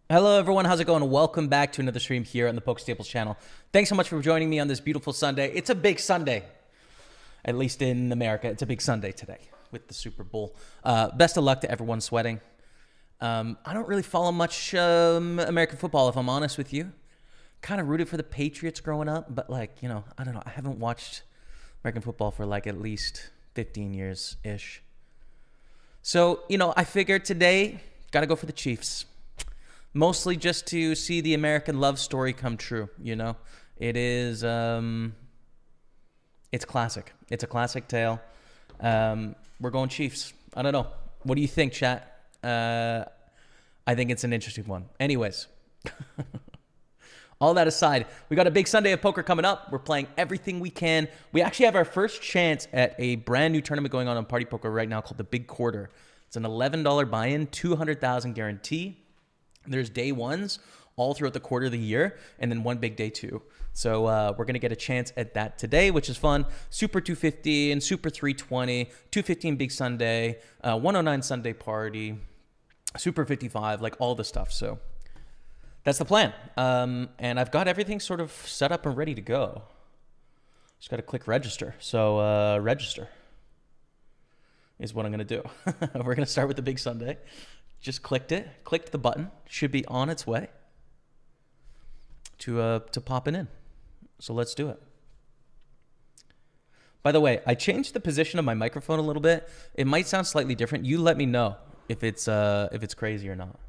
Hello everyone, how's it going? Welcome back to another stream here on the Pokerstaples channel. Thanks so much for joining me on this beautiful Sunday. It's a big Sunday, at least in America. It's a big Sunday today with the Super Bowl. Best of luck to everyone sweating. I don't really follow much American football, if I'm honest with you. Kind of rooted for the Patriots growing up, but like, you know, I don't know. I haven't watched American football for like at least 15 years-ish. So, you know, I figured today, got to go for the Chiefs. Mostly just to see the American love story come true, you know? It is, it's classic. It's a classic tale. We're going Chiefs. I don't know. What do you think, chat? I think it's an interesting one. Anyways, all that aside, we got a big Sunday of poker coming up. We're playing everything we can. We actually have our first chance at a brand new tournament going on PartyPoker right now called the Big Quarter. It's an $11 buy-in, 200,000 guarantee. There's day ones all throughout the quarter of the year, and then one big day two. So we're going to get a chance at that today, which is fun. Super 250 and Super 320, 215 Big Sunday, 109 Sunday Party, Super 55, like all the stuff. So that's the plan. And I've got everything sort of set up and ready to go. Just got to click register. So register is what I'm going to do. We're going to start with the Big Sunday. Just clicked the button. Should be on its way to popping in. So let's do it. By the way, I changed the position of my microphone a little bit. It might sound slightly different. You let me know if it's crazy or not.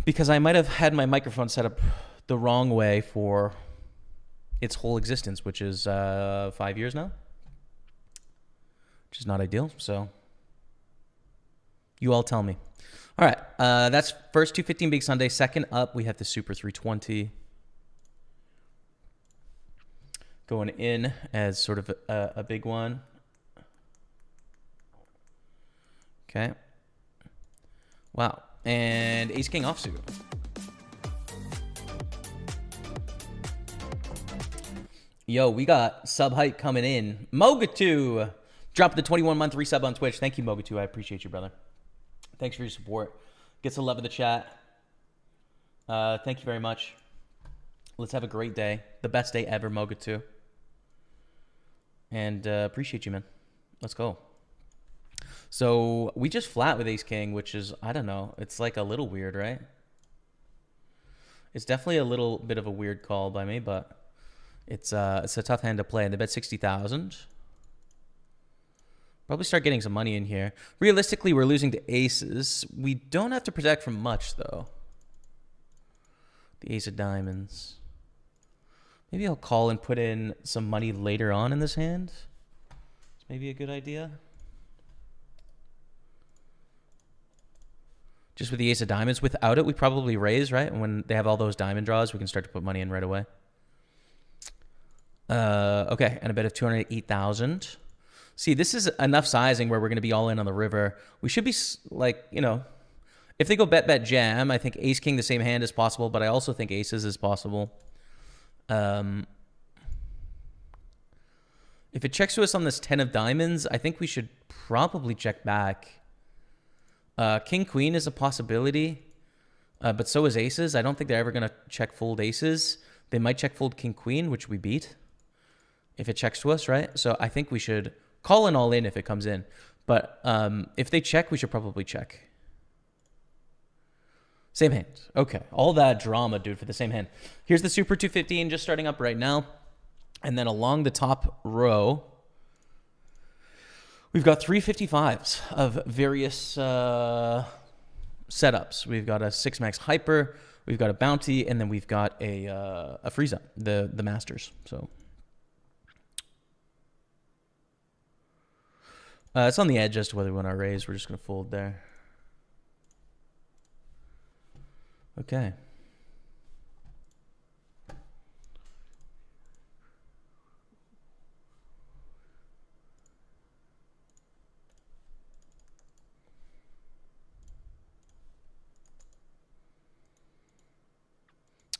Because I might have had my microphone set up the wrong way for its whole existence, which is 5 years now, which is not ideal. So you all tell me. All right, that's first 215 Big Sunday. Second up, we have the Super 320 going in as sort of a big one. Okay. Wow. And Ace King offsuit. Yo, we got sub hype coming in. Mogatu dropped the 21-month resub on Twitch. Thank you, Mogatu. I appreciate you, brother. Thanks for your support. Get some love in the chat. Thank you very much. Let's have a great day. The best day ever, Mogatu. And appreciate you, man. Let's go. So we just flat with Ace King, which is, I don't know. It's like a little weird, right? It's definitely a little bit of a weird call by me, but it's a tough hand to play. And they bet 60,000. Probably start getting some money in here. Realistically, we're losing to aces. We don't have to protect from much, though. The ace of diamonds. Maybe I'll call and put in some money later on in this hand. maybe a good idea. Just with the ace of diamonds. Without it, we probably raise, right? And when they have all those diamond draws, we can start to put money in right away. Okay, and a bet of 208,000. See, this is enough sizing where we're going to be all in on the river. We should be, like, you know, if they go bet, bet, jam, I think ace, king, the same hand is possible, but I also think aces is possible. If it checks to us on this 10 of diamonds, I think we should probably check back. King, queen is a possibility, but so is aces. I don't think they're ever going to check fold aces. They might check fold king, queen, which we beat if it checks to us, right? So I think we should call an all in if it comes in. But if they check, we should probably check. Same hand. Okay. All that drama, dude, for the same hand. Here's the Super 215 just starting up right now. And then along the top row, we've got 355s of various setups. We've got a 6-max hyper, we've got a bounty, and then we've got a freeze up, the masters. So it's on the edge as to whether we want to raise. We're just going to fold there. Okay.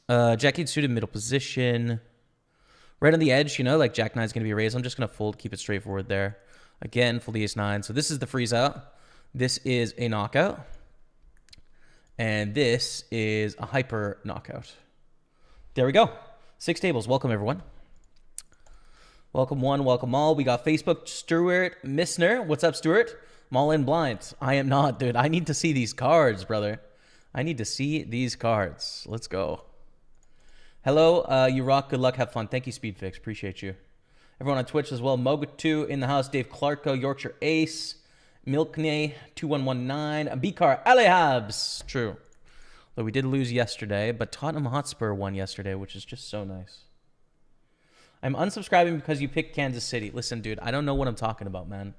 Jack-8 suited middle position. Right on the edge, you know, like Jack-9 is going to be raised. I'm just going to fold, keep it straightforward there. Again, fold the ace-9. So this is the freeze out. This is a knockout. And this is a hyper knockout. There we go. 6 tables. Welcome, everyone. Welcome one, welcome all. We got Facebook, Stuart Missner. What's up, Stuart? I'm all in blind. I am not, dude. I need to see these cards, brother. I need to see these cards. Let's go. Hello, you rock. Good luck. Have fun. Thank you, Speedfix. Appreciate you. Everyone on Twitch as well. Moga2 in the house. Dave Clarko, Yorkshire Ace. Milkney 2119. Bikar Alehabs. True. Though we did lose yesterday, but Tottenham Hotspur won yesterday, which is just so nice. I'm unsubscribing because you picked Kansas City. Listen, dude, I don't know what I'm talking about, man.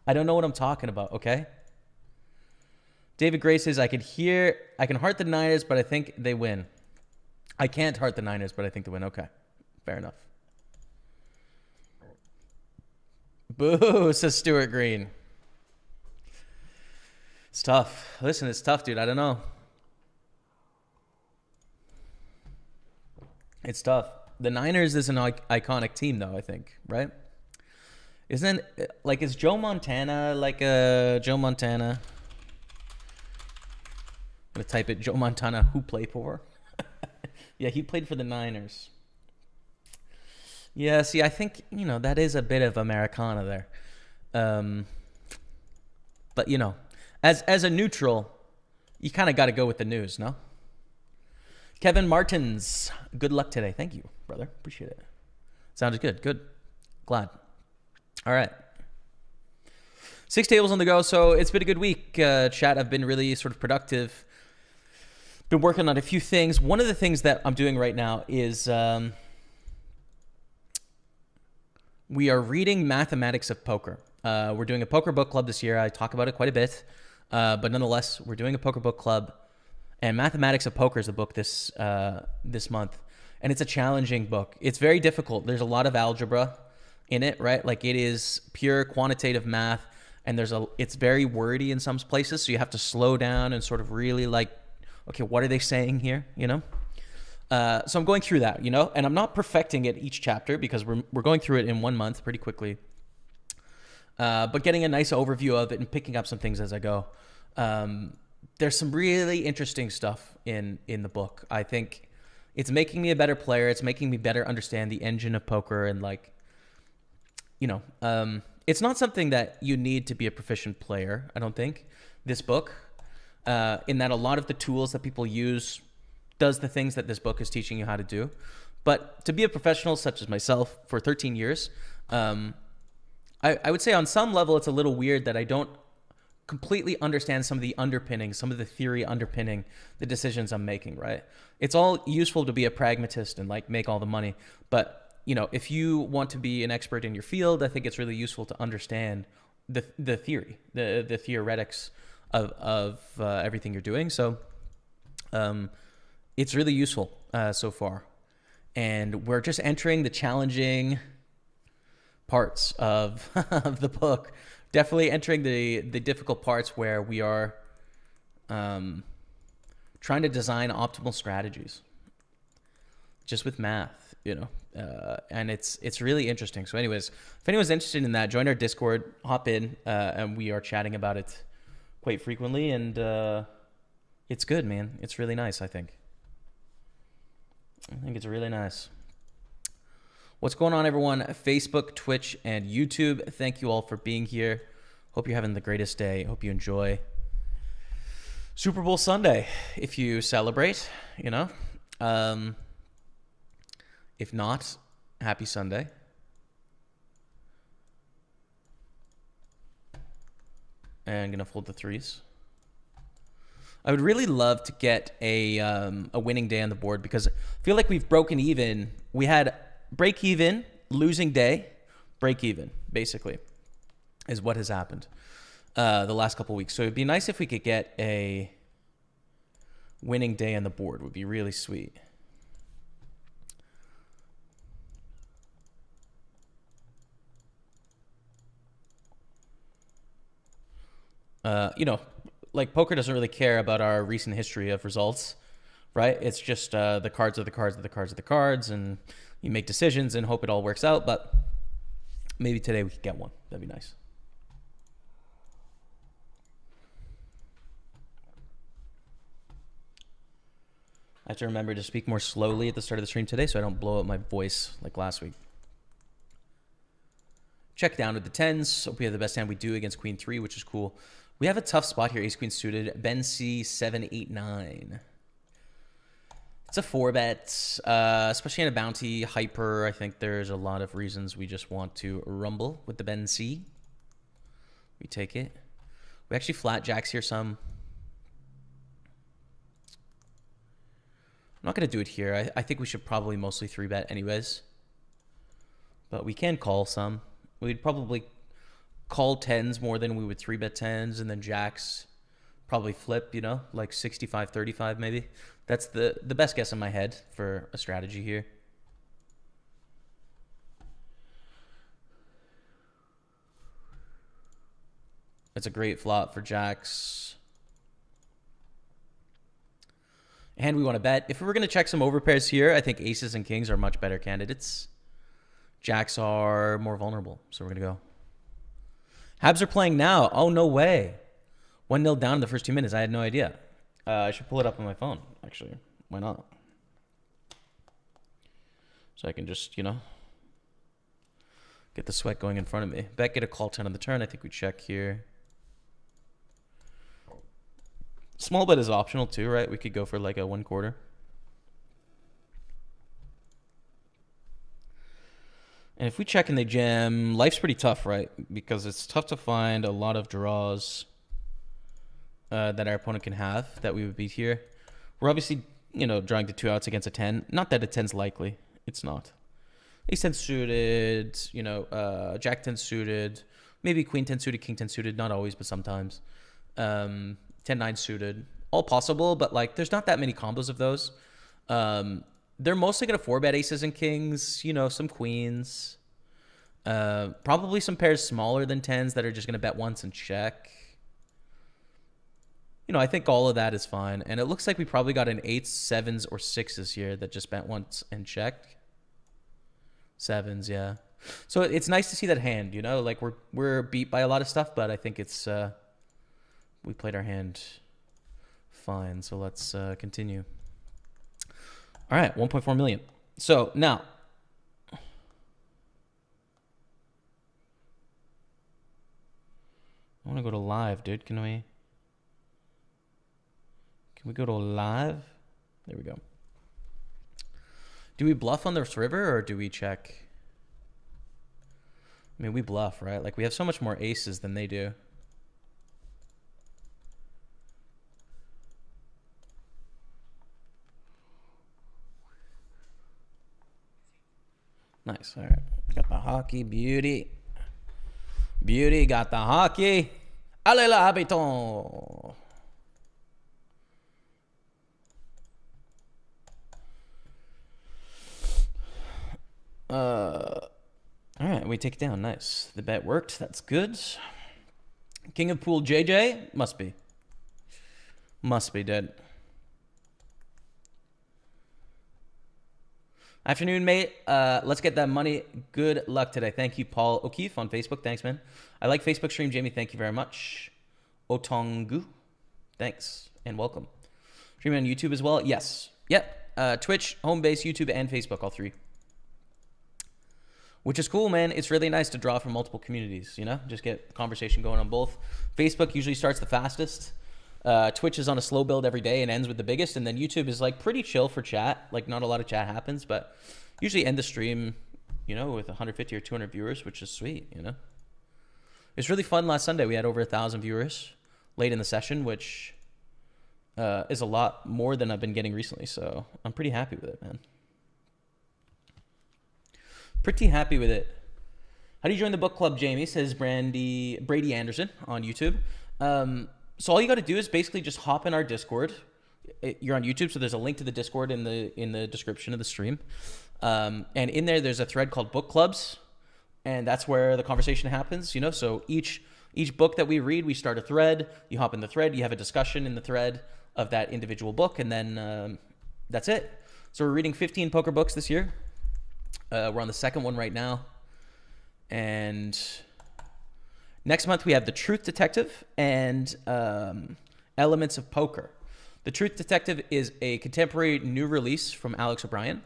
I don't know what I'm talking about, okay? David Gray says, I can heart the Niners, but I think they win. I can't heart the Niners, but I think they win. Okay, fair enough. Boo, says Stuart Green. It's tough. Listen, it's tough, dude. I don't know. It's tough. The Niners is an iconic team, though, I think, right? Isn't it, like, is Joe Montana like a Joe Montana? I'm going to type it, Joe Montana, who played for? Yeah, he played for the Niners. Yeah, see, I think, you know, that is a bit of Americana there. But, you know, as a neutral, you kind of got to go with the news, no? Kevin Martins, good luck today. Thank you, brother. Appreciate it. Sounded good. Good. Glad. All right. 6 tables on the go. So it's been a good week. Chat, I've been really sort of productive. Been working on a few things. One of the things that I'm doing right now is we are reading Mathematics of Poker. We're doing a poker book club this year. I talk about it quite a bit. But nonetheless, we're doing a poker book club. And Mathematics of Poker is the book this month. And it's a challenging book. It's very difficult. There's a lot of algebra in it, right? Like, it is pure quantitative math. And it's very wordy in some places. So you have to slow down and sort of really like, okay, what are they saying here, you know? So I'm going through that, you know? And I'm not perfecting it each chapter because we're going through it in 1 month pretty quickly. But getting a nice overview of it and picking up some things as I go. There's some really interesting stuff in the book. I think it's making me a better player. It's making me better understand the engine of poker. And, like, you know, it's not something that you need to be a proficient player, I don't think, this book. In that a lot of the tools that people use does the things that this book is teaching you how to do. But to be a professional such as myself for 13 years, I would say on some level it's a little weird that I don't completely understand some of the underpinnings, some of the theory underpinning the decisions I'm making, right? It's all useful to be a pragmatist and, like, make all the money. But you know, if you want to be an expert in your field, I think it's really useful to understand the theory, the theoretics of everything you're doing. So it's really useful so far. And we're just entering the challenging parts of, of the book. Definitely entering the difficult parts where we are trying to design optimal strategies just with math, you know, and it's really interesting. So anyways, if anyone's interested in that, join our Discord, hop in, and we are chatting about it quite frequently, and it's good, man. It's really nice, I think it's really nice. What's going on, everyone? Facebook, Twitch, and YouTube. Thank you all for being here. Hope you're having the greatest day. Hope you enjoy Super Bowl Sunday if you celebrate, you know. If not, happy Sunday. And I'm going to fold the threes. I would really love to get a winning day on the board because I feel like we've broken even. We had break even, losing day, break even, basically, is what has happened the last couple weeks. So it'd be nice if we could get a winning day on the board. Would be really sweet. You know, like poker doesn't really care about our recent history of results, right? It's just the cards are the cards are the cards are the cards, and you make decisions and hope it all works out. But maybe today we could get one. That'd be nice. I have to remember to speak more slowly at the start of the stream today so I don't blow out my voice like last week. Check down with the tens. Hope we have the best hand we do against Queen 3, which is cool. We have a tough spot here. Ace Queen suited. Ben C 7 8 9. It's a 4-bet, especially in a bounty hyper. I think there's a lot of reasons we just want to rumble with the Ben C. We take it. We actually flat jacks here some. I'm not going to do it here. I think we should probably mostly 3-bet anyways. But we can call some. We'd probably call tens more than we would 3-bet tens, and then jacks probably flip, you know, like 65-35 maybe. That's the best guess in my head for a strategy here. It's a great flop for jacks. And we want to bet. If we were going to check some overpairs here, I think aces and kings are much better candidates. Jacks are more vulnerable, so we're going to go. Habs are playing now. Oh, no way. 1-0 down in the first 2 minutes. I had no idea. I should pull it up on my phone, actually. Why not? So I can just, you know, get the sweat going in front of me. Bet, get a call 10 on the turn. I think we check here. Small bet is optional too, right? We could go for like a 1/4. And if we check and they jam, life's pretty tough, right? Because it's tough to find a lot of draws that our opponent can have that we would beat here. We're obviously, you know, drawing the 2 outs against a 10. Not that a 10's likely. It's not. Ace 10 suited, you know, Jack 10 suited, maybe Queen 10 suited, King 10 suited. Not always, but sometimes. 10-9 suited. All possible, but like there's not that many combos of those. They're mostly going to 4-bet aces and kings, you know, some queens. Probably some pairs smaller than 10s that are just going to bet once and check. You know, I think all of that is fine. And it looks like we probably got an 8s, 7s, or 6s here that just bet once and checked. 7s, yeah. So it's nice to see that hand, you know? Like we're beat by a lot of stuff, but I think it's we played our hand fine. So let's continue. All right, 1.4 million. So now, I want to go to live, dude. Can we go to live? There we go. Do we bluff on this river or do we check? I mean, we bluff, right? Like we have so much more aces than they do. Nice. All right. Got the hockey. Beauty. Beauty got the hockey. Allez la habitant. All right, we take it down. Nice. The bet worked. That's good. King of Pool JJ? Must be. Must be dead. Afternoon, mate. Let's get that money. Good luck today. Thank you, Paul O'Keefe on Facebook. Thanks, man. I like Facebook stream, Jamie. Thank you very much. Otongu. Thanks and welcome. Streaming on YouTube as well? Yes. Yep. Twitch, home base, YouTube, and Facebook, all three. Which is cool, man. It's really nice to draw from multiple communities, you know? Just get conversation going on both. Facebook usually starts the fastest. Twitch is on a slow build every day and ends with the biggest. And then YouTube is like pretty chill for chat. Like not a lot of chat happens, but usually end the stream, you know, with 150 or 200 viewers, which is sweet, you know? It's really fun. Last Sunday, we had over 1,000 viewers late in the session, which is a lot more than I've been getting recently. So I'm pretty happy with it, man. Pretty happy with it. How do you join the book club, Jamie? Says Brady Anderson on YouTube. So all you got to do is basically just hop in our Discord. You're on YouTube, so there's a link to the Discord in the description of the stream. And in there's a thread called Book Clubs, and that's where the conversation happens. You know, so each book that we read, we start a thread. You hop in the thread, you have a discussion in the thread of that individual book, and then that's it. So we're reading 15 poker books this year. We're on the second one right now. And next month we have The Truth Detective and Elements of Poker. The Truth Detective is a contemporary new release from Alex O'Brien.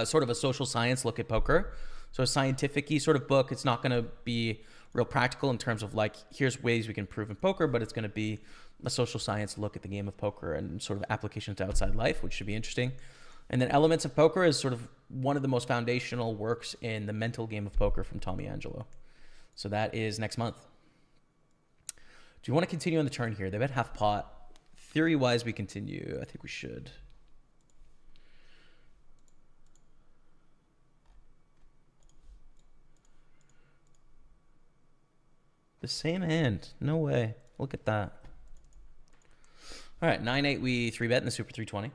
Sort of a social science look at poker. So a scientific-y sort of book. It's not going to be real practical in terms of like, here's ways we can improve in poker, but it's going to be a social science look at the game of poker and sort of applications to outside life, which should be interesting. And then Elements of Poker is sort of one of the most foundational works in the mental game of poker from Tommy Angelo. So that is next month. Do you want to continue on the turn here? They bet half pot. Theory-wise, we continue. I think we should. The same hand. No way. Look at that. All right, 9-8, we 3-bet in the Super 320.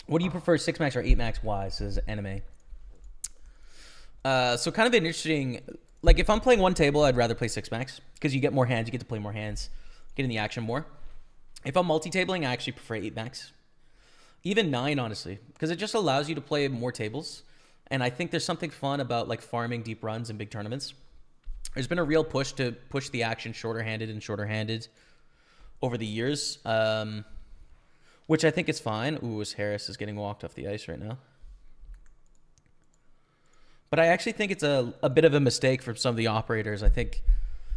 What do you prefer, 6-max or 8-max? Why, says Anime. So kind of an interesting, like if I'm playing one table, I'd rather play 6-max because you get more hands, you get to play more hands, get in the action more. If I'm multi-tabling, I actually prefer 8-max. Even 9, honestly, because it just allows you to play more tables. And I think there's something fun about like farming deep runs in big tournaments. There's been a real push to push the action shorter-handed and shorter-handed over the years. Which I think is fine. Ooh, Harris is getting walked off the ice right now. But I actually think it's a bit of a mistake for some of the operators. I think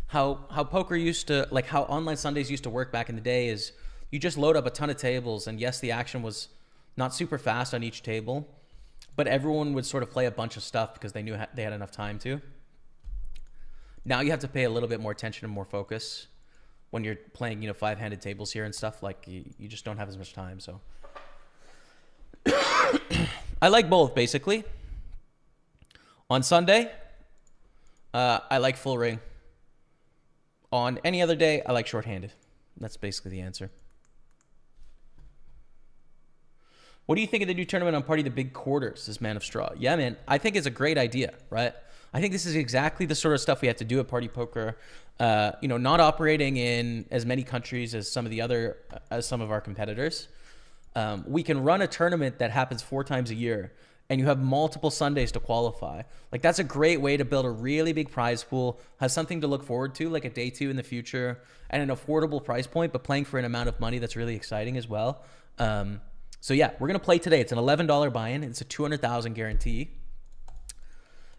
how poker used to, like how online Sundays used to work back in the day is you just load up a ton of tables. And yes, the action was not super fast on each table, but everyone would sort of play a bunch of stuff because they knew they had enough time to. Now you have to pay a little bit more attention and more focus when you're playing, you know, 5-handed tables here and stuff. Like you just don't have as much time. So I like both basically. On Sunday, I like full ring. On any other day, I like short-handed. That's basically the answer. What do you think of the new tournament on Party the Big Quarters, says Man of Straw? Yeah, man, I think it's a great idea, right? I think this is exactly the sort of stuff we have to do at Party Poker. You know, not operating in as many countries as some of our competitors. We can run a tournament that happens 4 times a year, and you have multiple Sundays to qualify. Like that's a great way to build a really big prize pool, has something to look forward to, like a day 2 in the future, and an affordable price point, but playing for an amount of money that's really exciting as well. So yeah, we're gonna play today. It's an $11 buy-in. It's a 200,000 guarantee.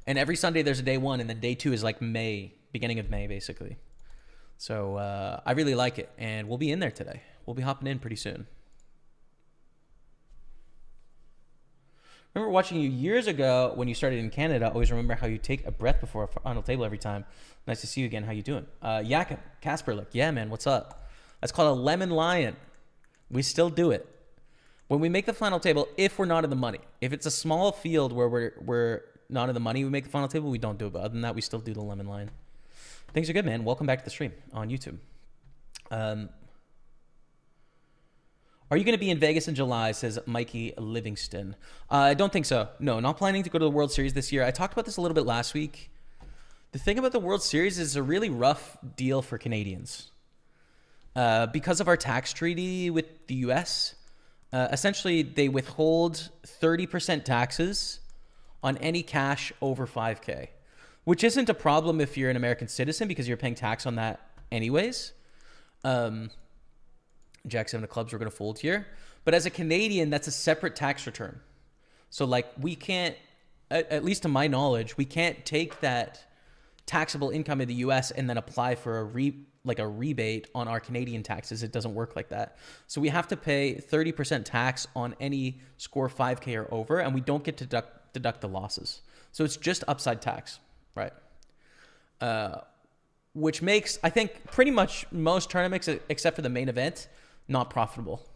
And every Sunday there's a day 1, and then day 2 is like May, beginning of May, basically. So I really like it, and we'll be in there today. We'll be hopping in pretty soon. Remember watching you years ago when you started in Canada. I always remember how you take a breath before a final table every time. Nice to see you again. How you doing? Jakob Kasperlik. Yeah, man. What's up? That's called a lemon lion. We still do it. When we make the final table, if we're not in the money, if it's a small field where we're not in the money, we make the final table, we don't do it. But other than that, we still do the lemon line. Things are good, man. Welcome back to the stream on YouTube. Are you going to be in Vegas in July, says Mikey Livingston? I don't think so. No, not planning to go to the World Series this year. I talked about this a little bit last week. The thing about the World Series is it's a really rough deal for Canadians. Because of our tax treaty with the U.S., essentially they withhold 30% taxes on any cash over $5K, which isn't a problem if you're an American citizen because you're paying tax on that anyways. Jack 7 of clubs, we're going to fold here. But as a Canadian, that's a separate tax return. So like we can't, at least to my knowledge, we can't take that taxable income in the US and then apply for a rebate on our Canadian taxes. It doesn't work like that. So we have to pay 30% tax on any score 5K or over, and we don't get to deduct the losses. So it's just upside tax, right? Which makes, I think, pretty much most tournaments, except for the main event, not profitable.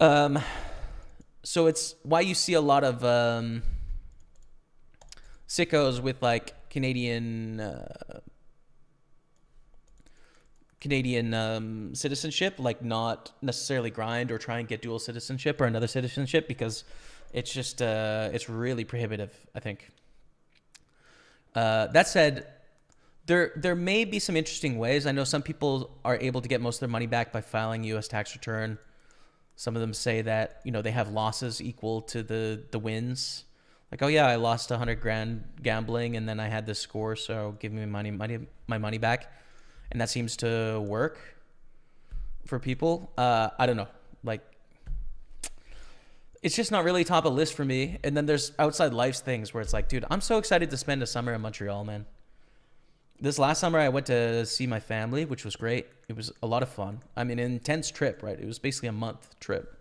So it's why you see a lot of sickos with like Canadian citizenship, like not necessarily grind or try and get dual citizenship or another citizenship, because it's just it's really prohibitive, I think. That said, there may be some interesting ways. I know some people are able to get most of their money back by filing U.S. tax return. Some of them say that, you know, they have losses equal to the wins. Like, oh yeah, I lost $100,000 gambling and then I had this score, so give me my money back. And that seems to work for people. I don't know. Like, it's just not really top of the list for me. And then there's outside life's things where it's like, dude, I'm so excited to spend a summer in Montreal, man. This last summer I went to see my family, which was great. It was a lot of fun. I mean, an intense trip, right? It was basically a month trip.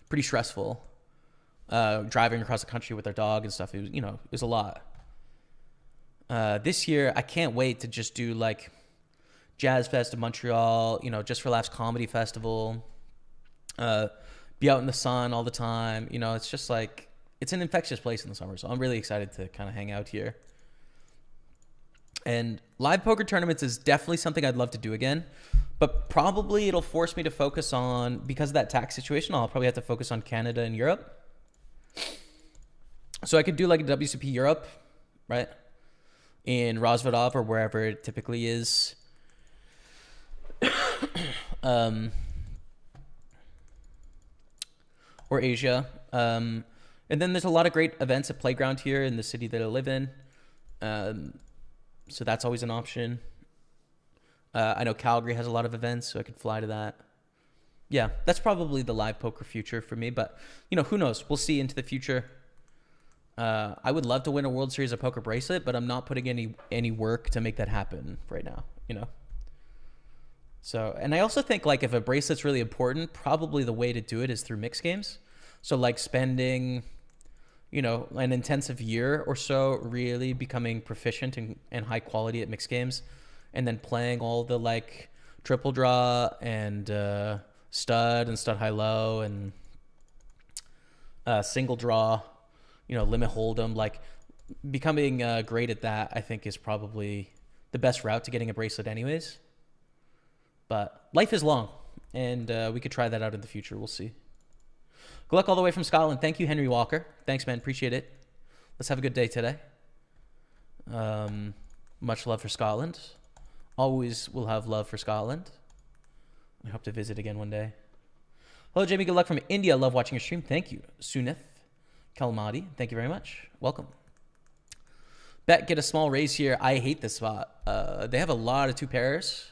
Pretty stressful. Driving across the country with our dog and stuff. It was, you know, it was a lot. This year, I can't wait to just do like Jazz Fest in Montreal, you know, Just for Laughs Comedy Festival, be out in the sun all the time. You know, it's just like, it's an infectious place in the summer. So I'm really excited to kind of hang out here. And live poker tournaments is definitely something I'd love to do again, but probably it'll force me to focus on, because of that tax situation, I'll probably have to focus on Canada and Europe. So I could do like a WCP Europe, right? In Rosvadov or wherever it typically is. Or Asia. And then there's a lot of great events at Playground here in the city that I live in. So that's always an option. I know Calgary has a lot of events, so I could fly to that. Yeah, that's probably the live poker future for me. But, you know, who knows? We'll see into the future. I would love to win a World Series of Poker bracelet, but I'm not putting any work to make that happen right now, you know? So, and I also think, like, if a bracelet's really important, probably the way to do it is through mixed games. So, like, spending, you know, an intensive year or so really becoming proficient and high quality at mixed games, and then playing all the, like, triple draw and stud high-low and single draw, you know, limit hold'em. Like, becoming great at that, I think, is probably the best route to getting a bracelet anyways. But life is long, and we could try that out in the future. We'll see. Good luck all the way from Scotland. Thank you, Henry Walker. Thanks, man. Appreciate it. Let's have a good day today. Much love for Scotland. Always will have love for Scotland. I hope to visit again one day. Hello, Jamie. Good luck from India. Love watching your stream. Thank you. Sunith Kalmadi. Thank you very much. Welcome. Bet, get a small raise here. I hate this spot. They have a lot of two pairs.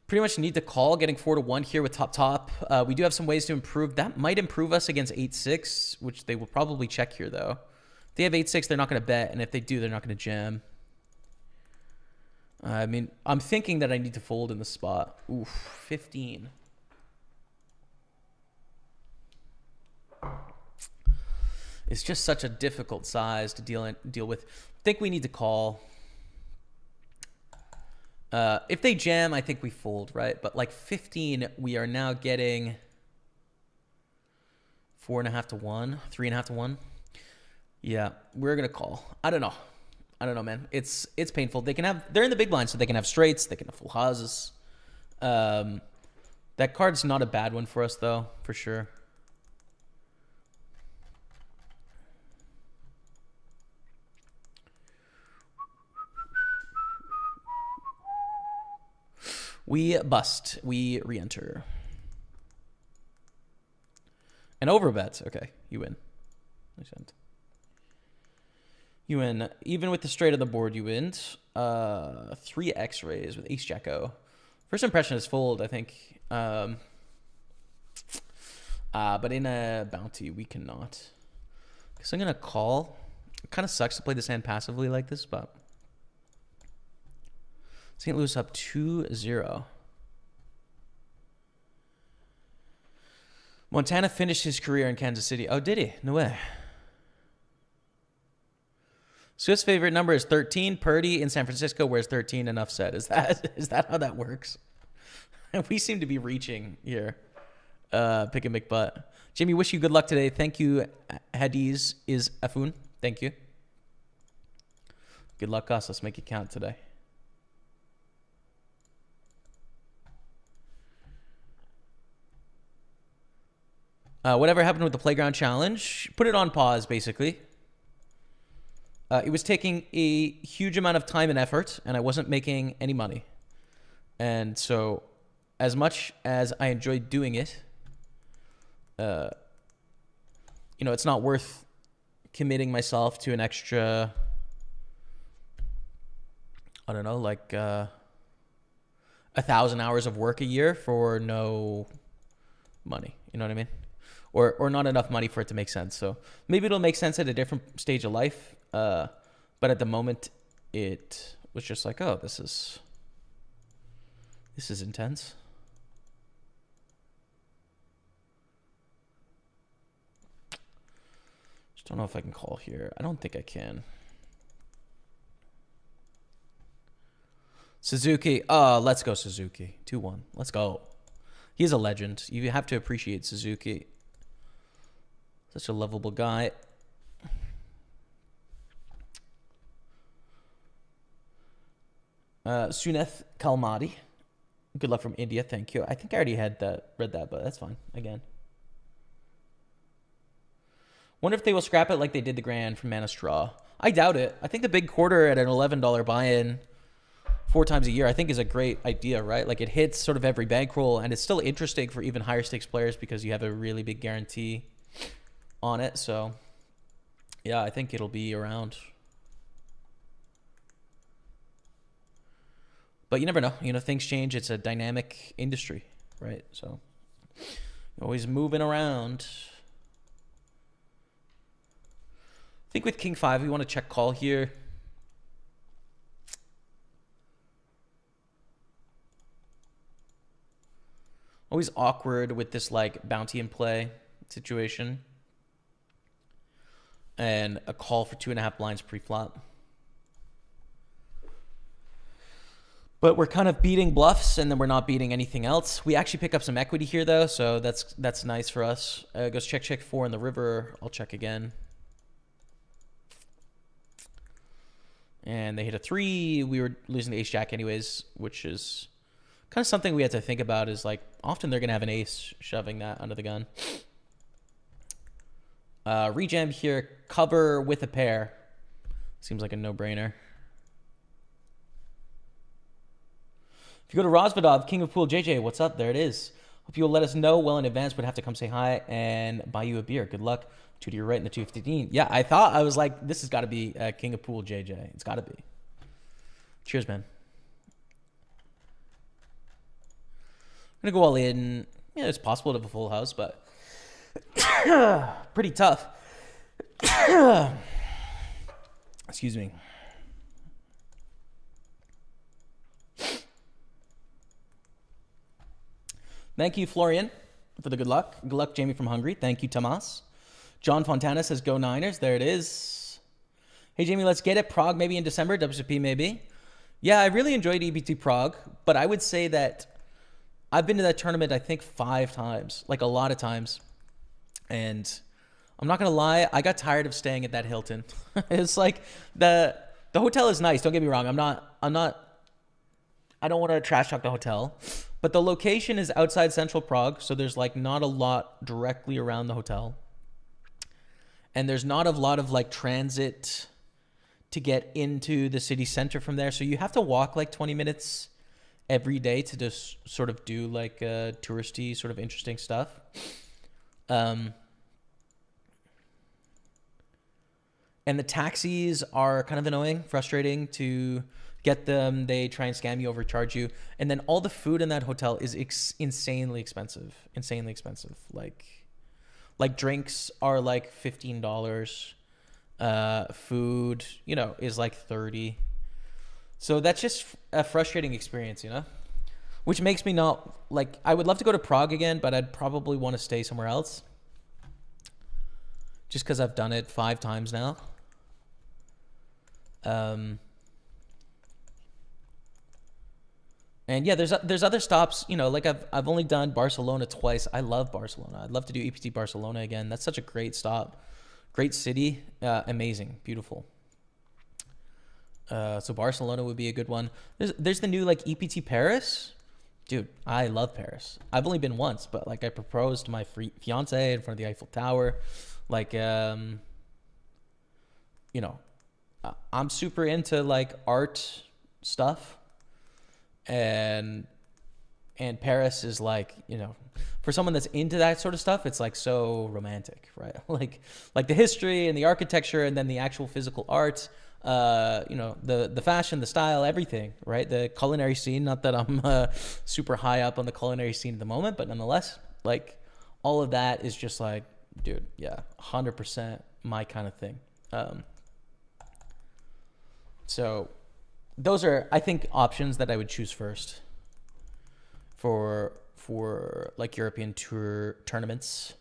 Pretty much need to call, getting 4-1 here with top. We do have some ways to improve. That might improve us against 8-6, which they will probably check here, though. If they have 8-6, they're not going to bet, and if they do, they're not going to jam. I mean, I'm thinking that I need to fold in the spot. Oof, 15. It's just such a difficult size to deal with. I think we need to call. If they jam, I think we fold, right? But like 15, we are now getting 4.5 to 1, 3.5 to 1. Yeah, we're gonna call. I don't know, man. It's painful. They're in the big blind, so they can have straights, they can have full houses. That card's not a bad one for us though, for sure. We bust. We re-enter. An overbet. Okay, you win. You win. Even with the straight of the board, you win. 3 X-rays with Ace Jack O. First impression is fold, I think. But in a bounty, we cannot. So I'm going to call. It kind of sucks to play this hand passively like this, but St. Louis up 2-0. Montana finished his career in Kansas City. Oh, did he? No way. Swift's favorite number is 13. Purdy in San Francisco wears 13. Enough said. Is that how that works? We seem to be reaching here. Pick a McButt. Jimmy, wish you good luck today. Thank you. Hadiz is Afun. Thank you. Good luck, us. Let's make it count today. Whatever happened with the playground challenge? Put it on pause, basically. It was taking a huge amount of time and effort, and I wasn't making any money. And so, as much as I enjoyed doing it, it's not worth committing myself to an extra, I don't know, like 1,000 hours of work a year for no money. You know what I mean? Or not enough money for it to make sense. So maybe it'll make sense at a different stage of life. But at the moment, it was just like, oh, this is intense. Just don't know if I can call here. I don't think I can. Suzuki. Let's go Suzuki. 2-1. Let's go. He's a legend. You have to appreciate Suzuki. Such a lovable guy. Suneth Kalmadi. Good luck from India. Thank you. I think I already read that, but that's fine. Again. Wonder if they will scrap it like they did the Grand from Mana Straw. I doubt it. I think the big quarter at an $11 buy-in 4 times a year, I think is a great idea, right? Like it hits sort of every bankroll, and it's still interesting for even higher stakes players because you have a really big guarantee on it. So yeah, I think it'll be around. But you never know. Things change. It's a dynamic industry, right? So you're always moving around. I think with King 5, we want to check call here. Always awkward with this like bounty in play situation. And a call for 2.5 blinds pre-flop. But we're kind of beating bluffs, and then we're not beating anything else. We actually pick up some equity here, though, so that's nice for us. Goes check 4 in the river. I'll check again. And they hit a 3. We were losing the ace jack anyways, which is kind of something we had to think about. Is like often they're gonna have an ace shoving that under the gun. Rejam here, cover with a pair. Seems like a no-brainer. If you go to Rosvadov, King of Pool, JJ, what's up? There it is. Hope you'll let us know well in advance. Would have to come say hi and buy you a beer. Good luck. 2 to your right in the 215. Yeah, I was like, this has got to be King of Pool, JJ. It's got to be. Cheers, man. I'm going to go all in. Yeah, it's possible to have a full house, but pretty tough. Excuse me. Thank you, Florian, for the good luck. Good luck, Jamie from Hungary. Thank you, Tomas. John Fontana says, go Niners. There it is. Hey, Jamie, let's get it. Prague maybe in December. WSP maybe. Yeah, I really enjoyed EBT Prague, but I would say that I've been to that tournament, I think 5 times, like a lot of times. And I'm not gonna lie, I got tired of staying at that Hilton. It's like the hotel is nice. Don't get me wrong. I don't want to trash talk the hotel, but the location is outside central Prague, so there's like not a lot directly around the hotel, and there's not a lot of like transit to get into the city center from there. So you have to walk like 20 minutes every day to just sort of do like touristy sort of interesting stuff. And the taxis are kind of annoying, frustrating to get them. They try and scam you, overcharge you. And then all the food in that hotel is insanely expensive. Insanely expensive. Like drinks are like $15. Food, is like 30. So that's just a frustrating experience, which makes me not like, I would love to go to Prague again, but I'd probably want to stay somewhere else just because I've done it 5 times now. And yeah, there's other stops, like I've only done Barcelona twice. I love Barcelona. I'd love to do EPT Barcelona again. That's such a great stop. Great city. Amazing. Beautiful. So Barcelona would be a good one. There's the new like EPT Paris. Dude, I love Paris. I've only been once, but like I proposed to my fiance in front of the Eiffel Tower. Like, I'm super into like art stuff, and Paris is like, for someone that's into that sort of stuff, it's like so romantic, right? like the history and the architecture, and then the actual physical art, the fashion, the style, everything, right? The culinary scene. Not that I'm super high up on the culinary scene at the moment, but nonetheless, like all of that is just like, dude, yeah, 100% my kind of thing. So those are, I think, options that I would choose first for like European tour tournaments.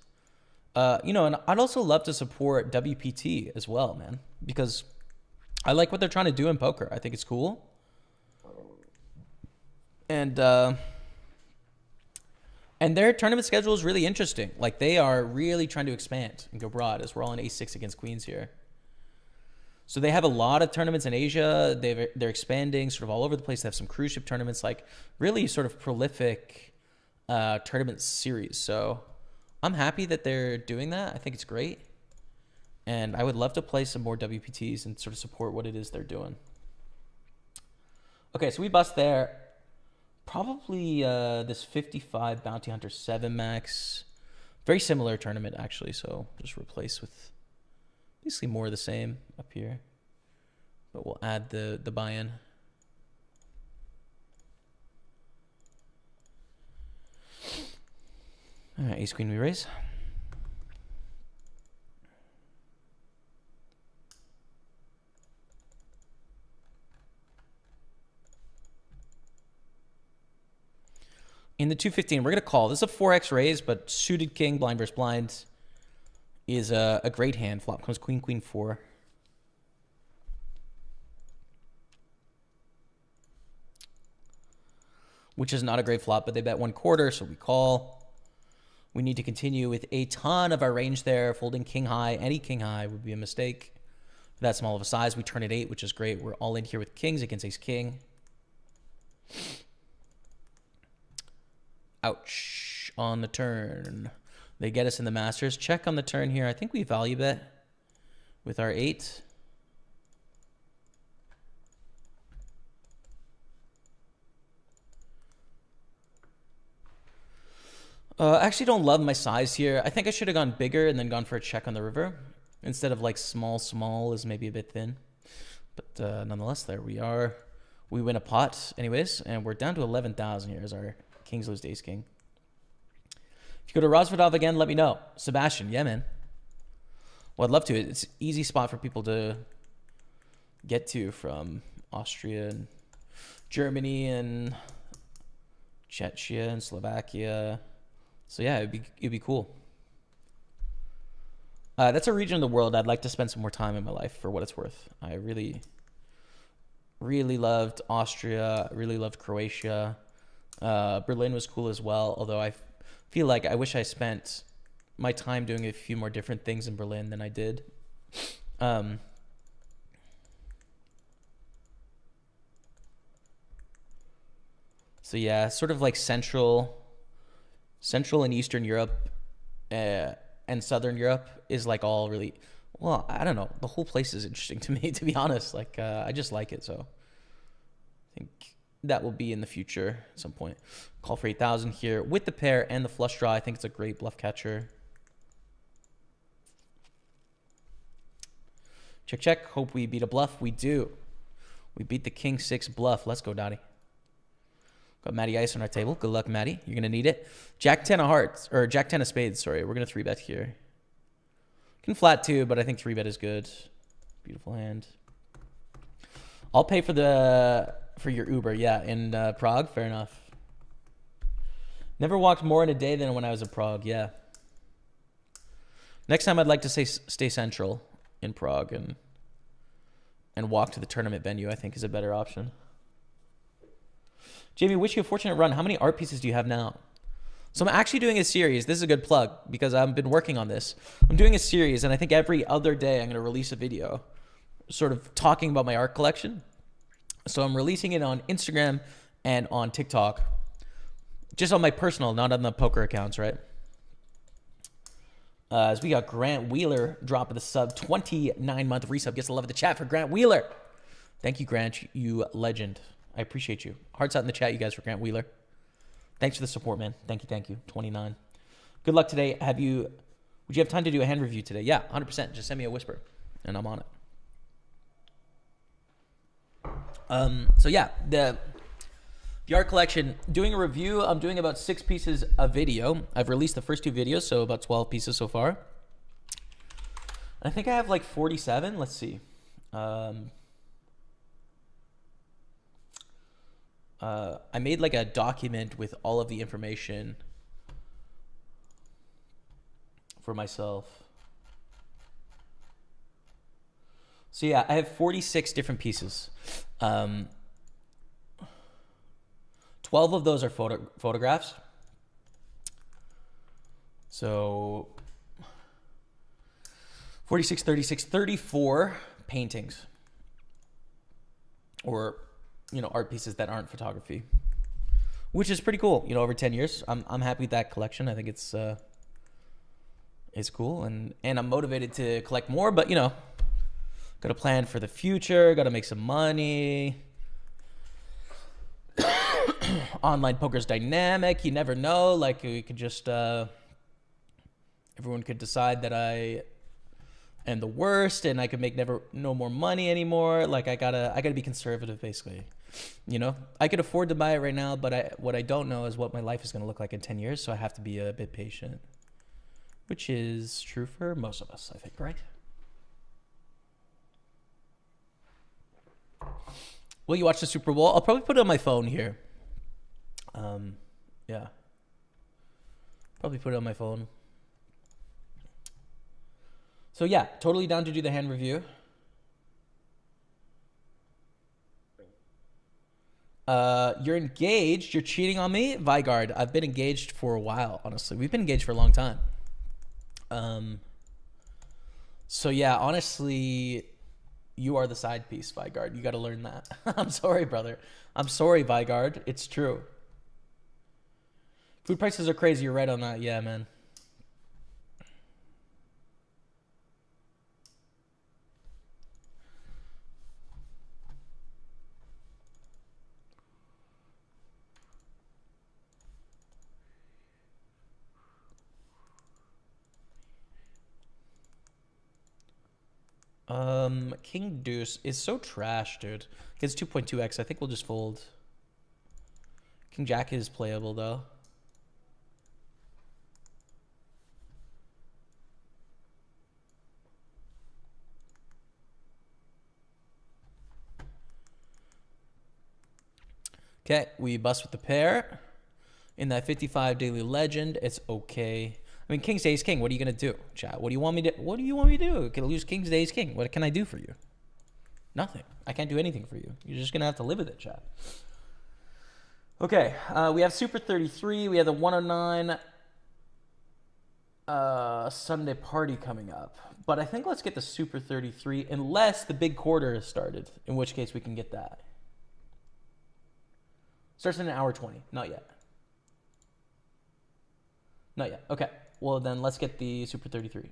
And I'd also love to support WPT as well, man, because I like what they're trying to do in poker. I think it's cool. And their tournament schedule is really interesting. Like they are really trying to expand and go broad, as we're all in A6 against Queens here. So they have a lot of tournaments in Asia. They're expanding sort of all over the place. They have some cruise ship tournaments, like really sort of prolific tournament series. So I'm happy that they're doing that. I think it's great. And I would love to play some more WPTs and sort of support what it is they're doing. Okay, so we bust there. Probably this 55 Bounty Hunter 7 max. Very similar tournament, actually. So just replace with basically more of the same up here. But we'll add the buy-in. All right, ace queen we raise. In the 215, we're going to call. This is a 4x raise, but suited king, blind versus blind, is a great hand. Flop comes queen, queen, 4. Which is not a great flop, but they bet 1/4, so we call. We need to continue with a ton of our range there. Folding king high, any king high would be a mistake. That small of a size, we turn it 8, which is great. We're all in here with kings against ace king. Ouch. On the turn. They get us in the Masters. Check on the turn here. I think we value bet with our 8. I actually don't love my size here. I think I should have gone bigger and then gone for a check on the river. Instead of like small is maybe a bit thin. But nonetheless, there we are. We win a pot anyways, and we're down to 11,000 here as our kings lose to ace king. If you go to Rosvadov again, let me know. Sebastian, yeah, man. Well, I'd love to. It's an easy spot for people to get to from Austria and Germany and Czechia and Slovakia. So yeah, it'd be cool. That's a region of the world I'd like to spend some more time in my life, for what it's worth. I really Really loved Austria. Really loved Croatia. Berlin was cool as well, although I feel like I wish I spent my time doing a few more different things in Berlin than I did. So yeah, sort of like Central and Eastern Europe and Southern Europe is like all really, well, I don't know. The whole place is interesting to me, to be honest. Like, I just like it. So I think that will be in the future at some point. Call for 8,000 here with the pair and the flush draw. I think it's a great bluff catcher. Check, check. Hope we beat a bluff. We do. We beat the King 6 bluff. Let's go, Dottie. Got Matty Ice on our table. Good luck, Matty. You're going to need it. Jack 10 of hearts, or Jack 10 of spades, sorry. We're going to 3-bet here. Can flat too, but I think 3-bet is good. Beautiful hand. I'll pay for your Uber. Yeah, in Prague. Fair enough. Never walked more in a day than when I was in Prague. Yeah. Next time I'd like to stay central in Prague and walk to the tournament venue, I think is a better option. Jamie, wish you a fortunate run. How many art pieces do you have now? So I'm actually doing a series. This is a good plug because I've been working on this. I'm doing a series, and I think every other day I'm going to release a video sort of talking about my art collection. So I'm releasing it on Instagram and on TikTok. Just on my personal, not on the poker accounts, right? As we got Grant Wheeler dropping the sub, 29-month resub. Gets the love of the chat for Grant Wheeler. Thank you, Grant, you legend. I appreciate you. Hearts out in the chat, you guys, for Grant Wheeler. Thanks for the support, man. Thank you, thank you. 29. Good luck today. Would you have time to do a hand review today? Yeah, 100%. Just send me a whisper, and I'm on it. So yeah, the art collection, doing a review. I'm doing about 6 pieces a video. I've released the first 2 videos, so about 12 pieces so far. I think I have like 47. Let's see. I made like a document with all of the information for myself. So yeah, I have 46 different pieces. 12 of those are photographs. So 46, 36, 34 paintings. Or, you know, art pieces that aren't photography, which is pretty cool. You know, over 10 years, I'm happy with that collection. I think it's cool, and I'm motivated to collect more. But you know, got to plan for the future. Got to make some money. Online poker's dynamic. You never know. Like we could just everyone could decide that I am the worst, and I could make no more money anymore. Like I gotta be conservative, basically. You know, I could afford to buy it right now, but what I don't know is what my life is going to look like in 10 years. So I have to be a bit patient, which is true for most of us, I think, right? Will you watch the Super Bowl? I'll probably put it on my phone here. Yeah. Probably put it on my phone. So yeah, totally down to do the hand review. You're engaged. You're cheating on me? Vigard, I've been engaged for a while, honestly. We've been engaged for a long time. So yeah, honestly, you are the side piece, Vigard. You got to learn that. I'm sorry, brother. I'm sorry, Vigard. It's true. Food prices are crazy. You're right on that. Yeah, man. King Deuce is so trash, dude. It's 2.2x. I think we'll just fold. King Jack is playable, though. Okay, we bust with the pair. In that 55 daily legend, it's okay. I mean, King's Ace King, what are you going to do, chat? What do you want me to do? Can I lose King's Ace King? What can I do for you? Nothing. I can't do anything for you. You're just going to have to live with it, chat. Okay, we have Super 33. We have the 109 Sunday party coming up. But I think let's get the Super 33 unless the big quarter has started, in which case we can get that. Starts in an hour 20. Not yet. Not yet. Okay. Well, then let's get the Super 33.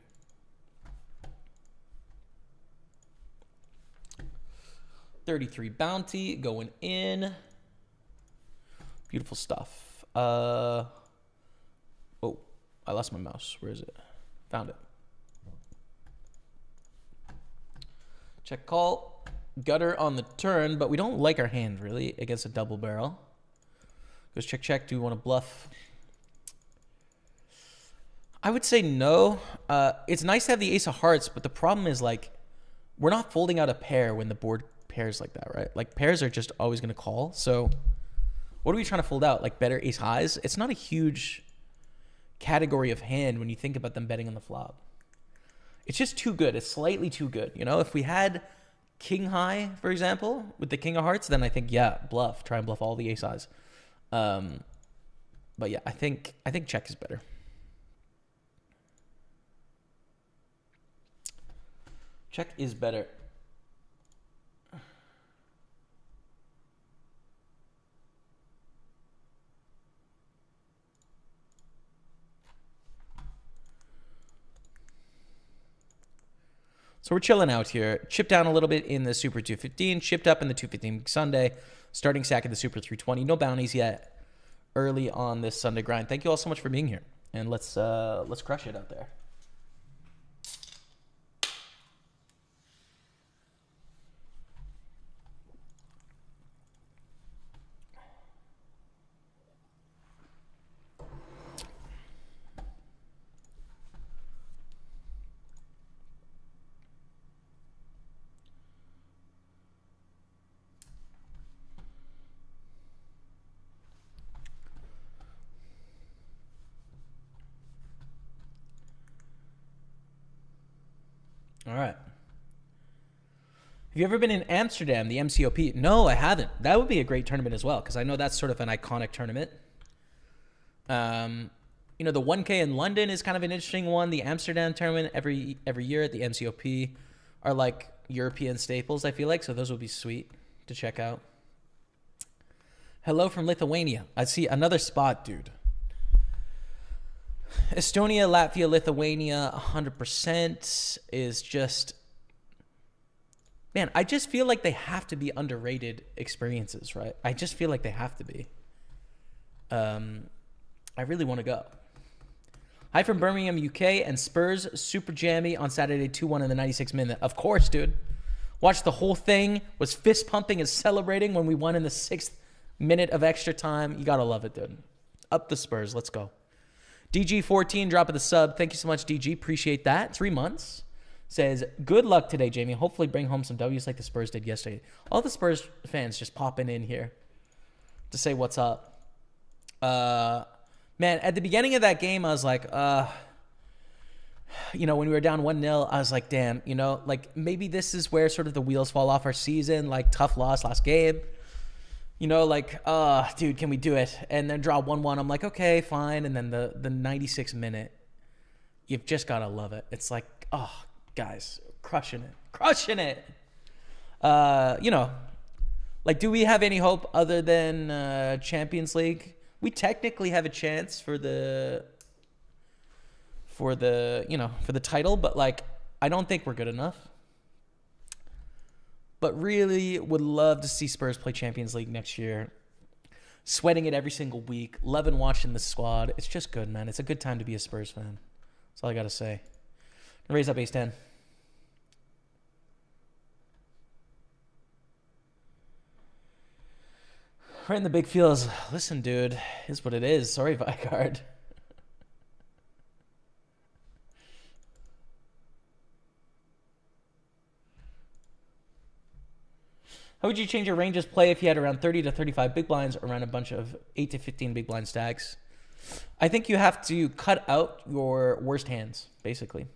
$33 bounty going in. Beautiful stuff. Oh, I lost my mouse. Where is it? Found it. Check call. Gutter on the turn, but we don't like our hand really against a double barrel. Goes check, check. Do we want to bluff? I would say no. It's nice to have the ace of hearts, but the problem is like we're not folding out a pair when the board pairs like that, right? Like pairs are just always going to call. So what are we trying to fold out? Like better ace highs? It's not a huge category of hand when you think about them betting on the flop. It's just too good. It's slightly too good. You know, if we had king high, for example, with the king of hearts, then I think, yeah, bluff. Try and bluff all the ace highs. But yeah, I think check is better. Check is better. So we're chilling out here. Chipped down a little bit in the Super 215. Chipped up in the 215 Sunday. Starting stack at the Super 320. No bounties yet. Early on this Sunday grind. Thank you all so much for being here. And let's crush it out there. All right. Have you ever been in Amsterdam, the MCOP? No, I haven't. That would be a great tournament as well, because I know that's sort of an iconic tournament. You know, the 1K in London is kind of an interesting one. The Amsterdam tournament every year at the MCOP are like European staples, I feel like. So those would be sweet to check out. Hello from Lithuania. I see another spot, dude. Estonia, Latvia, Lithuania, 100% is just... Man, I just feel like they have to be underrated experiences, right? I just feel like they have to be. I really want to go. Hi from Birmingham, UK, and Spurs super jammy on Saturday 2-1 in the 96th minute. Of course, dude. Watched the whole thing, was fist pumping and celebrating when we won in the 6th minute of extra time. You gotta love it, dude. Up the Spurs, let's go. DG14, drop of the sub. Thank you so much, DG. Appreciate that. 3 months. Says, good luck today, Jamie. Hopefully bring home some W's like the Spurs did yesterday. All the Spurs fans just popping in here to say what's up. Man, at the beginning of that game, I was like, you know, when we were down 1-0, I was like, damn, you know, like maybe this is where sort of the wheels fall off our season, like tough loss last game. You know, like, dude, can we do it? And then draw 1-1. I'm like, okay, fine. And then the 96th minute, you've just got to love it. It's like, oh, guys, crushing it. Crushing it. You know, like, do we have any hope other than Champions League? We technically have a chance for the title, but like, I don't think we're good enough. But really would love to see Spurs play Champions League next year. Sweating it every single week. Loving watching the squad. It's just good, man. It's a good time to be a Spurs fan. That's all I got to say. Raise up ace 10. Right in the big feels. Listen, dude. Is what it is. Sorry, Vicard. How would you change your ranges play if you had around 30 to 35 big blinds around a bunch of 8 to 15 big blind stacks? I think you have to cut out your worst hands, basically.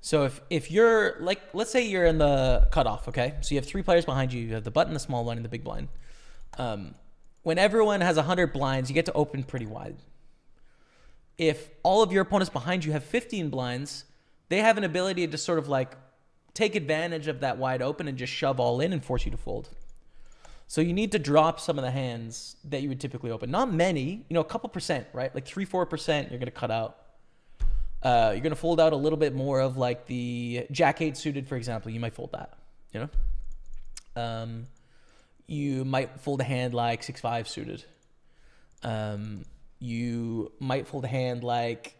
So if you're like, let's say you're in the cutoff, okay? So you have 3 players behind you. You have the button, the small blind, and the big blind. When everyone has 100 blinds, you get to open pretty wide. If all of your opponents behind you have 15 blinds, they have an ability to sort of like take advantage of that wide open and just shove all in and force you to fold. So you need to drop some of the hands that you would typically open. Not many, you know, a couple percent, right? Like 3-4% you're going to cut out. You're going to fold out a little bit more of like the Jack-8 suited, for example. You might fold that, you know? You might fold a hand like 6-5 suited. You might fold a hand like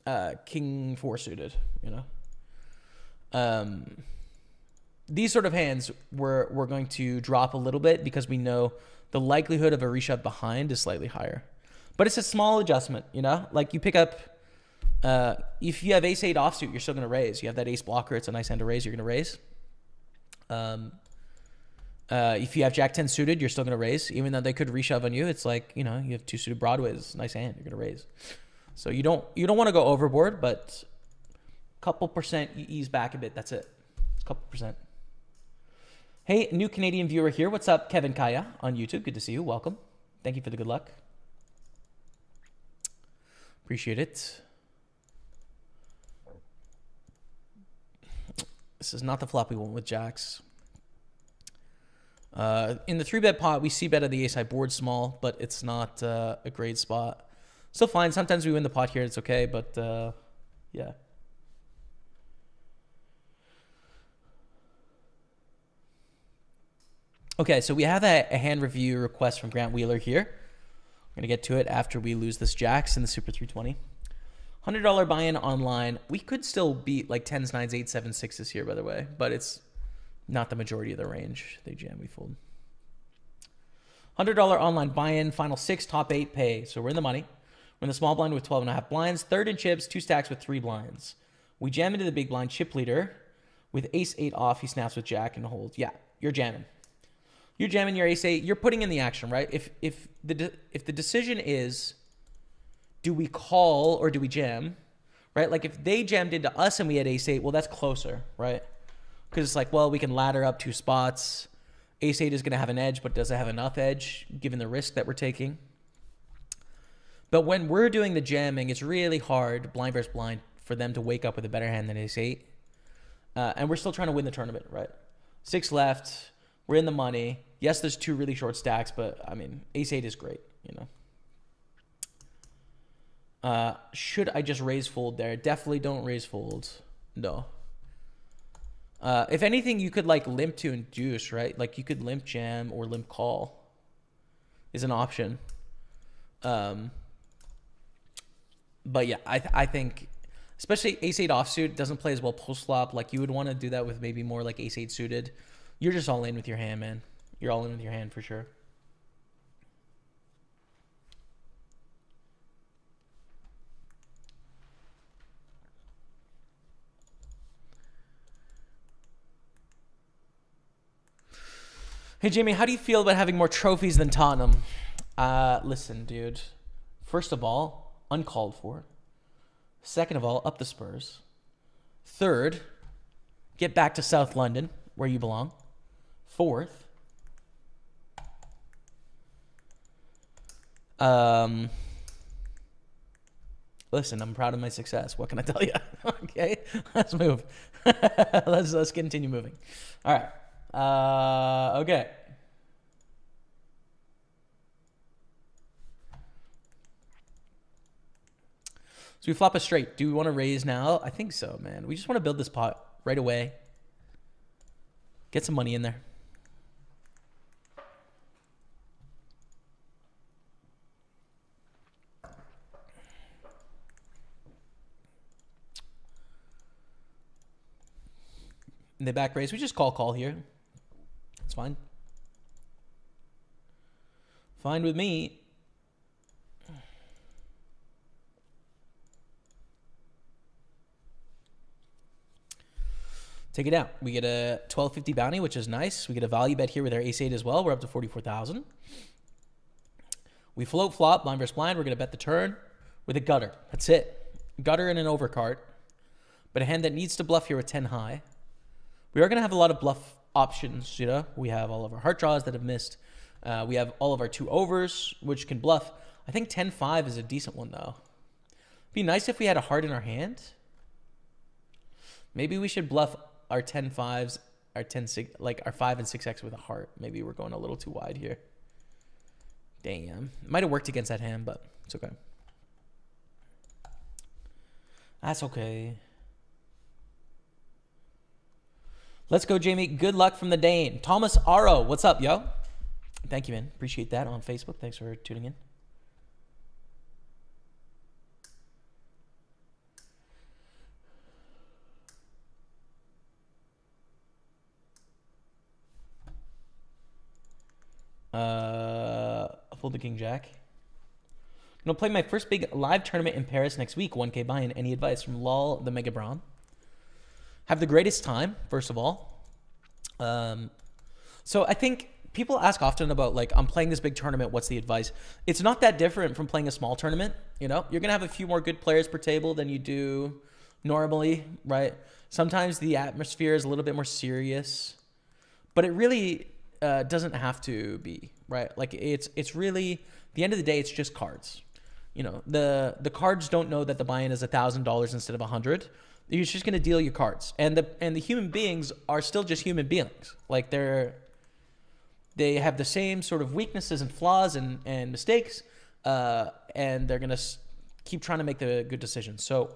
King-4 suited, you know? These sort of hands we're going to drop a little bit because we know the likelihood of a reshove behind is slightly higher. But it's a small adjustment, you know? Like you pick up... if you have ace-8 offsuit, you're still going to raise. You have that ace blocker. It's a nice hand to raise. You're going to raise. If you have Jack-10 suited, you're still going to raise. Even though they could reshove on you, it's like, you know, you have 2 suited Broadways. Nice hand. You're going to raise. So you don't want to go overboard, but a couple percent, you ease back a bit. That's it. It's a couple percent. Hey, new Canadian viewer here. What's up, Kevin Kaya on YouTube? Good to see you. Welcome. Thank you for the good luck. Appreciate it. This is not the flop we went with jacks. In the 3-bet pot, we see bet of the ace high board small, but it's not a great spot. Still fine. Sometimes we win the pot here. It's okay, but yeah. Okay, so we have a hand review request from Grant Wheeler here. I'm going to get to it after we lose this jacks in the Super 320. $100 buy-in online. We could still beat like 10s, 9s, 8s, 7s, 6s here, by the way, but it's not the majority of the range. They jam, we fold. $100 online buy-in, final 6, top 8 pay. So we're in the money. We're in the small blind with 12.5 blinds, third in chips, 2 stacks with 3 blinds. We jam into the big blind chip leader with ace-8 off. He snaps with jack and holds. Yeah, you're jamming. You're jamming your ace-8. You're putting in the action, right? If the decision is, do we call or do we jam, right? Like if they jammed into us and we had ace-8, well, that's closer, right? Because it's like, well, we can ladder up 2 spots. Ace-8 is going to have an edge, but does it have enough edge given the risk that we're taking? But when we're doing the jamming, it's really hard, blind versus blind, for them to wake up with a better hand than ace-8. And we're still trying to win the tournament, right? 6 left. We're in the money. Yes, there's 2 really short stacks, but, I mean, ace-8 is great, you know? Should I just raise fold there? Definitely don't raise fold. No. If anything, you could like limp to induce, right? Like you could limp jam or limp call is an option. But yeah, I think especially ace-8 offsuit doesn't play as well post flop. Like you would want to do that with maybe more like ace-8 suited. You're just all in with your hand, man. You're all in with your hand for sure. Hey, Jamie, how do you feel about having more trophies than Tottenham? Listen, dude. First of all, uncalled for. Second of all, up the Spurs. Third, get back to South London, where you belong. Fourth, listen, I'm proud of my success. What can I tell you? Okay, let's move. let's continue moving. All right. Okay. So we flop a straight. Do we want to raise now? I think so, man. We just want to build this pot right away. Get some money in there. In the back raise, we just call here. It's fine. Fine with me. Take it out. We get a 1250 bounty, which is nice. We get a value bet here with our ace-8 as well. We're up to 44,000. We float flop, blind versus blind. We're going to bet the turn with a gutter. That's it. Gutter and an overcard. but a hand that needs to bluff here with 10 high. We are going to have a lot of bluff options, you know. We have all of our heart draws that have missed. We have all of our 2 overs, which can bluff. I think 10-5 is a decent one, though. Be nice if we had a heart in our hand. Maybe we should bluff our 10-5s, our 10-6, like our 5 and 6x with a heart. Maybe we're going a little too wide here. Damn. It might have worked against that hand, but it's okay. That's okay. Let's go, Jamie. Good luck from the Dane. Thomas Aro, what's up, yo? Thank you, man. Appreciate that on Facebook. Thanks for tuning in. I'll fold the King Jack. I'm going to play my first big live tournament in Paris next week. 1K buy-in. Any advice from Lol the Mega Braun? Have the greatest time, first of all. So I think people ask often about, like, I'm playing this big tournament, what's the advice? It's not that different from playing a small tournament, you know? You're going to have a few more good players per table than you do normally, right? Sometimes the atmosphere is a little bit more serious, but it really doesn't have to be, right? Like, it's really, at the end of the day, it's just cards. You know, the cards don't know that the buy-in is $1,000 instead of 100. You're just going to deal your cards, and the human beings are still just human beings. Like, they have the same sort of weaknesses and flaws and mistakes, and they're going to keep trying to make the good decisions. So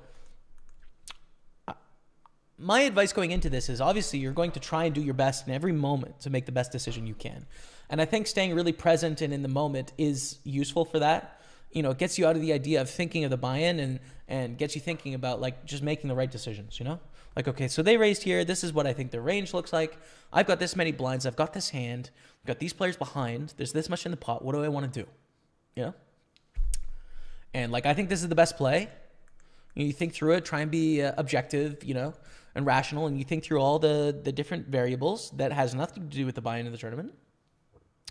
my advice going into this is, obviously you're going to try and do your best in every moment to make the best decision you can. And I think staying really present and in the moment is useful for that. You know, it gets you out of the idea of thinking of the buy-in and gets you thinking about, like, just making the right decisions, you know? Like, okay, so they raised here. This is what I think their range looks like. I've got this many blinds. I've got this hand. I've got these players behind. There's this much in the pot. What do I want to do? You know? And, like, I think this is the best play. You think through it. Try and be objective, you know, and rational. And you think through all the different variables that has nothing to do with the buy-in of the tournament.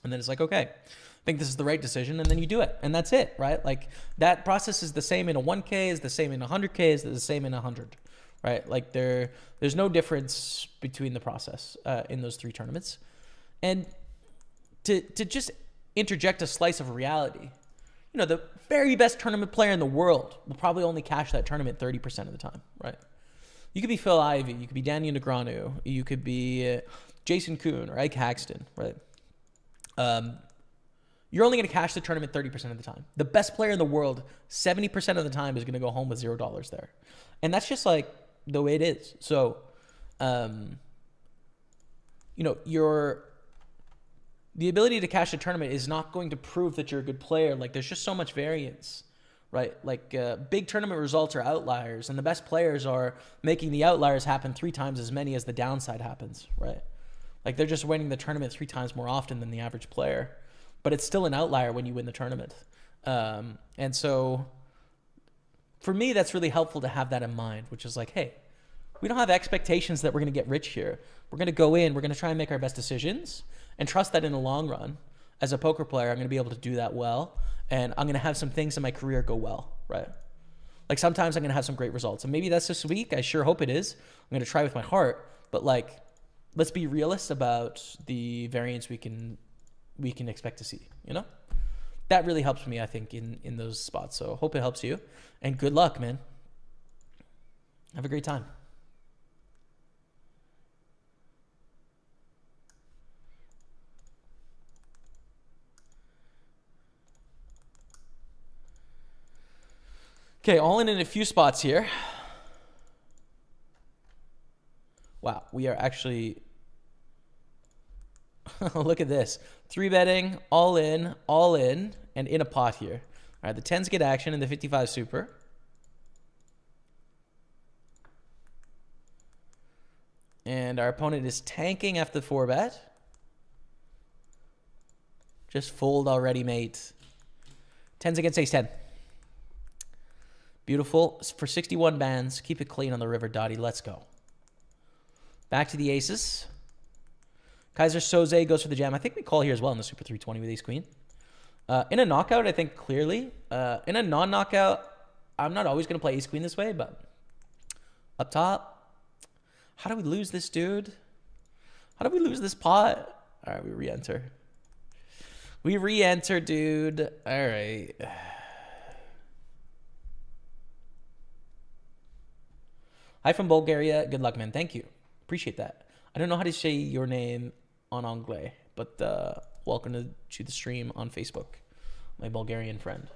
And then it's like, okay, I think this is the right decision, and then you do it, and that's it, right? Like, that process is the same in a 1K, is the same in a 100K, is the same in 100, right? Like, there's no difference between the process in those 3 tournaments. And to just interject a slice of reality, you know, the very best tournament player in the world will probably only cash that tournament 30% of the time, right? You could be Phil Ivey, you could be Daniel Negreanu, you could be Jason Kuhn or Ike Haxton, right? You're only going to cash the tournament 30% of the time. The best player in the world, 70% of the time, is going to go home with $0 there. And that's just, like, the way it is. So, you know, the ability to cash a tournament is not going to prove that you're a good player. Like, there's just so much variance, right? Like, big tournament results are outliers, and the best players are making the outliers happen 3 times as many as the downside happens, right? Like, they're just winning the tournament 3 times more often than the average player. But it's still an outlier when you win the tournament. And so for me, that's really helpful to have that in mind, which is like, hey, we don't have expectations that we're going to get rich here. We're going to go in, we're going to try and make our best decisions and trust that in the long run, as a poker player, I'm going to be able to do that well. And I'm going to have some things in my career go well, right? Like, sometimes I'm going to have some great results. And maybe that's this week. I sure hope it is. I'm going to try with my heart. But, like, let's be realists about the variance we can expect to see, you know? That really helps me, I think, in those spots. So hope it helps you. And good luck, man. Have a great time. Okay, all in a few spots here. Wow, we are actually... Look at this. 3-betting, all in, and in a pot here. All right, the 10s get action in the 55 super. And our opponent is tanking after the 4-bet. Just fold already, mate. 10s against ace-10. Beautiful. For 61 bands, keep it clean on the river, Dottie. Let's go. Back to the aces. Kaiser Soze goes for the jam. I think we call here as well in the Super 320 with ace-queen. In a knockout, I think clearly. In a non-knockout, I'm not always going to play ace-queen this way, but Up top. How do we lose this, dude? How do we lose this pot? All right, we re-enter. We re-enter, dude. All right. Hi from Bulgaria. Good luck, man. Thank you. Appreciate that. I don't know how to say your name on Anglais, but welcome to the stream on Facebook, my Bulgarian friend.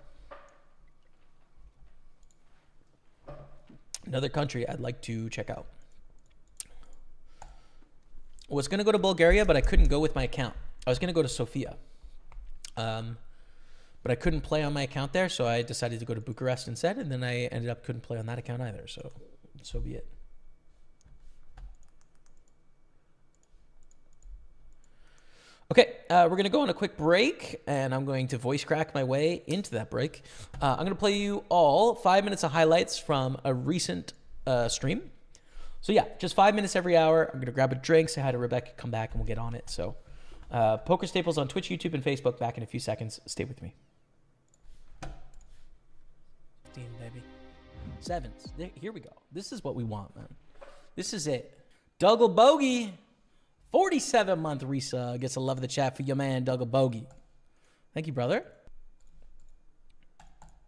Another country I'd like to check out. I was going to go to Bulgaria, but I couldn't go with my account. I was going to go to Sofia. But I couldn't play on my account there, so I decided to go to Bucharest instead, and then I ended up couldn't play on that account either, so be it. Okay, we're going to go on a quick break, and I'm going to voice crack my way into that break. I'm going to play you all 5 minutes of highlights from a recent stream. So yeah, just 5 minutes every hour. I'm going to grab a drink, say hi to Rebecca, come back, and we'll get on it. So Pokerstaples on Twitch, YouTube, and Facebook back in a few seconds. Stay with me. Damn, baby. Sevens. Here we go. This is what we want, man. This is it. Dougal Bogey. 47-month Risa gets a love of the chat for your man, Dougal Bogey. Thank you, brother.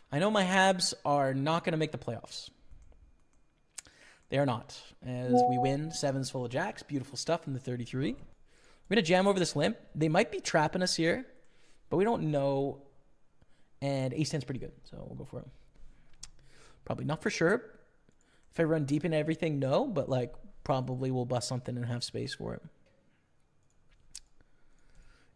I know my Habs are not going to make the playoffs. They are not. As we win, sevens full of jacks. Beautiful stuff in the 33. We're going to jam over this limp. They might be trapping us here, but we don't know. And ace-10's pretty good, so we'll go for it. Probably not for sure. If I run deep into everything, no, but like probably we'll bust something and have space for it.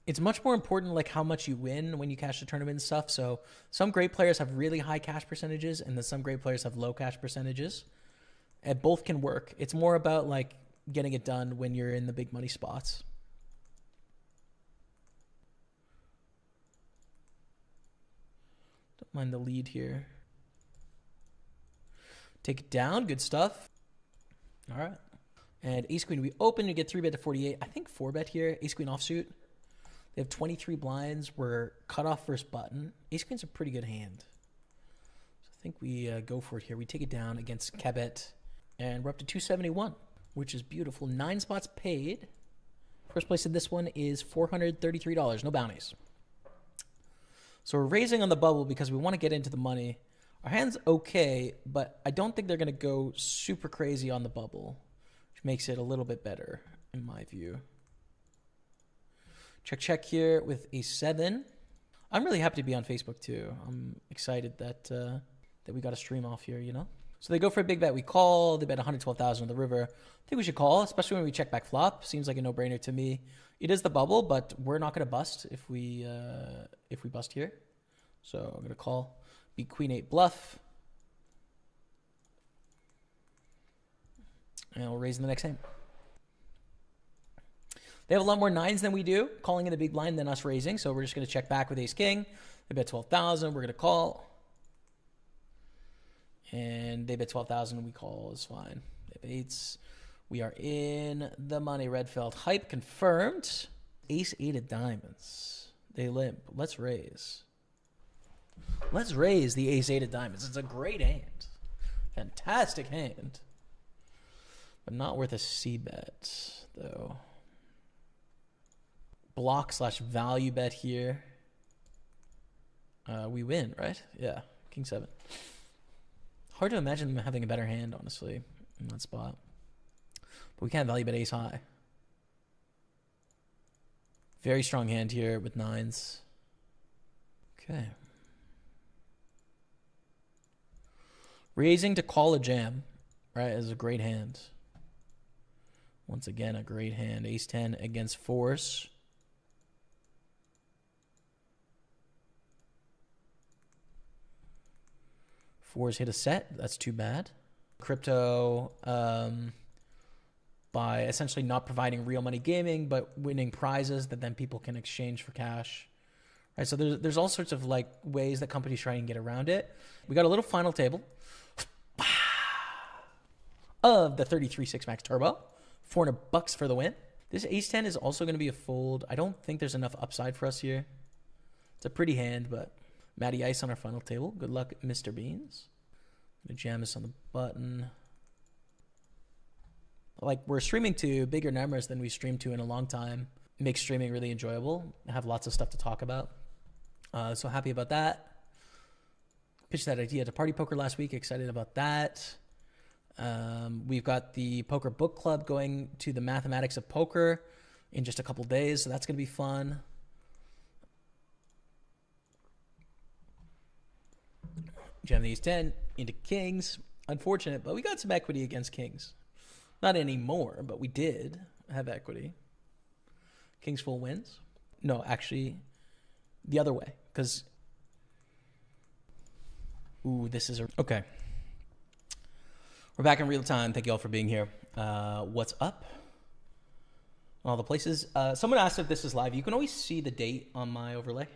It's much more important like how much you win when you cash the tournament and stuff. So some great players have really high cash percentages, and then some great players have low cash percentages. And both can work. It's more about like getting it done when you're in the big money spots. Don't mind the lead here. Take it down. Good stuff. All right. And ace queen, we open, you get 3-bet to 48. I think 4-bet here. Ace queen offsuit. They have 23 blinds. We're cut off first button. Ace queen's a pretty good hand. So I think we go for it here. We take it down against Cabet. And we're up to 271, which is beautiful. 9 spots paid. First place in this one is $433. No bounties. So we're raising on the bubble because we want to get into the money. Our hand's okay, but I don't think they're going to go super crazy on the bubble, which makes it a little bit better in my view. Check here with a 7. I'm really happy to be on Facebook too. I'm excited that we got a stream off here, you know? So they go for a big bet. We call. They bet 112,000 on the river. I think we should call, especially when we check back flop. Seems like a no-brainer to me. It is the bubble, but we're not going to bust if we bust here. So I'm going to call. Be queen 8 bluff. And we'll raise in the next hand. They have a lot more 9s than we do, calling in the big blind than us raising. So we're just going to check back with ace king. They bet 12,000. We're going to call. And they bet 12,000. We call is fine. They have 8s. We are in the money. Redfeld hype confirmed. Ace 8 of diamonds. They limp. Let's raise. Let's raise the ace 8 of diamonds. It's a great hand. Fantastic hand. But not worth a c-bet, though. Block / value bet here. We win, right? Yeah. King 7. Hard to imagine them having a better hand, honestly, in that spot. But we can't value bet ace high. Very strong hand here with 9s. Okay. Raising to call a jam, right, is a great hand. Once again, a great hand. Ace 10 against 4s. Fours hit a set. That's too bad. Crypto, by essentially not providing real money gaming, but winning prizes that then people can exchange for cash. Right. So there's all sorts of like ways that companies try and get around it. We got a little final table of the 33 6 max turbo. $400 for the win. This ace 10 is also going to be a fold. I don't think there's enough upside for us here. It's a pretty hand, but Matty Ice on our final table. Good luck, Mr. Beans. Gonna jam this on the button. Like, we're streaming to bigger numbers than we streamed to in a long time. Makes streaming really enjoyable. I have lots of stuff to talk about. So happy about that. Pitched that idea to Party Poker last week. Excited about that. We've got the Poker Book Club going to the Mathematics of Poker in just a couple days, so that's going to be fun. Jam the Ace 10 into Kings. Unfortunate, but we got some equity against Kings. Not anymore, but we did have equity. Kings full wins. No, actually, the other way, because... Ooh, this is a... Okay. We're back in real time. Thank you all for being here. What's up? All the places. Someone asked if this is live. You can always see the date on my overlay.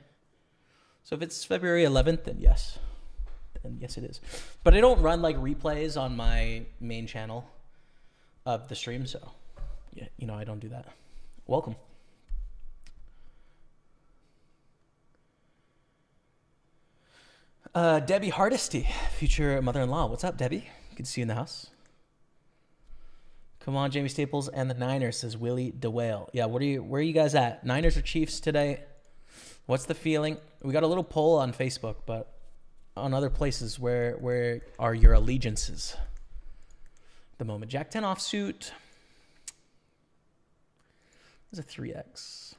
So if it's February 11th, then yes. Then yes, it is. But I don't run like replays on my main channel of the stream, so yeah, you know, I don't do that. Welcome. Debbie Hardesty, future mother-in-law. What's up, Debbie? Good to see you in the house. Come on, Jaime Staples and the Niners, says Willie DeWale. Yeah, where are you guys at? Niners or Chiefs today? What's the feeling? We got a little poll on Facebook, but on other places, where are your allegiances at the moment? Jack 10 offsuit. There's a 3x.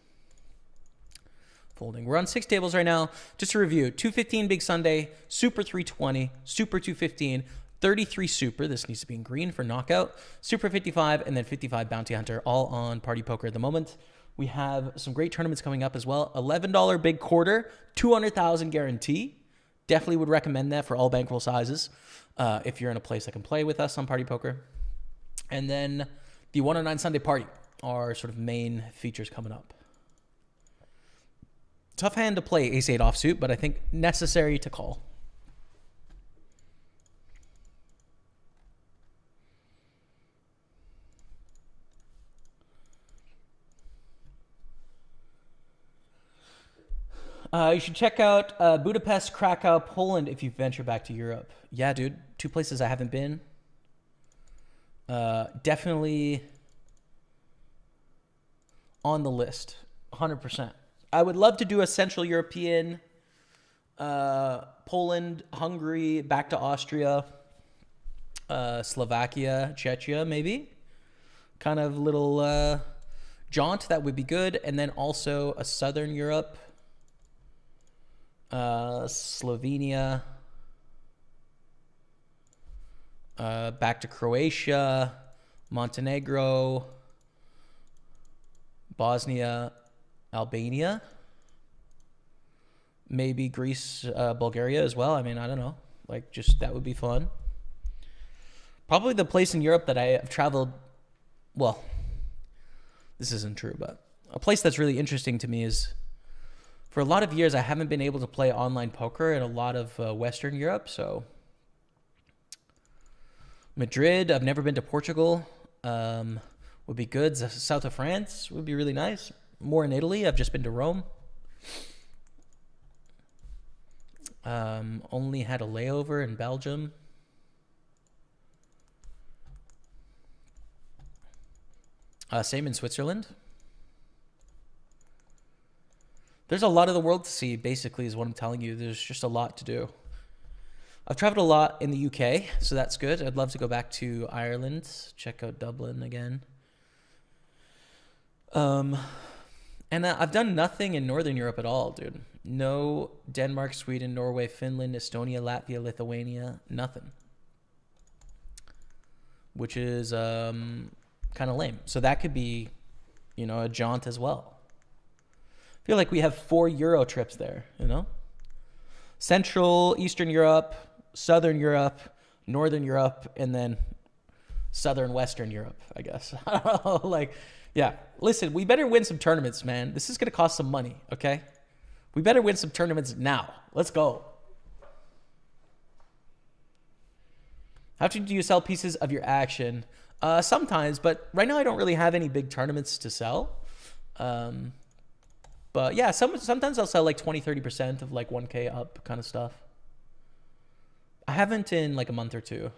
Folding. We're on 6 tables right now. Just to review, 215 Big Sunday, Super 320, Super 215, 33 Super. This needs to be in green for knockout. Super 55, and then 55 Bounty Hunter, all on Party Poker at the moment. We have some great tournaments coming up as well. $11 big quarter, 200,000 guarantee. Definitely would recommend that for all bankroll sizes if you're in a place that can play with us on Party Poker. And then the 109 Sunday Party are sort of main features coming up. Tough hand to play ace-8 offsuit, but I think necessary to call. You should check out Budapest, Krakow, Poland if you venture back to Europe. Yeah, dude. 2 places I haven't been. Definitely on the list. 100%. I would love to do a Central European, Poland, Hungary, back to Austria, Slovakia, Czechia, maybe. Kind of little jaunt, that would be good. And then also a Southern Europe, Slovenia, back to Croatia, Montenegro, Bosnia, Albania, maybe Greece, Bulgaria as well. I mean, I don't know. Like, just that would be fun. Probably the place in Europe that I have traveled, well, this isn't true, but a place that's really interesting to me is, for a lot of years, I haven't been able to play online poker in a lot of Western Europe. So Madrid, I've never been to Portugal, would be good. The south of France would be really nice. More in Italy. I've just been to Rome. Only had a layover in Belgium. Same in Switzerland. There's a lot of the world to see, basically, is what I'm telling you. There's just a lot to do. I've traveled a lot in the UK, so that's good. I'd love to go back to Ireland, check out Dublin again. And I've done nothing in Northern Europe at all, dude. No Denmark, Sweden, Norway, Finland, Estonia, Latvia, Lithuania, nothing. Which is kind of lame. So that could be, you know, a jaunt as well. I feel like we have 4 Euro trips there, you know? Central, Eastern Europe, Southern Europe, Northern Europe, and then Southern Western Europe, I guess. I don't know, like, yeah. Listen, we better win some tournaments, man. This is going to cost some money, okay? We better win some tournaments now. Let's go. How often do you sell pieces of your action? Sometimes, but right now I don't really have any big tournaments to sell. But yeah, sometimes I'll sell like 20, 30% of like 1K up kind of stuff. I haven't in like a month or two.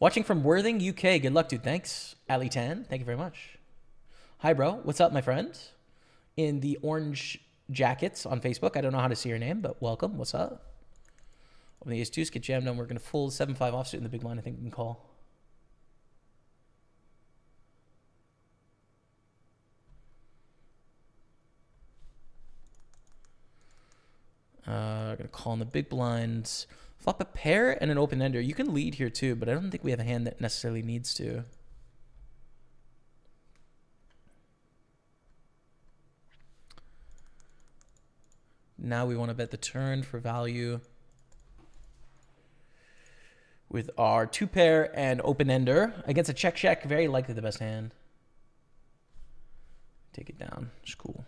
Watching from Worthing, UK. Good luck, dude. Thanks. Ali Tan, thank you very much. Hi, bro. What's up, my friend? In the orange jackets on Facebook. I don't know how to see your name, but welcome. What's up? When the ace-deuce get jammed on, we're going to fold 7-5 offsuit in the big blind. I think we can call. Going to call in the big blinds. Flop a pair and an open ender. You can lead here too, but I don't think we have a hand that necessarily needs to. Now we want to bet the turn for value with our 2-pair and open ender against a check. Very likely the best hand. Take it down. It's cool.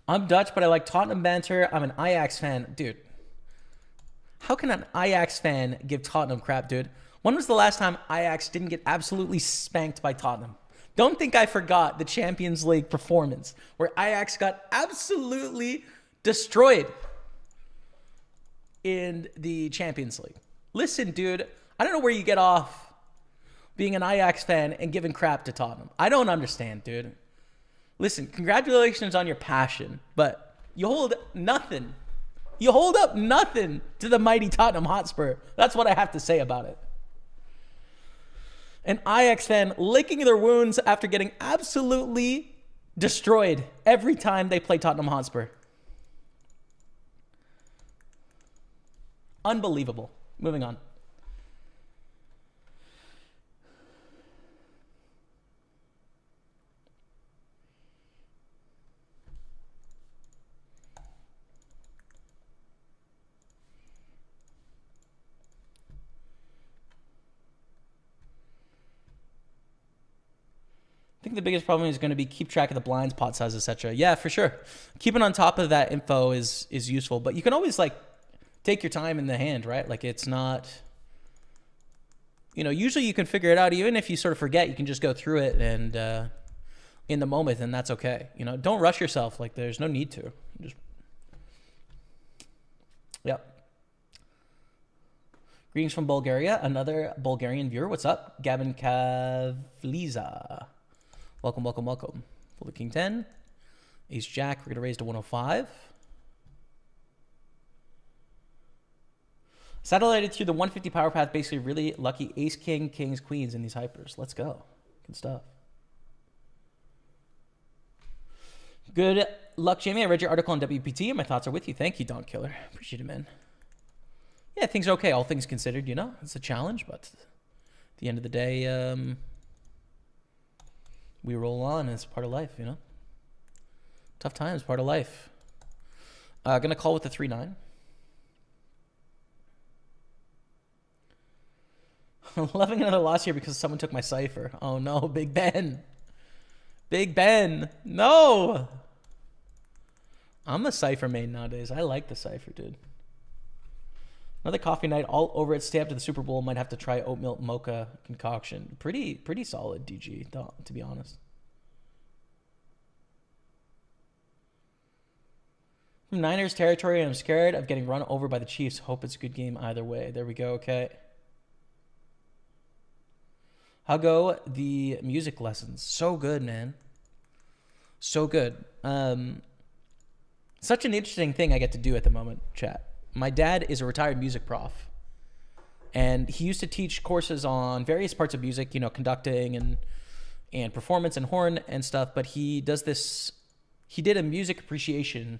I'm Dutch, but I like Tottenham banter. I'm an Ajax fan. Dude, how can an Ajax fan give Tottenham crap, dude? When was the last time Ajax didn't get absolutely spanked by Tottenham? Don't think I forgot the Champions League performance where Ajax got absolutely destroyed in the Champions League. Listen, dude, I don't know where you get off being an Ajax fan and giving crap to Tottenham. I don't understand, dude. Listen, congratulations on your passion, but you hold nothing. You hold up nothing to the mighty Tottenham Hotspur. That's what I have to say about it. An Ajax fan licking their wounds after getting absolutely destroyed every time they play Tottenham Hotspur. Unbelievable. Moving on. I think the biggest problem is going to be keep track of the blinds, pot size, etc. Yeah, for sure. Keeping on top of that info is useful, but you can always like take your time in the hand, right? Like it's not, usually you can figure it out. Even if you sort of forget, you can just go through it and in the moment, and that's okay. Don't rush yourself. Like there's no need to. Yep. Greetings from Bulgaria. Another Bulgarian viewer. What's up? Gavin Kavliza. Welcome. Pull the king 10. Ace jack. We're going to raise to 105. Satellited through the 150 power path. Basically really lucky ace, king, kings, queens in these hypers. Let's go. Good stuff. Good luck, Jamie. I read your article on WPT and my thoughts are with you. Thank you, Don Killer. Appreciate it, man. Yeah, things are okay. All things considered, it's a challenge, but at the end of the day, we roll on. It's part of life, Tough times, part of life. Gonna call with the 3-9. 11 another loss here because someone took my cipher. Oh no, Big Ben. Big Ben. No. I'm a cipher main nowadays. I like the cipher, dude. Another coffee night all over it. Stay up to the Superbowl. Might have to try oat milk mocha concoction. Pretty solid DG, to be honest. From Niners territory, I'm scared of getting run over by the Chiefs. Hope it's a good game either way. There we go. Okay. How go the music lessons? So good, man. So good. Such an interesting thing I get to do at the moment, chat. My dad is a retired music prof, and he used to teach courses on various parts of music, conducting and performance and horn and stuff. But he does this. He did a music appreciation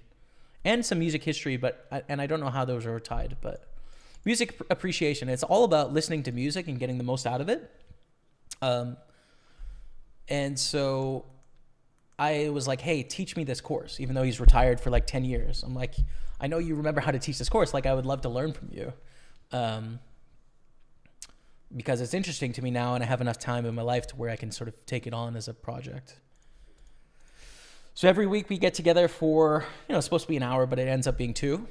and some music history, and I don't know how those are tied, but music appreciation. It's all about listening to music and getting the most out of it. And so I was like, hey, teach me this course, even though he's retired for like 10 years. I'm like, I know you remember how to teach this course. Like, I would love to learn from you. Because it's interesting to me now, and I have enough time in my life to where I can sort of take it on as a project. So every week we get together for, it's supposed to be an hour, but it ends up being 2.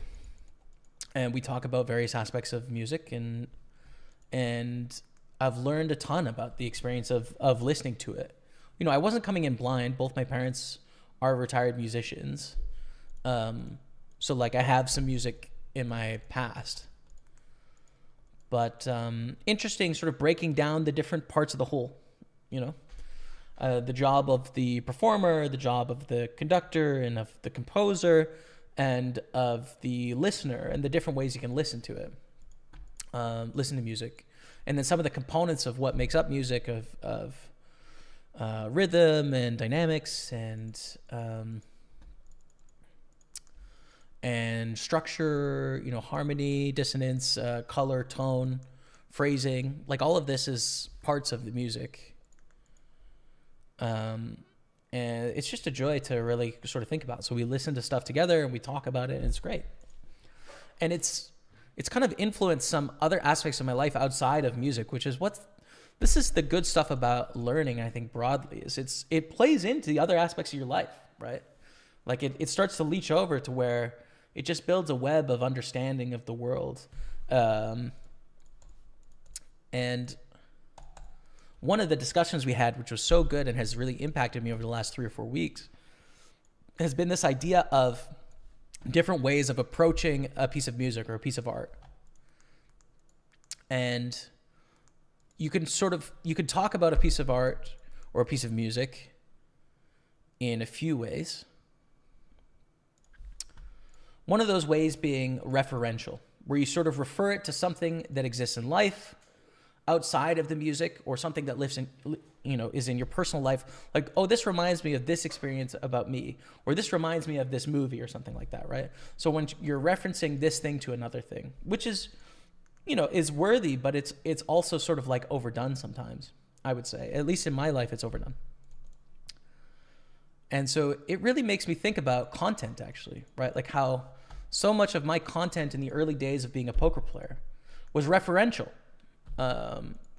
And we talk about various aspects of music, and I've learned a ton about the experience of listening to it. I wasn't coming in blind. Both my parents are retired musicians. So like I have some music in my past. But interesting sort of breaking down the different parts of the whole, you know, the job of the performer, the job of the conductor and of the composer and of the listener and the different ways you can listen to it, listen to music. And then some of the components of what makes up music of rhythm and dynamics and structure, you know, harmony, dissonance, color, tone, phrasing, like all of this is parts of the music. And it's just a joy to really sort of think about. So we listen to stuff together and we talk about it, and it's great. And it's kind of influenced some other aspects of my life outside of music, which is this is the good stuff about learning, I think, broadly, is it plays into the other aspects of your life, right? Like it starts to leach over to where it just builds a web of understanding of the world. And one of the discussions we had, which was so good and has really impacted me over the last 3 or 4 weeks, has been this idea of different ways of approaching a piece of music or a piece of art. And you can talk about a piece of art or a piece of music in a few ways. One of those ways being referential, where you sort of refer it to something that exists in life outside of the music, or something that lives in, you know, is in your personal life. Like, oh, this reminds me of this experience about me, or this reminds me of this movie or something like that, right? So when you're referencing this thing to another thing, which is, you know, is worthy, but it's also sort of like overdone sometimes, I would say. At least in my life, it's overdone. And so it really makes me think about content, actually, right? Like how so much of my content in the early days of being a poker player was referential.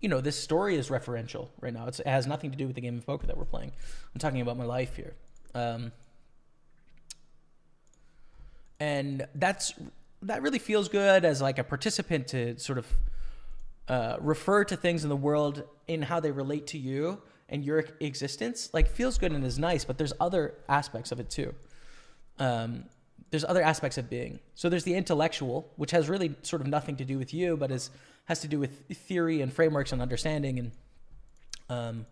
You know, this story is referential right now. It has nothing to do with the game of poker that we're playing. I'm talking about my life here. And that really feels good as like a participant to sort of refer to things in the world in how they relate to you and your existence. Like, feels good and is nice, but there's other aspects of it too. There's other aspects of being. So there's the intellectual, which has really sort of nothing to do with you, but has to do with theory and frameworks and understanding. And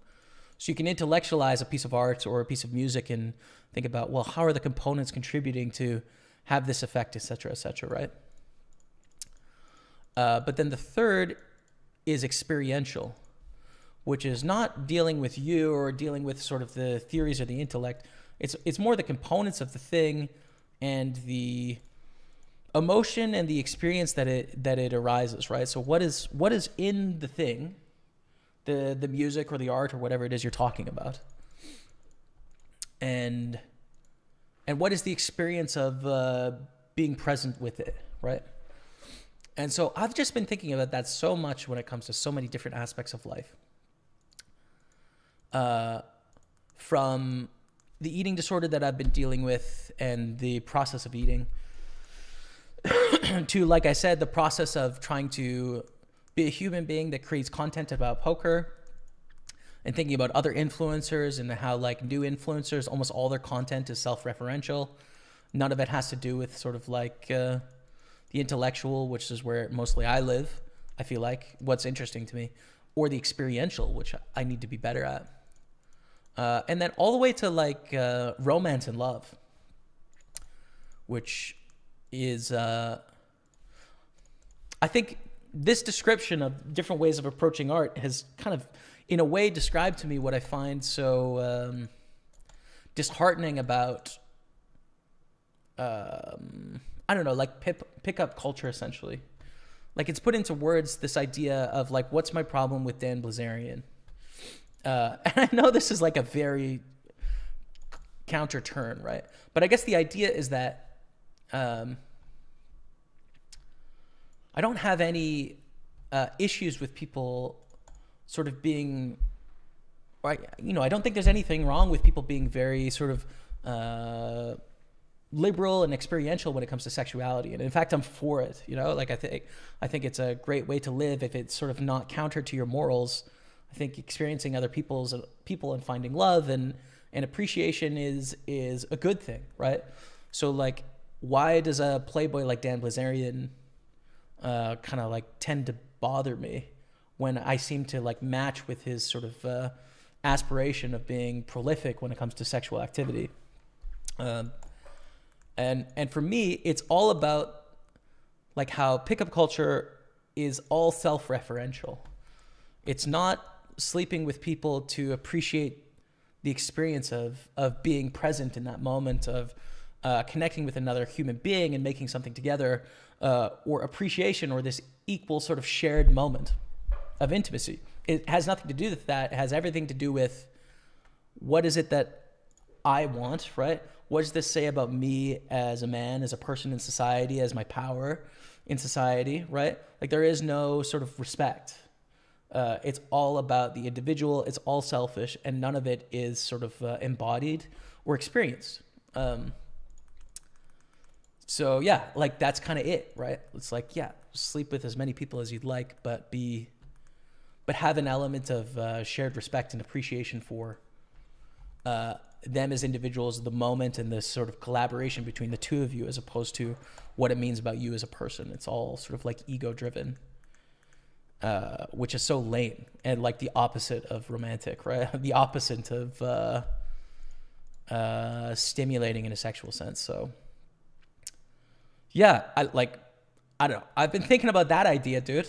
so you can intellectualize a piece of art or a piece of music and think about, well, how are the components contributing to have this effect, et cetera, right? But then the third is experiential, which is not dealing with you or dealing with sort of the theories or the intellect. It's more the components of the thing and the emotion and the experience that it arises, right? So what is in the thing, the music or the art or whatever it is you're talking about, and what is the experience of being present with it, right? And so I've just been thinking about that so much when it comes to so many different aspects of life, from the eating disorder that I've been dealing with and the process of eating, to, like I said, the process of trying to be a human being that creates content about poker, and thinking about other influencers and how, like, new influencers, almost all their content is self-referential. None of it has to do with sort of like the intellectual, which is where mostly I live, I feel like, what's interesting to me, or the experiential, which I need to be better at. And then all the way to like romance and love, which is, I think this description of different ways of approaching art has kind of, in a way, described to me what I find so disheartening about, I don't know, like pickup culture, essentially. Like, it's put into words this idea of like, what's my problem with Dan Blazarian? And I know this is like a very counter turn, right? But I guess the idea is that I don't have any issues with people sort of being, you know, I don't think there's anything wrong with people being very sort of liberal and experiential when it comes to sexuality. And in fact, I'm for it, you know, like I think it's a great way to live if it's sort of not counter to your morals. I think experiencing other people and finding love and appreciation is a good thing, right? So like, why does a playboy like Dan Blazarian kind of like tend to bother me when I seem to like match with his sort of aspiration of being prolific when it comes to sexual activity. And for me, it's all about like how pickup culture is all self-referential. It's not sleeping with people to appreciate the experience of being present in that moment, of connecting with another human being and making something together, or appreciation, or this equal sort of shared moment of intimacy. It has nothing to do with that. It has everything to do with what is it that I want, right? What does this say about me as a man, as a person in society, as my power in society, right? Like there is no sort of respect. It's all about the individual. It's all selfish, and none of it is sort of embodied or experienced. So yeah, like that's kind of it, right? It's like, yeah, sleep with as many people as you'd like, but have an element of shared respect and appreciation for them as individuals, the moment, and this sort of collaboration between the two of you, as opposed to what it means about you as a person. It's all sort of like ego driven, which is so lame and like the opposite of romantic, right? The opposite of stimulating in a sexual sense. So yeah, I don't know. I've been thinking about that idea, dude,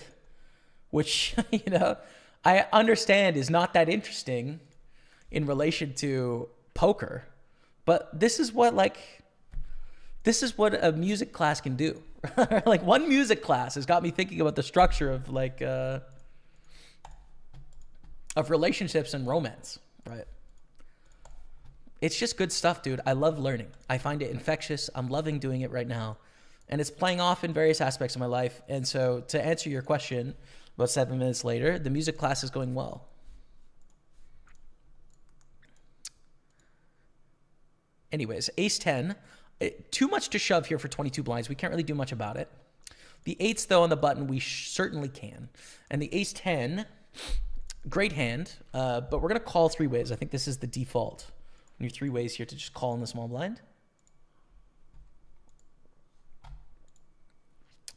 which, you know, I understand is not that interesting in relation to poker, but this is what a music class can do. Like one music class has got me thinking about the structure of like of relationships and romance, right? It's just good stuff, dude. I love learning. I find it infectious. I'm loving doing it right now, and it's playing off in various aspects of my life. And so to answer your question about 7 minutes later, the music class is going well. Anyways, ace 10, too much to shove here for 22 blinds. We can't really do much about it. The eights, though, on the button, we certainly can. And the ace 10, great hand, but we're going to call 3 ways. I think this is the default. Your 3 ways here to just call in the small blind.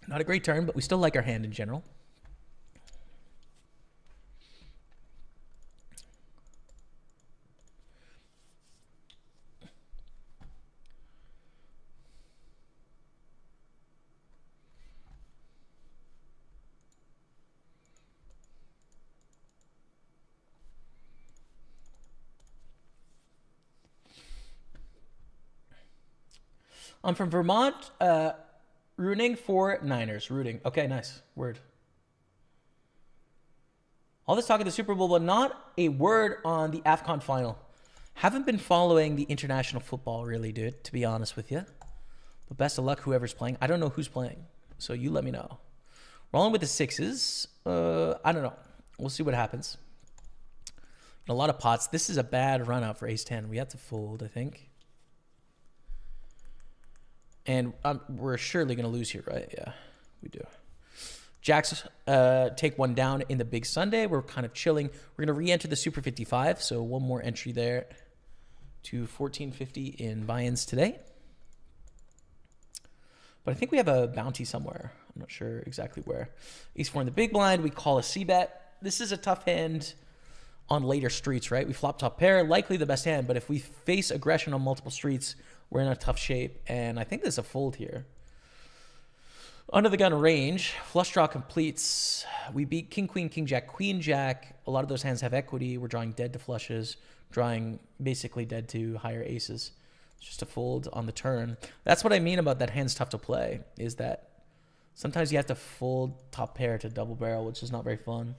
Not a great turn, but we still like our hand in general. I'm from Vermont, rooting for Niners. Rooting. Okay, nice. Word. All this talk of the Super Bowl, but not a word on the AFCON final. Haven't been following the international football really, dude, to be honest with you. But best of luck, whoever's playing. I don't know who's playing, so you let me know. Rolling with the 6s. I don't know. We'll see what happens. A lot of pots. This is a bad run out for ace 10. We have to fold, I think. And we're surely going to lose here, right? Yeah, we do. Jacks take one down in the big Sunday. We're kind of chilling. We're going to re-enter the Super 55. So one more entry there to 1450 in buy-ins today. But I think we have a bounty somewhere. I'm not sure exactly where. Ace 4 in the big blind. We call a C-bet. This is a tough hand on later streets, right? We flop top pair. Likely the best hand. But if we face aggression on multiple streets, we're in a tough shape, and I think there's a fold here. Under the gun range, flush draw completes. We beat king, queen, king, jack, queen, jack. A lot of those hands have equity. We're drawing dead to flushes, drawing basically dead to higher aces. It's just a fold on the turn. That's what I mean about that hand's tough to play, is that sometimes you have to fold top pair to double barrel, which is not very fun.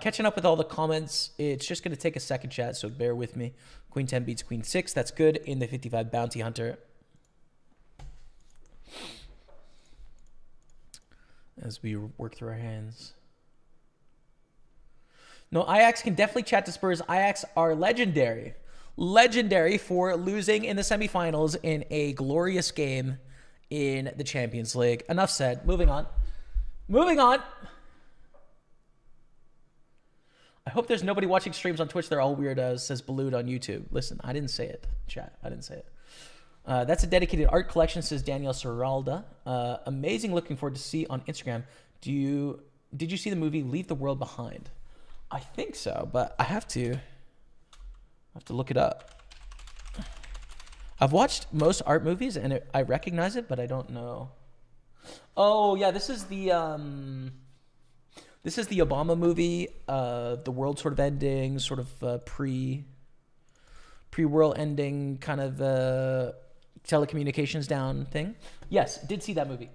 Catching up with all the comments. It's just going to take a second, chat, so bear with me. Queen 10 beats Queen 6. That's good in the 55 Bounty Hunter. As we work through our hands. No, Ajax can definitely chat to Spurs. Ajax are legendary. Legendary for losing in the semifinals in a glorious game in the Champions League. Enough said. Moving on. Moving on. I hope there's nobody watching streams on Twitch. They're all weirdos, says Balloon on YouTube. Listen, I didn't say it, chat. I didn't say it. That's a dedicated art collection, says Daniel Serralda. Amazing. Looking forward to see on Instagram. Did you see the movie Leave the World Behind? I think so, but I have to look it up. I've watched most art movies and I recognize it, but I don't know. Oh yeah, this is the Obama movie. The world sort of ending, sort of pre-world ending kind of telecommunications down thing. Yes, did see that movie.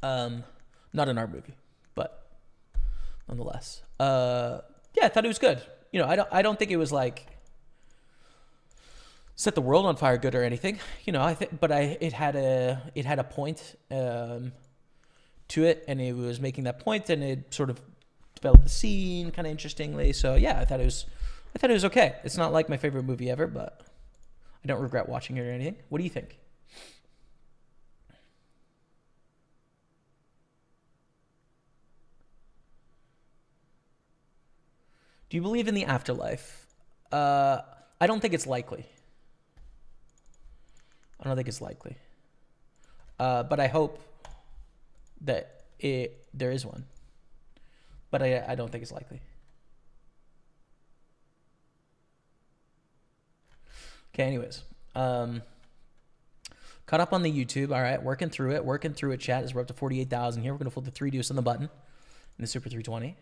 Not an art movie, but nonetheless. Yeah, I thought it was good. You know, I don't think it was like set the world on fire good or anything. You know, it had a point to it, and it was making that point, and it sort of developed the scene kind of interestingly. So yeah, I thought it was okay. It's not like my favorite movie ever, but I don't regret watching it or anything. What do you think? Do you believe in the afterlife? I don't think it's likely. I don't think it's likely. But I hope that there is one. But I don't think it's likely. Okay, anyways. Caught up on the YouTube. All right, working through it. Chat is we're up to 48,000 here. We're going to flip the 3 deuce on the button in the Super 320.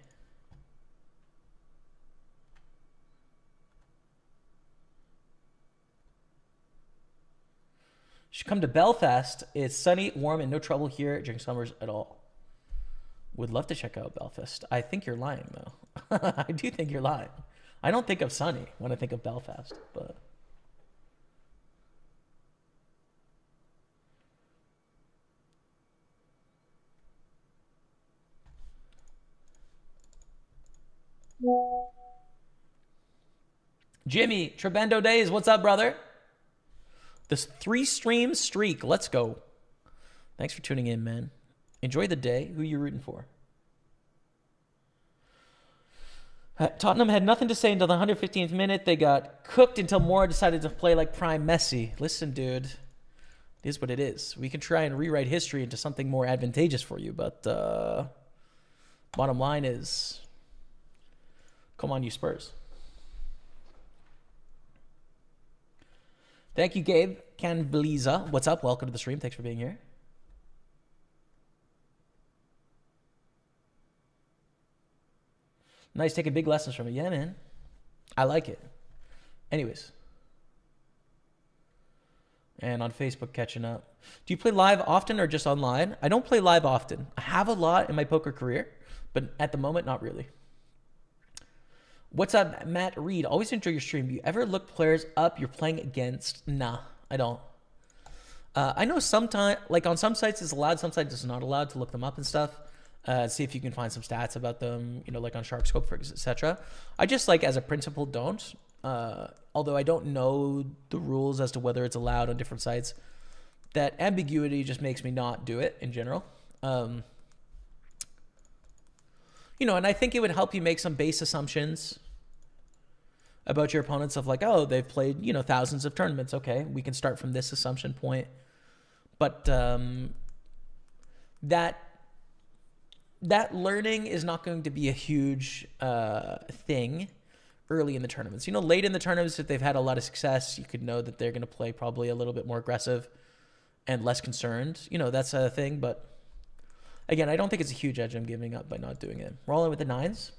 Should come to Belfast. It's sunny, warm, and no trouble here during summers at all. Would love to check out Belfast. I think you're lying, though. I do think you're lying. I don't think of sunny when I think of Belfast, but... Jimmy, Trebendo Days, what's up, brother? This 3-stream streak. Let's go. Thanks for tuning in, man. Enjoy the day. Who you rooting for? Tottenham had nothing to say until the 115th minute. They got cooked until Moura decided to play like prime Messi. Listen, dude. It is what it is. We can try and rewrite history into something more advantageous for you, but bottom line is, come on, you Spurs. Thank you, Gabe Canveliza. What's up? Welcome to the stream. Thanks for being here. Nice taking big lessons from it. Yeah, man. I like it. Anyways. And on Facebook, catching up. Do you play live often or just online? I don't play live often. I have a lot in my poker career, but at the moment, not really. What's up, Matt Reed? Always enjoy your stream. Do you ever look players up you're playing against? Nah, I don't. I know sometimes, like on some sites it's allowed, some sites it's not allowed to look them up and stuff. See if you can find some stats about them, you know, like on Sharkscope, etc. I just, like, as a principle, don't. Although I don't know the rules as to whether it's allowed on different sites. That ambiguity just makes me not do it in general. You know, and I think it would help you make some base assumptions about your opponents of like, oh, they've played, you know, thousands of tournaments. Okay, we can start from this assumption point. But that learning is not going to be a huge thing early in the tournaments. You know, late in the tournaments, if they've had a lot of success, you could know that they're going to play probably a little bit more aggressive and less concerned. You know, that's a thing. But again, I don't think it's a huge edge I'm giving up by not doing it. Rolling with the 9s.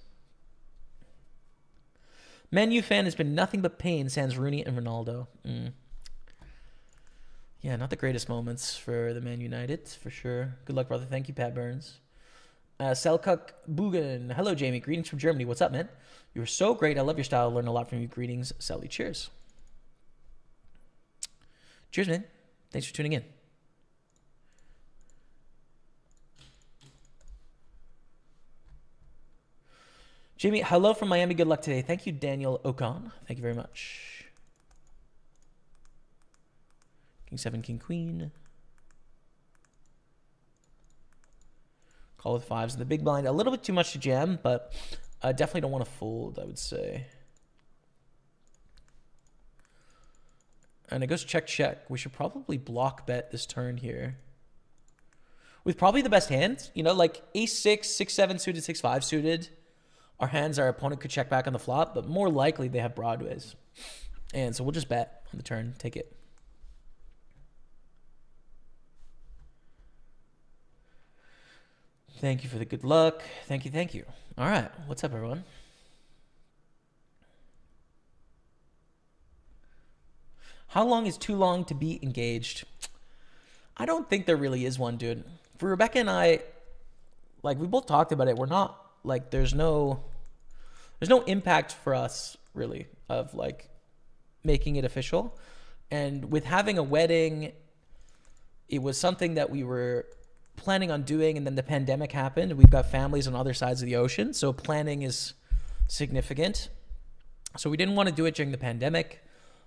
Man U fan has been nothing but pain, sans Rooney and Ronaldo. Yeah, not the greatest moments for the Man United, for sure. Good luck, brother. Thank you, Pat Burns. Selkuk Bugan. Hello, Jamie. Greetings from Germany. What's up, man? You're so great. I love your style. Learn a lot from you. Greetings, Sally. Cheers. Cheers, man. Thanks for tuning in. Jamie, hello from Miami. Good luck today. Thank you, Daniel Ocon. Thank you very much. King 7, King Queen. Call with 5s in the big blind. A little bit too much to jam, but I definitely don't want to fold, I would say. And it goes check, check. We should probably block bet this turn here. With probably the best hands, you know, like ace-6, 6-7 suited, 6-5 suited. Our hands, our opponent could check back on the flop, but more likely they have broadways. And so we'll just bet on the turn, take it. Thank you for the good luck. Thank you, thank you. All right, what's up, everyone? How long is too long to be engaged? I don't think there really is one, dude. For Rebecca and I, like, we both talked about it. We're not, like, there's no impact for us, really, of, like, making it official. And with having a wedding, it was something that we were planning on doing, and then the pandemic happened. We've got families on other sides of the ocean, so planning is significant. So we didn't want to do it during the pandemic.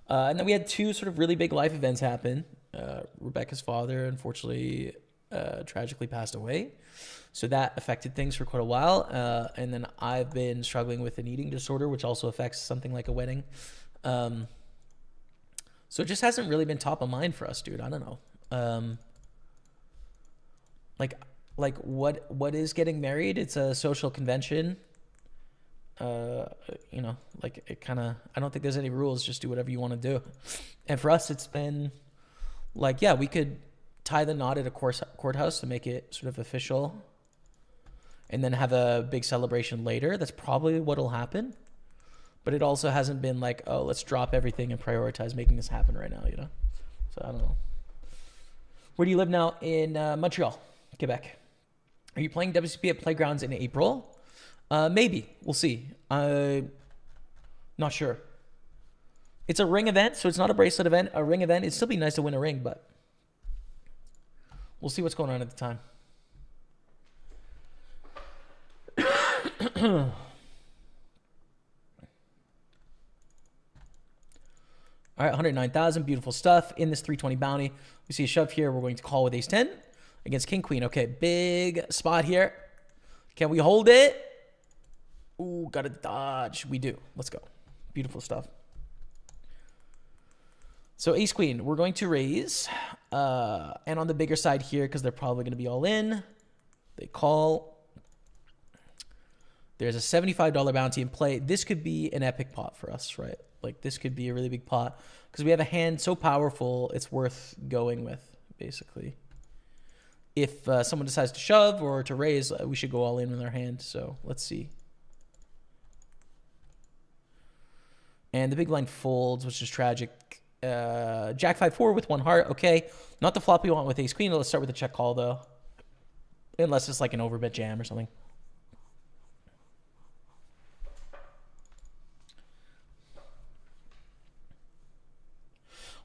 And then we had two sort of really big life events happen. Rebecca's father, unfortunately, tragically passed away. So that affected things for quite a while. And then I've been struggling with an eating disorder, which also affects something like a wedding. So it just hasn't really been top of mind for us, dude. I don't know. Like what is getting married? It's a social convention. You know, like it kind of, I don't think there's any rules. Just do whatever you want to do. And for us, it's been like, yeah, we could tie the knot at a courthouse to make it sort of official and then have a big celebration later. That's probably what'll happen. But it also hasn't been like, oh, let's drop everything and prioritize making this happen right now, you know? So I don't know. Where do you live now? In Montreal, Quebec. Are you playing WCP at Playgrounds in April? Maybe. We'll see. Not sure. It's a ring event, so it's not a bracelet event. A ring event. It'd still be nice to win a ring, but we'll see what's going on at the time. All right, 109,000. Beautiful stuff. In this 320 bounty, we see a shove here. We're going to call with ace 10 against king queen. Okay, big spot here. Can we hold it? Ooh, got to dodge. We do. Let's go. Beautiful stuff. So ace queen, we're going to raise. And on the bigger side here, because they're probably going to be all in, they call. There's a $75 bounty in play. This could be an epic pot for us, right? Like this could be a really big pot because we have a hand so powerful, it's worth going with, basically. If someone decides to shove or to raise, we should go all in with our hand. So let's see. And the big blind folds, which is tragic. Jack 5-4 with one heart. Okay. Not the flop we want with ace queen. Let's start with the check call, though. Unless it's like an overbet jam or something.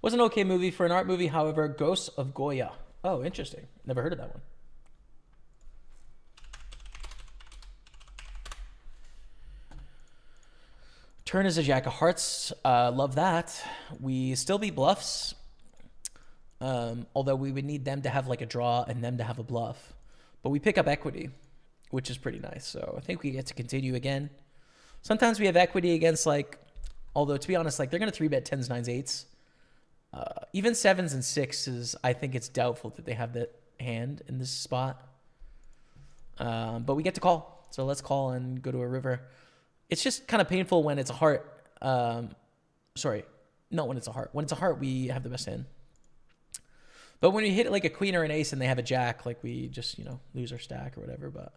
Was an okay movie for an art movie. However, Ghosts of Goya. Oh, interesting. Never heard of that one. Turn is a jack of hearts. Love that. We still beat bluffs. Although we would need them to have like a draw and them to have a bluff. But we pick up equity, which is pretty nice. So I think we get to continue again. Sometimes we have equity against like, although to be honest, like they're going to 3-bet 10s, 9s, 8s. Even 7s and 6s, I think it's doubtful that they have that hand in this spot. But we get to call. So let's call and go to a river. It's just kind of painful when it's a heart. Sorry, not when it's a heart. When it's a heart, we have the best hand. But when we hit like a queen or an ace and they have a jack, like we just, you know, lose our stack or whatever. But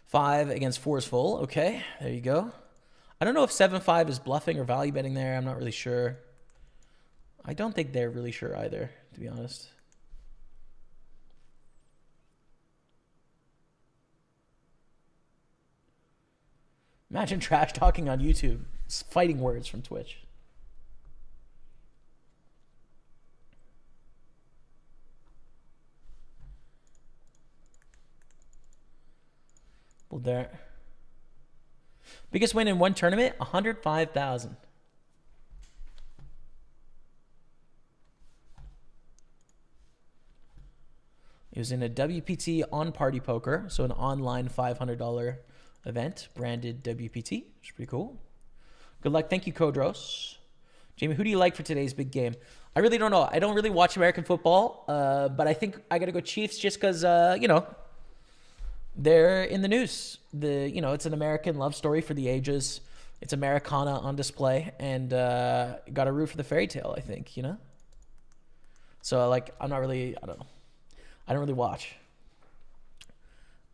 five against 4 is full. Okay, there you go. I don't know if 7-5 is bluffing or value betting there. I'm not really sure. I don't think they're really sure either, to be honest. Imagine trash talking on YouTube. It's fighting words from Twitch. Well, there. Biggest win in one tournament, 105,000. It was in a WPT on PartyPoker, so an online $500 event, branded WPT, which is pretty cool. Good luck. Thank you, Kodros. Jamie, who do you like for today's big game? I really don't know. I don't really watch American football, but I think I got to go Chiefs just because, they're in the news. It's an American love story for the ages. It's Americana on display, and got to root for the fairy tale, I think, So, I'm not really, I don't know. I don't really watch.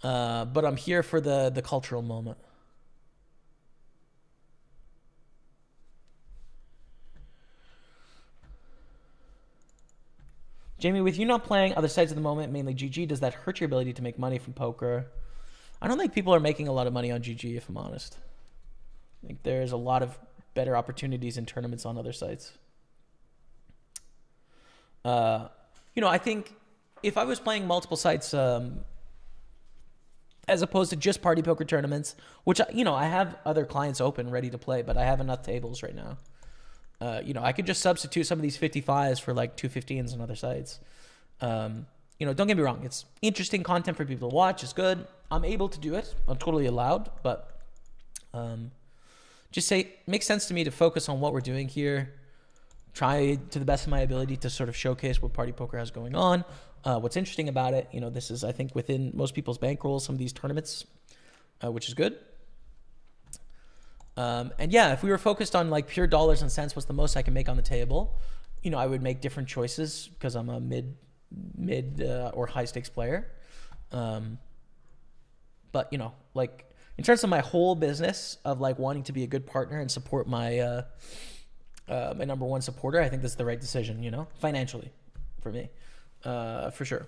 But I'm here for the cultural moment. Jamie, with you not playing other sites at the moment, mainly GG, does that hurt your ability to make money from poker? I don't think people are making a lot of money on GG, if I'm honest. I think there's a lot of better opportunities in tournaments on other sites. I think if I was playing multiple sites, as opposed to just party poker tournaments, which, I have other clients open ready to play, but I have enough tables right now. I could just substitute some of these 55s for 215s on other sites. Don't get me wrong. It's interesting content for people to watch. It's good. I'm able to do it. I'm totally allowed, but just say it makes sense to me to focus on what we're doing here. Try to the best of my ability to sort of showcase what Party Poker has going on. What's interesting about it, this is, I think, within most people's bankrolls, some of these tournaments, which is good. And yeah, if we were focused on pure dollars and cents, what's the most I can make on the table, I would make different choices because I'm a mid or high stakes player. But in terms of my whole business of wanting to be a good partner and support my my number one supporter, I think this is the right decision, financially for me, for sure.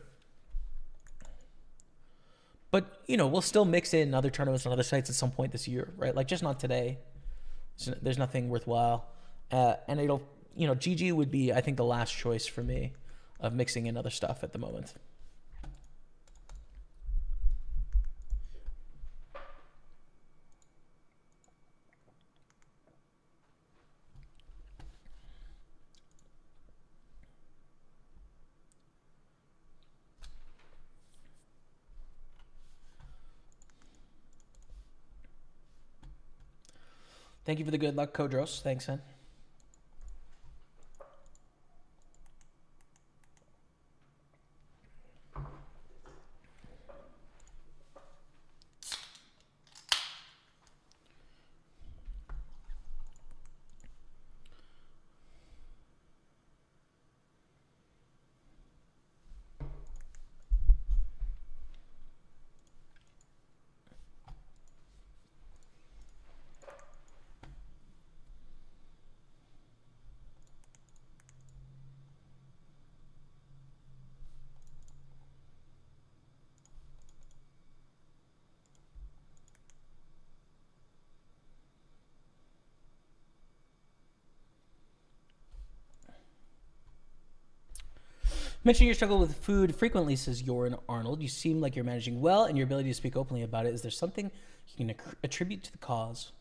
But, we'll still mix in other tournaments on other sites at some point this year, right? Just not today. There's nothing worthwhile. And it'll, GG would be, I think, the last choice for me of mixing in other stuff at the moment. Thank you for the good luck, Kodros. Thanks, man. Mentioning your struggle with food frequently, says Joran Arnold. You seem like you're managing well, and your ability to speak openly about it. Is there something you can attribute to the cause?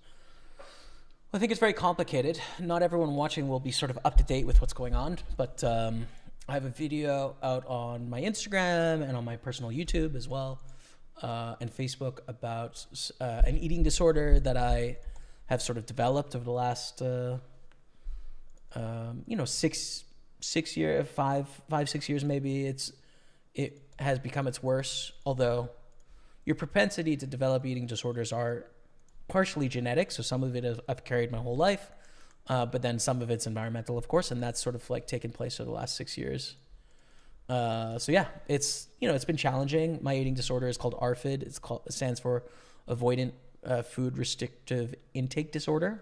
Well, I think it's very complicated. Not everyone watching will be sort of up to date with what's going on, but I have a video out on my Instagram and on my personal YouTube as well, and Facebook about an eating disorder that I have sort of developed over the last, 6 years, five, 6 years maybe. It has become its worst, although your propensity to develop eating disorders are partially genetic, so some of it I've carried my whole life, but then some of it's environmental, of course, and that's sort of taken place over the last 6 years. So yeah, it's been challenging. My eating disorder is called ARFID. It stands for Avoidant Food Restrictive Intake Disorder,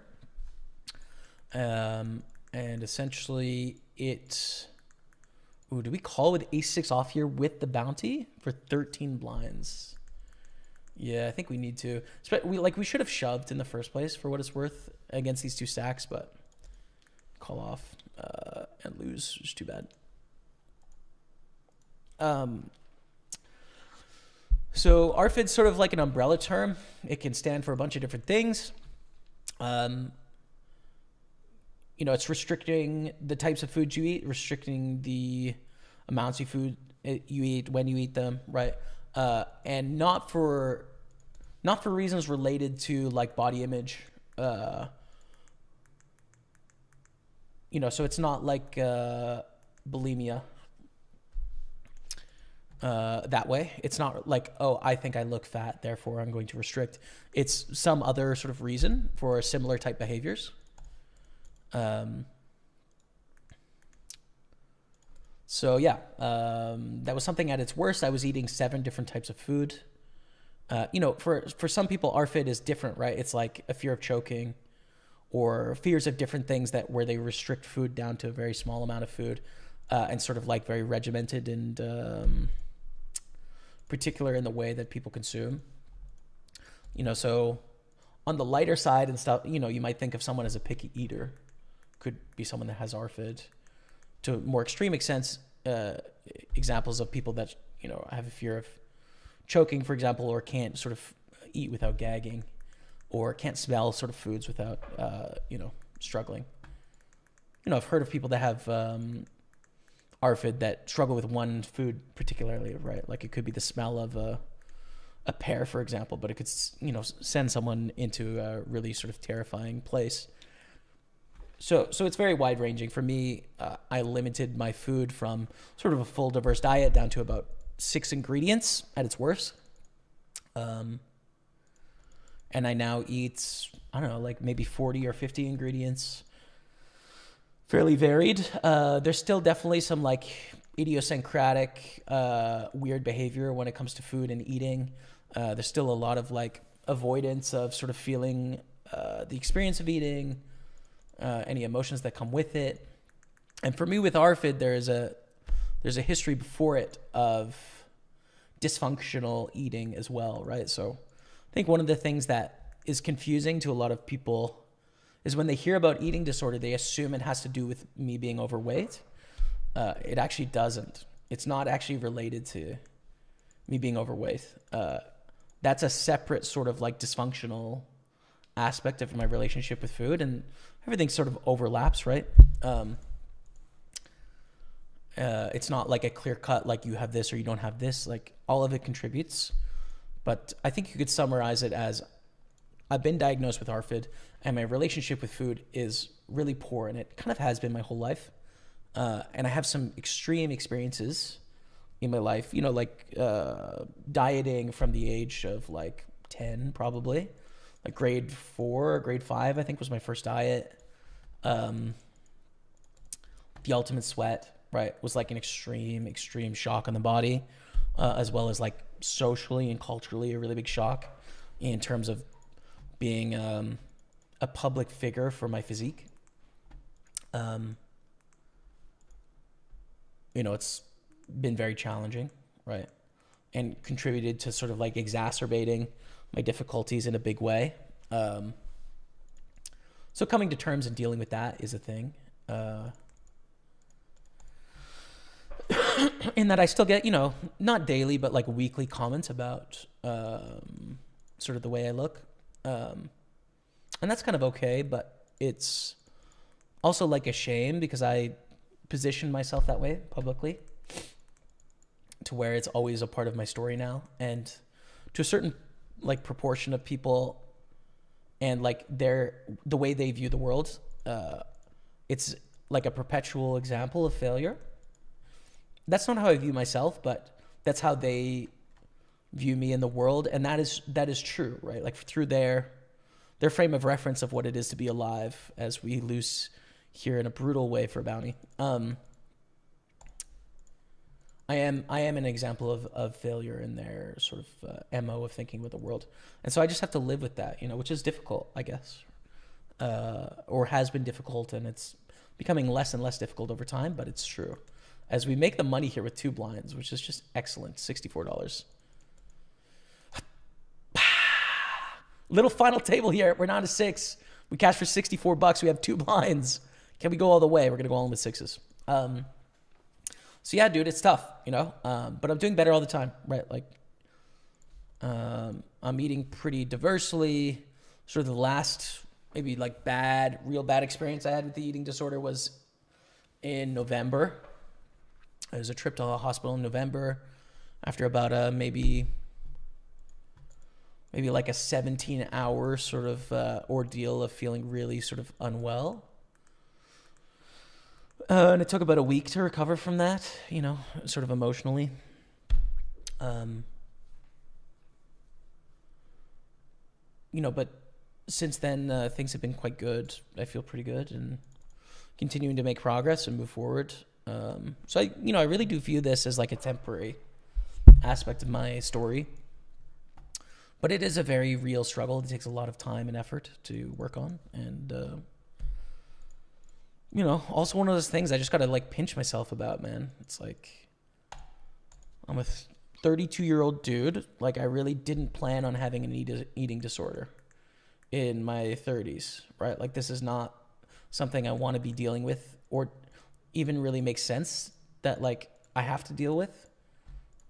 and essentially do we call with ace-6 off here with the bounty for 13 blinds? Yeah, I think we need to. We should have shoved in the first place for what it's worth against these two stacks, but call off and lose, which is too bad. So ARFID's sort of like an umbrella term. It can stand for a bunch of different things. It's restricting the types of food you eat, restricting the amounts of food you eat, when you eat them, right? And not for reasons related to like body image. So it's not like bulimia that way. It's not like, oh, I think I look fat, therefore I'm going to restrict. It's some other sort of reason for similar type behaviors. So yeah, that was something at its worst. I was eating 7 different types of food. For some people, ARFID is different, right? It's like a fear of choking or fears of different things where they restrict food down to a very small amount of food, and sort of like very regimented and particular in the way that people consume. So on the lighter side and stuff, you might think of someone as a picky eater, could be someone that has ARFID. To more extreme extents, examples of people that, have a fear of choking, for example, or can't sort of eat without gagging, or can't smell sort of foods without, struggling. I've heard of people that have ARFID that struggle with one food particularly, right? Like it could be the smell of a pear, for example, but it could, send someone into a really sort of terrifying place. So it's very wide ranging. For me, I limited my food from sort of a full diverse diet down to about 6 ingredients at its worst. And I now eat, I don't know, like maybe 40 or 50 ingredients, fairly varied. There's still definitely some like idiosyncratic, weird behavior when it comes to food and eating. There's still a lot of like avoidance of sort of feeling the experience of eating, any emotions that come with it. And for me with ARFID, there's a history before it of dysfunctional eating as well, right? So I think one of the things that is confusing to a lot of people is when they hear about eating disorder, they assume it has to do with me being overweight. It actually doesn't. It's not actually related to me being overweight. That's a separate sort of like dysfunctional aspect of my relationship with food, and everything sort of overlaps, right? It's not like a clear cut, like you have this or you don't have this, like all of it contributes. But I think you could summarize it as I've been diagnosed with ARFID and my relationship with food is really poor, and it kind of has been my whole life. And I have some extreme experiences in my life, dieting from the age of like 10, probably. Like grade 4 or grade 5, I think, was my first diet. The ultimate sweat, right, was like an extreme shock on the body, as well as like socially and culturally a really big shock in terms of being a public figure for my physique. It's been very challenging, right, and contributed to sort of like exacerbating my difficulties in a big way. So coming to terms and dealing with that is a thing. In that I still get, not daily, but like weekly comments about sort of the way I look. And that's kind of okay, but it's also like a shame because I position myself that way publicly to where it's always a part of my story now. And to a certain like proportion of people and like the way they view the world, it's like a perpetual example of failure. That's not how I view myself, but that's how they view me in the world. And that is true, right? Like through their frame of reference of what it is to be alive, as we lose here in a brutal way for bounty. I am an example of failure in their sort of MO of thinking with the world. And so I just have to live with that, which is difficult, I guess, or has been difficult, and it's becoming less and less difficult over time, but it's true. As we make the money here with 2 blinds, which is just excellent, $64. Little final table here. We're down to 6. We cashed for $64. We have 2 blinds. Can we go all the way? We're going to go all in with 6s. So yeah, dude, it's tough, but I'm doing better all the time, right? Like, I'm eating pretty diversely. Sort of the last maybe like real bad experience I had with the eating disorder was in November. It was a trip to the hospital in November after about maybe like a 17-hour sort of ordeal of feeling really sort of unwell. And it took about a week to recover from that, you know, sort of emotionally. You know, but since then, things have been quite good. I feel pretty good and continuing to make progress and move forward. So I really do view this as like a temporary aspect of my story. But it is a very real struggle. It takes a lot of time and effort to work on. And, you know, also one of those things I just got to like pinch myself about, man. It's like, I'm a 32-year-old dude. Like, I really didn't plan on having an eating disorder in my 30s, right? Like, this is not something I want to be dealing with or even really makes sense that, like, I have to deal with.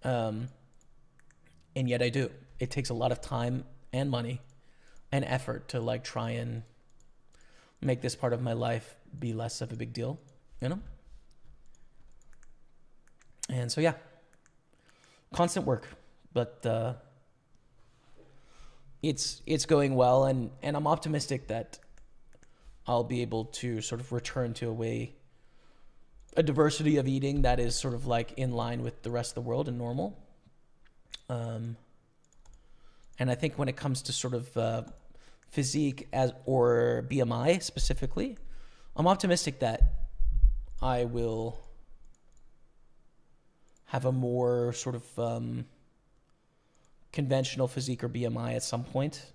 And yet I do. It takes a lot of time and money and effort to, like, try and make this part of my life be less of a big deal, you know? And so, yeah. Constant work, but it's going well, and I'm optimistic that I'll be able to sort of return to a diversity of eating that is sort of like in line with the rest of the world and normal. And I think when it comes to sort of physique or BMI specifically, I'm optimistic that I will have a more sort of conventional physique or BMI at some point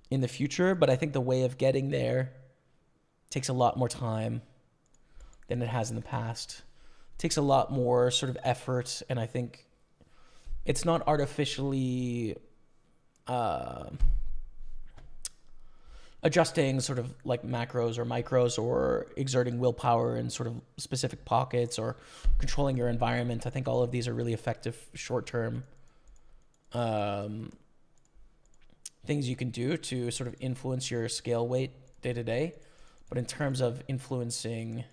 in the future. But I think the way of getting there takes a lot more time than it has in the past. It takes a lot more sort of effort, and I think it's not artificially adjusting sort of like macros or micros or exerting willpower in sort of specific pockets or controlling your environment. I think all of these are really effective short-term things you can do to sort of influence your scale weight day to day. But in terms of influencing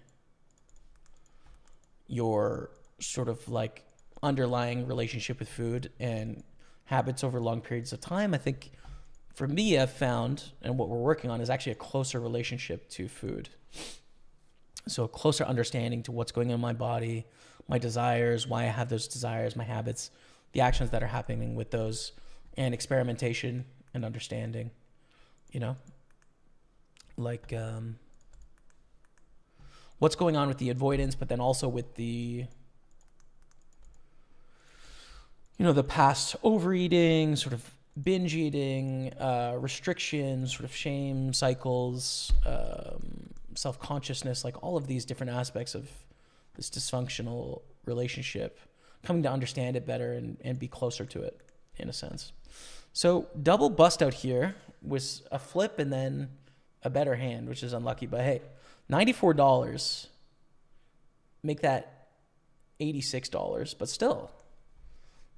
your sort of like underlying relationship with food and habits over long periods of time, I think for me, I've found, and what we're working on is actually a closer relationship to food. So a closer understanding to what's going on in my body, my desires, why I have those desires, my habits, the actions that are happening with those, and experimentation and understanding, you know, like what's going on with the avoidance, but then also with the, you know, the past overeating, sort of binge eating, restrictions, sort of shame cycles, self-consciousness, like all of these different aspects of this dysfunctional relationship, coming to understand it better and be closer to it in a sense. So double bust out here with a flip and then a better hand, which is unlucky, but hey, $94, make that $86, but still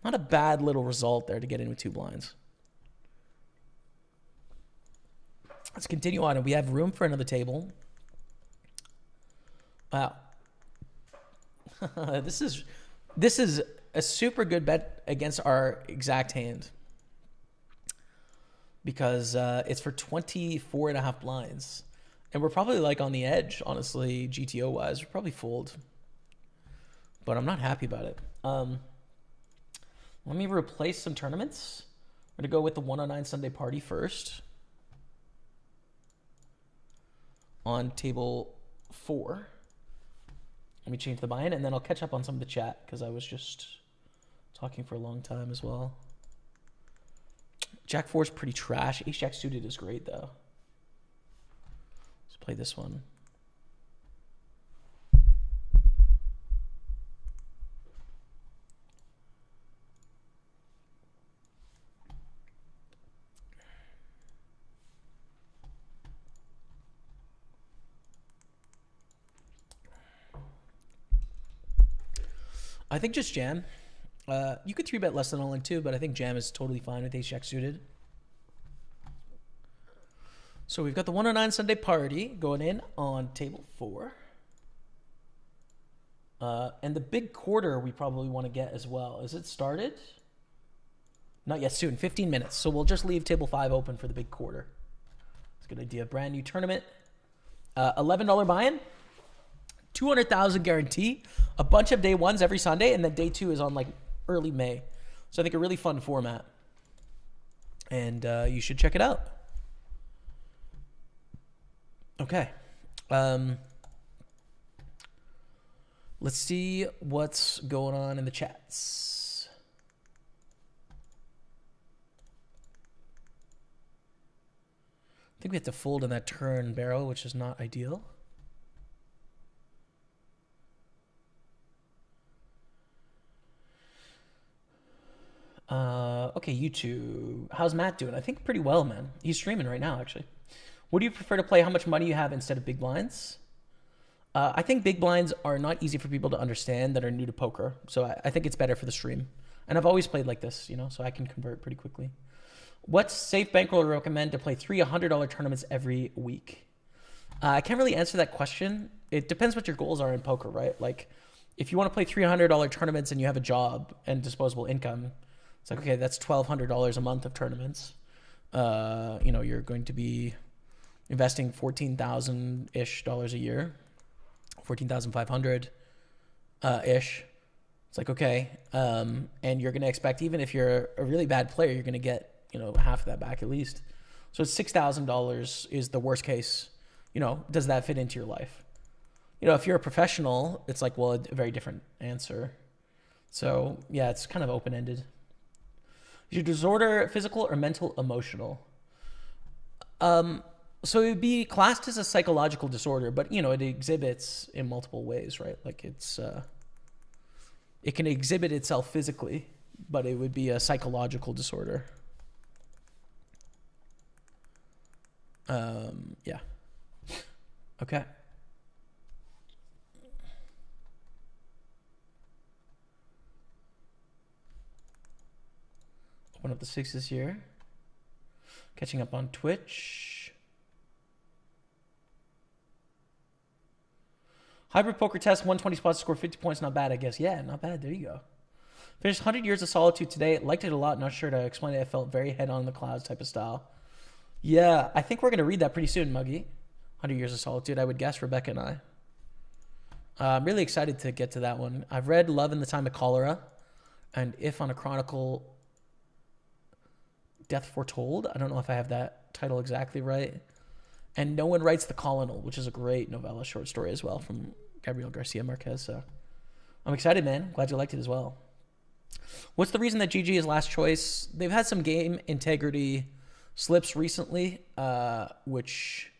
not a bad little result there to get in with two blinds. Let's continue on, and we have room for another table. Wow. This is a super good bet against our exact hand because it's for 24.5 blinds. And we're probably like on the edge, honestly, GTO-wise. We're probably fold. But I'm not happy about it. Let me replace some tournaments. I'm going to go with the 109 Sunday Party first. On table 4. Let me change the buy-in, and then I'll catch up on some of the chat because I was just talking for a long time as well. Jack 4 is pretty trash. Ace-Jack suited is great, though. Let's play this one. I think just jam. You could 3-bet less than all in too, but I think jam is totally fine with ace-jack suited. So we've got the 109 Sunday Party going in on table 4. And the big quarter we probably want to get as well. Is it started? Not yet, soon. 15 minutes. So we'll just leave table 5 open for the big quarter. It's a good idea. Brand new tournament. $11 buy-in. 200,000 guarantee. A bunch of day ones every Sunday, and then day 2 is on like early May. So I think a really fun format. And you should check it out. Okay. Let's see what's going on in the chats. I think we have to fold in that turn barrel, which is not ideal. Okay, YouTube. How's Matt doing? I think pretty well, man. He's streaming right now, actually. Would you prefer to play how much money you have instead of big blinds? I think big blinds are not easy for people to understand that are new to poker. So I think it's better for the stream. And I've always played like this, you know, so I can convert pretty quickly. What safe bankroll would you recommend to play 3 $100 tournaments every week? I can't really answer that question. It depends what your goals are in poker, right? Like, if you want to play $300 tournaments and you have a job and disposable income, it's like, okay, that's $1,200 a month of tournaments. You know, you're going to be investing $14,000-ish a year, 14,500 ish. It's like, okay, and you're going to expect, even if you're a really bad player, you're going to get, you know, half of that back at least. So $6,000 is the worst case. You know, does that fit into your life? You know, if you're a professional, it's like, well, a very different answer. So yeah, it's kind of open-ended. Is your disorder physical or mental, emotional? So it would be classed as a psychological disorder, but, you know, it exhibits in multiple ways, right? Like it's, it can exhibit itself physically, but it would be a psychological disorder. Yeah. Okay. Open up the 6s here. Catching up on Twitch. Hybrid poker test, 120 spots, score 50 points. Not bad, I guess. Yeah, not bad. There you go. Finished 100 Years of Solitude today. Liked it a lot. Not sure to explain it. I felt very head on the clouds type of style. Yeah, I think we're going to read that pretty soon, Muggy. 100 Years of Solitude, I would guess, Rebecca and I. I'm really excited to get to that one. I've read Love in the Time of Cholera and If on a Chronicle, Death Foretold. I don't know if I have that title exactly right. And No One Writes the Colonel, which is a great novella short story as well from Gabriel Garcia Marquez. So I'm excited, man. Glad you liked it as well. What's the reason that GG is last choice? They've had some game integrity slips recently, which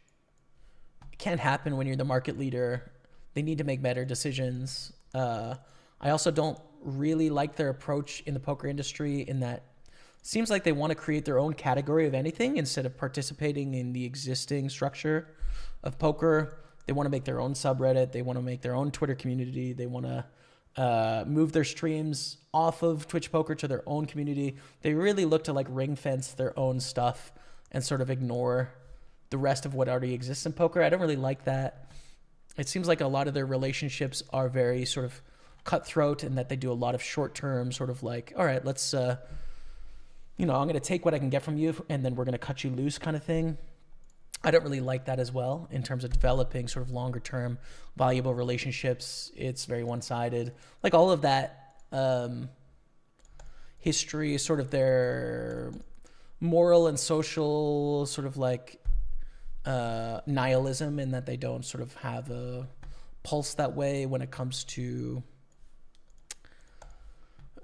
can't happen when you're the market leader. They need to make better decisions. I also don't really like their approach in the poker industry in that seems like they want to create their own category of anything instead of participating in the existing structure of poker. They want to make their own subreddit. They want to make their own Twitter community. They want to move their streams off of Twitch Poker to their own community. They really look to like ring fence their own stuff and sort of ignore the rest of what already exists in poker. I don't really like that. It seems like a lot of their relationships are very sort of cutthroat and that they do a lot of short-term sort of like, all right, let's, you know, I'm going to take what I can get from you and then we're going to cut you loose kind of thing. I don't really like that as well in terms of developing sort of longer term valuable relationships. It's very one-sided. Like all of that history is sort of their moral and social sort of like nihilism in that they don't sort of have a pulse that way when it comes to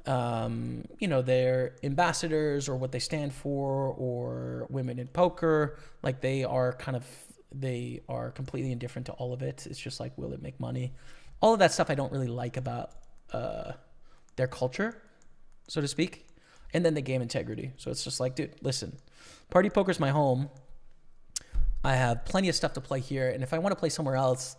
you know, their ambassadors or what they stand for or women in poker. Like they are completely indifferent to all of it. It's just like, will it make money? All of that stuff I don't really like about their culture, so to speak. And then the game integrity. So it's just like, dude, listen, Party Poker's my home. I have plenty of stuff to play here. And if I want to play somewhere else,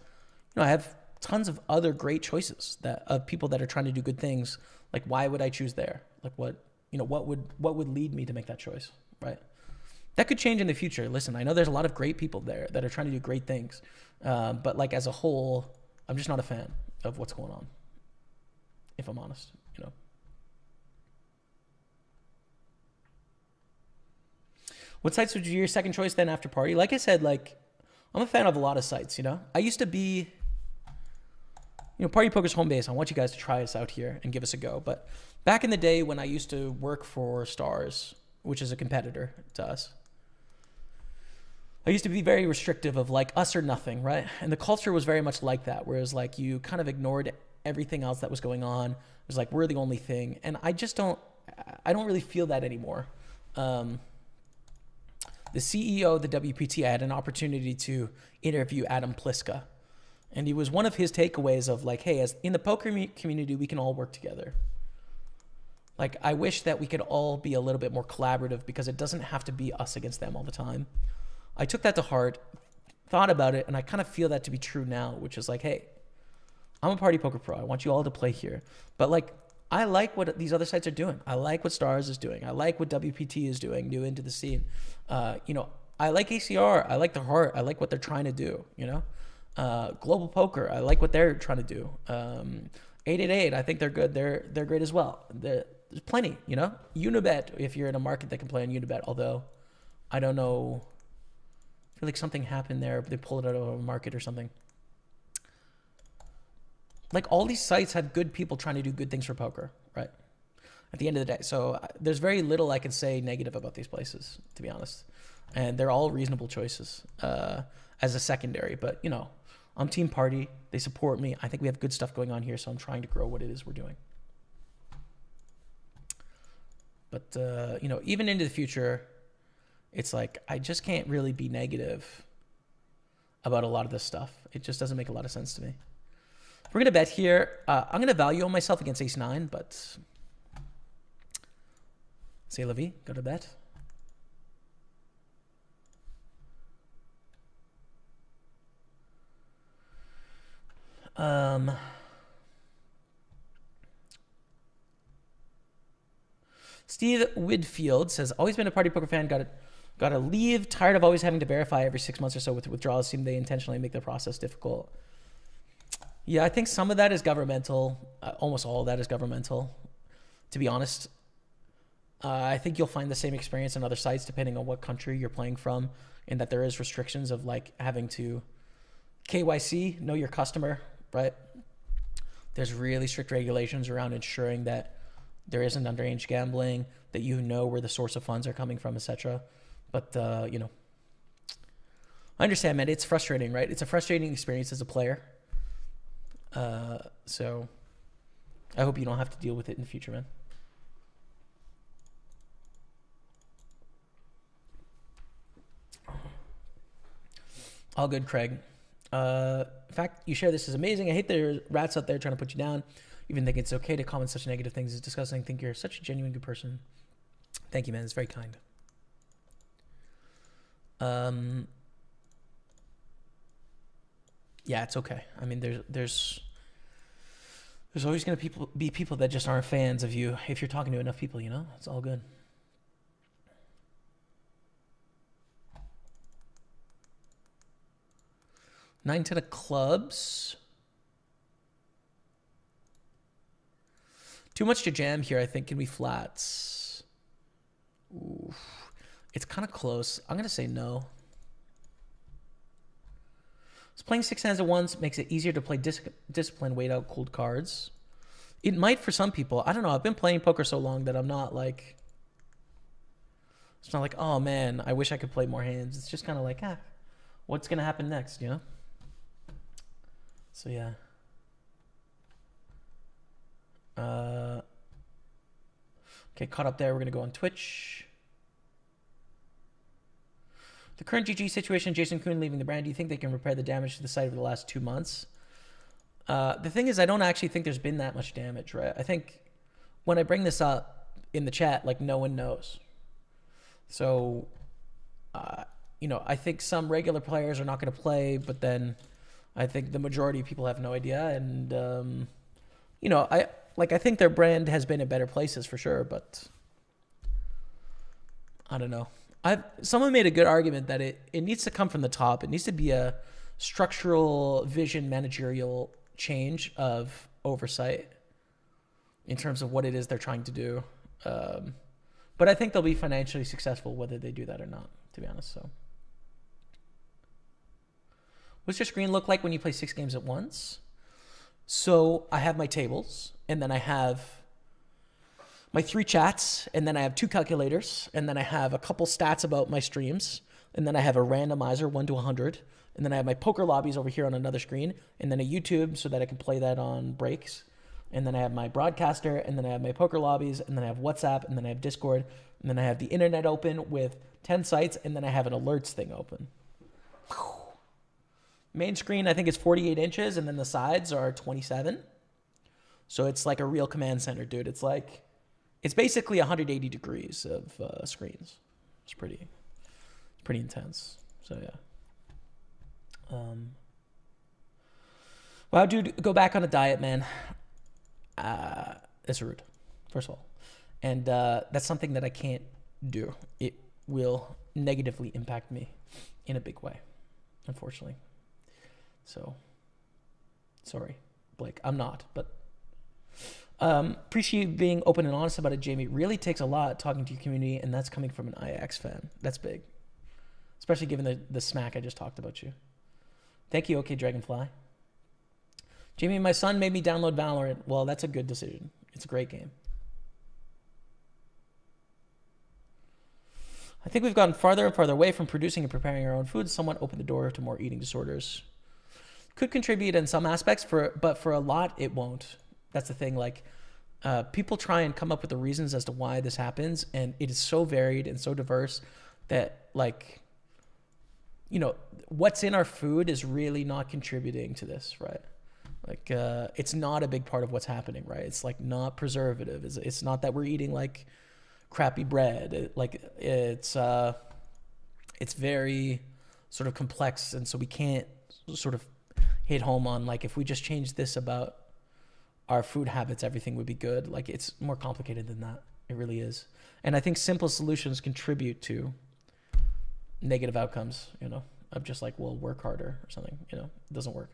you know, I have tons of other great choices of people that are trying to do good things. Like, why would I choose there? Like what would lead me to make that choice, right? That could change in the future. Listen, I know there's a lot of great people there that are trying to do great things. But like as a whole, I'm just not a fan of what's going on. if I'm honest, you know. What sites would be your second choice then after Party? Like I said, like, I'm a fan of a lot of sites, you know. I used to be, Party Poker's home base. I want you guys to try us out here and give us a go. But back in the day when I used to work for Stars, which is a competitor to us, I used to be very restrictive of like us or nothing, right? And the culture was very much like that, whereas like you kind of ignored everything else that was going on. It was like, we're the only thing. And I don't really feel that anymore. The CEO of the WPT, I had an opportunity to interview Adam Pliska. And it was one of his takeaways of like, hey, as in the poker community, we can all work together. Like, I wish that we could all be a little bit more collaborative because it doesn't have to be us against them all the time. I took that to heart, thought about it, and I kind of feel that to be true now, which is like, hey, I'm a Party Poker pro. I want you all to play here. But like, I like what these other sites are doing. I like what Stars is doing. I like what WPT is doing, new into the scene. I like ACR. I like their heart. I like what they're trying to do, Global Poker. I like what they're trying to do. 888, I think they're good. They're great as well. There's plenty, Unibet, if you're in a market that can play on Unibet, although I don't know. I feel like something happened there. They pulled it out of a market or something. Like, all these sites have good people trying to do good things for poker, right? At the end of the day. So there's very little I can say negative about these places, to be honest. And they're all reasonable choices as a secondary. But, I'm Team Party. They support me. I think we have good stuff going on here, so I'm trying to grow what it is we're doing. But, even into the future, it's like, I just can't really be negative about a lot of this stuff. It just doesn't make a lot of sense to me. We're going to bet here. I'm going to value on myself against ace-9, but c'est la vie. Go to bet. Steve Whitfield says, always been a Party Poker fan, got to leave, tired of always having to verify every 6 months or so with withdrawals. Seem they intentionally make the process difficult. Yeah, I think some of that is governmental. Almost all of that is governmental, to be honest. I think you'll find the same experience on other sites depending on what country you're playing from, in that there is restrictions of like having to KYC, know your customer, right? There's really strict regulations around ensuring that there isn't underage gambling, that you know where the source of funds are coming from, etc. But, I understand, man. It's frustrating, right? It's a frustrating experience as a player. So I hope you don't have to deal with it in the future, man. All good, Craig. In fact, you share this is amazing. I hate there are rats out there trying to put you down. Even think it's okay to comment such negative things is disgusting. I think you're such a genuine good person. Thank you, man. It's very kind. Yeah, it's okay. I mean, there's always going to be people that just aren't fans of you if you're talking to enough people, It's all good. Nine to the clubs. Too much to jam here, I think. Can we flats? Oof. It's kind of close. I'm going to say no. So playing 6 hands at once makes it easier to play discipline, wait out cold cards. It might for some people. I don't know. I've been playing poker so long that I'm not like... It's not like, oh, man, I wish I could play more hands. It's just kind of like, what's going to happen next, So, yeah. Okay, caught up there. We're going to go on Twitch. The current GG situation, Jason Kuhn leaving the brand, do you think they can repair the damage to the site over the last 2 months? The thing is, I don't actually think there's been that much damage, right? I think when I bring this up in the chat, like, no one knows. So, I think some regular players are not going to play, but then I think the majority of people have no idea. And, I think their brand has been in better places for sure, but I don't know. Someone made a good argument that it needs to come from the top. It needs to be a structural vision managerial change of oversight. in terms of what it is they're trying to do. But I think they'll be financially successful whether they do that or not, to be honest. So, what's your screen look like when you play 6 games at once? So I have my tables, and then I have my 3 chats, and then I have 2 calculators, and then I have a couple stats about my streams, and then I have a randomizer 1 to 100, and then I have my poker lobbies over here on another screen, and then a YouTube so that I can play that on breaks. And then I have my broadcaster, and then I have my poker lobbies, and then I have WhatsApp, and then I have Discord, and then I have the internet open with 10 sites, and then I have an alerts thing open. Main screen, I think it's 48 inches, and then the sides are 27. So it's like a real command center, dude. It's basically 180 degrees of screens. It's pretty intense. So yeah. Wow, dude, go back on a diet, man. It's rude, first of all. And that's something that I can't do. It will negatively impact me in a big way, unfortunately. So, sorry, Blake. I'm not, but appreciate you being open and honest about it, Jamie. It really takes a lot talking to your community, and that's coming from an IX fan. That's big, especially given the smack I just talked about you. Thank you, OK Dragonfly. Jamie, my son made me download Valorant. Well, that's a good decision. It's a great game. I think we've gotten farther and farther away from producing and preparing our own food. Somewhat opened the door to more eating disorders. Could contribute in some aspects, but for a lot, it won't. That's the thing. Like, people try and come up with the reasons as to why this happens, and it is so varied and so diverse that, like, you know, what's in our food is really not contributing to this, right? Like, it's not a big part of what's happening, right? It's like not preservative. It's not that we're eating like crappy bread. It's very sort of complex, and so we can't sort of hit home on like if we just change this about our food habits, everything would be good. Like, it's more complicated than that. It really is. And I think simple solutions contribute to negative outcomes, you know, of just like, well, work harder or something, you know, it doesn't work.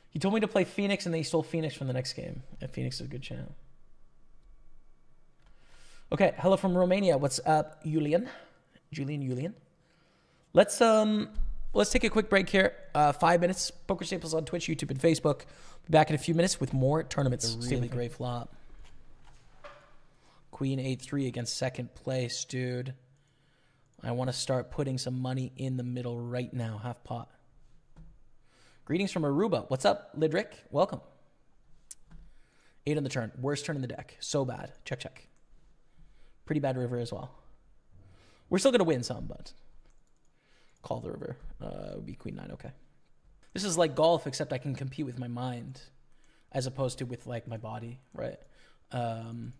He told me to play Phoenix, and then he stole Phoenix from the next game. And Phoenix is a good channel. Okay, hello from Romania. What's up, Julian? Julian. Let's take a quick break here. 5 minutes. Pokerstaples on Twitch, YouTube, and Facebook. Be back in a few minutes with more tournaments. A really great flop. Queen 8-3 against second place, dude. I want to start putting some money in the middle right now. Half pot. Greetings from Aruba. What's up, Lidrick? Welcome. 8 on the turn. Worst turn in the deck. So bad. Check. Pretty bad river as well. We're still going to win some, but call the river. Would be queen 9. Okay. This is like golf, except I can compete with my mind as opposed to with like my body, right? And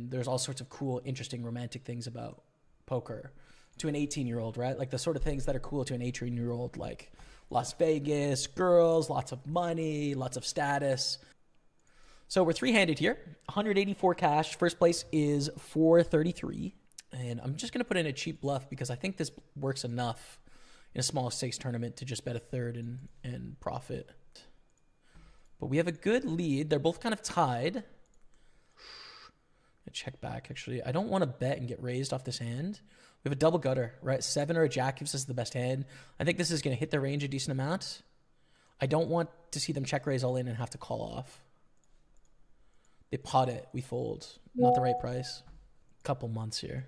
there's all sorts of cool, interesting, romantic things about poker to an 18-year-old, right? Like the sort of things that are cool to an 18-year-old, like Las Vegas, girls, lots of money, lots of status. So we're 3-handed here. 184 cash. First place is 433. And I'm just going to put in a cheap bluff because I think this works enough in a small stakes tournament to just bet a third and profit. But we have a good lead. They're both kind of tied. Check back, actually. I don't want to bet and get raised off this hand. We have a double gutter, right? 7 or a jack gives us the best hand. I think this is going to hit their range a decent amount. I don't want to see them check raise all in and have to call off. They pot it. We fold. Not the right price. Couple months here.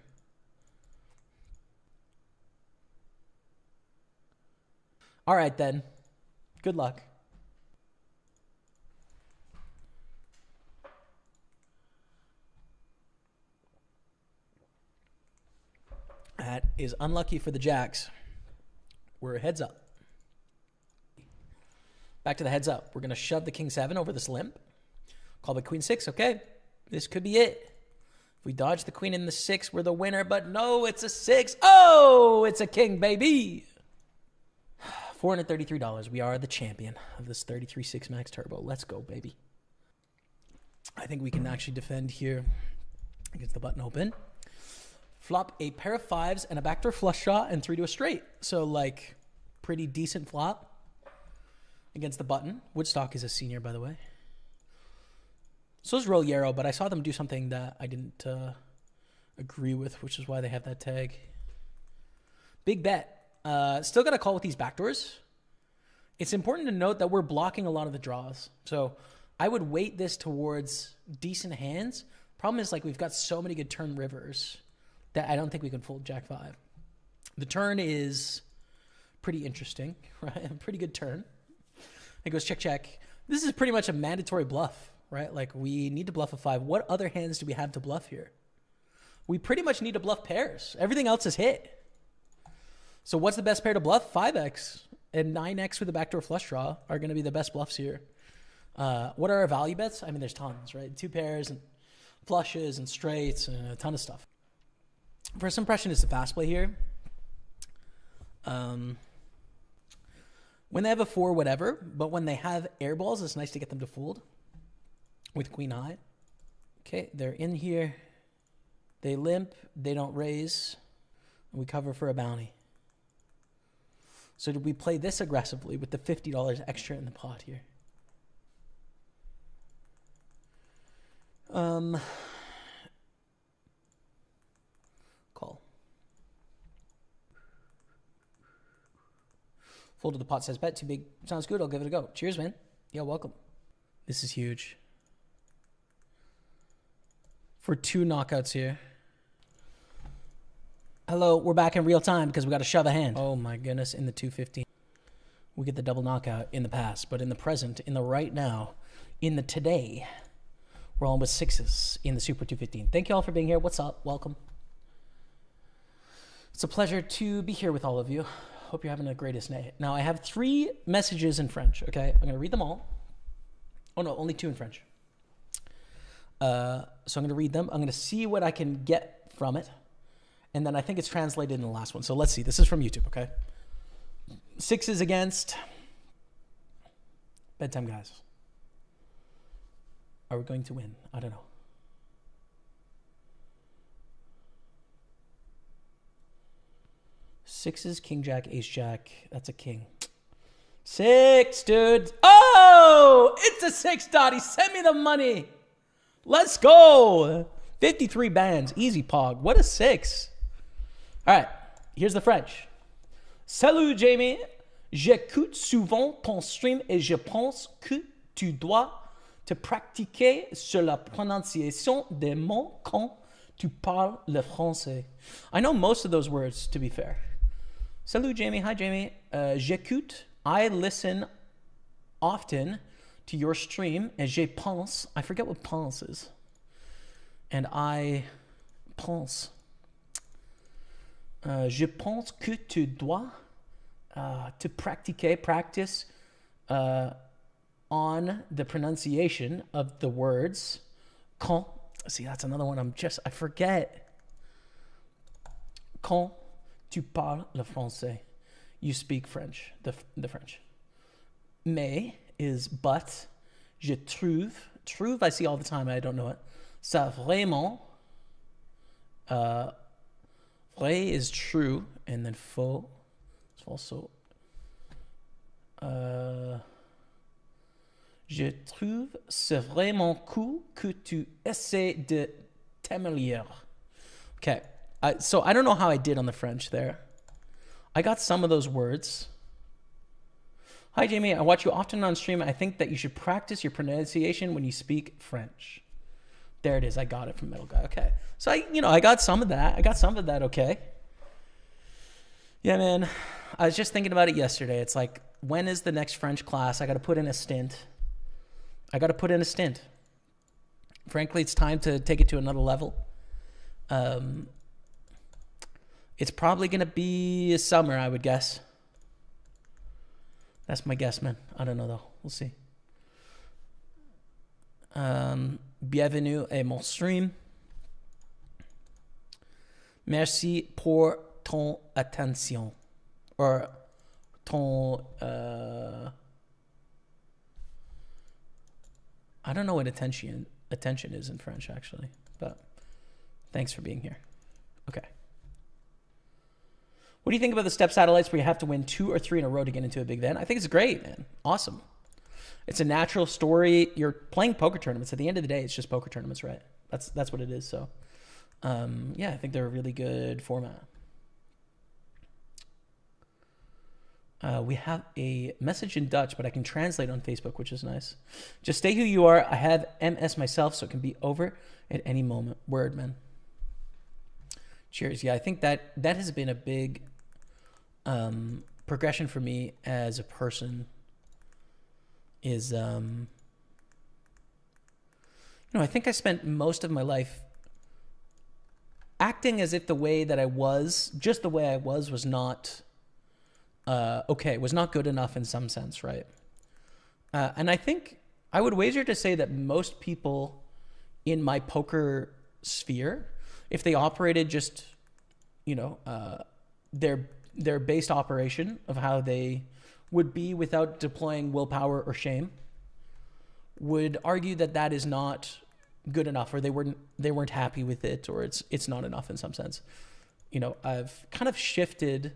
All right, then. Good luck. That is unlucky for the jacks. We're heads up. Back to the heads up. We're going to shove the king 7 over this limp. Call the queen 6. Okay. This could be it. If we dodge the queen in the 6, we're the winner. But no, it's a 6. Oh, it's a king, baby. $433. We are the champion of this 33-6 max turbo. Let's go, baby. I think we can actually defend here. Gets the button open. Flop a pair of fives and a backdoor flush draw and 3 to a straight. So like pretty decent flop against the button. Woodstock is a senior, by the way. So is Rollero, but I saw them do something that I didn't agree with, which is why they have that tag. Big bet. Still got to call with these backdoors. It's important to note that we're blocking a lot of the draws. So I would weight this towards decent hands. Problem is, like, we've got so many good turn rivers that I don't think we can fold Jack 5. The turn is pretty interesting, right? A pretty good turn. It goes check, check. This is pretty much a mandatory bluff, right? Like, we need to bluff a 5. What other hands do we have to bluff here? We pretty much need to bluff pairs. Everything else is hit. So what's the best pair to bluff? 5x and 9x with a backdoor flush draw are going to be the best bluffs here. What are our value bets? I mean, there's tons, right? 2 pairs and flushes and straights and a ton of stuff. First impression is the fast play here. When they have a 4, whatever, but when they have air balls, it's nice to get them to fold with queen high. Okay, they're in here. They limp. They don't raise. And we cover for a bounty. So did we play this aggressively with the $50 extra in the pot here? Call. Fold to the pot says bet. Too big. Sounds good. I'll give it a go. Cheers, man. Yeah, welcome. This is huge. For 2 knockouts here. Hello, we're back in real time because we got to shove a hand. Oh my goodness, in the 215. We get the double knockout in the past, but in the present, in the right now, in the today, we're on with 6s in the Super 215. Thank you all for being here. What's up? Welcome. It's a pleasure to be here with all of you. Hope you're having the greatest day. Now, I have 3 messages in French, okay? I'm going to read them all. Oh no, only 2 in French. So I'm going to read them. I'm going to see what I can get from it. And then I think it's translated in the last one. So let's see. This is from YouTube, okay? 6s against bedtime guys. Are we going to win? I don't know. Sixes, king, jack, ace, jack. That's a king. 6, dude. Oh, it's a 6, Dottie. Send me the money. Let's go. 53 bands. Easy pog. What a 6. All right. Here's the French. Salut, Jaime. J'écoute souvent ton stream et je pense que tu dois te pratiquer sur la prononciation des mots quand tu parles le français. I know most of those words, to be fair. Salut, Jaime. Hi, Jaime. J'écoute. I listen often to your stream, et je pense. I forget what pense is. And I pense. Je pense que tu dois te pratiquer, practice on the pronunciation of the words. Quand. See, that's another one I forget. Quand tu parles le français. You speak French, the French. Mais is but. Je trouve. Trouve, I see all the time, I don't know it. Ça vraiment. Vrai is true, and then faux is also. Je trouve c'est vraiment cool que tu essaies de t'améliorer. Okay, so I don't know how I did on the French there. I got some of those words. Hi, Jaime. I watch you often on stream. I think that you should practice your pronunciation when you speak French. There it is. I got it from Middle Guy. Okay. So, I got some of that. Okay. Yeah, man. I was just thinking about it yesterday. It's like, when is the next French class? I got to put in a stint. Frankly, it's time to take it to another level. It's probably going to be summer, I would guess. That's my guess, man. I don't know, though. We'll see. Bienvenue à mon stream. Merci pour ton attention. Or ton... I don't know what attention is in French, actually. But thanks for being here. Okay. What do you think about the step satellites where you have to win 2 or 3 in a row to get into a big event? I think it's great, man. Awesome. It's a natural story. You're playing poker tournaments. At the end of the day, it's just poker tournaments, right? That's what it is. So, yeah, I think they're a really good format. We have a message in Dutch, but I can translate on Facebook, which is nice. Just stay who you are. I have MS myself, so it can be over at any moment. Word, man. Cheers. Yeah, I think that has been a big progression for me as a person is, I think I spent most of my life acting as if the way that I was, just the way I was not okay, was not good enough in some sense, right? And I think I would wager to say that most people in my poker sphere, if they operated just, their based operation of how they would be without deploying willpower or shame, would argue that that is not good enough, or they weren't happy with it, or it's not enough in some sense. I've kind of shifted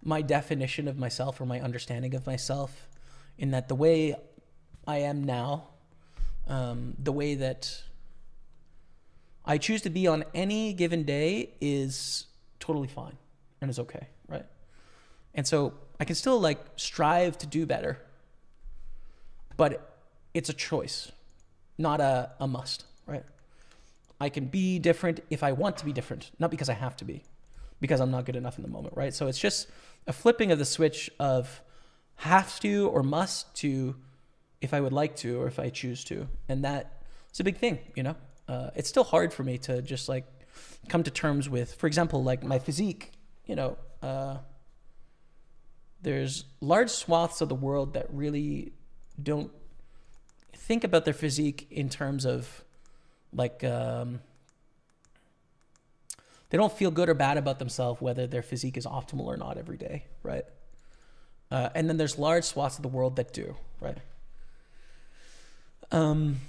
my definition of myself, or my understanding of myself, in that the way I am now, the way that I choose to be on any given day is totally fine and is okay, right? And so I can still strive to do better, but it's a choice, not a must, right? I can be different if I want to be different, not because I have to be, because I'm not good enough in the moment, right? So it's just a flipping of the switch of have to or must to if I would like to or if I choose to. And that is a big thing, It's still hard for me to just come to terms with, for example, my physique, there's large swaths of the world that really don't think about their physique in terms of they don't feel good or bad about themselves whether their physique is optimal or not every day, right? And then there's large swaths of the world that do, right? And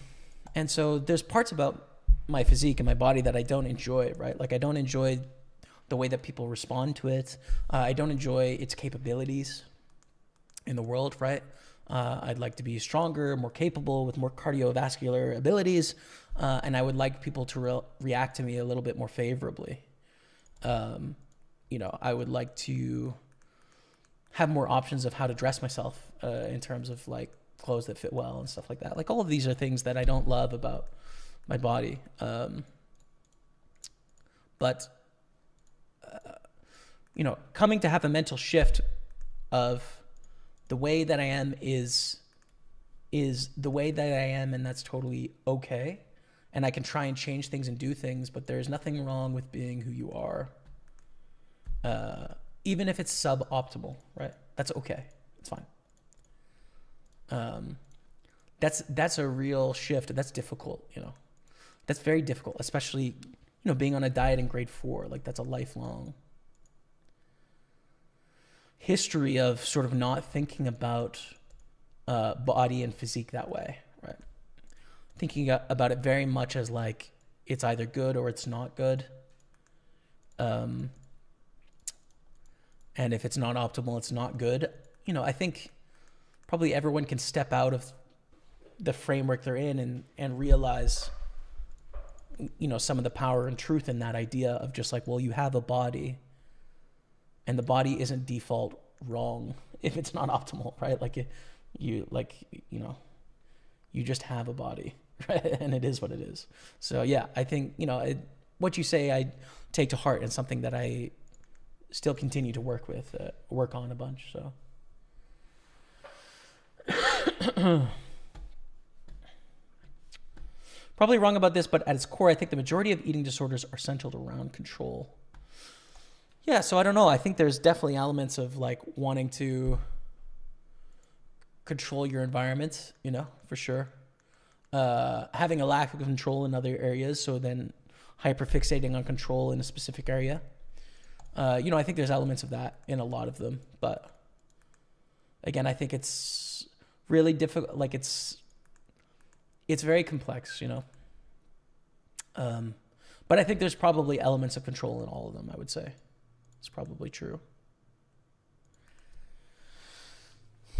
so there's parts about my physique and my body that I don't enjoy, right? I don't enjoy the way that people respond to it. I don't enjoy its capabilities in the world, right? I'd like to be stronger, more capable, with more cardiovascular abilities, and I would like people to react to me a little bit more favorably. I would like to have more options of how to dress myself in terms of clothes that fit well and stuff like that. All of these are things that I don't love about my body. But coming to have a mental shift of the way that I am is the way that I am, and that's totally okay. And I can try and change things and do things, but there's nothing wrong with being who you are. Even if it's suboptimal, right? That's okay. It's fine. That's a real shift. That's difficult, That's very difficult, especially, being on a diet in grade 4. That's a lifelong history of sort of not thinking about body and physique that way, right? Thinking about it very much as it's either good or it's not good. And if it's not optimal, it's not good. I think probably everyone can step out of the framework they're in and realize, some of the power and truth in that idea of just well, you have a body, and the body isn't default wrong if it's not optimal, right? You just have a body, right? And it is what it is. So yeah, I think, what you say, I take to heart, and something that I still continue to work on a bunch. So. Probably wrong about this, but at its core, I think the majority of eating disorders are centered around control. Yeah, so I don't know. I think there's definitely elements of wanting to control your environment, for sure. Having a lack of control in other areas, so then hyperfixating on control in a specific area. I think there's elements of that in a lot of them, but again, I think it's really difficult. It's very complex, but I think there's probably elements of control in all of them, I would say. It's probably true.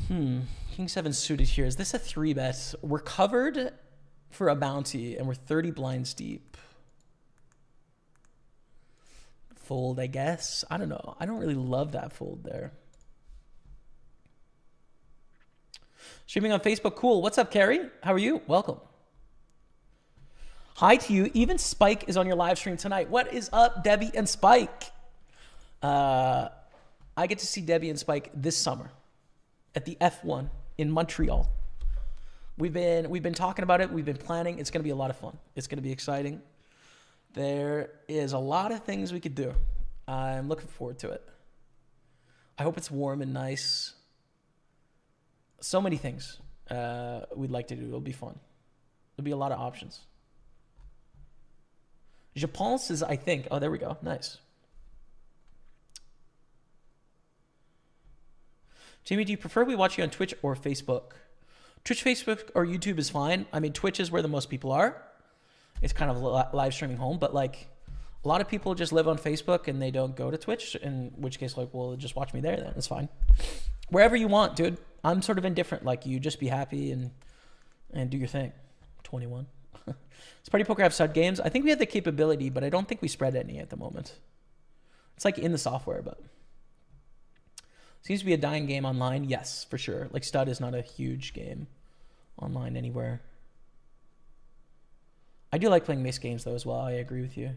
King 7 suited here. Is this a 3-bet? We're covered for a bounty, and we're 30 blinds deep. Fold, I guess. I don't know. I don't really love that fold there. Streaming on Facebook. Cool. What's up, Carrie? How are you? Welcome. Hi to you. Even Spike is on your live stream tonight. What is up, Debbie and Spike? I get to see Debbie and Spike this summer at the F1 in Montreal. We've been talking about it. We've been planning. It's going to be a lot of fun. It's going to be exciting. There is a lot of things we could do. I'm looking forward to it. I hope it's warm and nice. So many things we'd like to do. It'll be fun. There'll be a lot of options. Je pense is, I think. Oh, there we go. Nice. Jamie, do you prefer we watch you on Twitch or Facebook? Twitch, Facebook, or YouTube is fine. I mean, Twitch is where the most people are. It's kind of live streaming home, but like a lot of people just live on Facebook and they don't go to Twitch, in which case, like, well, just watch me there then. It's fine. Wherever you want, dude. I'm sort of indifferent. Like, you just be happy and do your thing. 21. Does PartyPoker have stud games? I think we have the capability, but I don't think we spread any at the moment. It's like in the software, but seems to be a dying game online. Yes, for sure. Like, stud is not a huge game online anywhere. I do like playing mixed games though as well. I agree with you.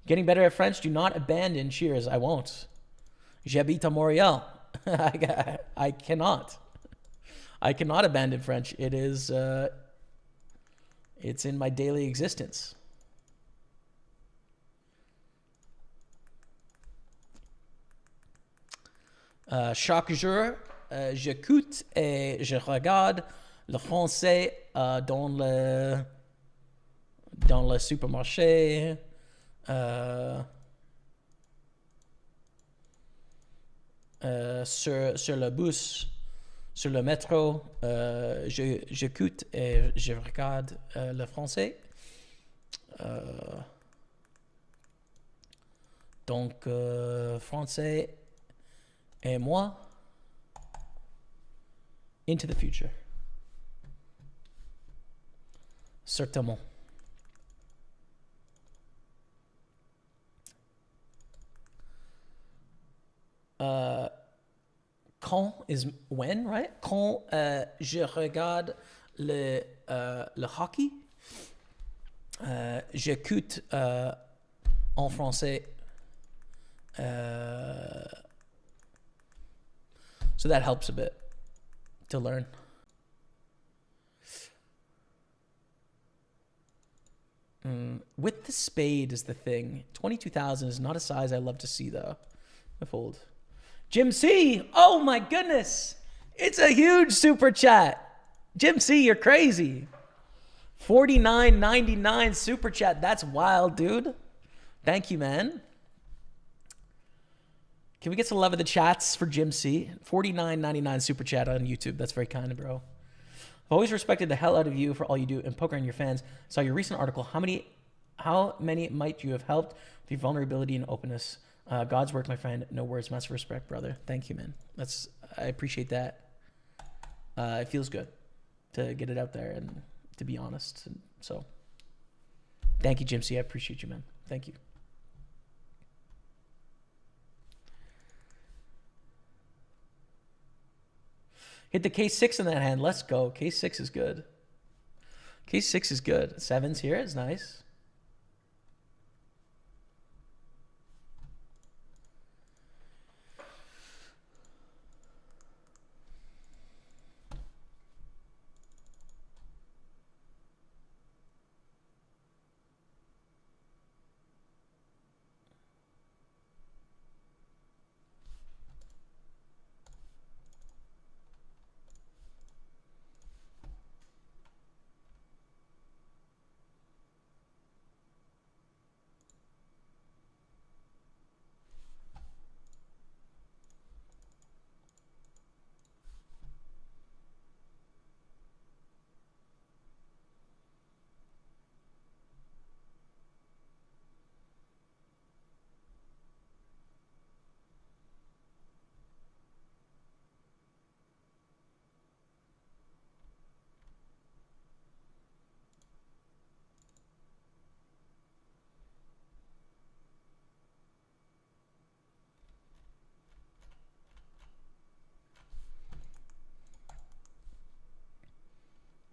Getting better at French. Do not abandon. Cheers. I won't. J'habite à Montréal. I cannot. I cannot abandon French. It is. It's in my daily existence. Chaque jour, j'écoute et je regarde le français dans le supermarché. Sur le bus, sur le métro, j'écoute et je regarde le français. Donc, français et moi, into the future. Certainement. Quand is when, right? Quand je regarde le hockey, j'écoute en français. So that helps a bit to learn. With the spade is the thing. 22,000 is not a size I love to see though. I fold. Jim C. Oh my goodness. It's a huge super chat. Jim C, you're crazy. $49.99 super chat. That's wild, dude. Thank you, man. Can we get some love of the chats for Jim C? $49.99 super chat on YouTube. That's very kind, bro. I've always respected the hell out of you for all you do in poker and your fans. Saw your recent article. How many might you have helped with your vulnerability and openness? God's work, my friend. No words. Massive respect, brother. Thank you, man. I appreciate that. It feels good to get it out there and to be honest. And so thank you, Jim C. I appreciate you, man. Thank you. Hit the K6 in that hand. Let's go. K6 is good. K6 is good. Sevens here is nice.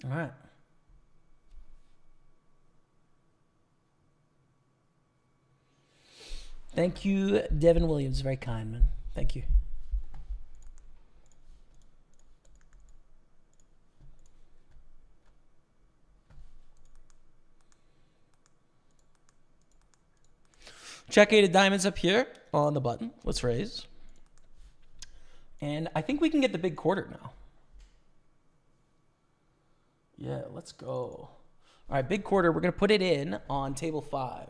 All right. Thank you, Devin Williams. Very kind, man. Thank you. Check 8 of diamonds up here on the button. Let's raise. And I think we can get the big quarter now. Yeah, let's go. All right, big quarter. We're going to put it in on table 5.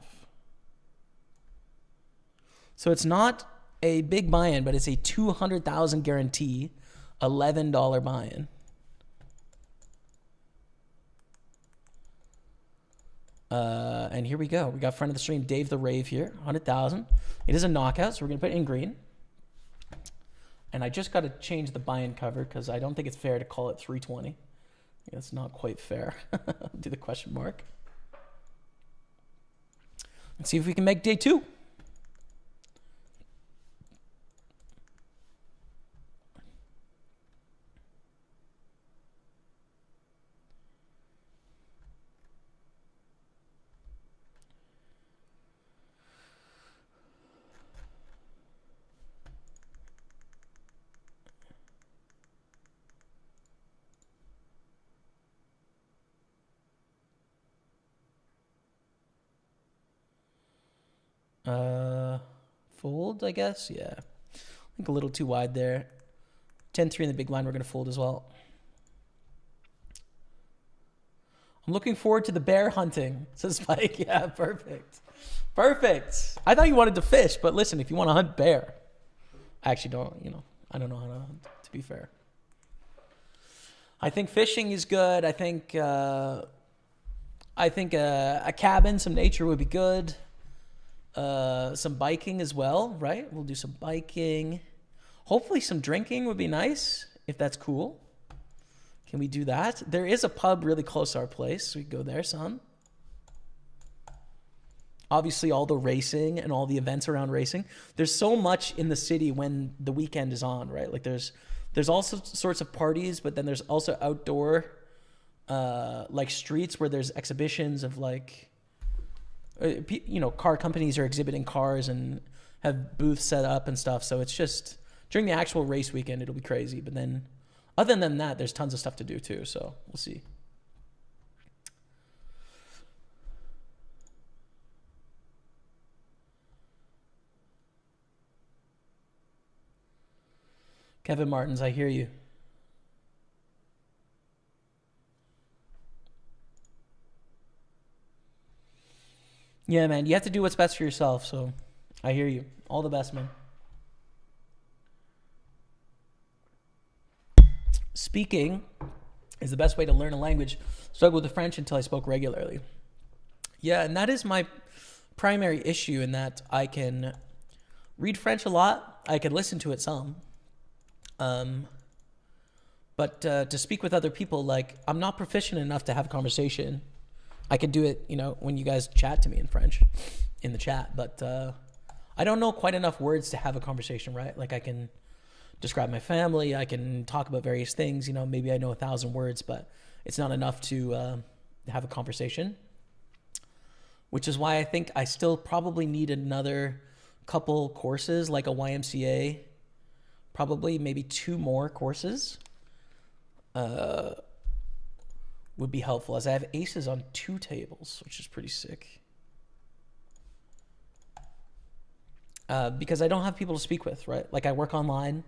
So it's not a big buy-in, but it's a $200,000 guarantee, $11 buy-in. And here we go. We got friend of the stream, Dave the Rave here, 100,000. It is a knockout, so we're going to put it in green. And I just got to change the buy-in cover because I don't think it's fair to call it 320. It's not quite fair. Do the question mark. Let's see if we can make day 2. Fold, I guess. Yeah. I think a little too wide there. 10-3 in the big line. We're going to fold as well. I'm looking forward to the bear hunting, says Spike. Yeah, perfect. Perfect. I thought you wanted to fish, but listen, if you want to hunt bear, I actually don't, I don't know how to hunt, to be fair. I think fishing is good. I think a cabin, some nature would be good. Some biking as well, right? We'll do some biking. Hopefully some drinking would be nice, if that's cool. Can we do that? There is a pub really close to our place. So we can go there some. Obviously, all the racing and all the events around racing. There's so much in the city when the weekend is on, right? Like there's all sorts of parties, but then there's also outdoor, like streets where there's exhibitions of like, car companies are exhibiting cars and have booths set up and stuff. So it's just during the actual race weekend, it'll be crazy. But then other than that, there's tons of stuff to do too. So we'll see. Kevin Martins, I hear you. Yeah, man, you have to do what's best for yourself, so I hear you. All the best, man. Speaking is the best way to learn a language. Struggled with the French until I spoke regularly. Yeah, and that is my primary issue in that I can read French a lot. I can listen to it some. But to speak with other people, like, I'm not proficient enough to have a conversation. I could do it, when you guys chat to me in French in the chat, but I don't know quite enough words to have a conversation, right? Like I can describe my family, I can talk about various things, maybe I know 1,000 words, but it's not enough to have a conversation, which is why I think I still probably need another couple courses, like a YMCA, probably maybe 2 more courses. Would be helpful, as I have aces on 2 tables, which is pretty sick. Because I don't have people to speak with, right? Like I work online.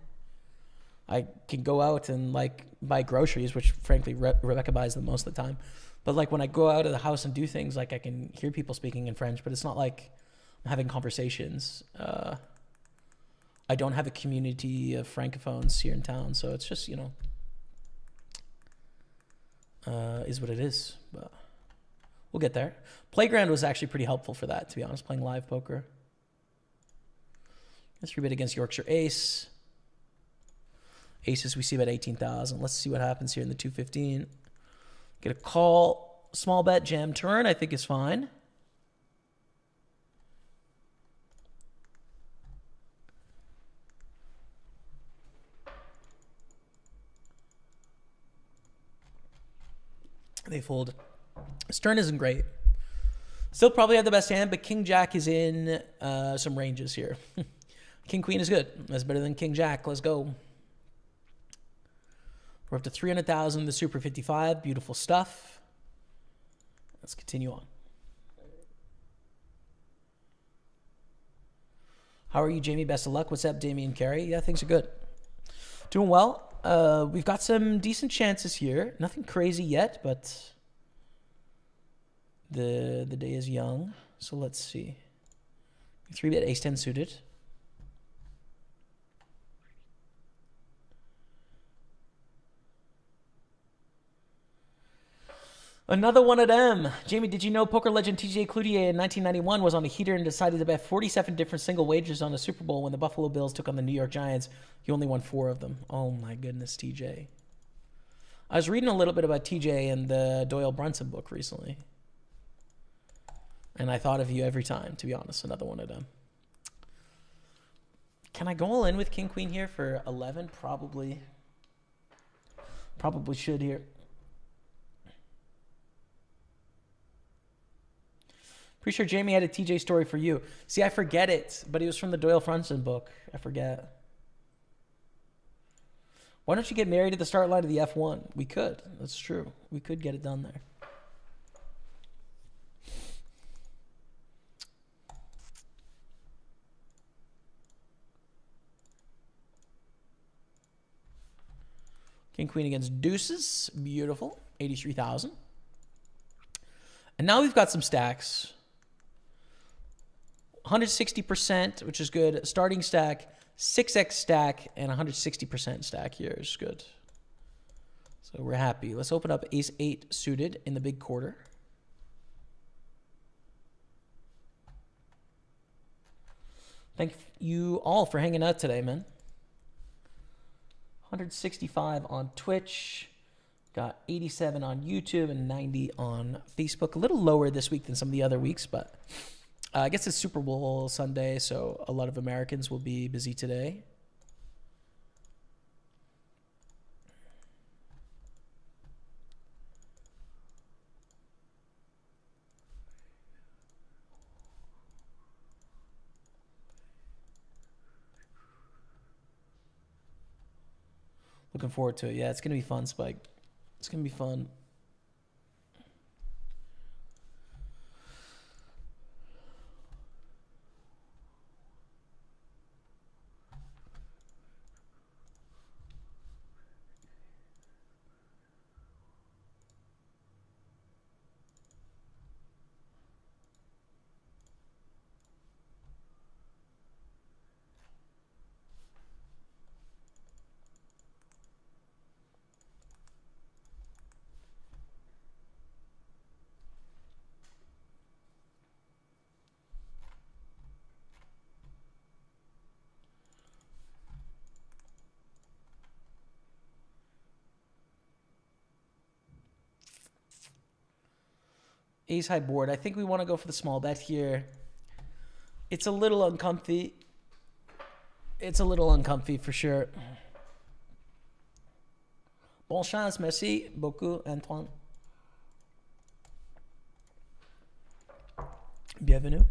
I can go out and like buy groceries, which frankly Rebecca buys them most of the time. But like when I go out of the house and do things, like I can hear people speaking in French, but it's not like I'm having conversations. I don't have a community of francophones here in town, so it's just, is what it is, but we'll get there. Playground was actually pretty helpful for that, to be honest, playing live poker. Let's rebid against Yorkshire Ace. Aces we see about 18,000. Let's see what happens here in the 215. Get a call, small bet, jam turn, I think is fine. They fold. His turn isn't great. Still probably have the best hand, but King Jack is in some ranges here. King Queen is good. That's better than King Jack. Let's go. We're up to 300,000. The Super 55. Beautiful stuff. Let's continue on. How are you, Jamie? Best of luck. What's up, Damien Carey? Yeah, things are good. Doing well. We've got some decent chances here. Nothing crazy yet, but the day is young. So let's see. 3-bet ace-10 suited. Another one of them. Jamie, did you know poker legend TJ Cloutier in 1991 was on a heater and decided to bet 47 different single wagers on the Super Bowl when the Buffalo Bills took on the New York Giants? He only won 4 of them. Oh my goodness, TJ. I was reading a little bit about TJ in the Doyle Brunson book recently. And I thought of you every time, to be honest. Another one of them. Can I go all in with King Queen here for 11? Probably. Probably should here. Pretty sure Jamie had a TJ story for you. See, I forget it, but it was from the Doyle Brunson book. I forget. Why don't you get married at the start line of the F1? We could. That's true. We could get it done there. King Queen against deuces. Beautiful. 83,000. And now we've got some stacks. 160%, which is good. Starting stack, 6x stack, and 160% stack here is good. So we're happy. Let's open up ace-8 suited in the big quarter. Thank you all for hanging out today, man. 165 on Twitch. Got 87 on YouTube and 90 on Facebook. A little lower this week than some of the other weeks, but I guess it's Super Bowl Sunday, so a lot of Americans will be busy today. Looking forward to it. Yeah, it's going to be fun, Spike. It's going to be fun. Ace high board. I think we want to go for the small bet here. It's a little uncomfy. It's a little uncomfy for sure. Bon chance, merci beaucoup, Antoine. Bienvenue.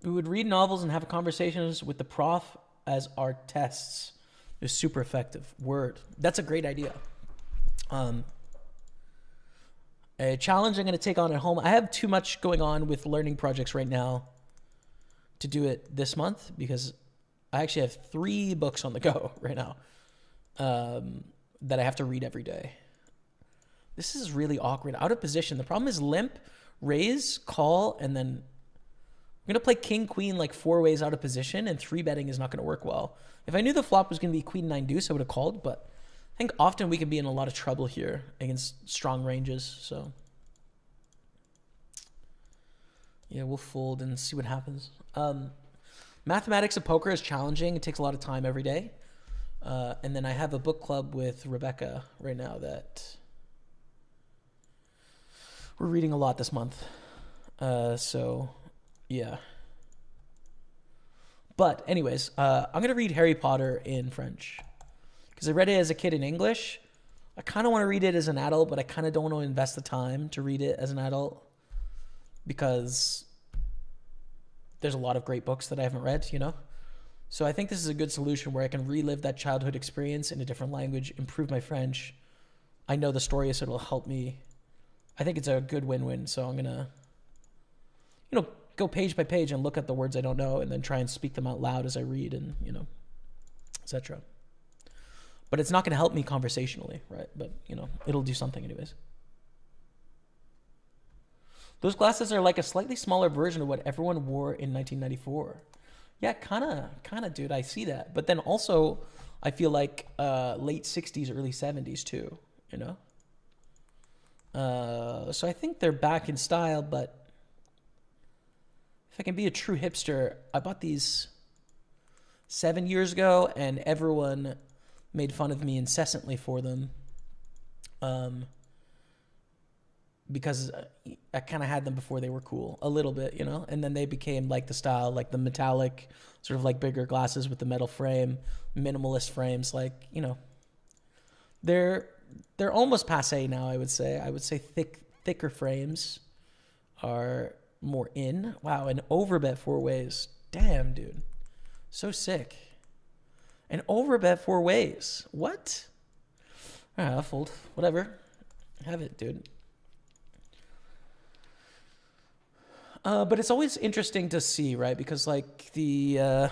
We would read novels and have conversations with the prof as our tests. Is super effective. Word. That's a great idea. A challenge I'm going to take on at home. I have too much going on with learning projects right now to do it this month because I actually have 3 books on the go right now that I have to read every day. This is really awkward. Out of position. The problem is limp, raise, call, and then I'm going to play king, queen like 4 ways out of position, and 3-betting is not going to work well. If I knew the flop was going to be queen 9 deuce, I would have called, but I think often we can be in a lot of trouble here against strong ranges. So yeah, we'll fold and see what happens. Mathematics of poker is challenging. It takes a lot of time every day. And then I have a book club with Rebecca right now that we're reading a lot this month. So yeah. But anyways, I'm going to read Harry Potter in French. Because I read it as a kid in English. I kind of want to read it as an adult, but I kind of don't want to invest the time to read it as an adult. Because there's a lot of great books that I haven't read, you know? So I think this is a good solution where I can relive that childhood experience in a different language, improve my French. I know the story, so it'll help me. I think it's a good win-win. So I'm going to, you know, go page by page and look at the words I don't know and then try and speak them out loud as I read and, you know, etc. But it's not going to help me conversationally, right? But, you know, it'll do something anyways. Those glasses are like a slightly smaller version of what everyone wore in 1994. Yeah, kind of, dude. I see that. But then also, I feel like late 60s, early 70s too, you know? So I think they're back in style, but if I can be a true hipster, I bought these 7 years ago, and everyone made fun of me incessantly for them. Because I kind of had them before they were cool, a little bit, you know? And then they became like the style, like the metallic, sort of like bigger glasses with the metal frame, minimalist frames, like, you know. They're almost passé now, I would say. I would say thicker frames are more in. Wow, an overbet 4 ways. Damn, dude. So sick. An overbet 4 ways. What? All right, I'll fold. Whatever. Have it, dude. But it's always interesting to see, right? Because like the,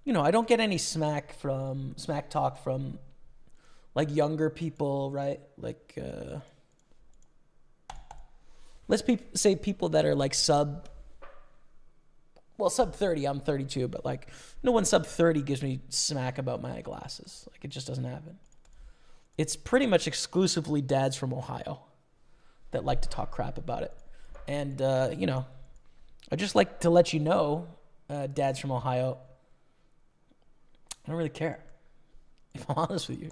you know, I don't get any smack talk from like younger people, right? Like, let's say people that are like sub 30, I'm 32, but like no one sub 30 gives me smack about my glasses. Like it just doesn't happen. It's pretty much exclusively dads from Ohio that like to talk crap about it. And, you know, I just like to let you know, dads from Ohio, I don't really care, if I'm honest with you.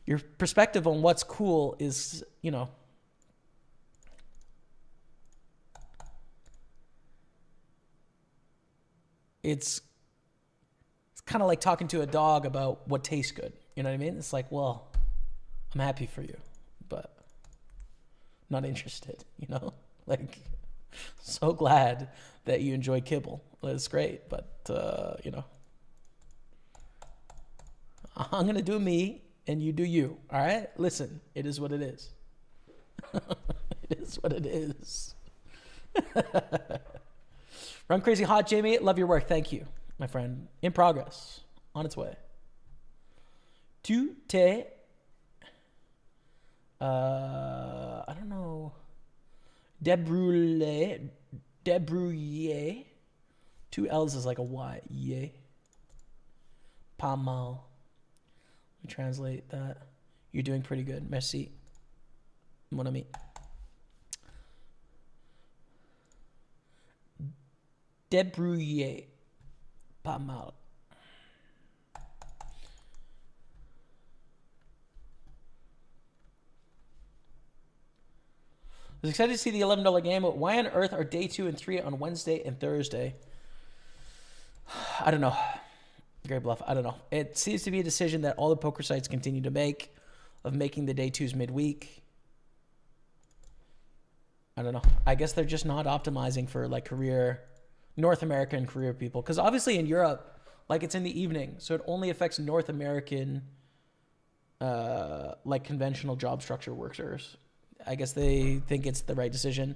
Your perspective on what's cool is, you know, it's kind of like talking to a dog about what tastes good. You know what I mean? It's like, well, I'm happy for you, but not interested, you know? Like, so glad that you enjoy kibble. It's great, but, you know, I'm going to do me and you do you, all right? Listen, it is what it is. It is what it is. Run Crazy Hot, Jamie. Love your work. Thank you, my friend. In progress. On its way. Tu te... I don't know. Debrouiller. 2 L's is like a Y. Yay. Pas mal. Let me translate that. You're doing pretty good. Merci. Mon ami. Debrouiller. Pas mal. I was excited to see the $11 game, but why on earth are day 2 and 3 on Wednesday and Thursday? I don't know. Great bluff. I don't know. It seems to be a decision that all the poker sites continue to make of making the day 2s midweek. I don't know. I guess they're just not optimizing for like North American career people. Because obviously in Europe, like it's in the evening. So it only affects North American, like conventional job structure workers. I guess they think it's the right decision.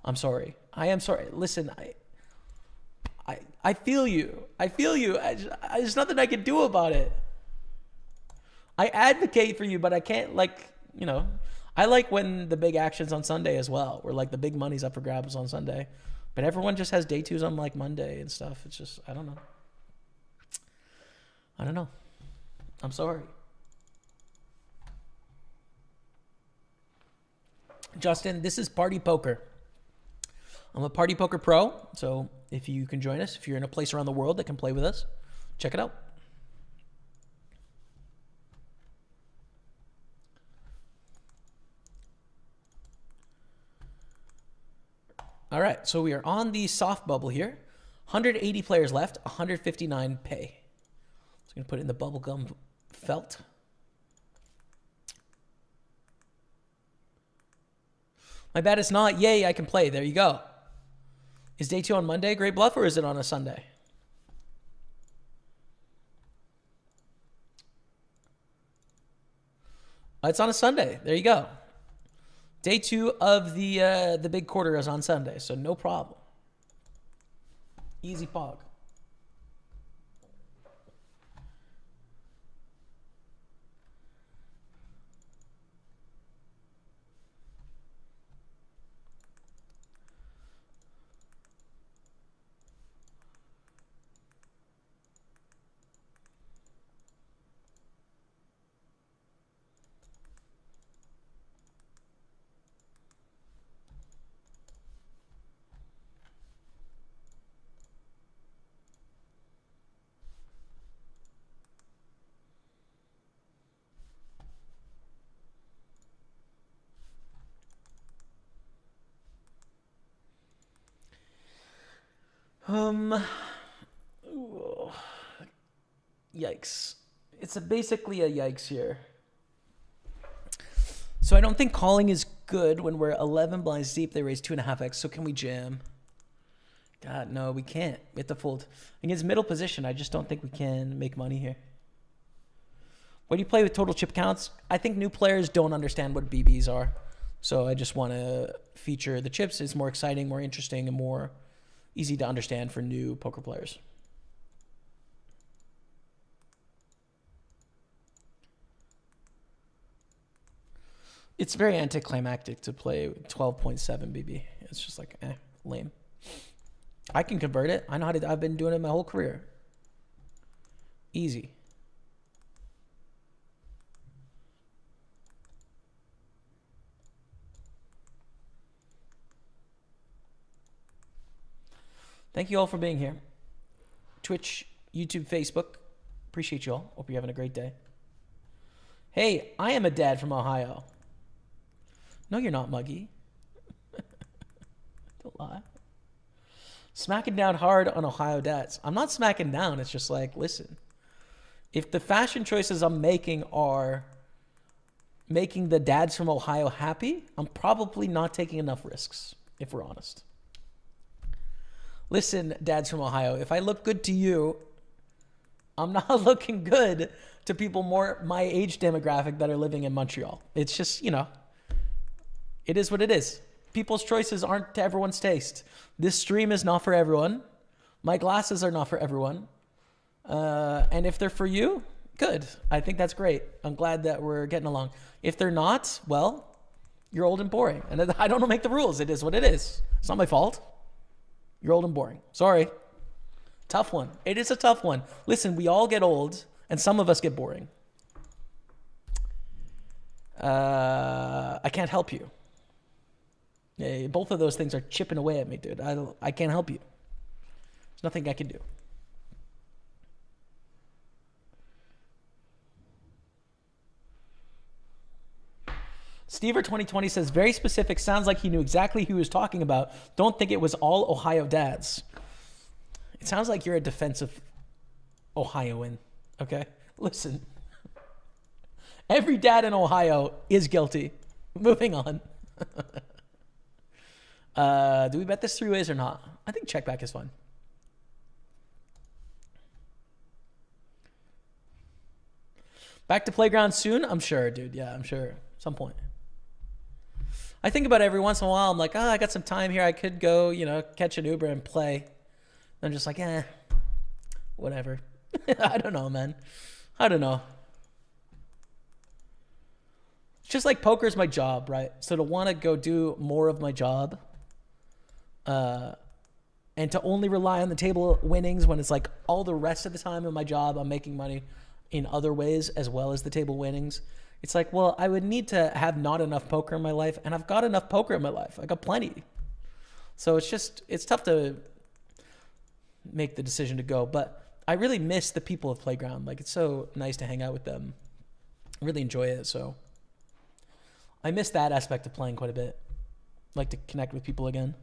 I'm sorry. I am sorry. Listen, I feel you. I feel you. There's nothing I can do about it. I advocate for you, but I can't, like, you know. I like when the big action's on Sunday as well, where like the big money's up for grabs on Sunday. But everyone just has day 2s on like Monday and stuff. It's just, I don't know. I don't know. I'm sorry. Justin, this is Party Poker. I'm a Party Poker pro, so if you can join us, if you're in a place around the world that can play with us, check it out. All right, so we are on the soft bubble here. 180 players left, 159 pay. So I'm going to put it in the bubblegum felt. My bet is not. Yay, I can play. There you go. Is day 2 on Monday, Great Bluff, or is it on a Sunday? It's on a Sunday. There you go. Day 2 of the big quarter is on Sunday, so no problem. Easy pog. Ooh, yikes. It's basically a yikes here. So I don't think calling is good when we're 11 blinds deep. They raise 2.5x. So can we jam? God, no, we can't. We have to fold. Against middle position, I just don't think we can make money here. When you play with total chip counts, I think new players don't understand what BBs are. So I just want to feature the chips. It's more exciting, more interesting, and more easy to understand for new poker players. It's very anticlimactic to play 12.7 BB. It's just like, lame. I can convert it. I know how to. I've been doing it my whole career. Easy. Thank you all for being here. Twitch, YouTube, Facebook. Appreciate you all. Hope you're having a great day. Hey, I am a dad from Ohio. No, you're not, Muggy. Don't lie. Smacking down hard on Ohio dads. I'm not smacking down. It's just like, listen. If the fashion choices I'm making are making the dads from Ohio happy, I'm probably not taking enough risks, if we're honest. Listen, dads from Ohio, if I look good to you, I'm not looking good to people more my age demographic that are living in Montreal. It's just, you know, it is what it is. People's choices aren't to everyone's taste. This stream is not for everyone. My glasses are not for everyone. And if they're for you, good. I think that's great. I'm glad that we're getting along. If they're not, well, you're old and boring. And I don't make the rules. It is what it is. It's not my fault. You're old and boring. Sorry. Tough one. It is a tough one. Listen, we all get old, and some of us get boring. I can't help you. Both of those things are chipping away at me, dude. I can't help you. There's nothing I can do. Stever 2020 says, very specific. Sounds like he knew exactly who he was talking about. Don't think it was all Ohio dads. It sounds like you're a defensive Ohioan. Okay? Listen. Every dad in Ohio is guilty. Moving on. Do we bet this 3 ways or not? I think check back is fun. Back to playground soon? I'm sure, dude. Yeah, I'm sure. Some point. I think about it every once in a while. I'm like, I got some time here. I could go, catch an Uber and play. And I'm just like, whatever. I don't know, man. I don't know. It's just like poker's my job, right? So to want to go do more of my job, and to only rely on the table winnings when it's like all the rest of the time in my job, I'm making money in other ways as well as the table winnings. It's like, well, I would need to have not enough poker in my life, and I've got enough poker in my life. I got plenty. So it's tough to make the decision to go, but I really miss the people of Playground. Like, it's so nice to hang out with them. I really enjoy it. So I miss that aspect of playing quite a bit. Like to connect with people again.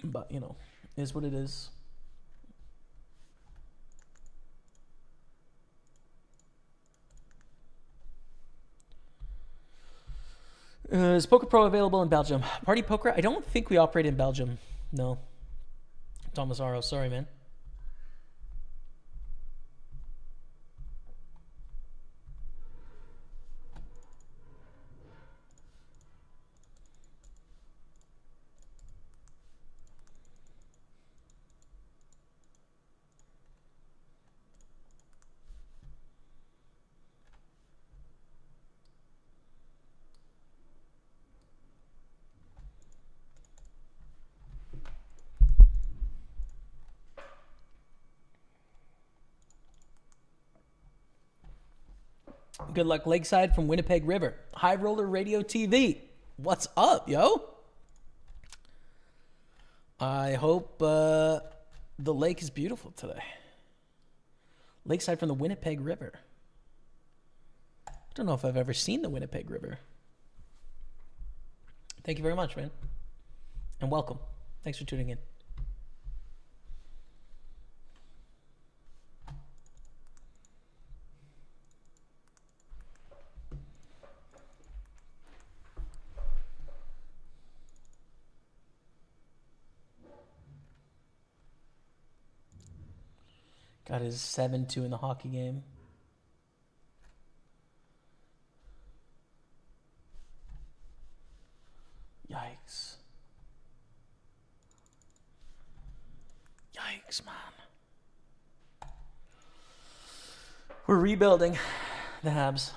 But, you know, is what it is. Is Poker Pro available in Belgium? Party Poker? I don't think we operate in Belgium. No. Thomas Aro, sorry, man. Good luck, Lakeside from Winnipeg River. High Roller Radio TV. What's up, yo? I hope the lake is beautiful today. Lakeside from the Winnipeg River. I don't know if I've ever seen the Winnipeg River. Thank you very much, man. And welcome. Thanks for tuning in. Got his 7-2 in the hockey game. Yikes. Yikes, man. We're rebuilding the Habs.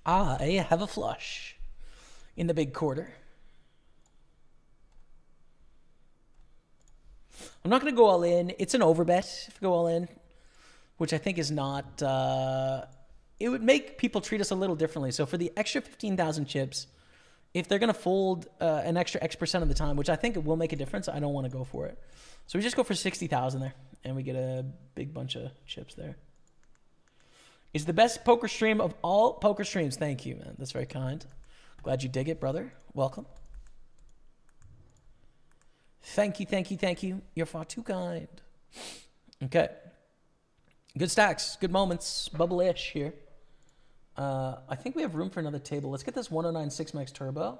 I have a flush in the big quarter. I'm not going to go all in. It's an overbet if I go all in, which I think is not... it would make people treat us a little differently. So for the extra 15,000 chips, if they're going to fold an extra X% of the time, which I think it will make a difference, I don't want to go for it. So we just go for 60,000 there, and we get a big bunch of chips there. Is the best poker stream of all poker streams. Thank you, man. That's very kind. Glad you dig it, brother. Welcome. Thank you, thank you, thank you. You're far too kind. Okay. Good stacks. Good moments. Bubble-ish here. I think we have room for another table. Let's get this 109 6-Max Turbo.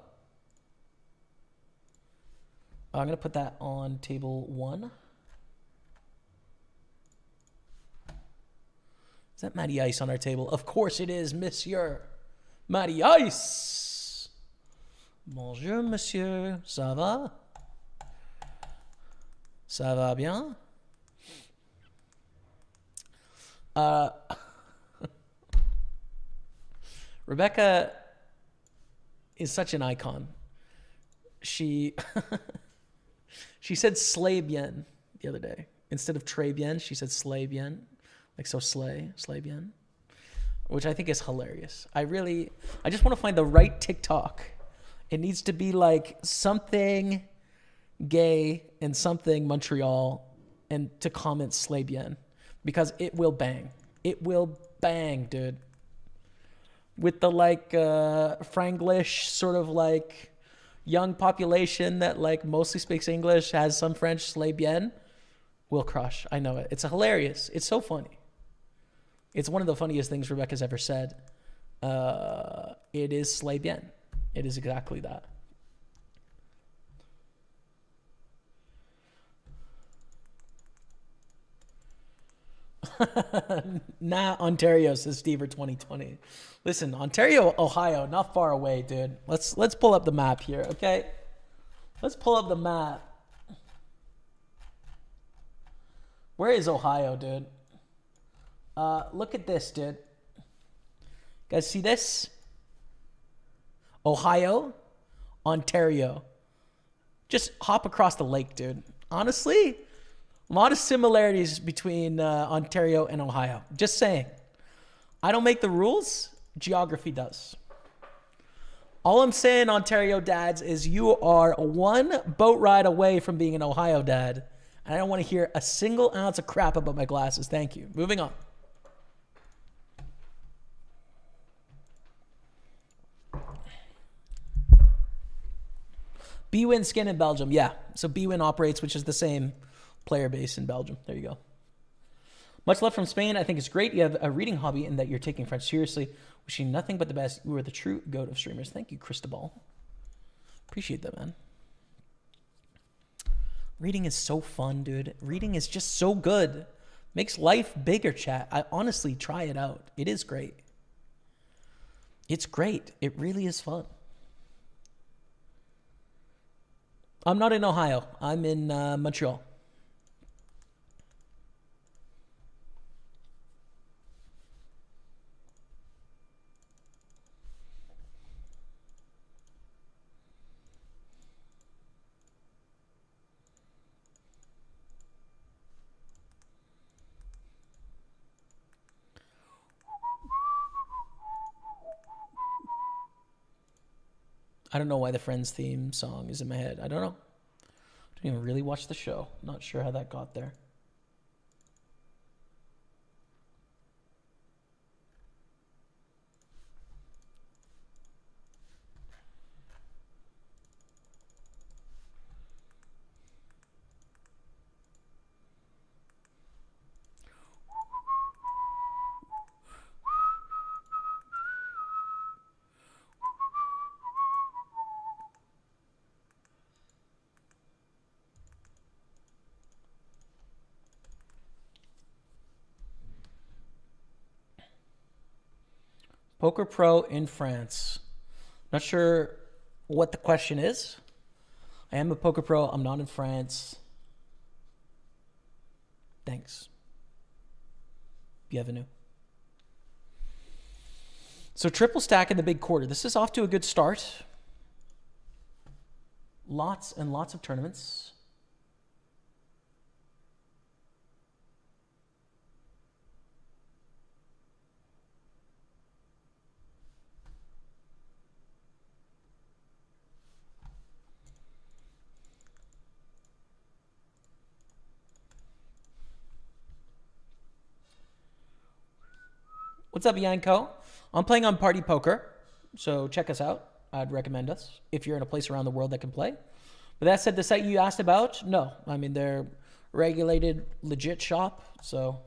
I'm going to put that on table 1. Is that Matty Ice on our table? Of course it is, monsieur. Matty Ice. Bonjour, monsieur. Ça va? Ça va bien? Rebecca is such an icon. She she said slay bien the other day. Instead of très bien, she said slay bien. Like, so slay bien, which I think is hilarious. I just want to find the right TikTok. It needs to be like something gay and something Montreal, and to comment slay bien, because it will bang. It will bang, dude. With the like Franglish sort of like young population that like mostly speaks English, has some French, slay bien, will crush. I know it. It's hilarious. It's so funny. It's one of the funniest things Rebecca's ever said. It is slay bien. It is exactly that. Nah, Ontario, says Stever 2020. Listen, Ontario, Ohio, not far away, dude. Let's pull up the map here, okay? Let's pull up the map. Where is Ohio, dude? Look at this, dude. Guys, see this? Ohio, Ontario. Just hop across the lake, dude. Honestly, a lot of similarities between Ontario and Ohio. Just saying. I don't make the rules. Geography does. All I'm saying, Ontario dads, is you are one boat ride away from being an Ohio dad. And I don't want to hear a single ounce of crap about my glasses. Thank you. Moving on. BWin skin in Belgium. Yeah. So BWin operates, which is the same player base in Belgium. There you go. Much love from Spain. I think it's great you have a reading hobby and that you're taking French seriously. Wishing nothing but the best. You are the true goat of streamers. Thank you, Cristobal. Appreciate that, man. Reading is so fun, dude. Reading is just so good. Makes life bigger, chat. I honestly try it out. It is great. It's great. It really is fun. I'm not in Ohio. I'm in Montreal. I don't know why the Friends theme song is in my head. I don't know. I didn't even really watch the show. Not sure how that got there. Poker Pro in France. Not sure what the question is. I am a Poker Pro. I'm not in France. Thanks. Bienvenue. So triple stack in the big quarter. This is off to a good start. Lots and lots of tournaments. What's up, Yanko? I'm playing on PartyPoker, so check us out. I'd recommend us if you're in a place around the world that can play. But that said, the site you asked about, no. I mean, they're regulated, legit shop, so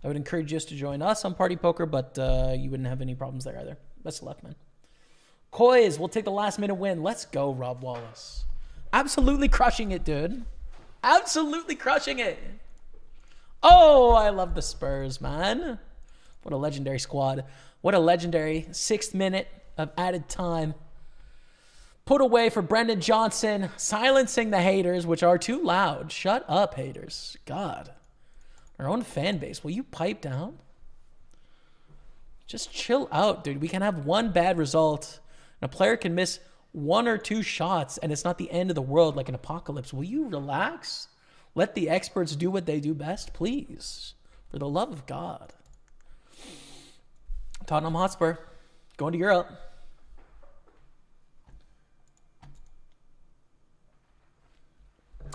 I would encourage you to join us on PartyPoker, but you wouldn't have any problems there either. Best of luck, man. Coys, we'll take the last minute win. Let's go, Rob Wallace. Absolutely crushing it, dude. Absolutely crushing it. Oh, I love the Spurs, man. What a legendary squad. What a legendary 6th minute of added time. Put away for Brendan Johnson. Silencing the haters, which are too loud. Shut up, haters. God. Our own fan base. Will you pipe down? Just chill out, dude. We can have one bad result. And a player can miss 1 or 2 shots, and it's not the end of the world like an apocalypse. Will you relax? Let the experts do what they do best, please. For the love of God. Tottenham Hotspur, going to Europe.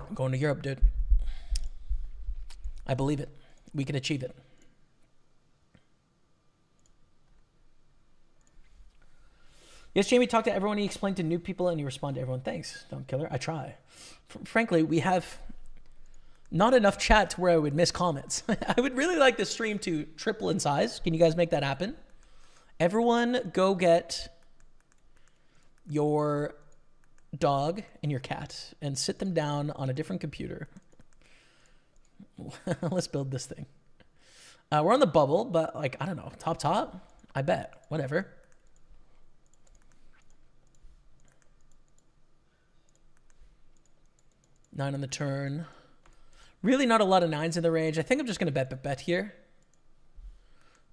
I'm going to Europe, dude. I believe it. We can achieve it. Yes, Jamie, talk to everyone. He explained to new people and you respond to everyone. Thanks, Don't Killer. I try. Frankly, we have not enough chat to where I would miss comments. I would really like the stream to triple in size. Can you guys make that happen? Everyone go get your dog and your cat and sit them down on a different computer. Let's build this thing. We're on the bubble, but like, I don't know. Top. I bet. Whatever. Nine on the turn. Really not a lot of nines in the range. I think I'm just going to bet here.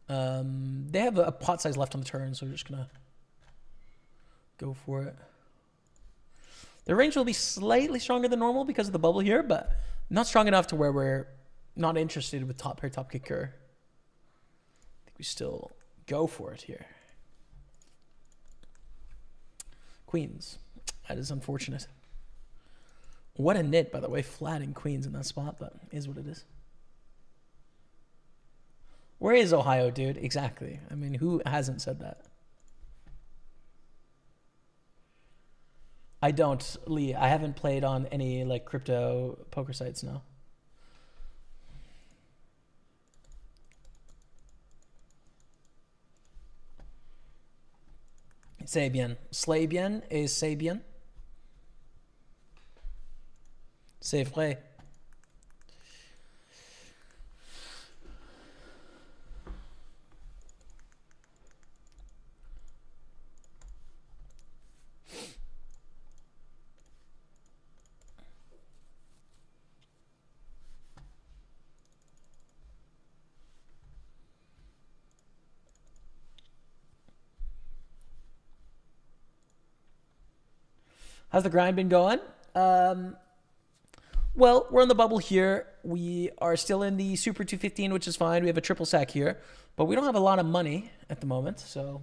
They have a pot size left on the turn, so we're just going to go for it. The range will be slightly stronger than normal because of the bubble here, but not strong enough to where we're not interested with top pair, top kicker. I think we still go for it here. Queens. That is unfortunate. What a nit, by the way, flatting queens in that spot, but is what it is. Where is Ohio, dude? Exactly. I mean, who hasn't said that? I don't, Lee. I haven't played on any like crypto poker sites, no. C'est bien. Slay bien et c'est bien. C'est vrai. How's the grind been going? Well, we're on the bubble here. We are still in the Super 215, which is fine. We have a triple sack here, but we don't have a lot of money at the moment, so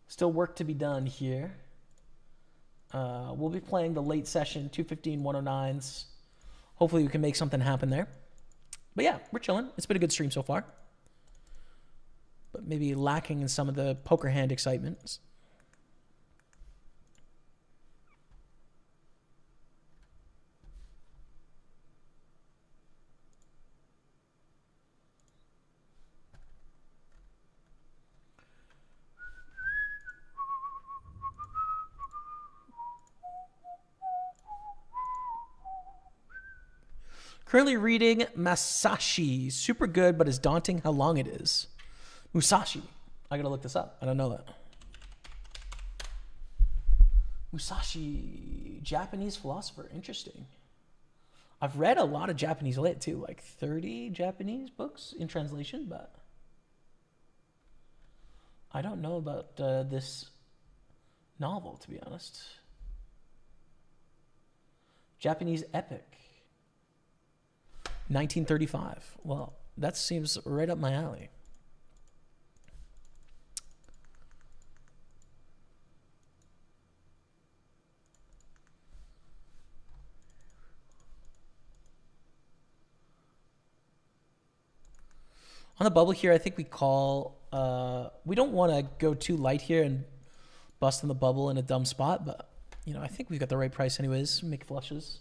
still work to be done here. We'll be playing the late session 215 109s. Hopefully we can make something happen there. But yeah, we're chilling. It's been a good stream so far, but maybe lacking in some of the poker hand excitement. Currently reading Masashi. Super good, but it's daunting how long it is. Musashi. I gotta look this up. I don't know that. Musashi. Japanese philosopher. Interesting. I've read a lot of Japanese lit too. Like 30 Japanese books in translation, but I don't know about this novel, to be honest. Japanese epic. 1935. Well, that seems right up my alley. On the bubble here, I think we call... we don't want to go too light here and bust on the bubble in a dumb spot, but, you know, I think we've got the right price anyways. Make flushes.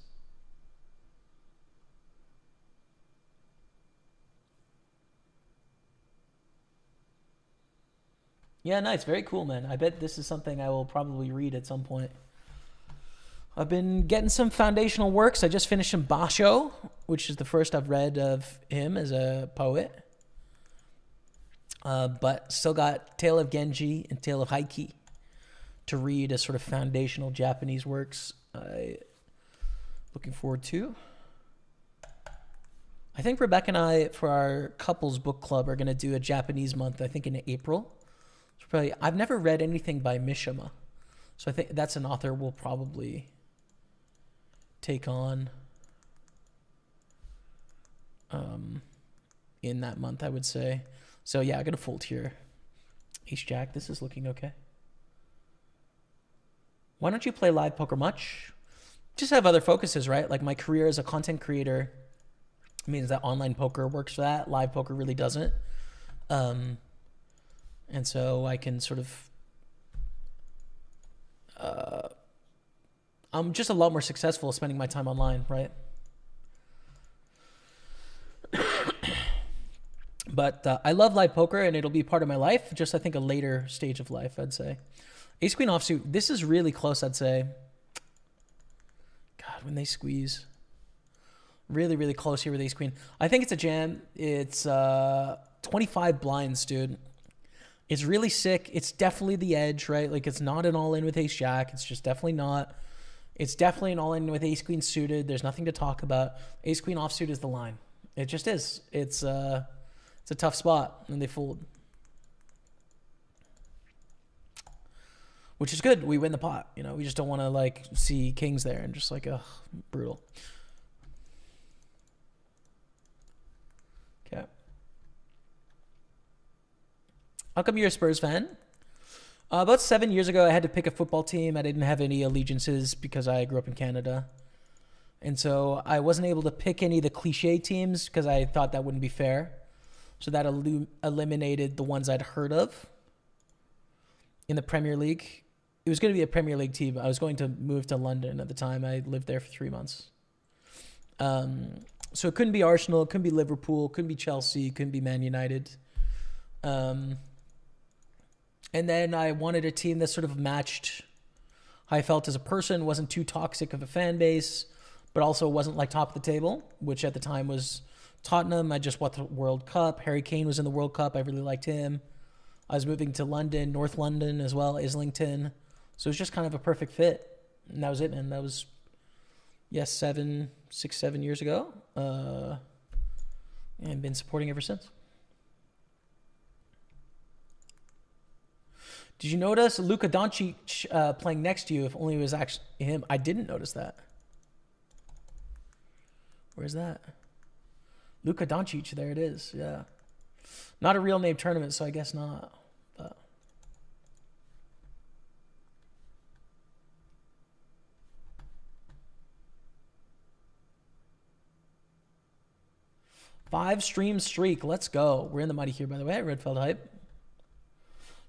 Yeah, nice. Very cool, man. I bet this is something I will probably read at some point. I've been getting some foundational works. I just finished some Basho, which is the first I've read of him as a poet. But still got Tale of Genji and Tale of Heike to read as sort of foundational Japanese works. Looking forward to. I think Rebecca and I, for our couples book club, are going to do a Japanese month, I think in April. Probably, I've never read anything by Mishima, so I think that's an author we'll probably take on in that month, I would say. So yeah, I got a fold here. Ace Jack, this is looking okay. Why don't you play live poker much? Just have other focuses, right? Like my career as a content creator means that online poker works for that. Live poker really doesn't. And so I can sort of, I'm just a lot more successful spending my time online, right? But I love live poker and it'll be part of my life, just I think a later stage of life, I'd say. Ace Queen offsuit, this is really close, I'd say. God, when they squeeze. Really, really close here with ace queen. I think it's a jam. It's 25 blinds, dude. It's really sick. It's definitely the edge, right? Like, it's not an all-in with ace jack. It's just definitely not. It's definitely an all-in with ace queen suited. There's nothing to talk about. Ace queen offsuit is the line. It just is. It's a tough spot, and they fold. Which is good. We win the pot. You know, we just don't want to, like, see kings there and just, like, ugh, brutal. Okay. How come you're a Spurs fan? About 7 years ago, I had to pick a football team. I didn't have any allegiances because I grew up in Canada. And so I wasn't able to pick any of the cliche teams because I thought that wouldn't be fair. So that eliminated the ones I'd heard of in the Premier League. It was going to be a Premier League team. I was going to move to London at the time. I lived there for 3 months. So it couldn't be Arsenal. It couldn't be Liverpool. It couldn't be Chelsea. It couldn't be Man United. And then I wanted a team that sort of matched how I felt as a person, wasn't too toxic of a fan base, but also wasn't like top of the table, which at the time was Tottenham. I just won the World Cup. Harry Kane was in the World Cup. I really liked him. I was moving to London, North London as well, Islington. So it was just kind of a perfect fit. And that was it, man. That was, 7 years ago. And been supporting ever since. Did you notice Luka Doncic playing next to you? If only it was actually him. I didn't notice that. Where's that? Luka Doncic. There it is. Yeah. Not a real name tournament, so I guess not. But. Five stream streak. Let's go. We're in the money here, by the way. Redfeld hype.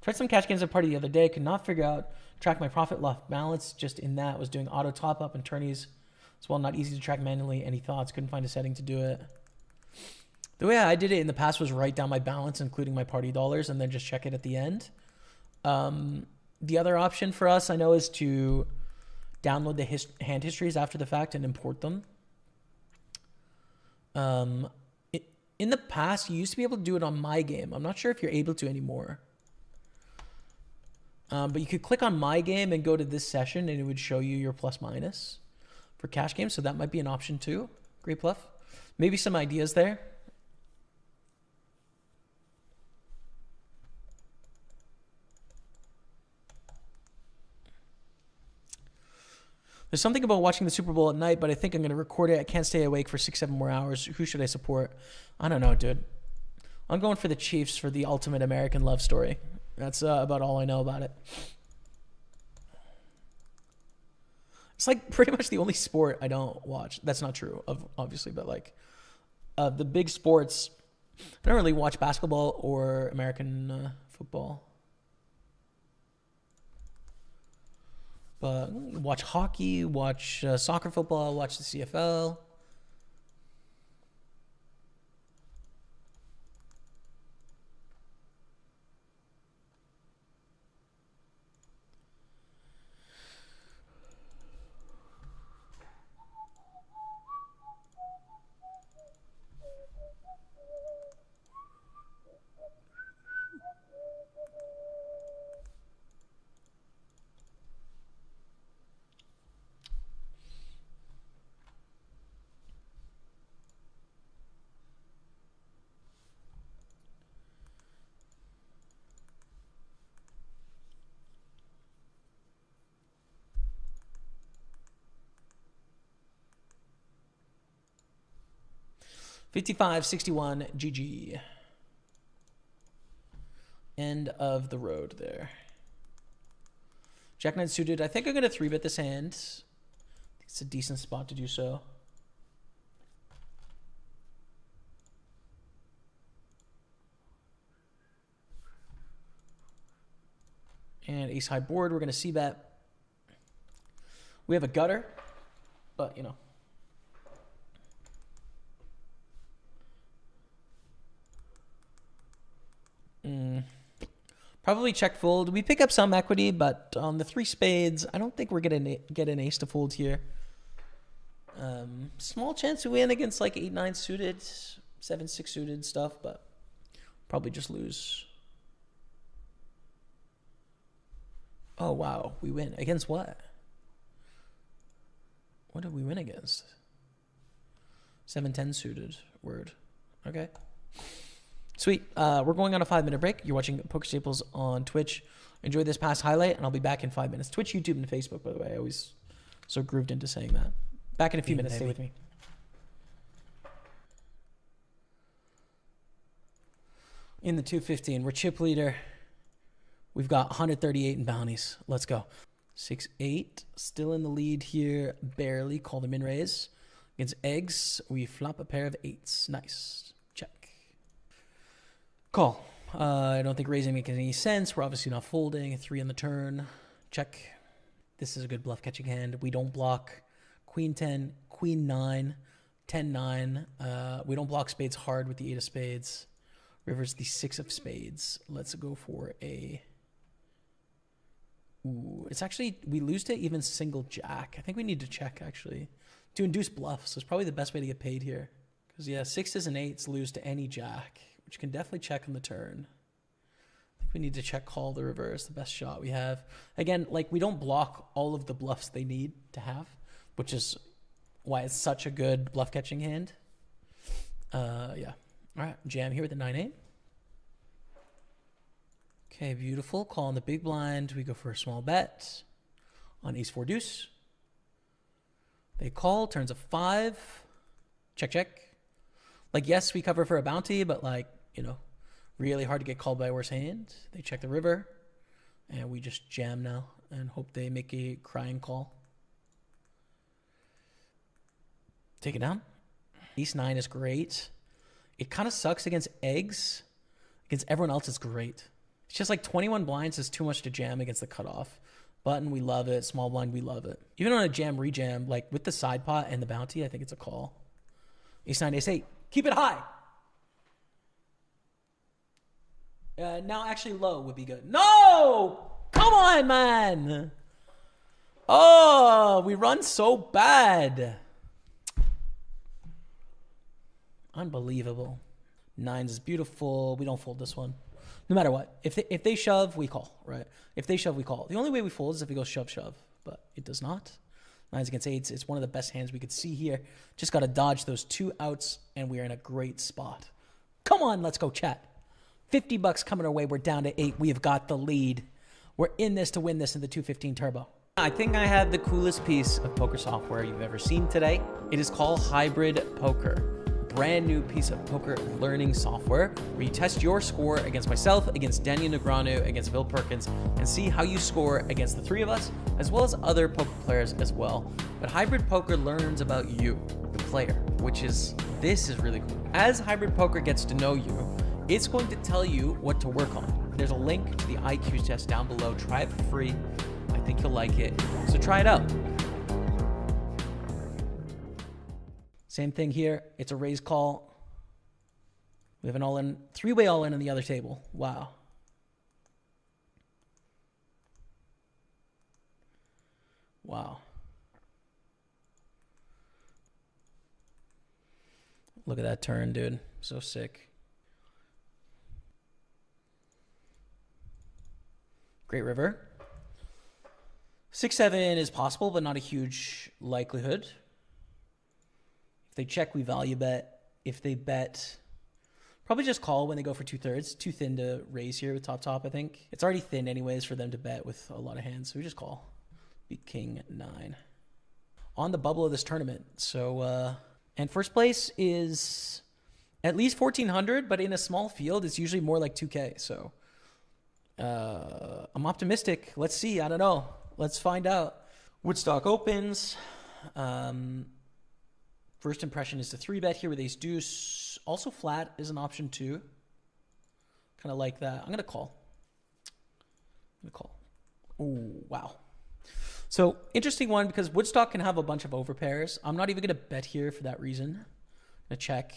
Tried some cash games at party the other day. Could not figure out, track my profit loss balance just in that. Was doing auto top up and tourneys as well. Not easy to track manually. Any thoughts? Couldn't find a setting to do it. The way I did it in the past was write down my balance, including my party dollars, and then just check it at the end. The other option for us, I know, is to download the hand histories after the fact and import them. In the past, you used to be able to do it on My Game. I'm not sure if you're able to anymore. But you could click on My Game and go to this session, and it would show you your plus minus for cash games. So that might be an option too. Great bluff. Maybe some ideas there. There's something about watching the Super Bowl at night, but I think I'm going to record it. I can't stay awake for 6-7 more hours. Who should I support? I don't know, dude. I'm going for the Chiefs for the ultimate American love story. That's about all I know about it. It's like pretty much the only sport I don't watch. That's not true, obviously, but like the big sports, I don't really watch basketball or American football. But watch hockey, watch soccer, football, watch the CFL. $55.61 GG. End of the road there. Jack 9 suited. I think I'm going to 3-bet this hand. I think it's a decent spot to do so. And ace high board. We're going to c-bet. We have a gutter, but you know. Probably check fold. We pick up some equity, but on the 3 spades, I don't think we're going to get an ace to fold here. Small chance to win against like 8-9 suited, 7-6 suited stuff, but probably just lose. Oh, wow. We win. Against what? What did we win against? 7-10 suited. Word. Okay. Sweet. We're going on a 5-minute break. You're watching Pokerstaples on Twitch. Enjoy this past highlight, and I'll be back in 5 minutes. Twitch, YouTube, and Facebook, by the way. I always so grooved into saying that. Back in a few minutes. Stay with me. In the 215, we're chip leader. We've got 138 in bounties. Let's go. 6-8. Still in the lead here. Barely. Call the min raise. Against eggs, we flop a pair of 8s. Nice. Check. Call. I don't think raising makes any sense. We're obviously not folding. 3 on the turn. Check. This is a good bluff catching hand. We don't block Queen 10, Queen 9, 10 9. We don't block spades hard with the 8 of spades. River's the 6 of spades. Let's go for a... Ooh, it's actually... We lose to even single jack. I think we need to check, actually. To induce bluffs is probably the best way to get paid here. Because, yeah, 6s and 8s lose to any jack, which can definitely check on the turn. I think we need to check call the river is the best shot we have. Again, like, we don't block all of the bluffs they need to have, which is why it's such a good bluff catching hand. Yeah. All right, jam here with the 9-8. Okay, beautiful. Call on the big blind. We go for a small bet on ace-4 deuce. They call, turns a 5. Check, check. Like, yes, we cover for a bounty, but, like, you know, really hard to get called by a worse hand. They check the river, and we just jam now and hope they make a crying call. Take it down. Ace-9 is great. It kind of sucks against eggs. Against everyone else, it's great. It's just like 21 blinds is too much to jam against the cutoff. Button, we love it. Small blind, we love it. Even on a jam, rejam, like with the side pot and the bounty, I think it's a call. Ace-9, ace-8. Keep it high. Now actually low would be good. No! Come on, man. Oh, we run so bad. Unbelievable. 9s is beautiful. We don't fold this one. No matter what. If they shove, we call, right? If they shove, we call. The only way we fold is if we go shove, shove. But it does not. 9s against 8s. It's one of the best hands we could see here. Just got to dodge those 2 outs, and we are in a great spot. Come on, let's go, chat. $50 coming our way. We're down to 8. We have got the lead. We're in this to win this in the 215 turbo. I think I have the coolest piece of poker software you've ever seen today. It is called Hybrid Poker. Brand new piece of poker learning software where you test your score against myself, against Daniel Negreanu, against Bill Perkins, and see how you score against the 3 of us, as well as other poker players as well. But Hybrid Poker learns about you, the player, this is really cool. As Hybrid Poker gets to know you, it's going to tell you what to work on. There's a link to the IQ test down below. Try it for free. I think you'll like it. So try it out. Same thing here. It's a raise call. We have an all-in, 3-way all-in on the other table. Wow. Wow. Look at that turn, dude. So sick. Great river. 6-7 is possible, but not a huge likelihood. If they check, we value bet. If they bet, probably just call when they go for 2/3. Too thin to raise here with top, I think. It's already thin anyways for them to bet with a lot of hands, so we just call. Beat king 9. On the bubble of this tournament. So, and first place is at least 1,400, but in a small field, it's usually more like 2K. So, I'm optimistic. Let's see. I don't know. Let's find out. Woodstock opens. First impression is the 3-bet here with ace deuce. Also flat is an option too. Kind of like that. I'm going to call. Oh, wow. So interesting one because Woodstock can have a bunch of overpairs. I'm not even going to bet here for that reason. I'm going to check.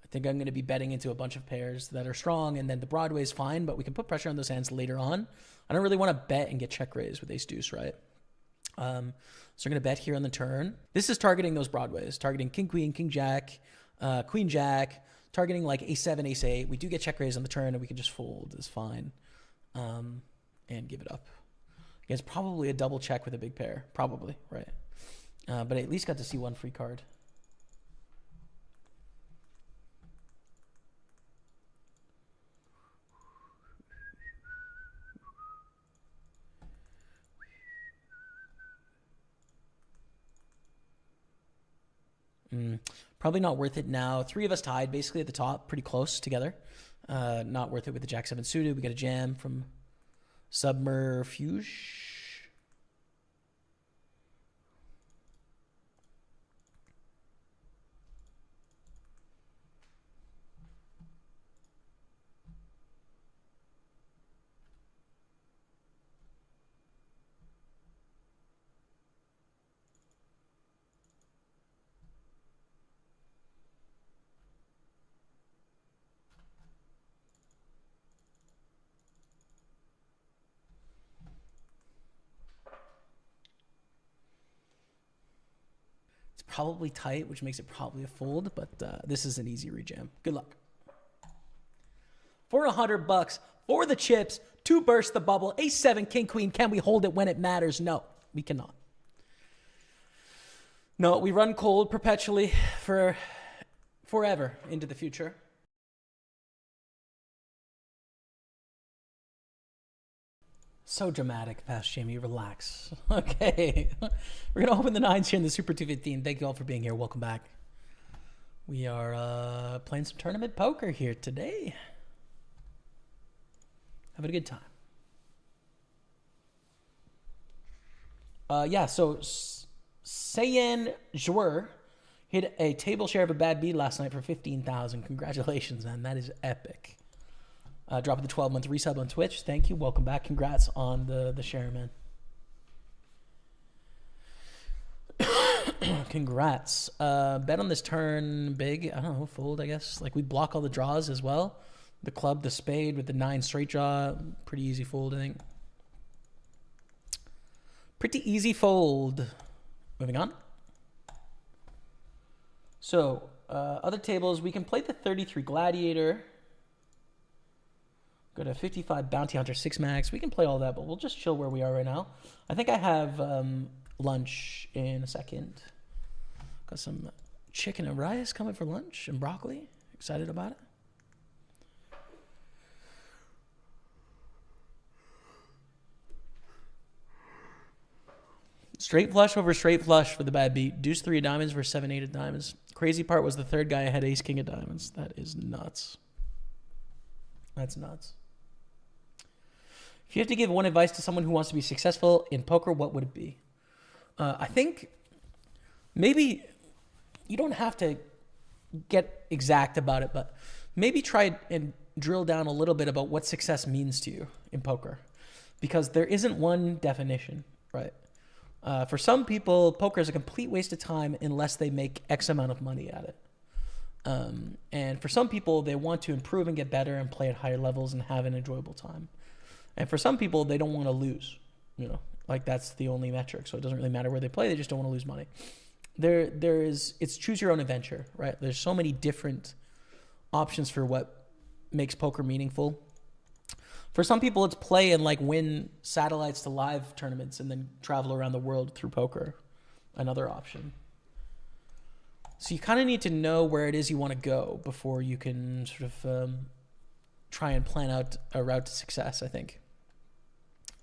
I think I'm going to be betting into a bunch of pairs that are strong, and then the Broadway is fine, but we can put pressure on those hands later on. I don't really want to bet and get check raised with ace deuce, right? So we're going to bet here on the turn. This is targeting those broadways, targeting king, queen, king, jack, queen, jack, targeting like a7, ace8. We do get check raise on the turn, and we can just fold. It's fine. And give it up. It's probably a double check with a big pair. Probably, right? But I at least got to see one free card. Probably not worth it now. Three of us tied basically at the top, pretty close together. Not worth it with the jack 7 suited. We got a jam from Submerfuge. Probably tight, which makes it probably a fold, but this is an easy rejam. Good luck. For $100 for the chips to burst the bubble. Ace7, king, queen. Can we hold it when it matters? No, we cannot. No, we run cold perpetually for forever into the future. So dramatic, Past Jamie. Relax. Okay. We're going to open the nines here in the Super 215. Thank you all for being here. Welcome back. We are playing some tournament poker here today. Having a good time. Yeah, so Sayen Jouer hit a table share of a bad beat last night for 15,000. Congratulations, man. That is epic. Dropping the 12-month resub on Twitch. Thank you. Welcome back. Congrats on the share, man. Congrats. Bet on this turn big. I don't know. Fold, I guess. Like, we block all the draws as well. The club, the spade with the 9 straight draw. Pretty easy fold, I think. Pretty easy fold. Moving on. So, other tables. We can play the 33 Gladiator. Go to 55 Bounty Hunter 6 max. We can play all that, but we'll just chill where we are right now. I think I have lunch in a second. Got some chicken and rice coming for lunch and broccoli. Excited about it. Straight flush over straight flush for the bad beat. Deuce 3 of diamonds versus 7 8 of diamonds. Crazy part was the third guy had ace king of diamonds. That is nuts. That's nuts. If you have to give one advice to someone who wants to be successful in poker, what would it be? I think maybe you don't have to get exact about it, but maybe try and drill down a little bit about what success means to you in poker, because there isn't one definition, right? For some people, poker is a complete waste of time unless they make X amount of money at it. And for some people, they want to improve and get better and play at higher levels and have an enjoyable time. And for some people, they don't want to lose, you know, like that's the only metric. So it doesn't really matter where they play. They just don't want to lose money. It's choose your own adventure, right? There's so many different options for what makes poker meaningful. For some people, it's play and like win satellites to live tournaments and then travel around the world through poker. Another option. So you kind of need to know where it is you want to go before you can sort of try and plan out a route to success, I think.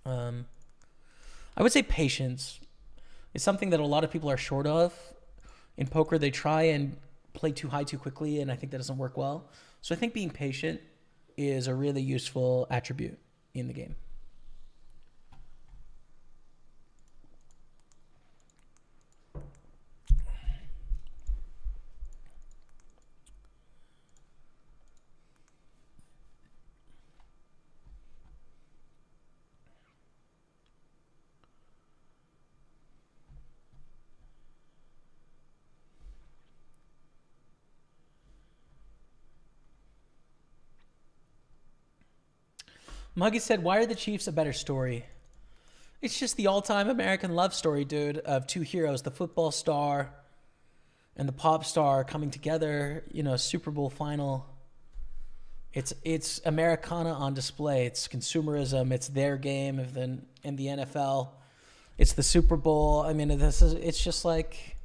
I would say patience is something that a lot of people are short of. In poker, they try and play too high too quickly, and I think that doesn't work well. So I think being patient is a really useful attribute in the game. Muggy said, why are the Chiefs a better story? It's just the all-time American love story, dude, of two heroes, the football star and the pop star coming together, you know, Super Bowl final. It's Americana on display. It's consumerism. It's their game in the NFL. It's the Super Bowl. I mean, it's just like,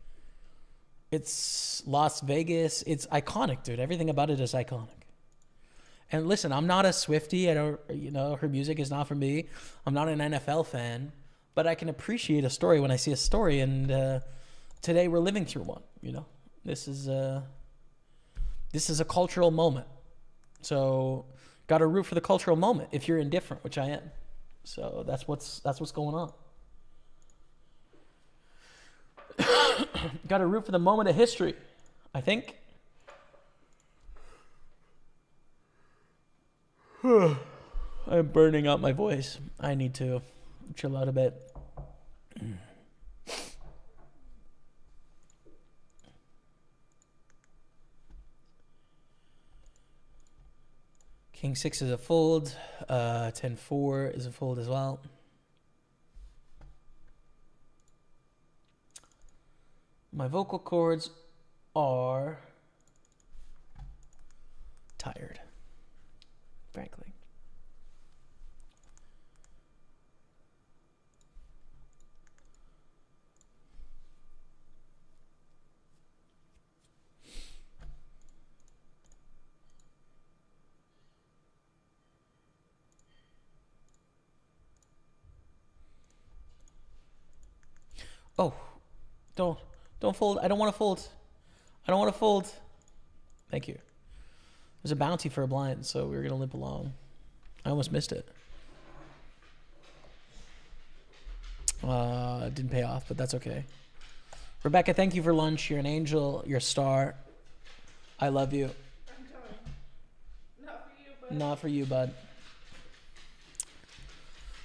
it's Las Vegas. It's iconic, dude. Everything about it is iconic. And listen, I'm not a Swiftie. I don't, you know, her music is not for me. I'm not an NFL fan, but I can appreciate a story when I see a story. And today we're living through one. You know, this is a cultural moment. So, got to root for the cultural moment if you're indifferent, which I am. So that's what's going on. Got to root for the moment of history, I think. I'm burning out my voice. I need to chill out a bit. King 6 is a fold. 10-4 is a fold as well. My vocal cords are tired, frankly. Oh, don't fold. I don't want to fold. I don't want to fold. Thank you. There's a bounty for a blind, so we were going to limp along. I almost missed it. It didn't pay off, but that's okay. Rebecca, thank you for lunch. You're an angel. You're a star. I love you. I'm coming. Not for you, bud. Not for you, bud.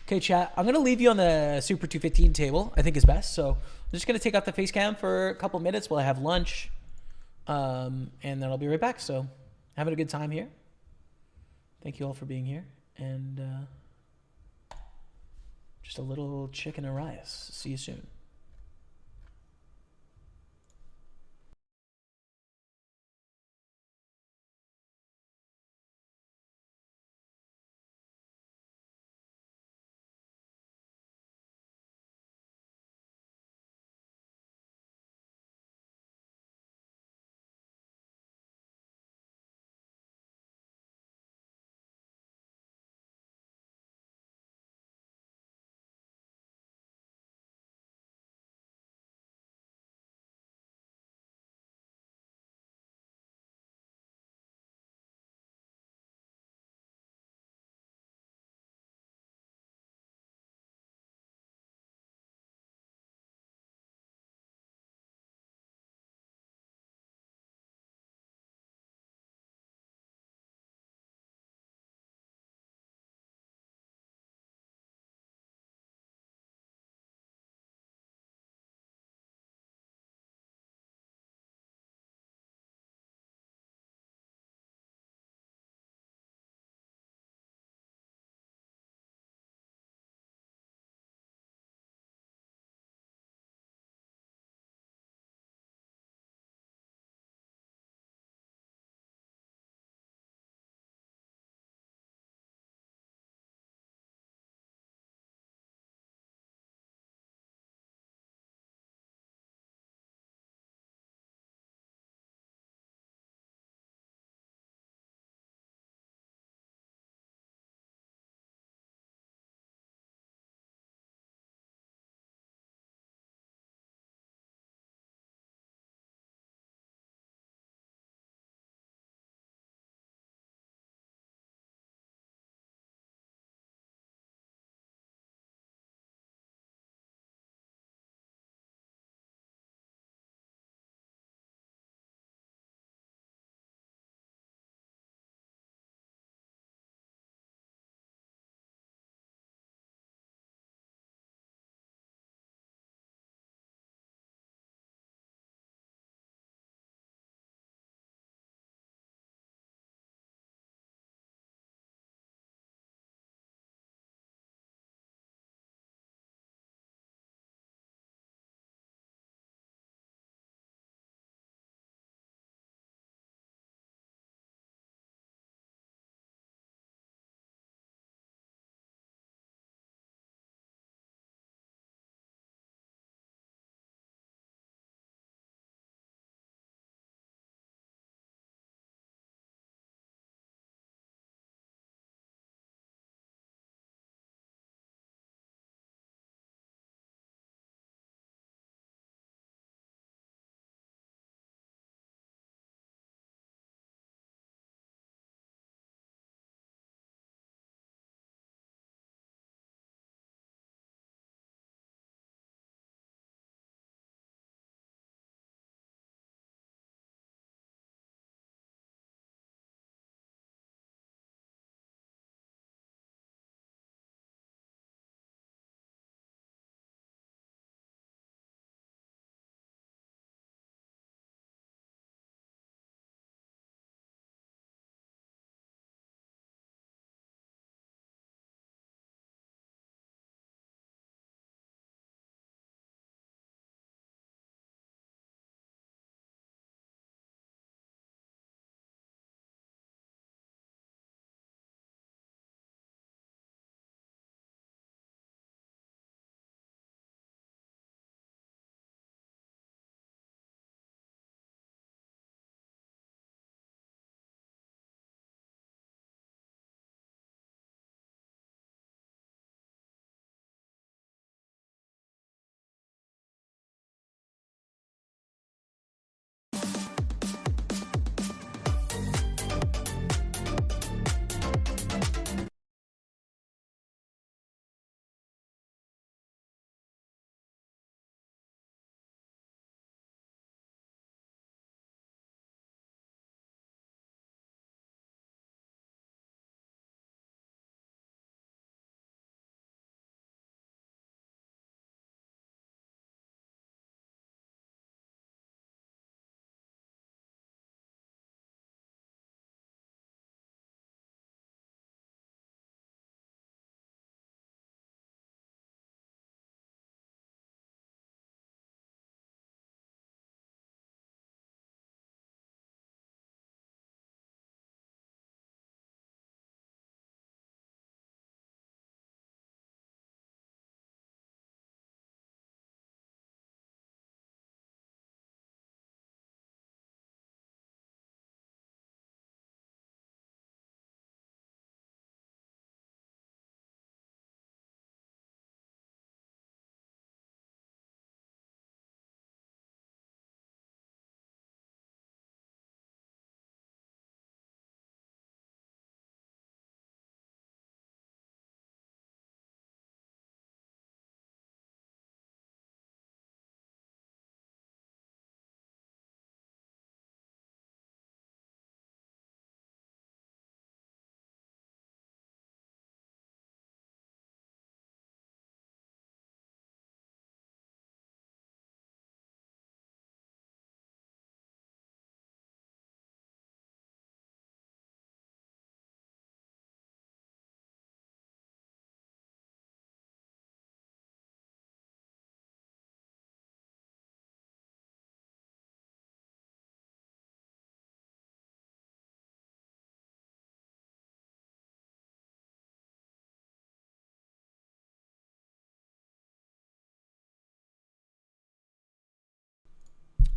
Okay, chat. I'm going to leave you on the Super 215 table. I think is best. So I'm just going to take off the face cam for a couple minutes while I have lunch. And then I'll be right back. So having a good time here. Thank you all for being here. And just a little chicken and rice. See you soon.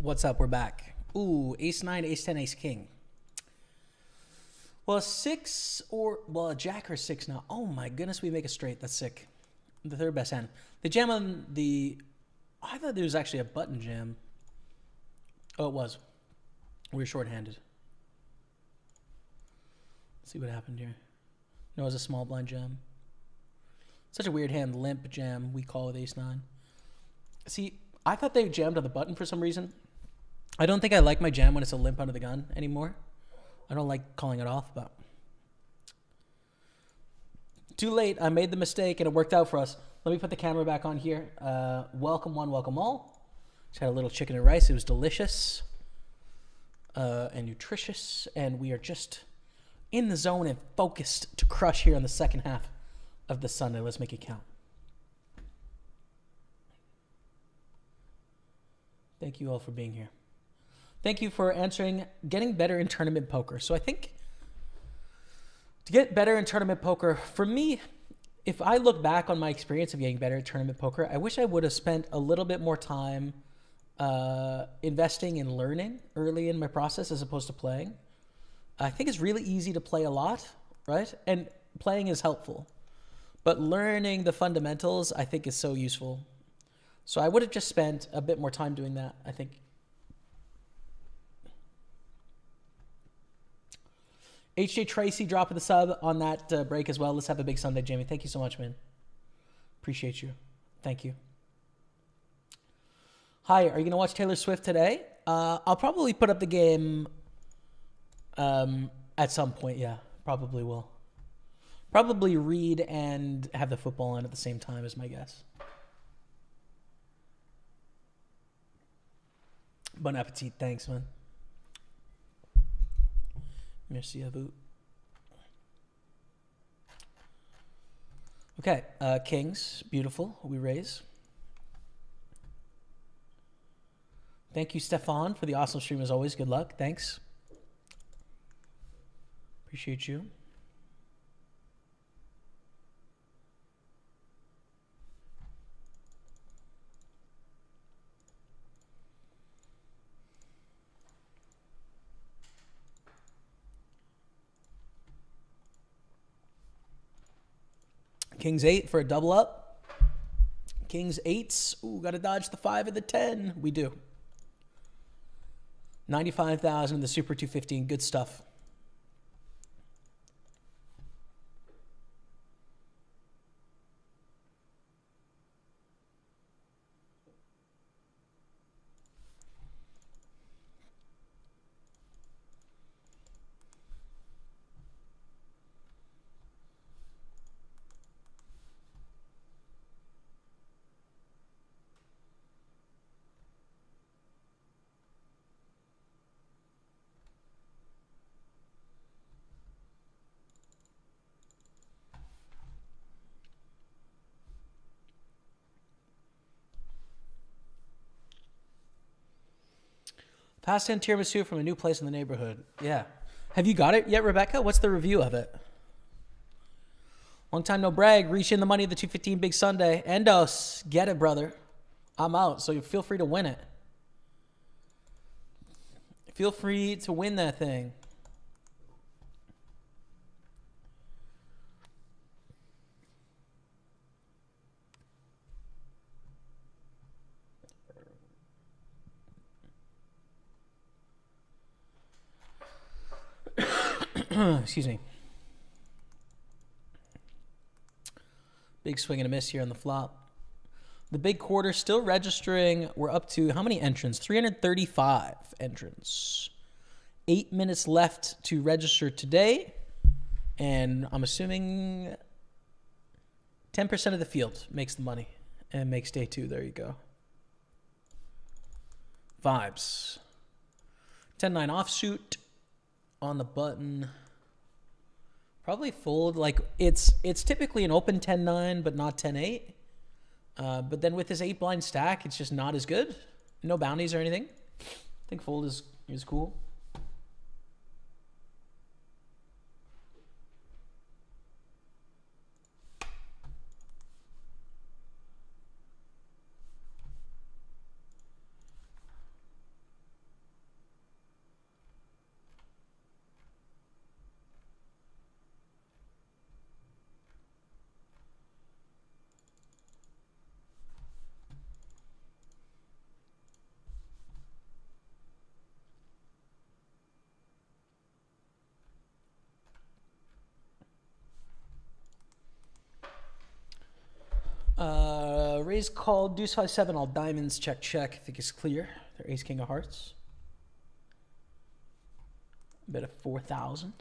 What's up? We're back. Ooh, ace 9, ace 10, ace king. Well, a jack or 6 now. Oh my goodness, we make a straight. That's sick. The third best hand. The jam on the... I thought there was actually a button jam. Oh, it was. We were shorthanded. Let's see what happened here. No, it was a small blind jam. Such a weird hand. Limp jam, we call with ace 9. See, I thought they jammed on the button for some reason. I don't think I like my jam when it's a limp under the gun anymore. I don't like calling it off, but... Too late. I made the mistake, and it worked out for us. Let me put the camera back on here. Welcome one, welcome all. Just had a little chicken and rice. It was delicious and nutritious, and we are just in the zone and focused to crush here on the second half of the Sunday. Let's make it count. Thank you all for being here. Thank you for answering getting better in tournament poker. So I think to get better in tournament poker, for me, if I look back on my experience of getting better at tournament poker, I wish I would have spent a little bit more time investing in learning early in my process as opposed to playing. I think it's really easy to play a lot, right? And playing is helpful. But learning the fundamentals, I think, is so useful. So I would have just spent a bit more time doing that, I think. HJ Tracy dropping the sub on that break as well. Let's have a big Sunday, Jamie. Thank you so much, man. Appreciate you. Thank you. Hi, are you going to watch Taylor Swift today? I'll probably put up the game at some point, yeah. Probably will. Probably read and have the football on at the same time is my guess. Bon appetit. Thanks, man. Merci à vous. Okay, kings. Beautiful. We raise. Thank you, Stefan, for the awesome stream as always. Good luck. Thanks. Appreciate you. King's 8 for a double up. King's 8s. Ooh, got to dodge the 5 and the 10. We do. 95,000 in the Super 215. Good stuff. Pasta and tiramisu from a new place in the neighborhood. Yeah. Have you got it yet, Rebecca? What's the review of it? Long time no brag. Reach in the money of the 215 Big Sunday. Endos. Get it, brother. I'm out, so you feel free to win it. Feel free to win that thing. Excuse me. Big swing and a miss here on the flop. The big quarter still registering. We're up to how many entrants? 335 entrants. 8 minutes left to register today. And I'm assuming 10% of the field makes the money and makes day 2. There you go. Vibes. 10-9 offsuit on the button. Probably fold. Like it's typically an open 10-9, but not 10-8. But then with this 8 blind stack, it's just not as good. No bounties or anything. I think fold is cool. raise call, deuce 5-7, all diamonds, check, check. I think it's clear. They're ace, king of hearts. Bet of 4,000.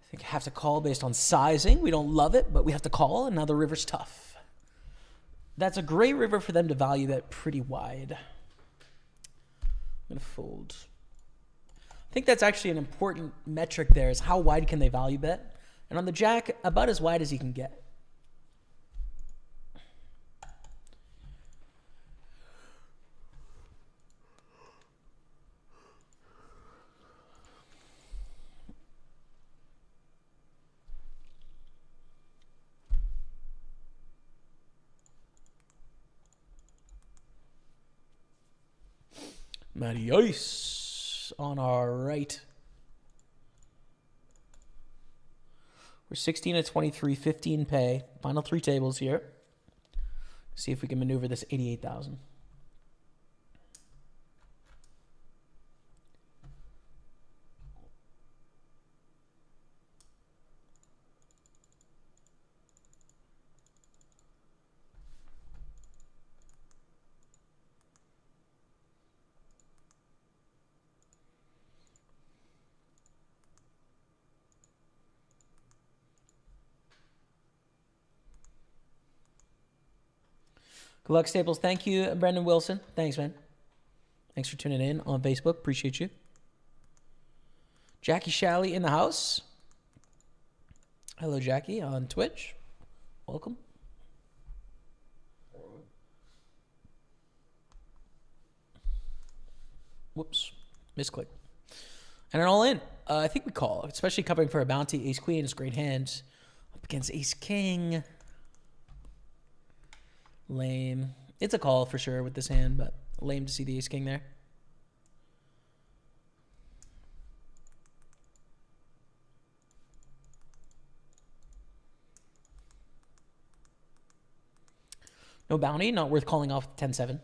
I think I have to call based on sizing. We don't love it, but we have to call, and now the river's tough. That's a great river for them to value that pretty wide. I'm going to fold. I think that's actually an important metric there, is how wide can they value bet? And on the jack, about as wide as you can get. Matty Ice on our right. We're 16 at 23, 15 pay. Final 3 tables here. See if we can maneuver this 88,000. Good luck, Staples. Thank you, Brendan Wilson. Thanks, man. Thanks for tuning in on Facebook. Appreciate you. Jackie Shalley in the house. Hello, Jackie, on Twitch. Welcome. Whoops. Misclick. And an all in. I think we call, especially covering for a bounty. Ace Queen is a great hand. Up against Ace King. Lame. It's a call for sure with this hand, but lame to see the Ace King there. No bounty, not worth calling off 10-7.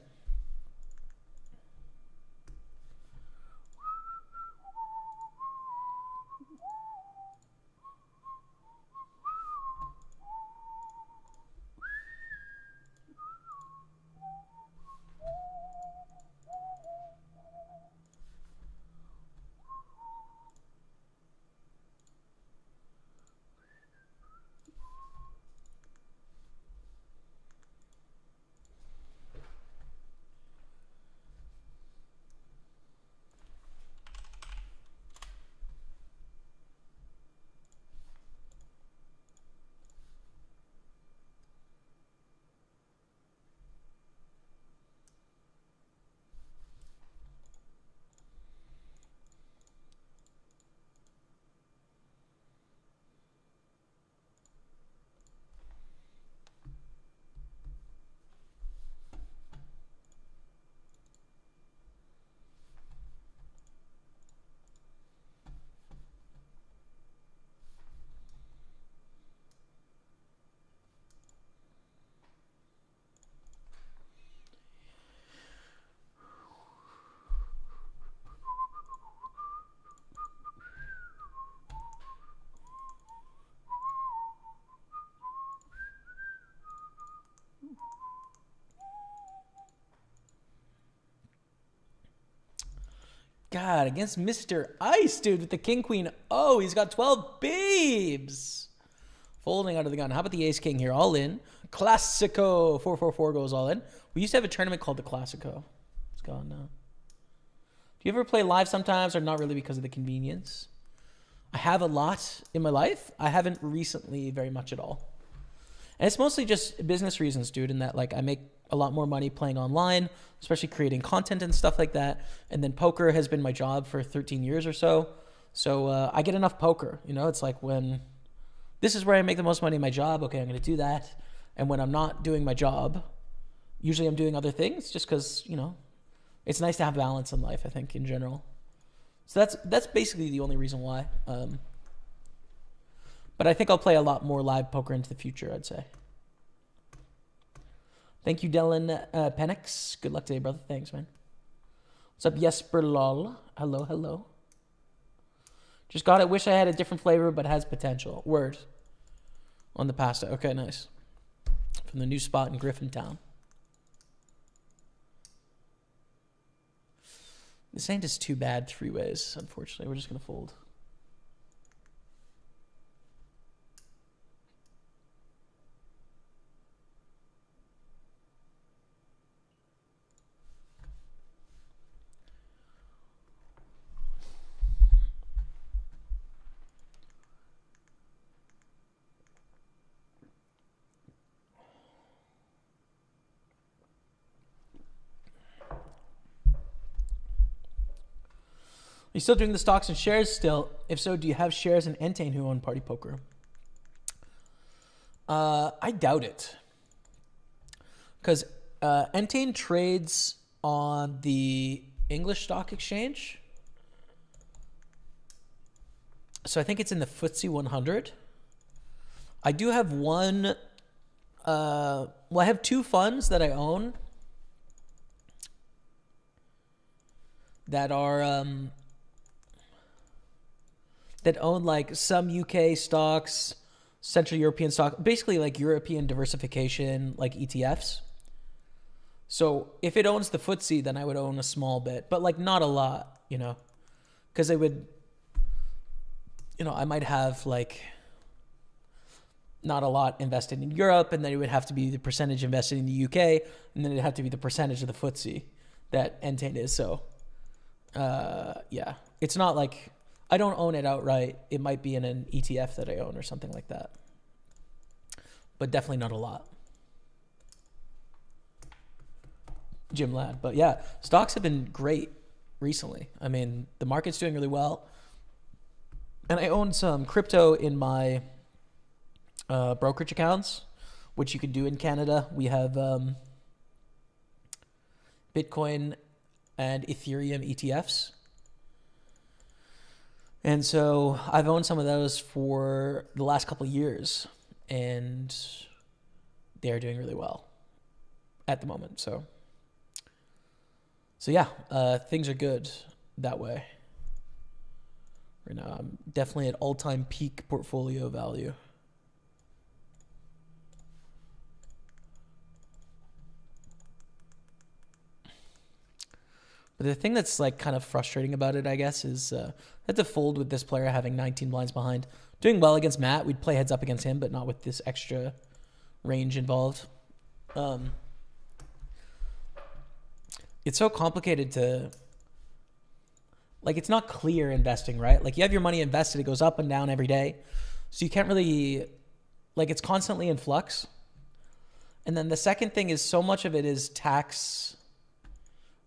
God, against Mr. Ice, dude, with the King Queen. Oh, he's got 12 babes. Folding out of the gun. How about the Ace King here? All in. Classico. 444 goes all in. We used to have a tournament called the Classico. It's gone now. Do you ever play live sometimes, or not really because of the convenience? I have a lot in my life. I haven't recently very much at all. And it's mostly just business reasons, dude, in that like I make a lot more money playing online, especially creating content and stuff like that. And then poker has been my job for 13 years or so. So I get enough poker. You know, it's like when this is where I make the most money in my job. Okay, I'm going to do that. And when I'm not doing my job, usually I'm doing other things just because, you know, it's nice to have balance in life, I think, in general. So that's basically the only reason why. But I think I'll play a lot more live poker into the future, I'd say. Thank you, Dylan Penix. Good luck today, brother. Thanks, man. What's up, Jesper Lol? Hello, hello. Just got it. Wish I had a different flavor, but has potential. Word. on the pasta. Okay, nice. From the new spot in Griffintown. This ain't just too bad 3 ways, unfortunately. We're just going to fold. Are you still doing the stocks and shares still? If so, do you have shares in Entain who own PartyPoker? I doubt it. Because Entain trades on the English Stock Exchange. So I think it's in the FTSE 100. I do have one... I have 2 funds that I own that are... that own like some UK stocks, Central European stock, basically like European diversification, like ETFs. So if it owns the FTSE, then I would own a small bit, but like not a lot, you know, because it would, you know, I might have like not a lot invested in Europe, and then it would have to be the percentage invested in the UK, and then it'd have to be the percentage of the FTSE that Entain is. So, yeah, it's not like, I don't own it outright. It might be in an ETF that I own or something like that. But definitely not a lot. Jim Ladd. But yeah, stocks have been great recently. I mean, the market's doing really well. And I own some crypto in my brokerage accounts, which you can do in Canada. We have Bitcoin and Ethereum ETFs. And so I've owned some of those for the last couple of years, and they're doing really well at the moment. So yeah, things are good that way. Right now, I'm definitely at all-time peak portfolio value. But the thing that's like kind of frustrating about it, I guess, is I had to fold with this player having 19 blinds behind. Doing well against Matt. We'd play heads up against him, but not with this extra range involved. It's so complicated to... Like, it's not clear investing, right? Like, you have your money invested. It goes up and down every day. So you can't really... Like, it's constantly in flux. And then the second thing is so much of it is tax...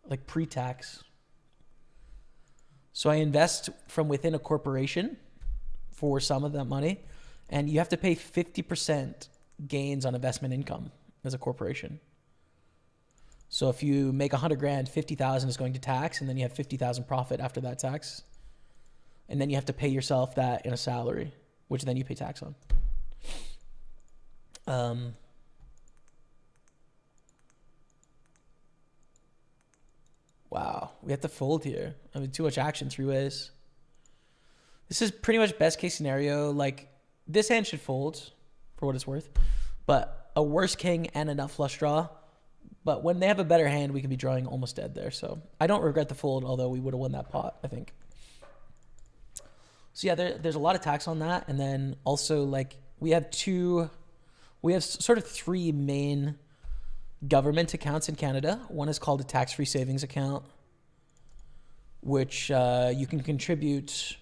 like pre-tax. So I invest from within a corporation for some of that money, and you have to pay 50% gains on investment income as a corporation. So if you make 100 grand, 50,000 is going to tax, and then you have 50,000 profit after that tax. And then you have to pay yourself that in a salary, which then you pay tax on. Wow, we have to fold here. I mean, too much action 3 ways. This is pretty much best case scenario. Like, this hand should fold for what it's worth, but a worse king and a nut flush draw. But when they have a better hand, we could be drawing almost dead there. So I don't regret the fold, although we would have won that pot, I think. So yeah, there's a lot of tax on that. And then also, like, we have sort of 3 main government accounts in Canada. One is called a tax-free savings account, which you can contribute.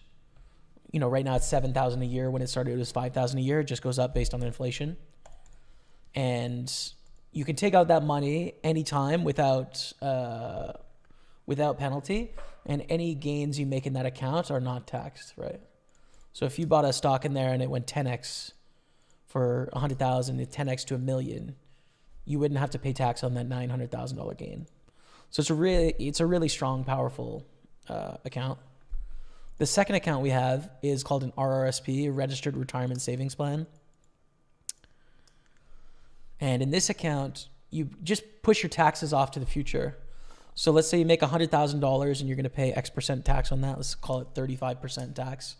You know, right now it's $7,000 a year. When it started, it was $5,000 a year. It just goes up based on the inflation, and you can take out that money anytime without penalty, and any gains you make in that account are not taxed, right? So if you bought a stock in there and it went 10x for $100,000, it 10x to $1 million. You wouldn't have to pay tax on that $900,000 gain. So it's a really strong, powerful account. The second account we have is called an RRSP, a Registered Retirement Savings Plan. And in this account, you just push your taxes off to the future. So let's say you make $100,000 and you're going to pay X% tax on that. Let's call it 35% tax.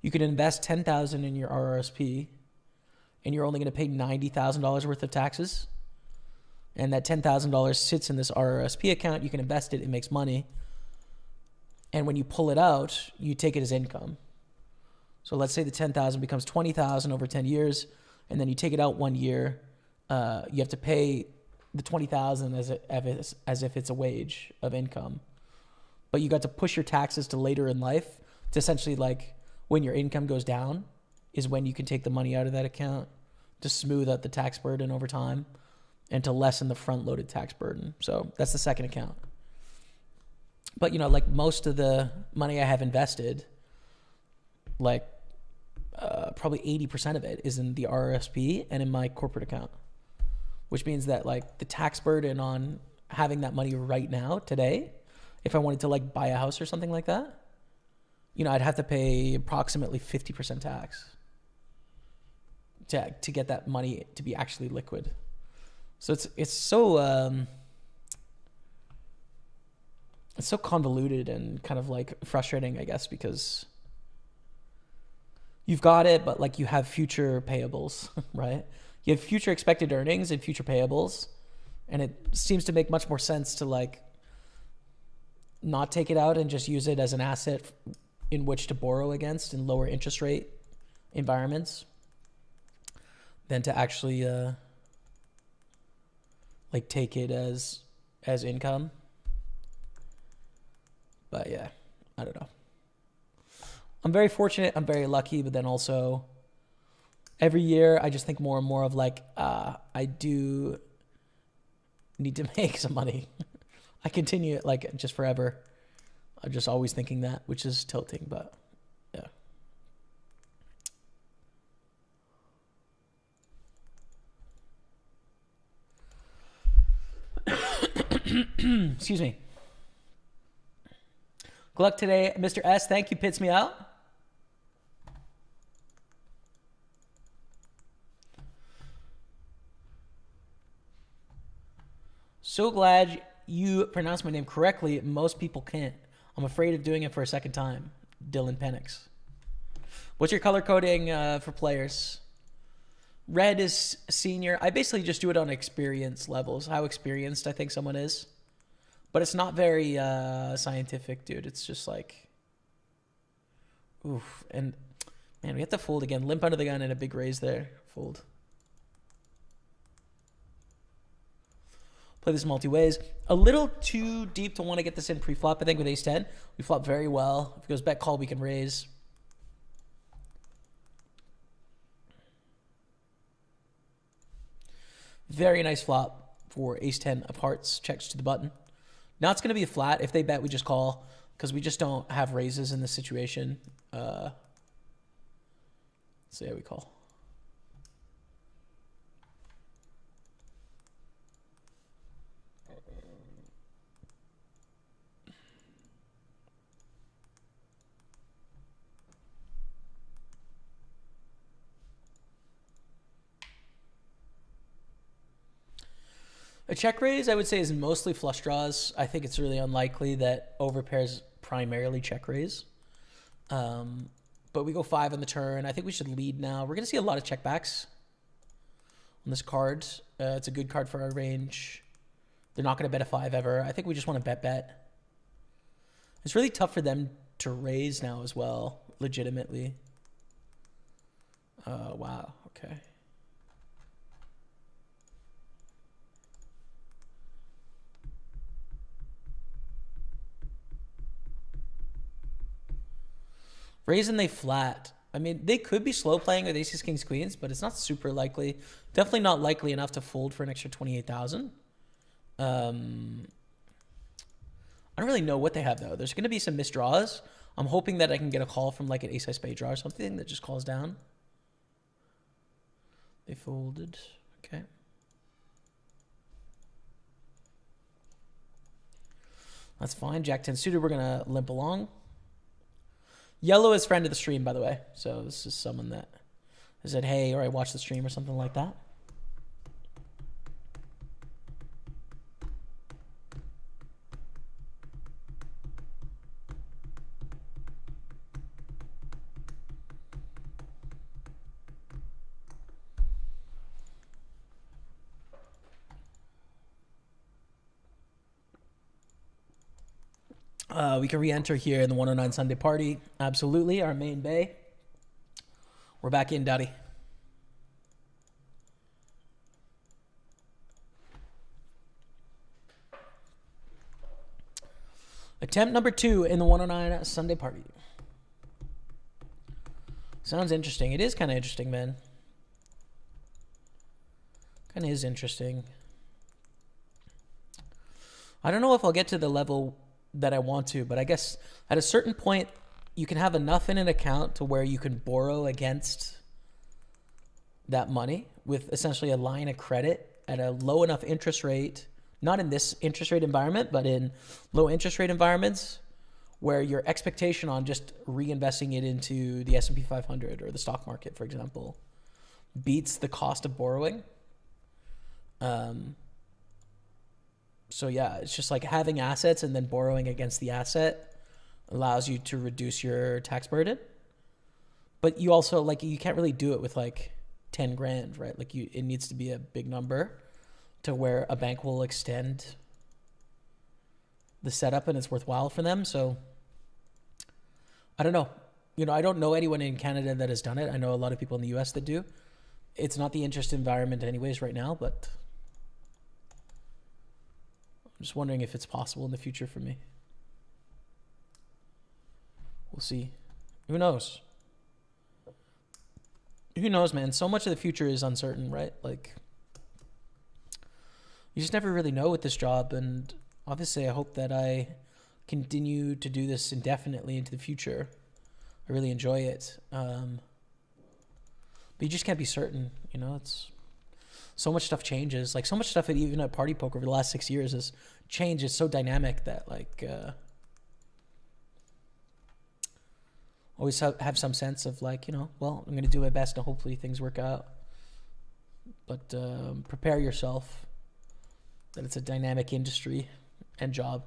You could invest $10,000 in your RRSP, and you're only going to pay $90,000 worth of taxes, and that $10,000 sits in this RRSP account, you can invest it, it makes money. And when you pull it out, you take it as income. So let's say the 10,000 becomes 20,000 over 10 years, and then you take it out 1 year. You have to pay the 20,000 as if it's a wage of income, but you got to push your taxes to later in life to essentially like when your income goes down is when you can take the money out of that account to smooth out the tax burden over time and to lessen the front-loaded tax burden. So that's the second account. But, you know, like most of the money I have invested, like probably 80% of it is in the RRSP and in my corporate account, which means that like the tax burden on having that money right now, today, if I wanted to like buy a house or something like that, you know, I'd have to pay approximately 50% tax to get that money to be actually liquid. So it's so convoluted and kind of like frustrating, I guess, because you've got it, but like you have future payables, right? You have future expected earnings and future payables, and it seems to make much more sense to like not take it out and just use it as an asset in which to borrow against in lower interest rate environments than to actually like take it as income. But yeah, I don't know. I'm very fortunate. I'm very lucky, but then also every year I just think more and more of like, I do need to make some money. I continue it like just forever. I'm just always thinking that, which is tilting, but yeah. Excuse me. Good luck today, Mr. S. Thank you. Pits me out. So glad you pronounced my name correctly. Most people can't. I'm afraid of doing it for a second time. Dylan Penix. What's your color coding for players? Red is senior. I basically just do it on experience levels, how experienced I think someone is. But it's not very scientific, dude. It's just like, oof. And man, we have to fold again. Limp under the gun and a big raise there. Fold. Play this multi-ways. A little too deep to want to get this in pre-flop, I think, with ace-10. We flop very well. If it goes bet call, we can raise. Very nice flop for ace-10 of hearts. Checks to the button. Now it's going to be a flat. If they bet, we just call because we just don't have raises in this situation. So yeah, we call. A check raise, I would say, is mostly flush draws. I think it's really unlikely that overpairs primarily check raise. But we go 5 on the turn. I think we should lead now. We're going to see a lot of checkbacks on this card. It's a good card for our range. They're not going to bet a 5 ever. I think we just want to bet. It's really tough for them to raise now as well, legitimately. Wow, okay. Raising they flat. I mean, they could be slow playing with aces, kings, queens, but it's not super likely. Definitely not likely enough to fold for an extra 28,000. I don't really know what they have, though. There's going to be some missed draws. I'm hoping that I can get a call from like an ace-high spade draw or something that just calls down. They folded. Okay. That's fine. Jack-10 suited. We're going to limp along. Yellow is friend of the stream, by the way. So this is someone that has said, hey, or I watched the stream or something like that. We can re-enter here in the 109 Sunday party. Absolutely, our main bay. We're back in, Daddy. Attempt number 2 in the 109 Sunday party. Sounds interesting. It is kind of interesting, man. Kind of is interesting. I don't know if I'll get to the level that I want to, but I guess at a certain point, you can have enough in an account to where you can borrow against that money with essentially a line of credit at a low enough interest rate, not in this interest rate environment, but in low interest rate environments where your expectation on just reinvesting it into the S&P 500 or the stock market, for example, beats the cost of borrowing. So yeah, it's just like having assets and then borrowing against the asset allows you to reduce your tax burden. But you also, like, you can't really do it with like 10 grand, right? Like it needs to be a big number to where a bank will extend the setup and it's worthwhile for them. So I don't know. I don't know anyone in Canada that has done it. I know a lot of people in the US that do. It's not the interest environment anyways right now, but I'm just wondering if it's possible in the future for me. We'll see. Who knows? Who knows, man? So much of the future is uncertain, right? Like, you just never really know with this job. And obviously, I hope that I continue to do this indefinitely into the future. I really enjoy it. But you just can't be certain, it's so much stuff changes. Like so much stuff even at PartyPoker over the last 6 years has changed. It's so dynamic that always have some sense of like, well, I'm going to do my best and hopefully things work out. But prepare yourself that it's a dynamic industry and job.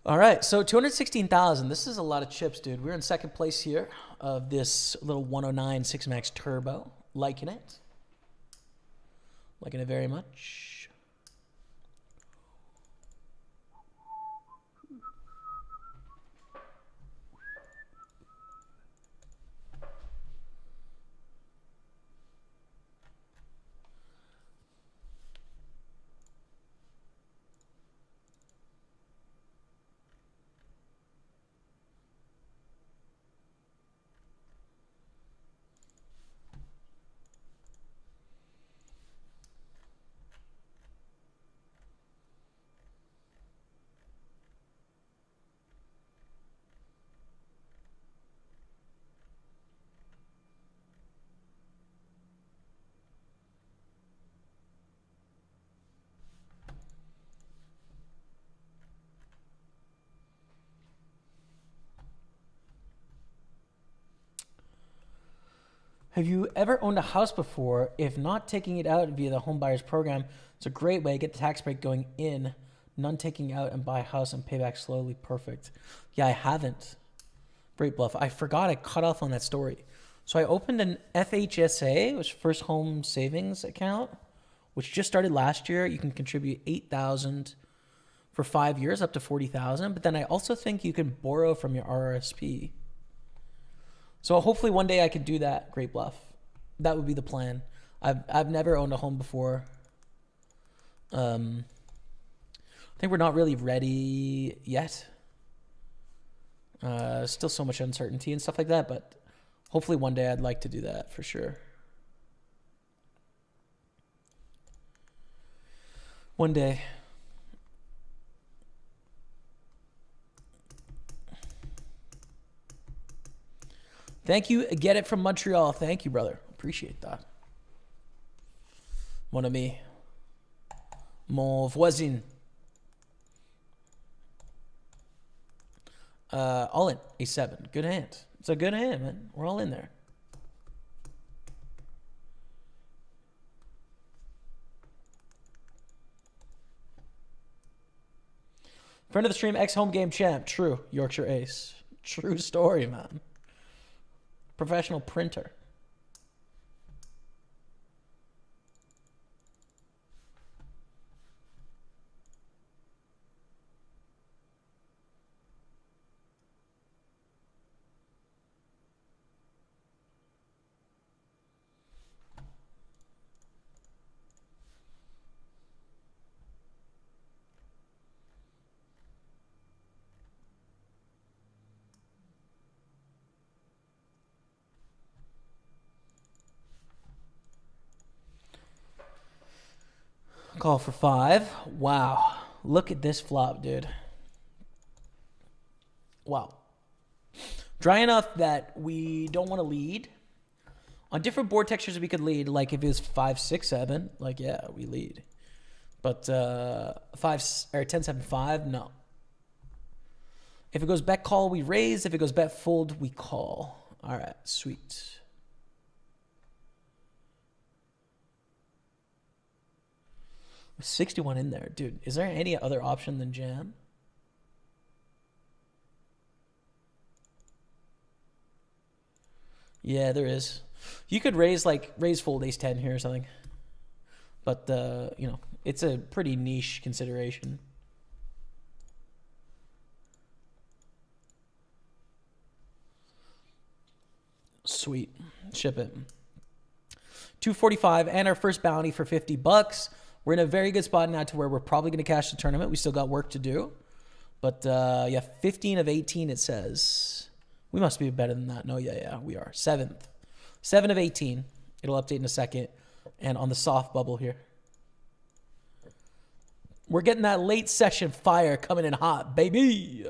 All right, so 216,000. This is a lot of chips, dude. We're in second place here of this little 109 6 Max Turbo. Liking it. Liking it very much. Have you ever owned a house before? If not, taking it out via the home buyers program, it's a great way to get the tax break going in. None taking out and buy a house and pay back slowly. Perfect. Yeah, I haven't. Great bluff. I forgot I cut off on that story. So I opened an FHSA, which is First Home Savings account, which just started last year. You can contribute $8,000 for 5 years, up to $40,000. But then I also think you can borrow from your RRSP. So hopefully one day I could do that. Great bluff. That would be the plan. I've never owned a home before. I think we're not really ready yet. Still so much uncertainty and stuff like that, but hopefully one day I'd like to do that for sure. One day. Thank you. Get it from Montreal. Thank you, brother. Appreciate that. Mon ami. Mon voisin. All in. A7. Good hand. It's a good hand, man. We're all in there. Friend of the stream, ex-home game champ. True. Yorkshire ace. True story, man. Professional printer. call for 5. Wow. Look at this flop, dude. Wow. Dry enough that we don't want to lead. On different board textures, we could lead. Like if it was 5, 6, 7, like yeah, we lead. But 5 or 10, 7, 5, no. If it goes bet call, we raise. If it goes bet fold, we call. All right, sweet. With 61 in there, dude. Is there any other option than jam? Yeah, there is. You could raise fold ace 10 here or something. But you know, it's a pretty niche consideration. Sweet. Ship it. 245 and our first bounty for $50. We're in a very good spot now to where we're probably going to cash the tournament. We still got work to do. But yeah, 15 of 18 it says. We must be better than that. No, yeah, we are. 7th. 7 of 18. It'll update in a second. And on the soft bubble here. We're getting that late session fire coming in hot, baby.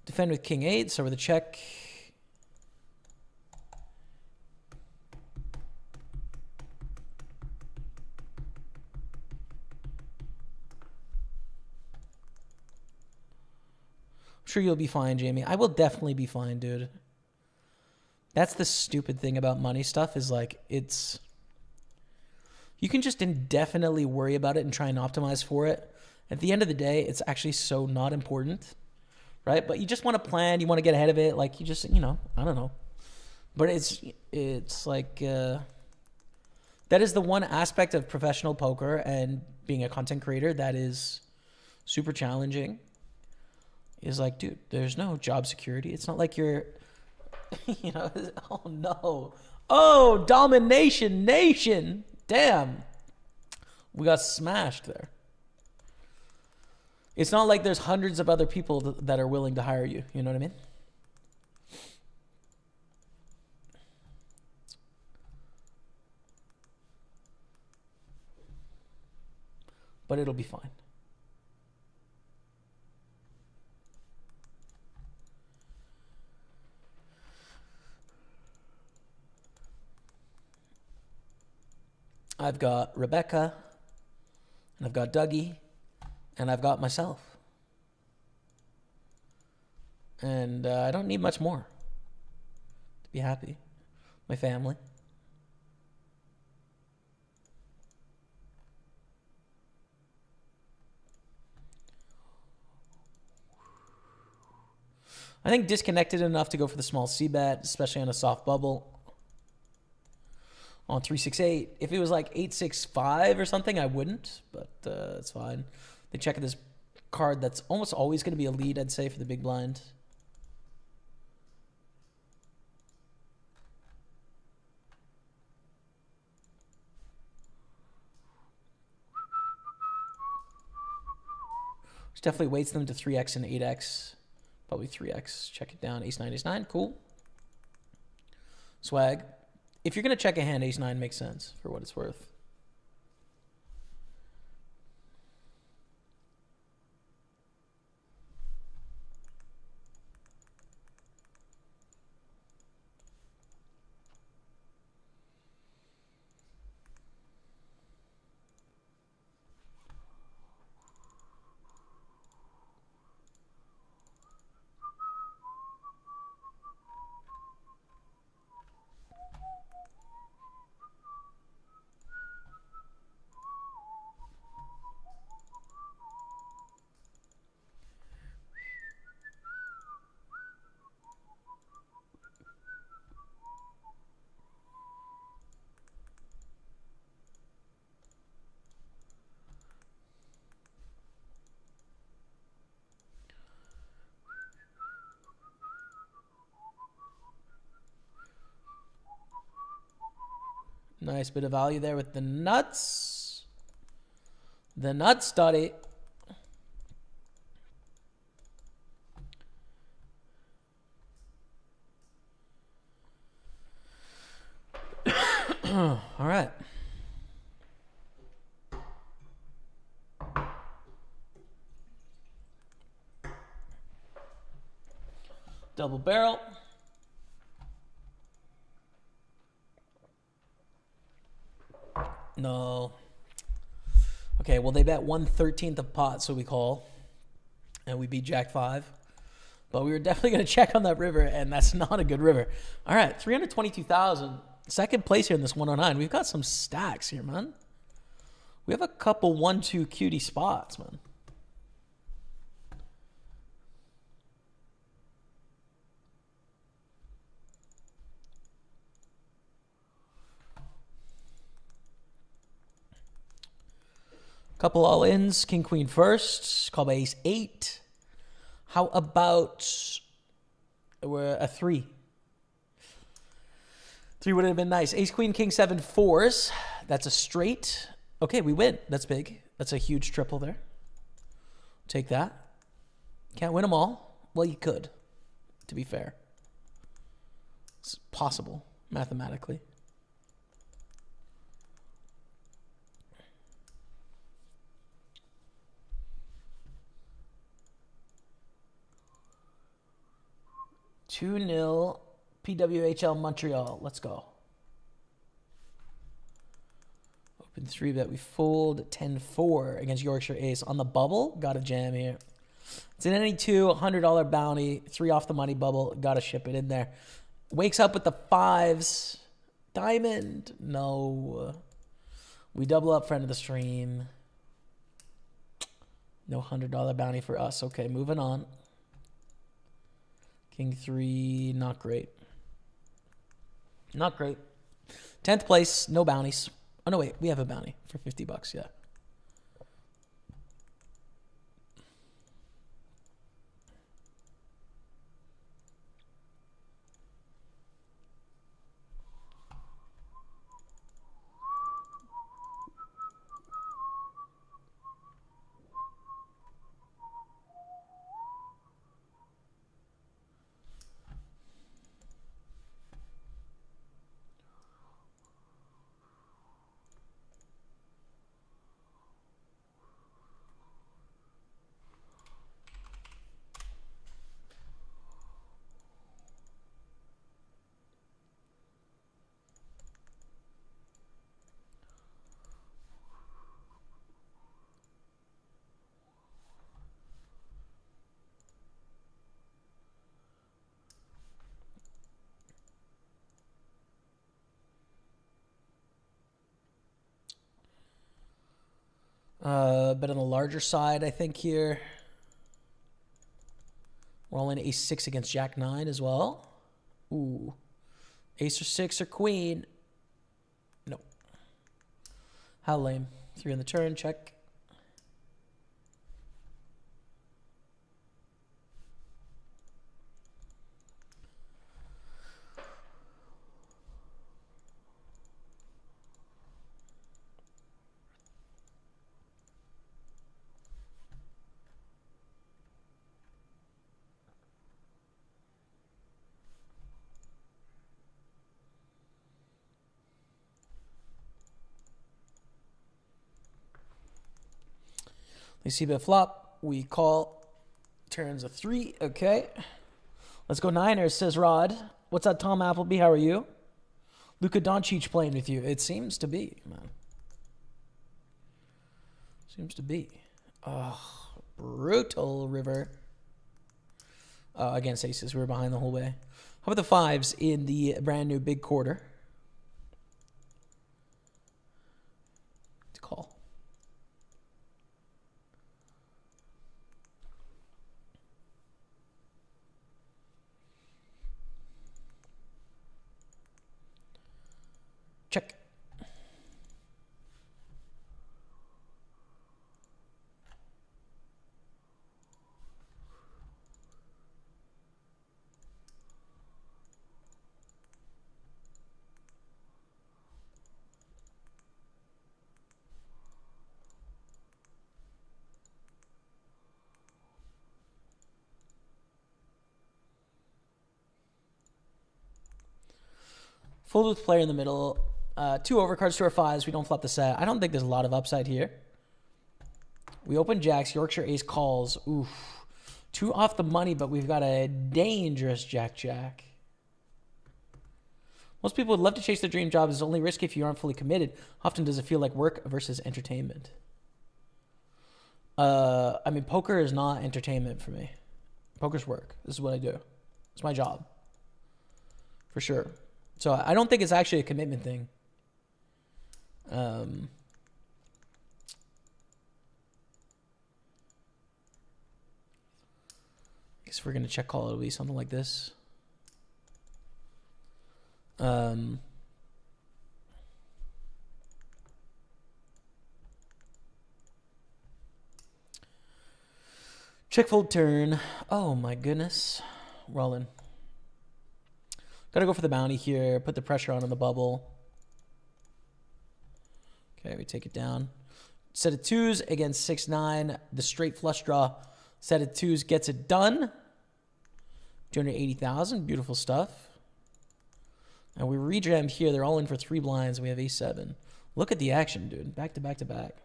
Defend with king 8. So with a check. I'm sure you'll be fine, Jamie. I will definitely be fine, dude. That's the stupid thing about money stuff is like it's... You can just indefinitely worry about it and try and optimize for it. At the end of the day, it's actually so not important, right? But you just want to plan. You want to get ahead of it. Like you just, you know, I don't know. But it's like... that is the one aspect of professional poker and being a content creator that is super challenging. Is like, dude, there's no job security. It's not like you're, you know, oh no. Oh, domination nation. Damn. We got smashed there. It's not like there's hundreds of other people that are willing to hire you. You know what I mean? But it'll be fine. I've got Rebecca, and I've got Dougie, and I've got myself. And I don't need much more to be happy. My family. I think disconnected enough to go for the small C-bet, especially on a soft bubble. On 368. If it was like 865 or something, I wouldn't, but it's fine. They check this card that's almost always going to be a lead, I'd say, for the big blind. Which definitely weights them to 3x and 8x. Probably 3x. Check it down. Ace 9, ace 9. Cool. Swag. If you're going to check a hand, ace 9 makes sense for what it's worth. Nice bit of value there with the nuts. The nuts study. Double barrel. No. Okay, well, they bet 1/13 of pot, so we call. And we beat Jack 5. But we were definitely going to check on that river, and that's not a good river. All right, 322,000. Second place here in this 109. We've got some stacks here, man. We have a couple 1-2 cutie spots, man. Couple all-ins. King, queen first. Call by ace 8. How about a 3? 3 would have been nice. Ace, queen, king, 7, 4s. That's a straight. Okay, we win. That's big. That's a huge triple there. Take that. Can't win them all. Well, you could, to be fair. It's possible, mathematically. Two 0 PWHL Montreal. Let's go. Open 3 bet. We fold 10-4 against Yorkshire Ace. On the bubble, got a jam here. It's an any two, $100 bounty, 3 off the money bubble. Got to ship it in there. Wakes up with the 5s. Diamond. No. We double up, friend of the stream. No $100 bounty for us. Okay, moving on. King 3, not great. Not great. 10th place, no bounties. Oh, no, wait. We have a bounty for $50, yeah. But on the larger side, I think here. We're all in ace 6 against jack 9 as well. Ooh. Ace or 6 or queen. No. How lame. 3 on the turn, check. We see bet flop. We call. Turns a 3. Okay. Let's go Niners, says Rod. What's up, Tom Appleby? How are you? Luka Doncic playing with you. It seems to be, man. Seems to be. Oh, brutal river. Against aces. We were behind the whole way. How about the 5s in the brand new big quarter? To call. Check. Fold with player in the middle. 2 overcards to our 5s. We don't flop the set. I don't think there's a lot of upside here. We open jacks. Yorkshire ace calls. Oof. 2 off the money, but we've got a dangerous Jack. Most people would love to chase their dream job. It's only risky if you aren't fully committed. How often does it feel like work versus entertainment? I mean, poker is not entertainment for me. Poker's work. This is what I do. It's my job. For sure. So I don't think it's actually a commitment thing. I guess if we're going to check call, it'll be something like this. Check fold turn. Oh my goodness. Rolling. Gotta go for the bounty here. Put the pressure on the bubble. Okay, we take it down. Set of 2s against 6-9. The straight flush draw. Set of 2s gets it done. 280,000. Beautiful stuff. And we rejammed here. They're all in for 3 blinds. And we have A7. Look at the action, dude. Back to back to back.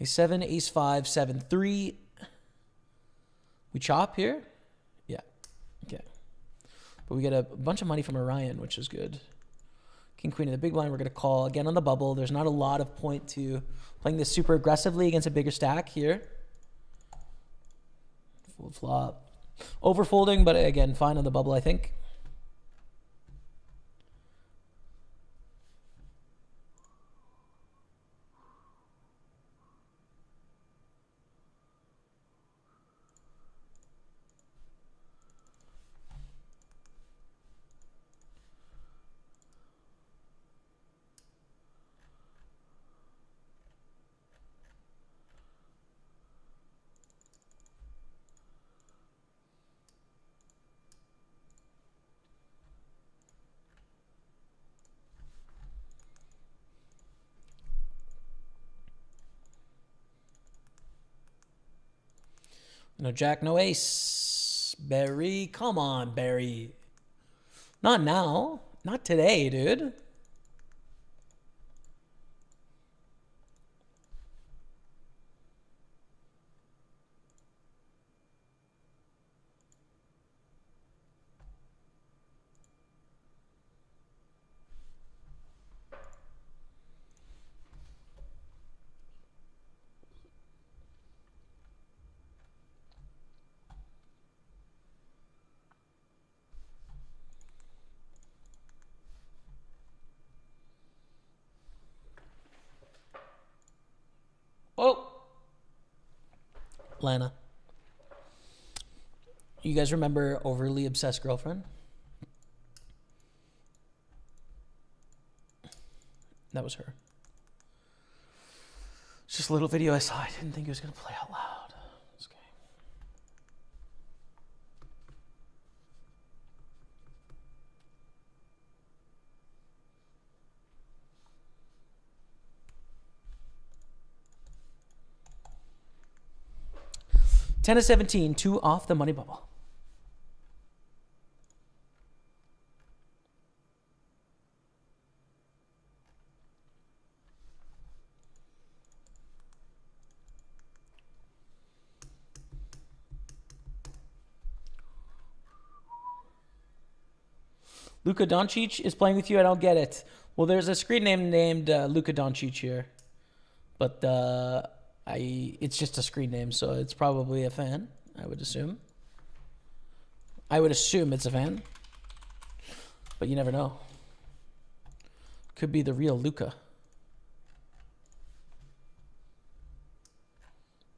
A7, Ace-5, 7-3. We chop here? Yeah. Okay. But we get a bunch of money from Orion, which is good. King, Queen in the big blind. We're going to call again on the bubble. There's not a lot of point to playing this super aggressively against a bigger stack here. Fold flop. Overfolding, but again, fine on the bubble, I think. No jack, no ace. Barry, come on, Barry. Not now. Not today, dude. Oh, Lana. You guys remember Overly Obsessed Girlfriend? That was her. It's just a little video I saw. I didn't think it was going to play out loud. It's okay. Ten of 17, 2 off the money bubble. Luka Doncic is playing with you. I don't get it. Well, there's a screen name named Luka Doncic here, but it's just a screen name, so it's probably a fan, I would assume. I would assume it's a fan, but you never know. Could be the real Luka.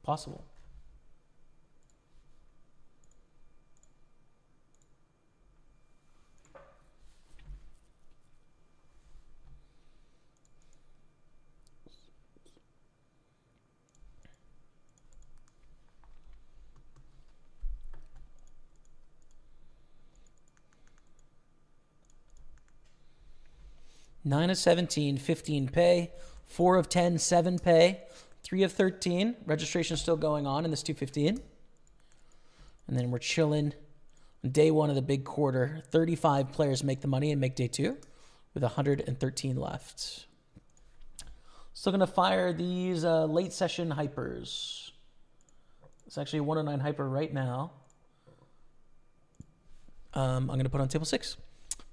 Possible. Nine of 17, 15 pay. 4 of 10, 7 pay. 3 of 13. Registration still going on in this 215. And then we're chilling on day one of the big quarter. 35 players make the money and make day two. with 113 left. Still going to fire these late session hypers. It's actually a 109 hyper right now. I'm going to put on table 6.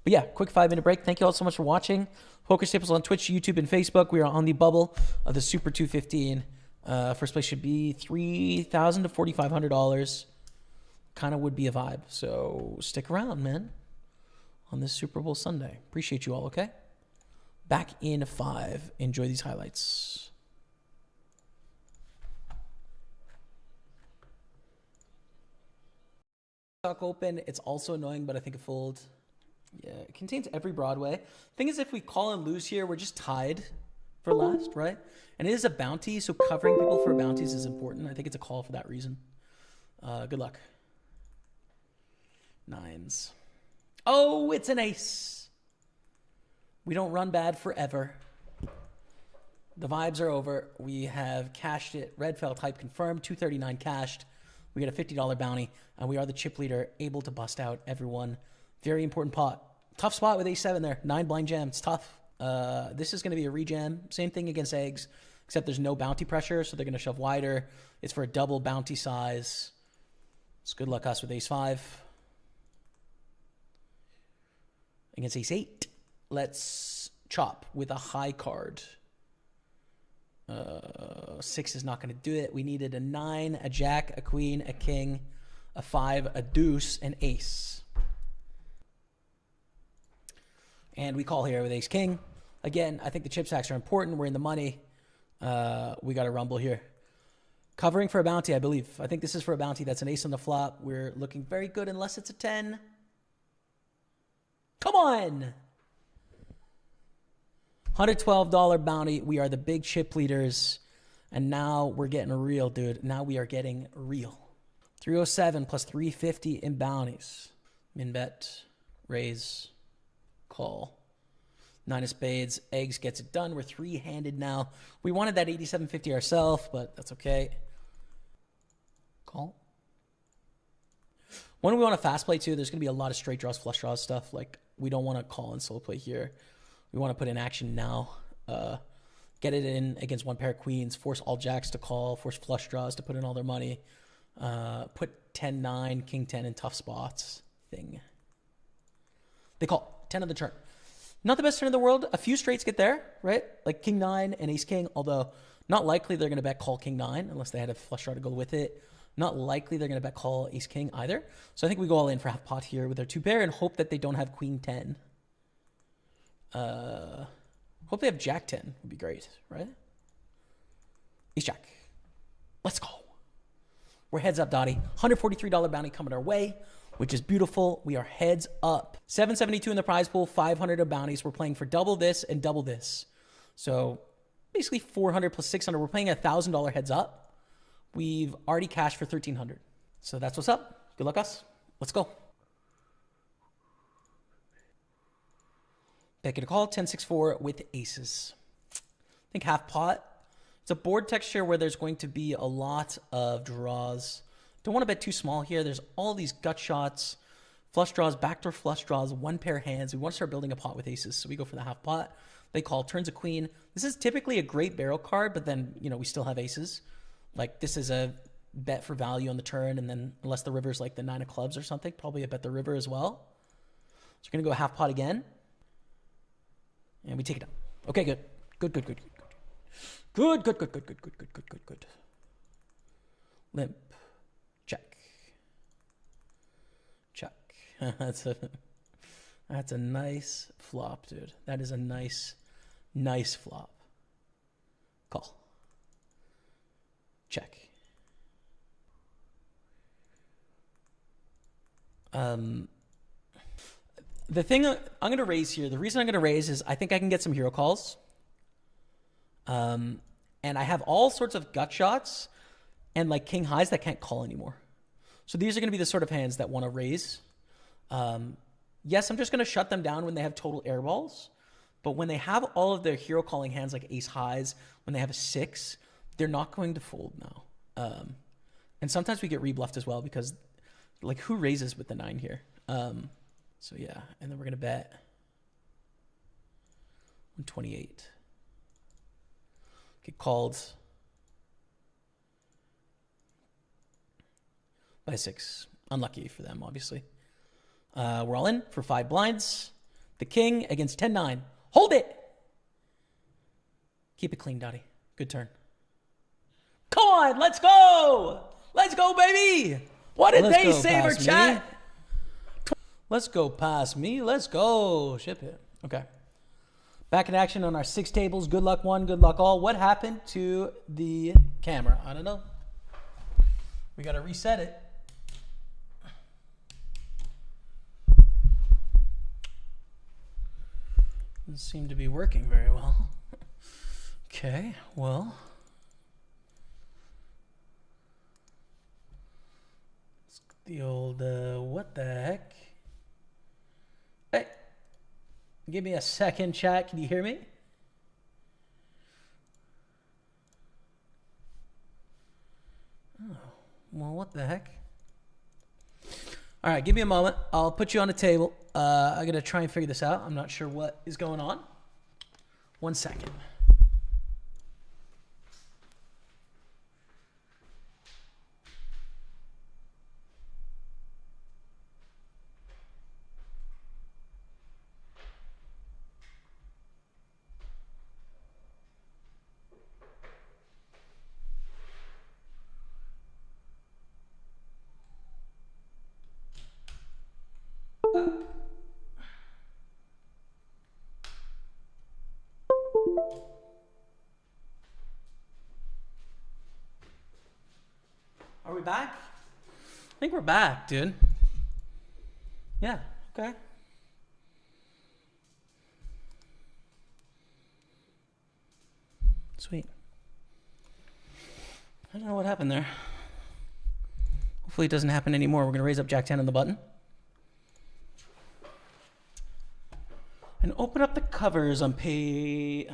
But yeah, quick 5-minute break. Thank you all so much for watching. Pokerstaples on Twitch, YouTube, and Facebook. We are on the bubble of the Super 215. First place should be $3,000 to $4,500. Kind of would be a vibe. So stick around, man, on this Super Bowl Sunday. Appreciate you all, okay? Back in 5. Enjoy these highlights. Stock open. It's also annoying, but I think it fold. Yeah, it contains every Broadway. Thing is, if we call and lose here, we're just tied for last, right? And it is a bounty, so covering people for bounties is important. I think it's a call for that reason. Good luck. 9s. Oh, it's an ace. We don't run bad forever. The vibes are over. We have cashed it. Red fell type confirmed. 239 cashed. We get a $50 bounty, and we are the chip leader, able to bust out everyone. Very important pot. Tough spot with A7 there. 9 blind jam. It's tough. This is going to be a rejam. Same thing against eggs, except there's no bounty pressure, so they're going to shove wider. It's for a double bounty size. It's good luck us with Ace5. Against Ace8, let's chop with a high card. 6 is not going to do it. We needed a 9, a jack, a queen, a king, a 5, a deuce, an ace. And we call here with ace king. Again, I think the chip stacks are important. We're in the money. We got a rumble here. Covering for a bounty, I believe. I think this is for a bounty. That's an ace on the flop. We're looking very good unless it's a 10. Come on! $112 bounty. We are the big chip leaders. And now we're getting real, dude. Now we are getting real. 307 plus 350 in bounties. Min bet, raise, call. 9 of spades, eggs gets it done. We're 3-handed now. We wanted that 87.50 ourselves, but that's okay. Call. When we want to fast play too, there's going to be a lot of straight draws, flush draws stuff. Like, we don't want to call and slow play here. We want to put in action now. Get it in against one pair of queens, force all jacks to call, force flush draws to put in all their money. Put 10-9, king 10 in tough spots. Thing. They call 10 of the turn. Not the best turn in the world. A few straights get there, right? Like king 9 and ace king, although not likely they're going to bet call king 9 unless they had a flush draw to go with it. Not likely they're going to bet call ace king either. So I think we go all in for half pot here with their 2 pair and hope that they don't have queen 10. Hope they have jack 10 would be great, right? Ace jack. Let's go. We're heads up, Dottie. $143 bounty coming our way, which is beautiful. We are heads up. 772 in the prize pool, 500 of bounties. We're playing for double this and double this. So basically 400 plus 600. We're playing $1,000 heads up. We've already cashed for 1,300. So that's what's up. Good luck, us. Let's go. Pick it a call, 10-6-4 with aces. I think half pot. It's a board texture where there's going to be a lot of draws. Don't want to bet too small here. There's all these gut shots, flush draws, backdoor flush draws, one pair hands. We want to start building a pot with aces, so we go for the half pot. They call, turns a queen. This is typically a great barrel card, but then, you know, we still have aces. Like, this is a bet for value on the turn, and then unless the river's like the 9 of clubs or something, probably a bet the river as well. So we're going to go half pot again. And we take it down. Okay, good. Good. Good. Limp. Check. That's a nice flop, dude. That is a nice flop. Call. Check. The thing I'm going to raise here, the reason I'm going to raise is I think I can get some hero calls. And I have all sorts of gut shots and like king highs that can't call anymore. So these are going to be the sort of hands that want to raise. Yes, I'm just going to shut them down when they have total air balls. But when they have all of their hero calling hands like ace highs, when they have a 6, they're not going to fold now. And sometimes we get rebluffed as well because like who raises with the 9 here? So yeah, and then we're going to bet. 128. Get called by 6. Unlucky for them, obviously. We're all in for 5 blinds. The king against 10-9. Hold it! Keep it clean, Dottie. Good turn. Come on, let's go! Let's go, baby! What a day saver, chat! Let's go past me. Let's go. Ship it. Okay. Back in action on our 6 tables. Good luck one, good luck all. What happened to the camera? I don't know. We got to reset it. Doesn't seem to be working very well. Okay, well. The old, what the heck? Hey, give me a second, chat. Can you hear me? Oh, well, what the heck? All right, give me a moment. I'll put you on a table. I got to try and figure this out. I'm not sure what is going on. 1 second. Are we back? I think we're back, dude. Yeah, okay. Sweet. I don't know what happened there. Hopefully it doesn't happen anymore. We're going to raise up Jack 10 on the button. And open up the covers on tables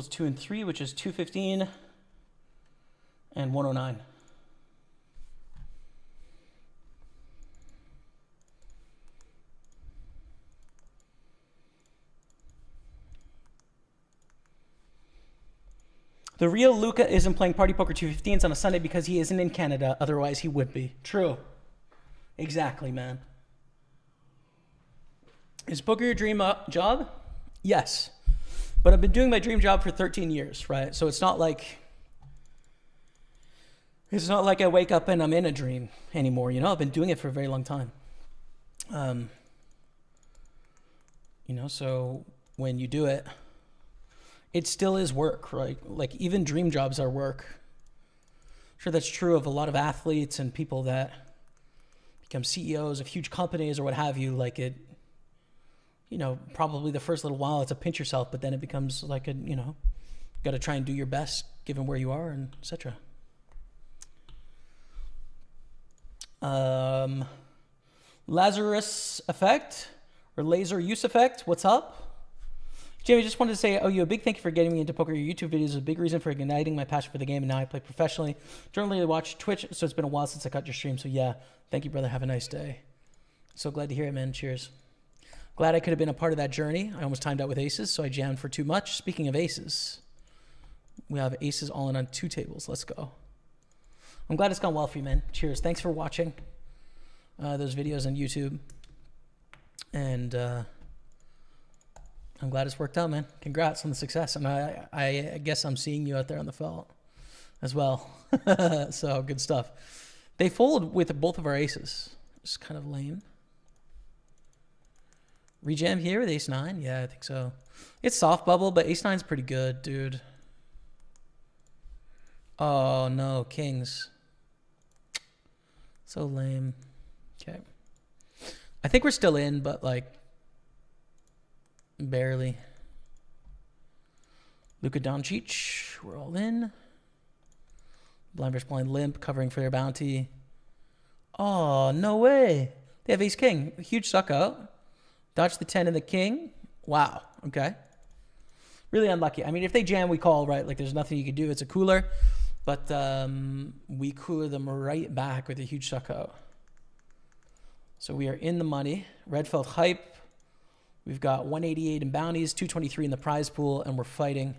2 and 3, which is 215 and 109. The real Luca isn't playing Party Poker 215s on a Sunday because he isn't in Canada. Otherwise, he would be. True. Exactly, man. Is poker your dream job? Yes. But I've been doing my dream job for 13 years, right? So it's not like I wake up and I'm in a dream anymore, you know? I've been doing it for a very long time. You know, so when you do it, it still is work, right? Like even dream jobs are work. I'm sure that's true of a lot of athletes and people that become CEOs of huge companies or what have you. Like it, you know, probably the first little while it's a pinch yourself, but then it becomes like a, you know, got to try and do your best given where you are and etc. Lazarus effect or laser use effect. What's up? Jamie, just wanted to say, you a big thank you for getting me into poker. Your YouTube videos is a big reason for igniting my passion for the game, and now I play professionally. Generally, I watch Twitch, so it's been a while since I caught your stream. So yeah, thank you, brother. Have a nice day. So glad to hear it, man. Cheers. Glad I could have been a part of that journey. I almost timed out with aces, so I jammed for too much. Speaking of aces, we have aces all in on 2 tables. Let's go. I'm glad it's gone well for you, man. Cheers. Thanks for watching those videos on YouTube. And I'm glad it's worked out, man. Congrats on the success. And I guess I'm seeing you out there on the felt as well. So good stuff. They fold with both of our aces. It's kind of lame. Rejam here with ace-9? Yeah, I think so. It's soft bubble, but ace-9's pretty good, dude. Oh, no. Kings. So lame. Okay. I think we're still in, but like barely. Luka Doncic, we're all in. Blind versus blind limp, covering for their bounty. Oh, no way. They have ace-king. Huge suck out. Dodge the 10 and the king. Wow. Okay. Really unlucky. I mean, if they jam, we call, right? Like, there's nothing you can do. It's a cooler. But we cooler them right back with a huge suck out. So we are in the money. Red felt hype. We've got 188 in bounties, 223 in the prize pool, and we're fighting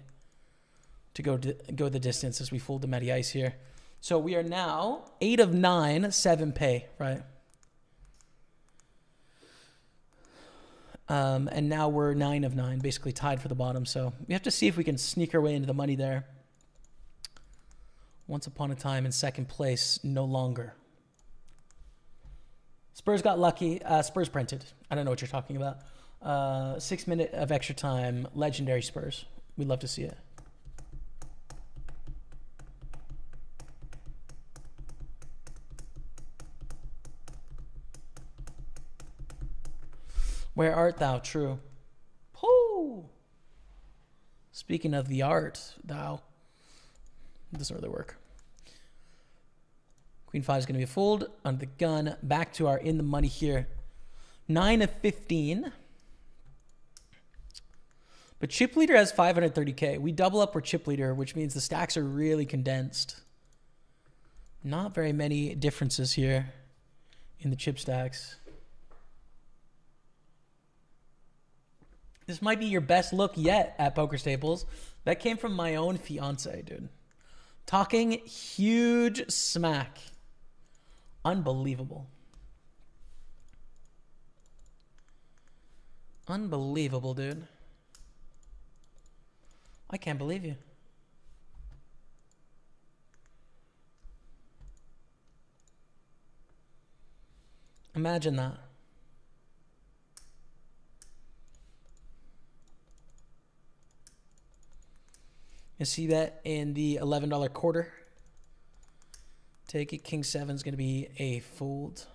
to go the distance as we fold the Matty Ice here. So we are now 8 of 9, 7 pay, right? And now we're 9 of 9, basically tied for the bottom. So we have to see if we can sneak our way into the money there. Once upon a time in second place, no longer. Spurs got lucky. Spurs printed. I don't know what you're talking about. 6 minutes of extra time. Legendary Spurs. We'd love to see it. Where art thou? True. Whoo! Speaking of the art, thou. It doesn't really work. Queen 5 is going to be a fold. Under the gun. Back to our in the money here. 9 of 15. But chip leader has 530K. We double up our chip leader, which means the stacks are really condensed. Not very many differences here in the chip stacks. This might be your best look yet at Pokerstaples. That came from my own fiance, dude. Talking huge smack. Unbelievable. Unbelievable, dude. I can't believe you. Imagine that. You see that in the $11 quarter. Take it. King 7 is going to be a fold.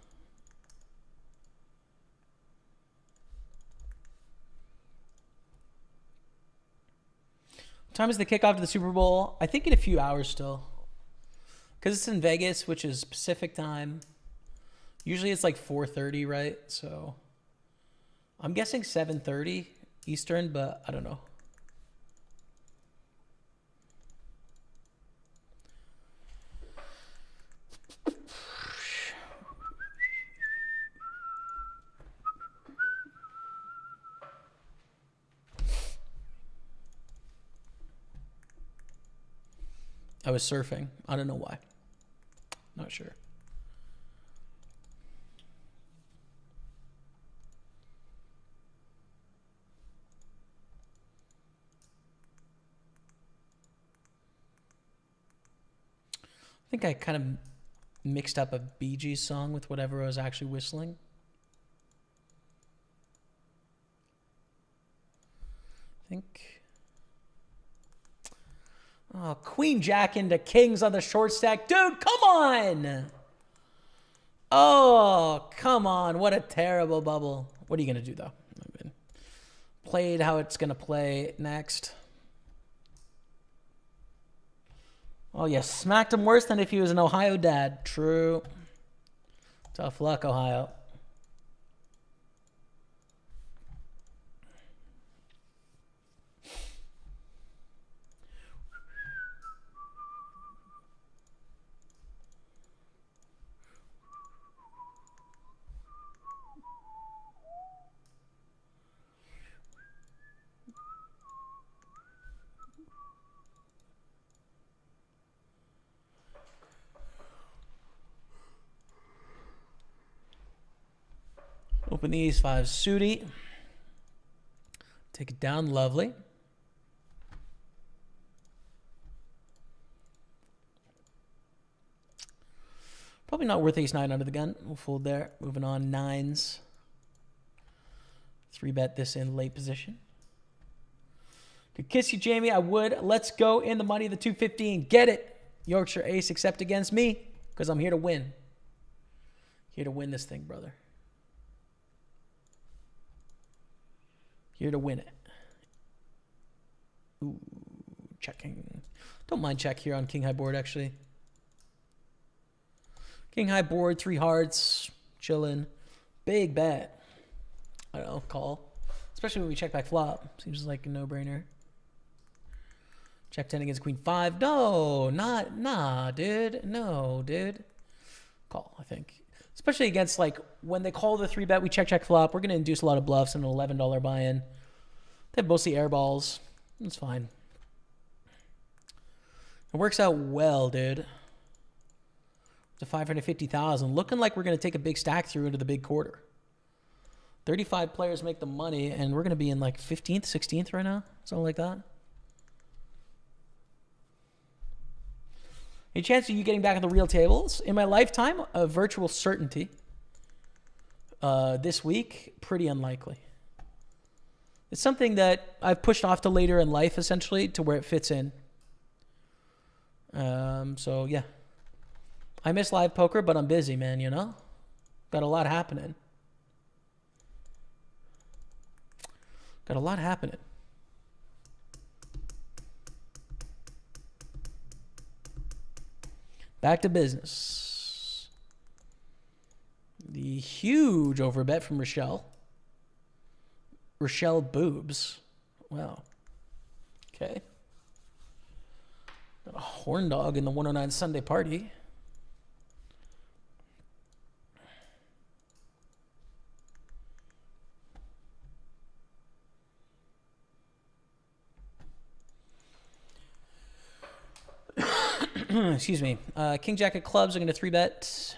What time is the kickoff to the Super Bowl? I think in a few hours still. Because it's in Vegas, which is Pacific time. Usually it's like 4:30, right? So I'm guessing 7:30 Eastern, but I don't know. I was surfing. I don't know why. Not sure. I think I kind of mixed up a Bee Gees song with whatever I was actually whistling. I think... Oh, Queen Jack into Kings on the short stack. Dude, come on! Oh, come on. What a terrible bubble. What are you going to do, though? I mean, played how it's going to play next. Oh, you smacked him worse than if he was an Ohio dad. True. Tough luck, Ohio. Open the ace 5 suited. Take it down, lovely. Probably not worth ace 9 under the gun. We'll fold there. Moving on, 9s. 3-bet this in late position. Could kiss you, Jamie. I would. Let's go in the money, the 215. Get it. Yorkshire ace, except against me, because I'm here to win. Here to win this thing, brother. Here to win it. Ooh, checking. Don't mind check here on king high board, actually. King high board, 3 hearts, chilling. Big bet. I don't know, call. Especially when we check back flop. Seems like a no-brainer. Check 10 against queen 5. No, nah, dude. No, dude. Call, I think. Especially against, like, when they call the 3-bet, we check flop. We're going to induce a lot of bluffs and an $11 buy-in. They have mostly air balls. It's fine. It works out well, dude. To 550,000. Looking like we're going to take a big stack through into the big quarter. 35 players make the money, and we're going to be in like 15th, 16th right now. Something like that. Any chance of you getting back on the real tables? In my lifetime, a virtual certainty. This week, pretty unlikely. It's something that I've pushed off to later in life, essentially, to where it fits in. So, yeah. I miss live poker, but I'm busy, man, you know? Got a lot happening. Got a lot happening. Back to business. The huge overbet from Rochelle. Rochelle Boobs. Wow. Okay. Got a horn dog in the 109 Sunday party. Excuse me. King Jack of clubs are going to 3-bet.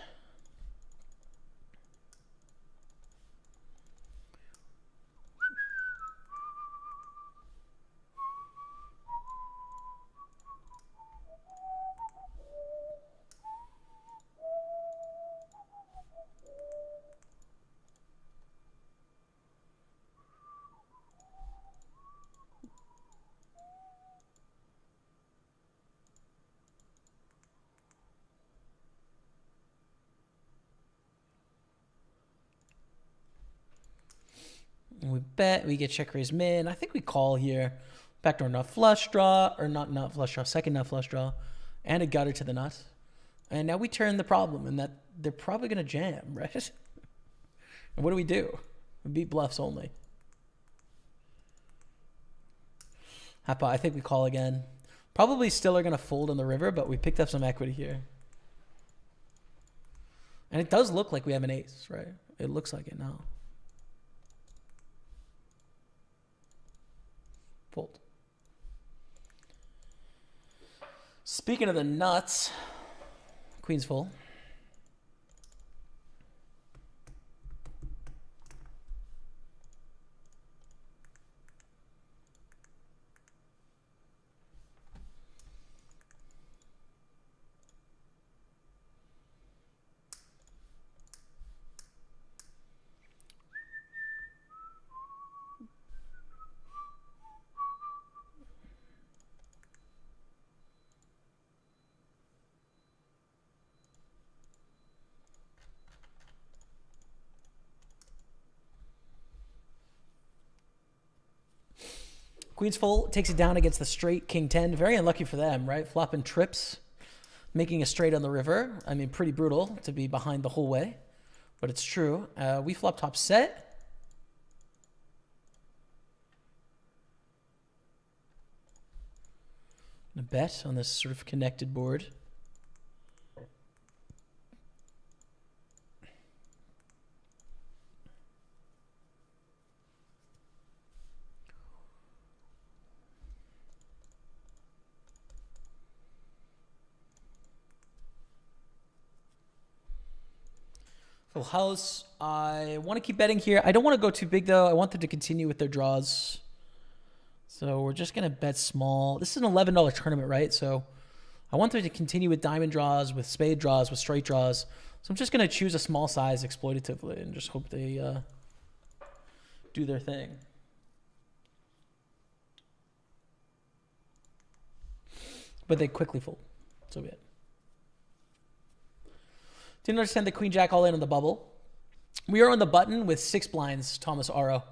We bet. We get check raise min. I think we call here. Backdoor nut flush draw. Or not nut flush draw. Second nut flush draw. And a gutter to the nut. And now we turn the problem. And that they're probably going to jam, right? And what do? We beat bluffs only. I think we call again. Probably still are going to fold on the river. But we picked up some equity here. And it does look like we have an ace, right? It looks like it now. Fold. Speaking of the nuts, queen's full. Queen's full, takes it down against the straight king 10. Very unlucky for them, right? Flopping trips, making a straight on the river. I mean, pretty brutal to be behind the whole way, but it's true. We flop top set. A bet on this sort of connected board. Full house. I want to keep betting here. I don't want to go too big, though. I want them to continue with their draws. So we're just going to bet small. This is an $11 tournament, right? So I want them to continue with diamond draws, with spade draws, with straight draws. So I'm just going to choose a small size exploitatively and just hope they do their thing. But they quickly fold. So be it. Didn't understand the queen jack all in on the bubble. We are on the button with 6 blinds, Thomas Aro.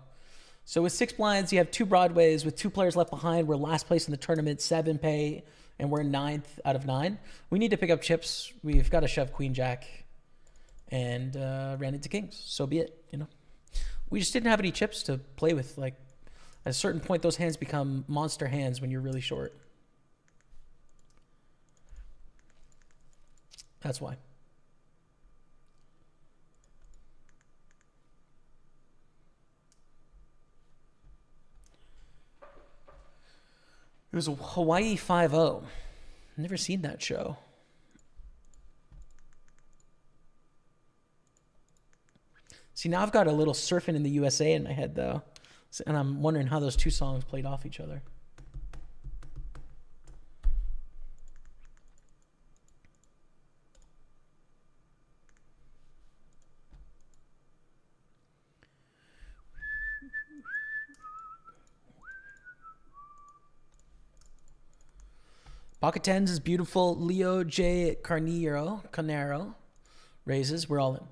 So with 6 blinds, you have 2 broadways with 2 players left behind. We're last place in the tournament, 7 pay, and we're 9th out of 9. We need to pick up chips. We've got to shove queen jack and ran into kings. So be it, you know. We just didn't have any chips to play with. Like, at a certain point, those hands become monster hands when you're really short. That's why. It was Hawaii 5-0. Never seen that show. See, now I've got a little Surfing in the USA in my head, though. And I'm wondering how those two songs played off each other. Pocket tens is beautiful. Leo J. Carnero raises. We're all in.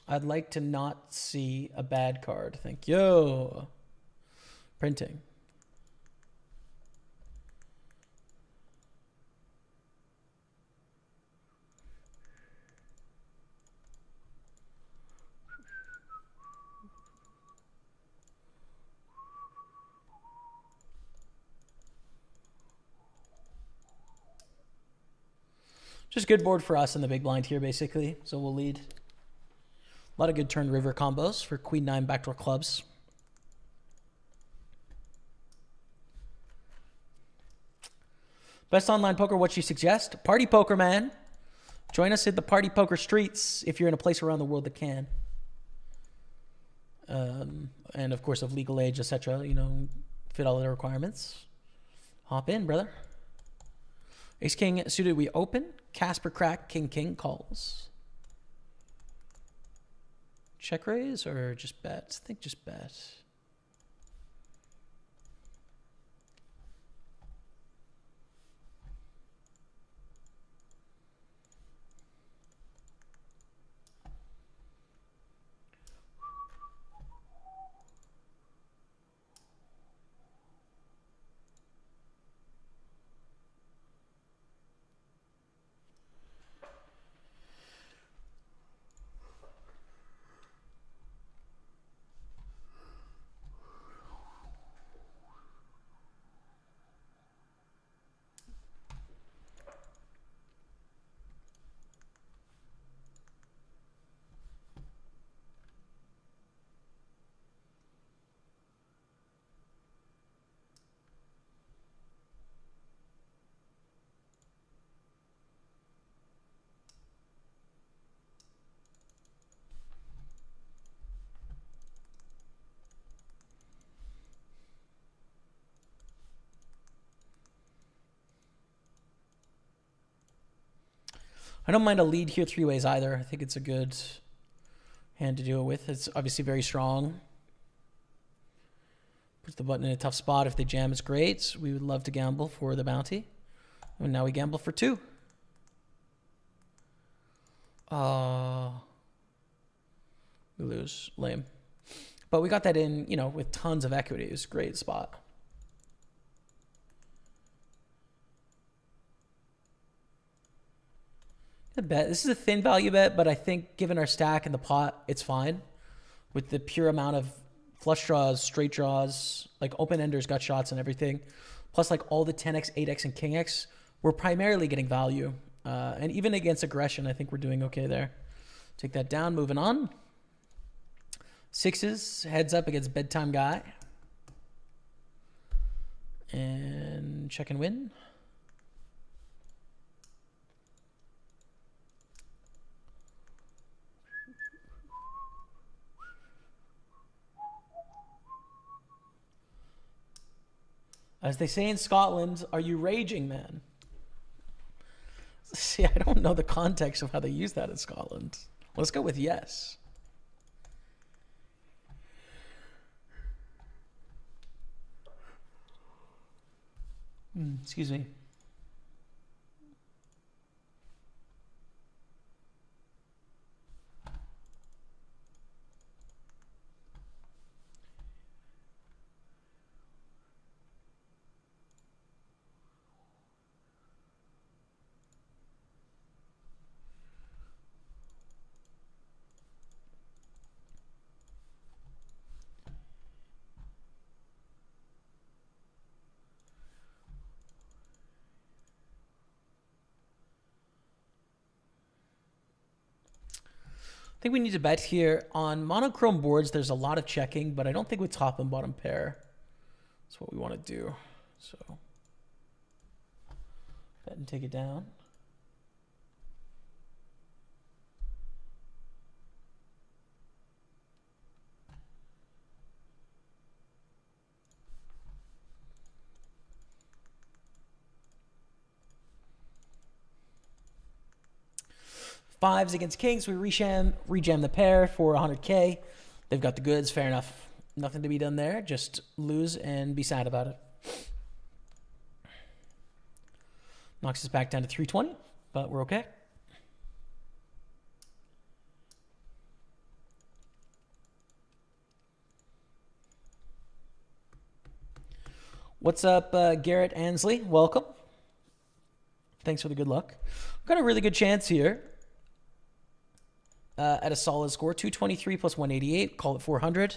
I'd like to not see a bad card. Thank you. Printing. Just good board for us in the big blind here, basically. So we'll lead. A lot of good turn river combos for queen nine backdoor clubs. Best online poker, what you suggest? Party poker, man. Join us at the party poker streets if you're in a place around the world that can. And of course, of legal age, etc. You know, fit all the requirements. Hop in, brother. Ace king suited, we open. Casper crack, king calls. Check raise or just bet? I think just bet. I don't mind a lead here three ways either. I think it's a good hand to do it with. It's obviously very strong. Puts the button in a tough spot. If they jam, it's great. We would love to gamble for the bounty. And now we gamble for two. We lose. Lame. But we got that in, you know, with tons of equity. It was a great spot. A bet. This is a thin value bet, but I think given our stack in the pot, it's fine. With the pure amount of flush draws, straight draws, like open enders, gut shots and everything. Plus like all the 10x, 8x, and king x, we're primarily getting value. And even against aggression, I think we're doing okay there. Take that down, moving on. Sixes, heads up against bedtime guy. And check and win. As they say in Scotland, are you raging, man? See, I don't know the context of how they use that in Scotland. Let's go with yes. Excuse me. I think we need to bet here. On monochrome boards, there's a lot of checking, but I don't think with top and bottom pair, that's what we want to do. So bet and take it down. Fives against kings. We rejam the pair for 100K. They've got the goods. Fair enough. Nothing to be done there. Just lose and be sad about it. Knocks us back down to 320, but we're okay. What's up, Garrett Ansley? Welcome. Thanks for the good luck. Got a really good chance here. At a solid score, 223 plus 188, call it 400.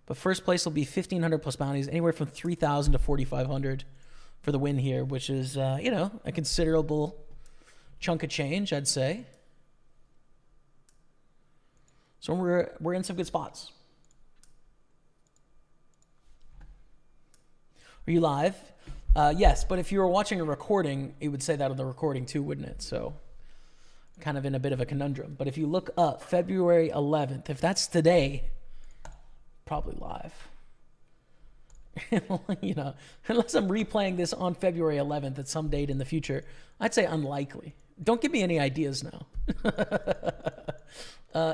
But first place will be 1,500 plus bounties, anywhere from 3,000 to 4,500 for the win here, which is, you know, a considerable chunk of change, I'd say. So we're in some good spots. Are you live? Yes, but if you were watching a recording, it would say that on the recording too, wouldn't it? So kind of in a bit of a conundrum. But if you look up February 11th, if that's today, probably live. You know, unless I'm replaying this on February 11th at some date in the future, I'd say unlikely. Don't give me any ideas now.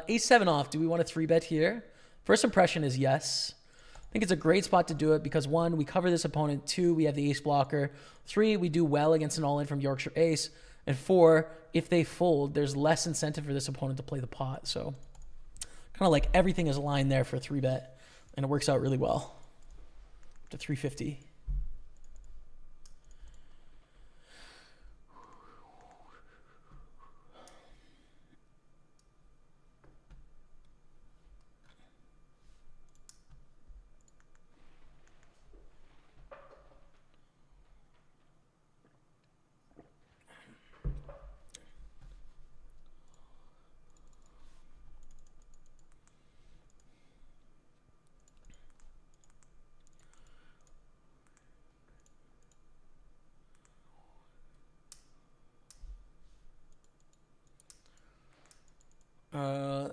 Ace 7 off. Do we want to 3-bet here? First impression is yes. I think it's a great spot to do it because 1, we cover this opponent. 2, we have the ace blocker. 3, we do well against an all-in from Yorkshire ace. And 4, if they fold, there's less incentive for this opponent to play the pot. So kind of like everything is aligned there for a 3-bet, and it works out really well. To 350.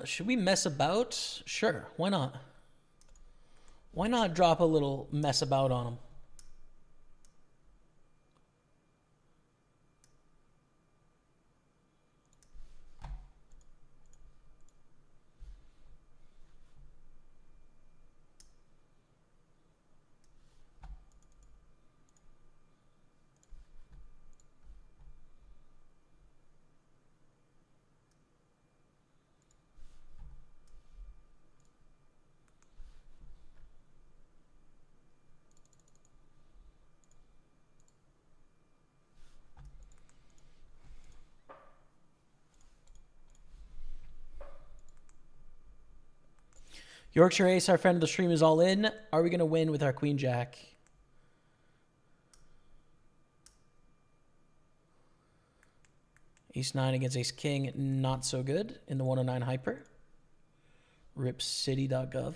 Should we mess about? Sure, why not? Why not drop a little mess about on them? Yorkshire ace, our friend of the stream, is all in. Are we going to win with our queen jack? Ace 9 against ace king, not so good in the 109 hyper. Ripcity.gov.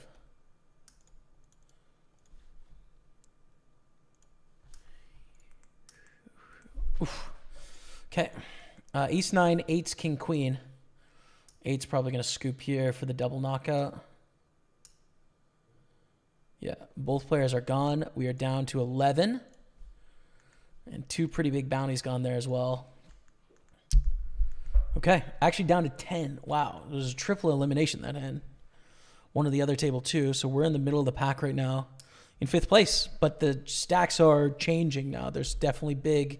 Oof. Okay. Ace 9, 8's king queen. 8's probably going to scoop here for the double knockout. Yeah, both players are gone. We are down to 11. And 2 pretty big bounties gone there as well. Okay, actually down to 10. Wow, it was a triple elimination that end. One of the other table too. So we're in the middle of the pack right now in 5th place. But the stacks are changing now. There's definitely big,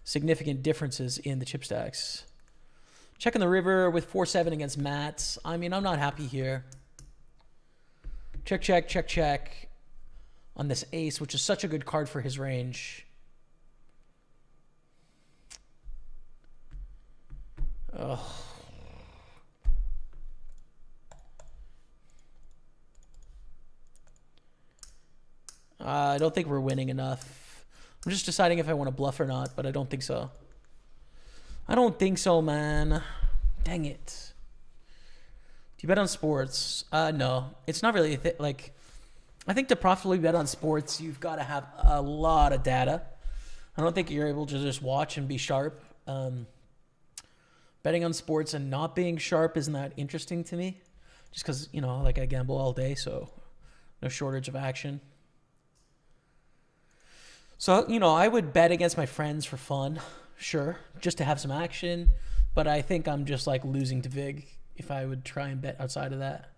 significant differences in the chip stacks. Checking the river with 4-7 against Mats. I mean, I'm not happy here. Check, check, check, check on this ace, which is such a good card for his range. Ugh. I don't think we're winning enough. I'm just deciding if I want to bluff or not, but I don't think so. I don't think so, man. Dang it. Do you bet on sports? No, it's not really like. I think to profitably bet on sports, you've got to have a lot of data. I don't think you're able to just watch and be sharp. Betting on sports and not being sharp isn't that interesting to me, just because like I gamble all day, so no shortage of action. So I would bet against my friends for fun, sure, just to have some action. But I think I'm just like losing to vig if I would try and bet outside of that.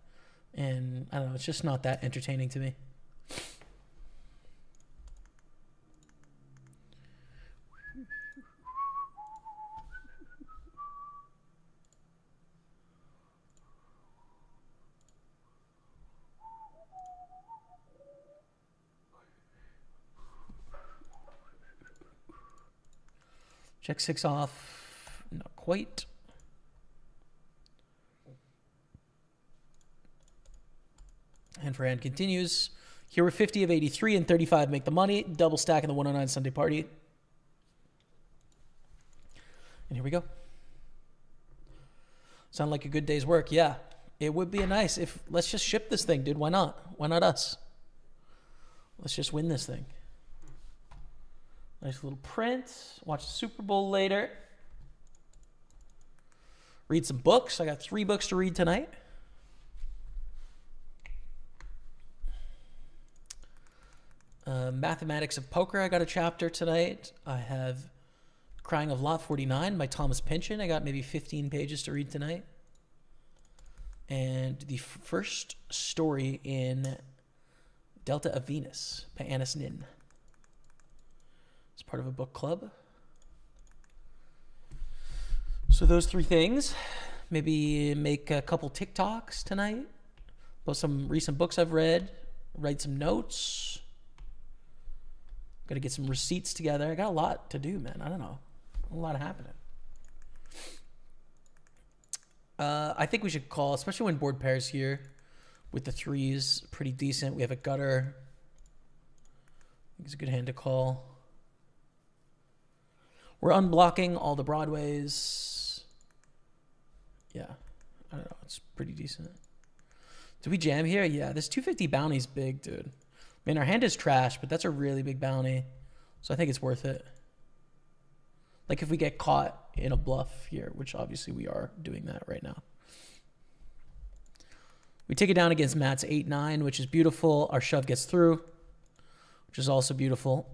And I don't know, it's just not that entertaining to me. Check 6 off, not quite. Hand for hand continues. Here we're 50 of 83 and 35 make the money. Double stack in the 109 Sunday party. And here we go. Sound like a good day's work. Yeah, it would be nice if, let's just ship this thing, dude. Why not? Why not us? Let's just win this thing. Nice little print. Watch the Super Bowl later. Read some books. I got 3 books to read tonight. Mathematics of Poker. I got a chapter tonight. I have Crying of Lot 49 by Thomas Pynchon. I got maybe 15 pages to read tonight. And the first story in Delta of Venus by Annis Nin. It's part of a book club. So those 3 things. Maybe make a couple TikToks tonight about some recent books I've read. Write some notes. Got to get some receipts together. I got a lot to do, man. I don't know. A lot happening. I think we should call, especially when board pairs here with the 3s. Pretty decent. We have a gutter. I think it's a good hand to call. We're unblocking all the broadways. Yeah. I don't know. It's pretty decent. Do we jam here? Yeah. This 250 bounty's big, dude. I mean, our hand is trash, but that's a really big bounty. So I think it's worth it. Like if we get caught in a bluff here, which obviously we are doing that right now. We take it down against Matt's 8-9, which is beautiful. Our shove gets through, which is also beautiful.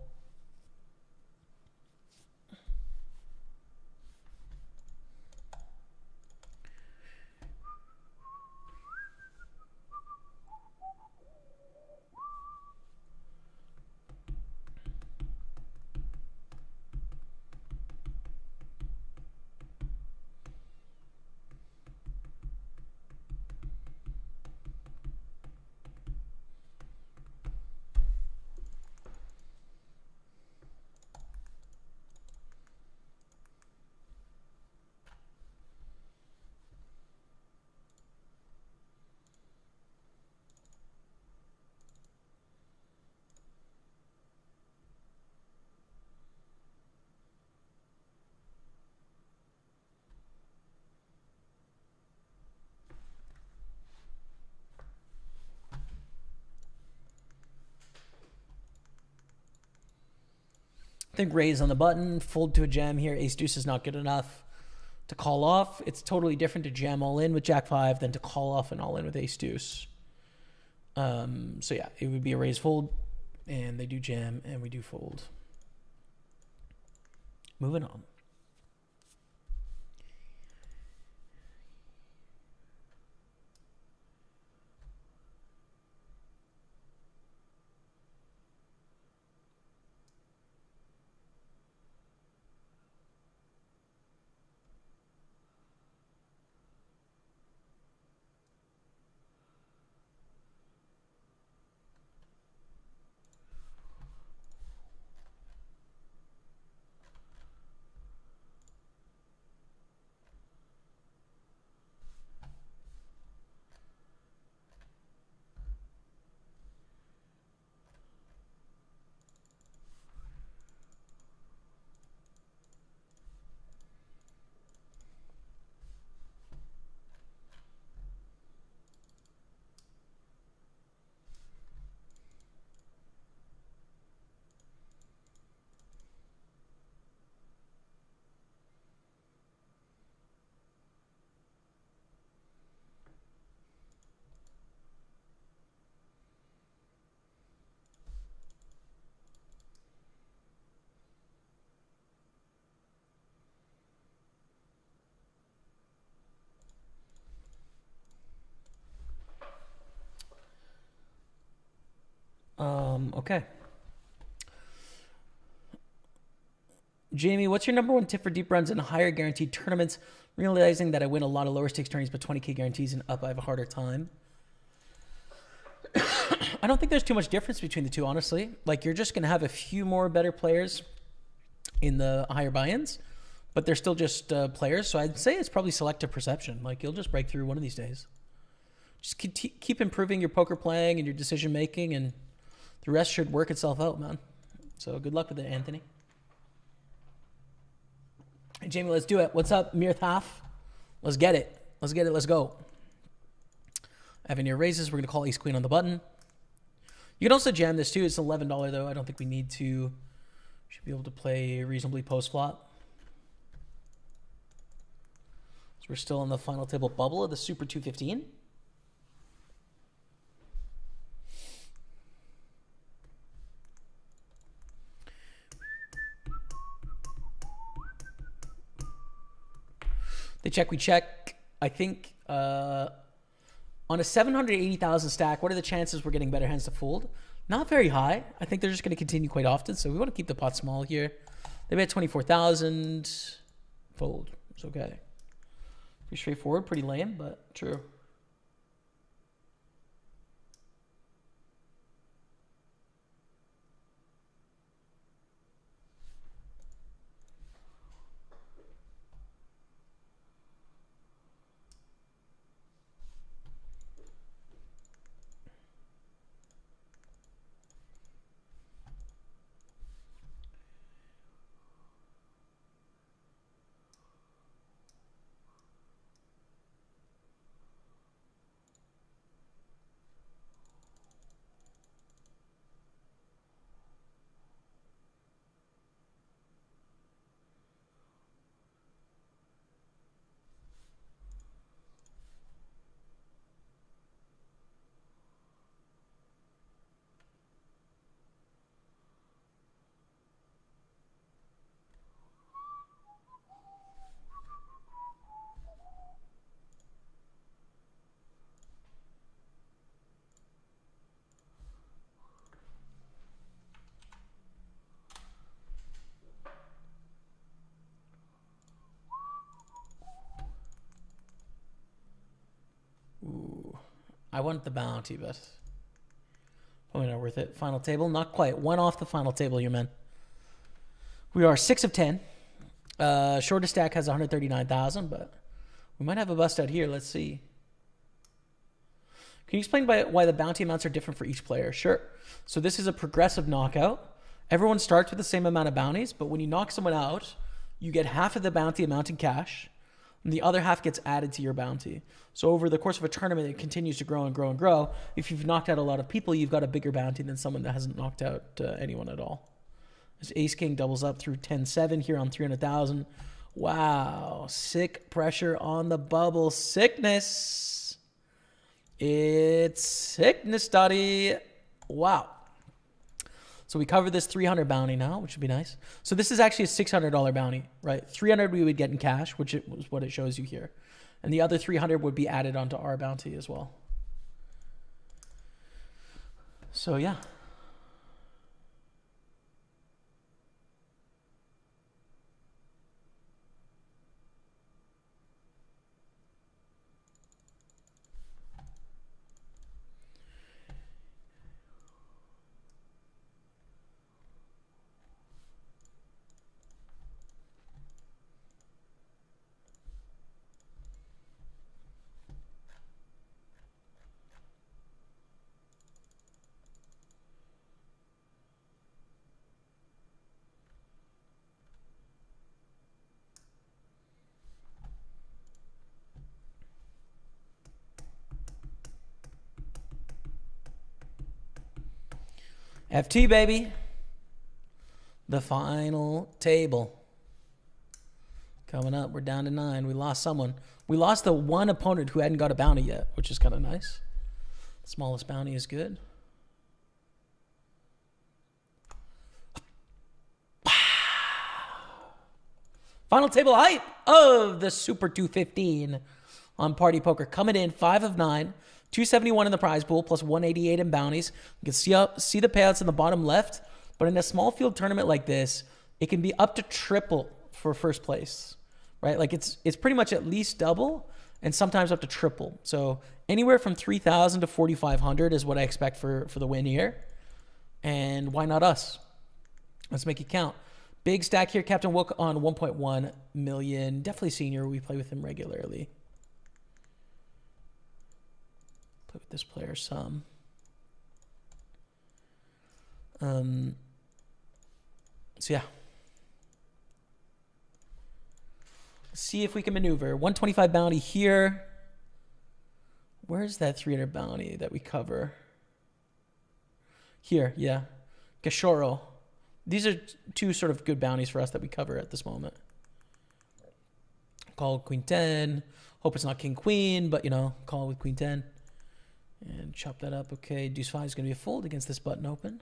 I think raise on the button, fold to a jam here. Ace deuce is not good enough to call off. It's totally different to jam all in with jack 5 than to call off and all in with ace deuce. So yeah, it would be a raise fold, and they do jam, and we do fold. Moving on. Okay. Jamie, what's your number one tip for deep runs in higher guaranteed tournaments? Realizing that I win a lot of lower stakes tourneys, but 20K guarantees and up, I have a harder time. I don't think there's too much difference between the two, honestly. Like, you're just going to have a few more better players in the higher buy-ins, but they're still just players. So I'd say it's probably selective perception. Like, you'll just break through one of these days. Just keep improving your poker playing and your decision making, and the rest should work itself out, man. So good luck with it, Anthony. Hey, Jamie, let's do it. What's up, Mirth Half? Let's get it. Let's get it. Let's go. Evan, your raises. We're going to call ace queen on the button. You can also jam this too. It's $11 though. I don't think we need to. Should be able to play reasonably post flop. So we're still on the final table bubble of the Super 215. They check, we check. I think on a 780,000 stack, what are the chances we're getting better hands to fold? Not very high. I think they're just going to continue quite often, so we want to keep the pot small here. They bet 24,000. Fold. It's okay. Pretty straightforward, pretty lame, but true. Ooh, I want the bounty, but probably not worth it. Final table, not quite. One off the final table here, man. We are 6 of 10. Shortest stack has 139,000, but we might have a bust out here. Let's see. Can you explain why the bounty amounts are different for each player? Sure. So this is a progressive knockout. Everyone starts with the same amount of bounties, but when you knock someone out, you get half of the bounty amount in cash, and the other half gets added to your bounty. So over the course of a tournament, it continues to grow and grow and grow. If you've knocked out a lot of people, you've got a bigger bounty than someone that hasn't knocked out anyone at all. This ace king doubles up through 10-7 here on 300,000. Wow, sick pressure on the bubble. Sickness. It's sickness, Dottie. Wow. So we cover this 300 bounty now, which would be nice. So this is actually a $600 bounty, right? 300 we would get in cash, which was what it shows you here. And the other 300 would be added onto our bounty as well. So yeah. FT, baby. The final table. Coming up, we're down to 9. We lost someone. We lost the one opponent who hadn't got a bounty yet, which is kind of nice. Smallest bounty is good. Final table height of the Super 215 on Party Poker. Coming in 5 of 9. 271 in the prize pool, plus 188 in bounties. You can see the payouts in the bottom left, but in a small field tournament like this, it can be up to triple for first place, right? Like it's pretty much at least double and sometimes up to triple. So anywhere from 3,000 to 4,500 is what I expect for the win here. And why not us? Let's make it count. Big stack here, Captain Wook on 1.1 million. Definitely senior. We play with him regularly. Play with this player some. So yeah. Let's see if we can maneuver. 125 bounty here. Where's that 300 bounty that we cover? Here, yeah. Gashoro. These are two sort of good bounties for us that we cover at this moment. Call Queen 10. Hope it's not King Queen, but, you know, call with Queen 10. And chop that up. Okay, Deuce 5 is going to be a fold against this button open.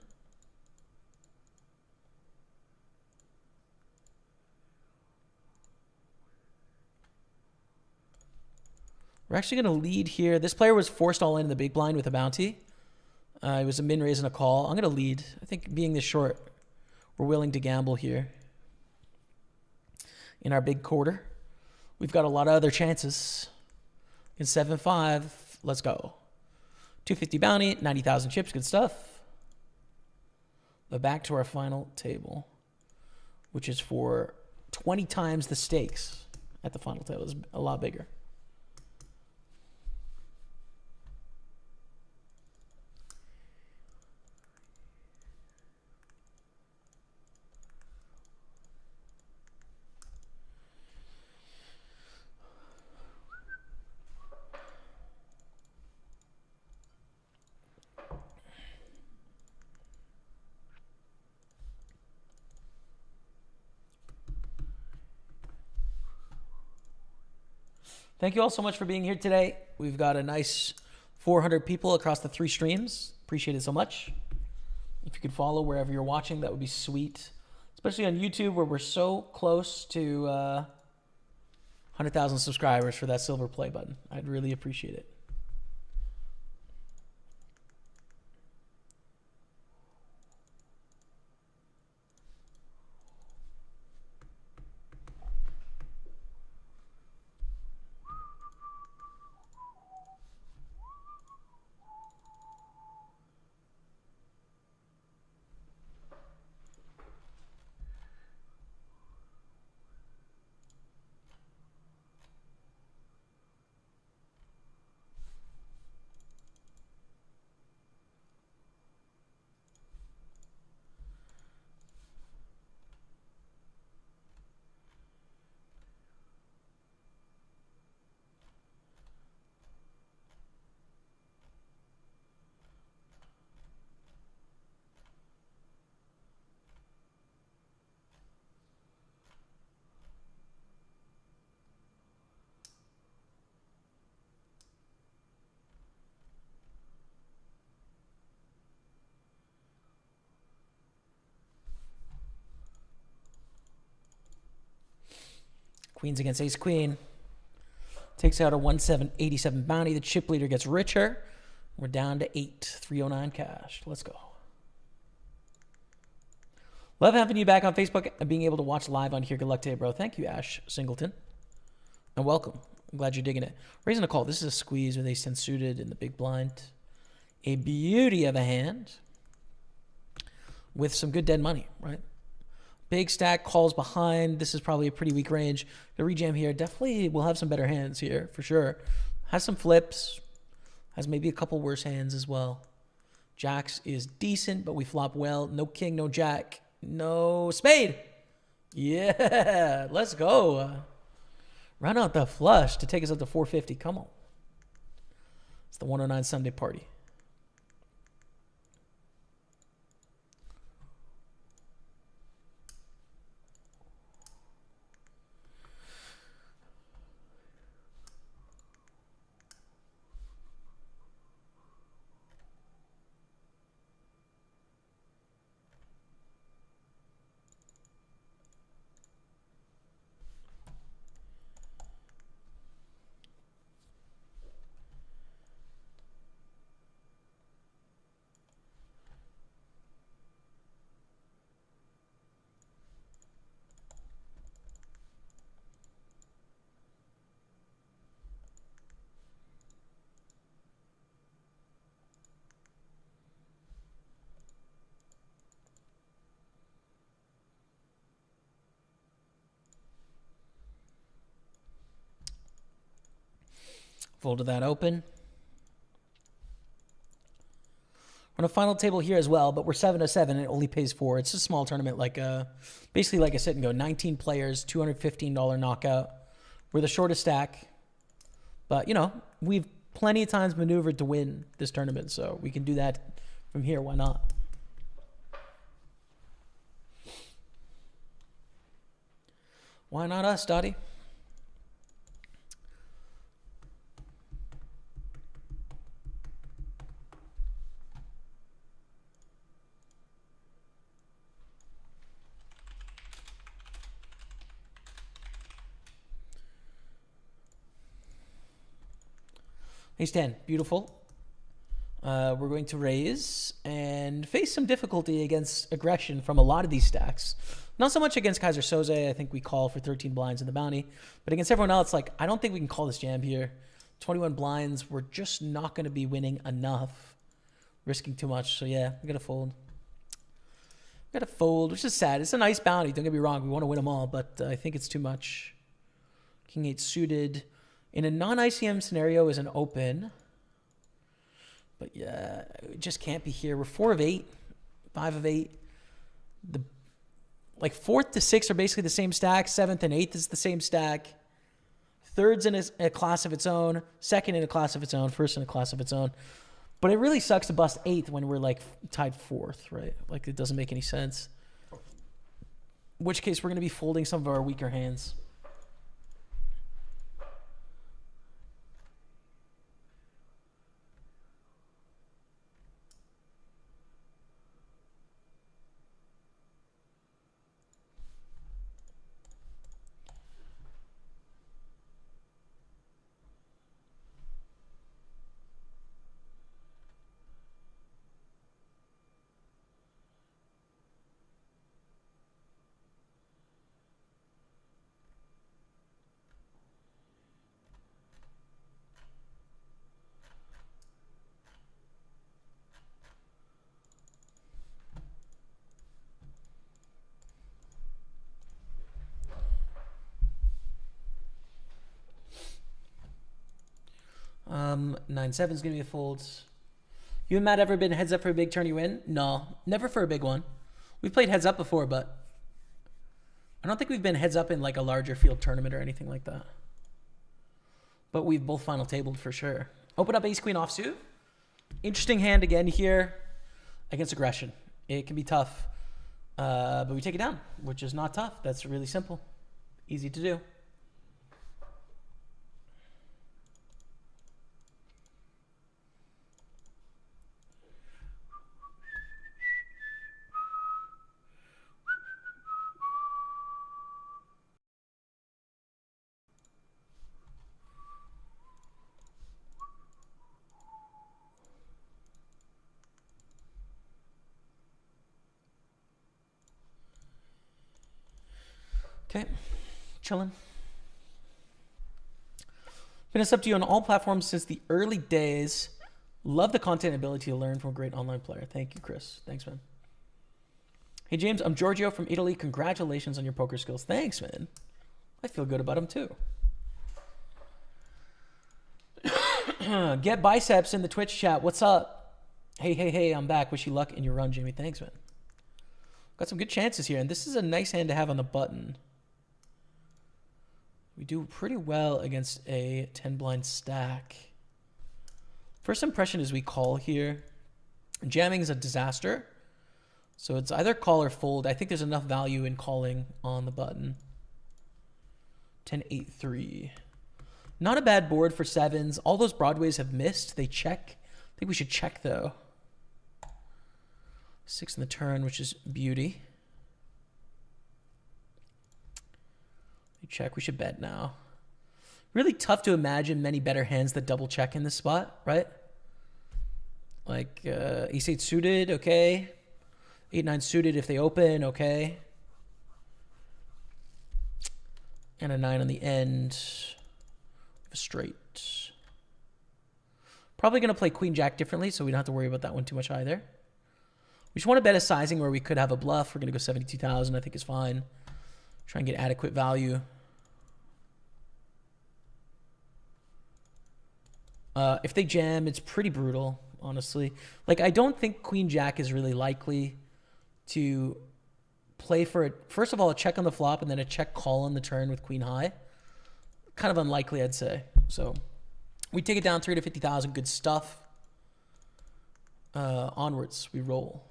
We're actually going to lead here. This player was forced all in the big blind with a bounty. It was a min raise and a call. I'm going to lead. I think being this short, we're willing to gamble here. In our big quarter. We've got a lot of other chances. In 7-5, let's go. 250 bounty, 90,000 chips, good stuff. But back to our final table, which is for 20 times the stakes at the final table. It's a lot bigger. Thank you all so much for being here today. We've got a nice 400 people across the 3 streams. Appreciate it so much. If you could follow wherever you're watching, that would be sweet. Especially on YouTube, where we're so close to 100,000 subscribers for that silver play button. I'd really appreciate it. Queens against ace queen. Takes out a 1,787 bounty. The chip leader gets richer. We're down to 8,309 cash. Let's go. Love having you back on Facebook and being able to watch live on here. Good luck today, bro. Thank you, Ash Singleton. And welcome. I'm glad you're digging it. Raising a call. This is a squeeze with ace 10 suited in the big blind. A beauty of a hand with some good dead money, right? Big stack, calls behind. This is probably a pretty weak range. The rejam here definitely will have some better hands here for sure. Has some flips. Has maybe a couple worse hands as well. Jacks is decent, but we flop well. No king, no jack, no spade. Yeah, let's go. Run out the flush to take us up to 450. Come on. It's the 109 Sunday party. Folded that open. We're on a final table here as well, but we're 7-7 and it only pays 4. It's a small tournament, like basically like I said and go, 19 players, $215 knockout. We're the shortest stack, but you know, we've plenty of times maneuvered to win this tournament, so we can do that from here. Why not? Why not us, Dottie? Ace 10, beautiful. We're going to raise and face some difficulty against aggression from a lot of these stacks. Not so much against Kaiser Soze. I think we call for 13 blinds in the bounty. But against everyone else, like, I don't think we can call this jam here. 21 blinds, we're just not going to be winning enough. Risking too much. So, yeah, we got to fold. We got to fold, which is sad. It's a nice bounty. Don't get me wrong. We want to win them all, but I think it's too much. King 8 suited. In a non-ICM scenario is an open. But yeah, it just can't be here. We're 4 of 8, 5 of 8. Like 4th to 6th are basically the same stack. 7th and 8th is the same stack. 3rd's in a class of its own. 2nd in a class of its own. 1st in a class of its own. But it really sucks to bust 8th when we're like tied 4th, right? Like it doesn't make any sense. In which case we're going to be folding some of our weaker hands. Nine seven's gonna be a fold. You and Matt ever been heads up for a big turn you win? No, never for a big one. We've played heads up before, but I don't think we've been heads up in like a larger field tournament or anything like that. But we've both final tabled for sure. Open up ace queen offsuit. Interesting hand again here against aggression. It can be tough, but we take it down, which is not tough. That's really simple, easy to do. Okay, chilling. Been a sub to you on all platforms since the early days. Love the content and ability to learn from a great online player. Thank you, Chris. Thanks, man. Hey, James, I'm Giorgio from Italy. Congratulations on your poker skills. Thanks, man. I feel good about them, too. Get biceps in the Twitch chat. What's up? Hey, I'm back. Wish you luck in your run, Jamie. Thanks, man. Got some good chances here, and this is a nice hand to have on the button. We do pretty well against a 10 blind stack. First impression is we call here. Jamming is a disaster. So it's either call or fold. I think there's enough value in calling on the button. 10-8-3. Not a bad board for sevens. All those broadways have missed. They check. I think we should check though. 6 in the turn, which is beauty. We check. We should bet now. Really tough to imagine many better hands that double check in this spot, right? Like ace 8 suited, okay. 8-9 suited if they open, okay. And a 9 on the end. A straight. Probably going to play queen jack differently, so we don't have to worry about that one too much either. We just want to bet a sizing where we could have a bluff. We're going to go 72,000, I think is fine. Try and get adequate value. If they jam, it's pretty brutal, honestly. Like, I don't think Queen Jack is really likely to play for it. First of all, a check on the flop and then a check call on the turn with Queen High. Kind of unlikely, I'd say. So we take it down 3 to 50,000. Good stuff. Onwards, we roll.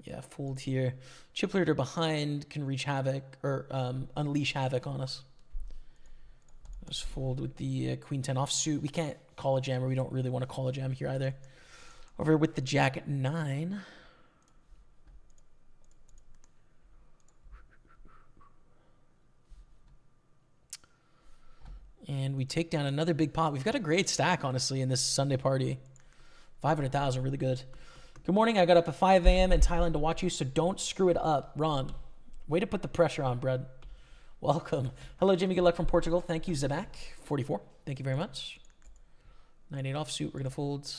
Yeah, fold here. Chip leader behind can reach havoc or unleash havoc on us. Just fold with the Queen 10 offsuit. We can't call a jam, or we don't really want to call a jam here either. Over with the Jack at 9. And we take down another big pot. We've got a great stack, honestly, in this Sunday party. 500,000, really good. Good morning. I got up at 5 a.m. in Thailand to watch you, so don't screw it up. Ron, way to put the pressure on, Brad. Welcome. Hello, Jimmy. Good luck from Portugal. Thank you, Zabak. 44. Thank you very much. 9-8 offsuit. We're going to fold.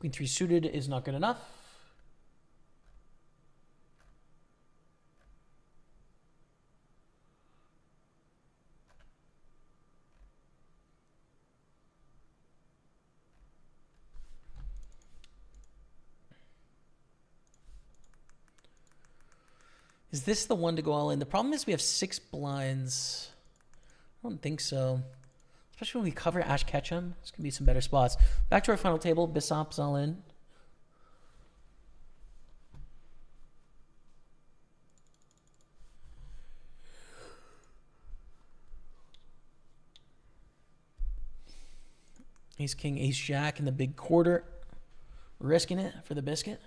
Queen 3 suited is not good enough. Is this the one to go all in? The problem is we have 6 blinds. I don't think so. Especially when we cover Ash Ketchum. There's going to be some better spots. Back to our final table. Bissop's all in. Ace King, Ace Jack in the big quarter. Risking it for the biscuit.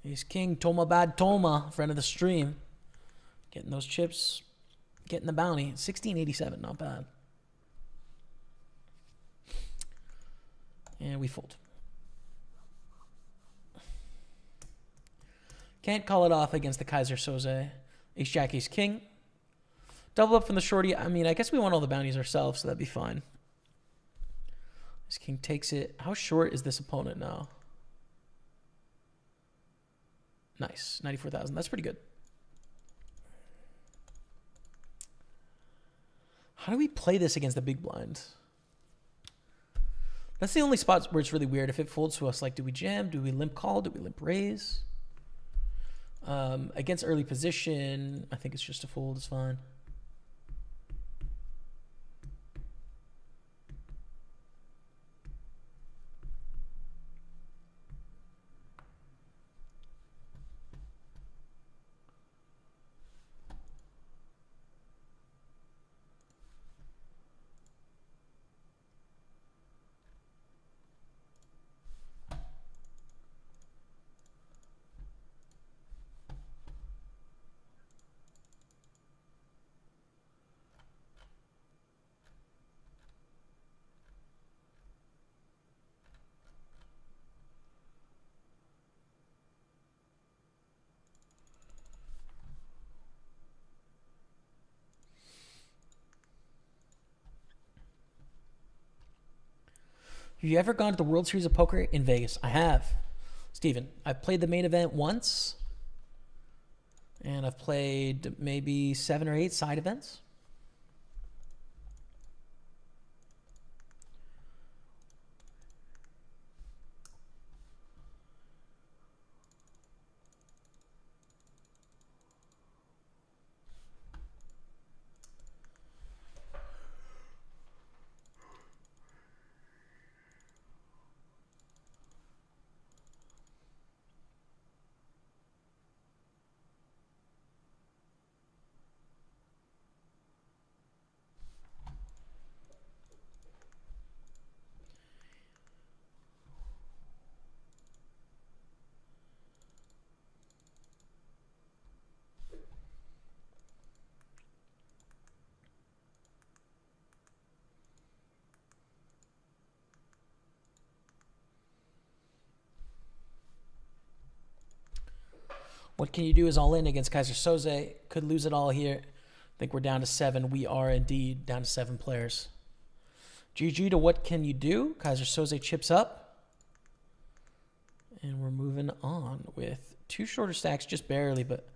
Ace King, Toma Bad Toma, friend of the stream. Getting those chips. Getting the bounty. 1687, not bad. And we fold. Can't call it off against the Kaiser Soze. Ace Jack, Ace King. Double up from the shorty. I mean, I guess we want all the bounties ourselves, so that'd be fine. Ace King takes it. How short is this opponent now? Nice. 94,000. That's pretty good. How do we play this against the big blind? That's the only spot where it's really weird. If it folds to us, like, do we jam? Do we limp call? Do we limp raise? Against early position, I think it's just a fold. It's fine. Have you ever gone to the World Series of Poker in Vegas? I have. Steven, I've played the main event once, and I've played maybe 7 or 8 side events. What can you do is all in against Kaiser Soze. Could lose it all here. I think we're down to 7. We are indeed down to 7 players. GG to what can you do? Kaiser Soze chips up. And we're moving on with 2 shorter stacks, just barely, but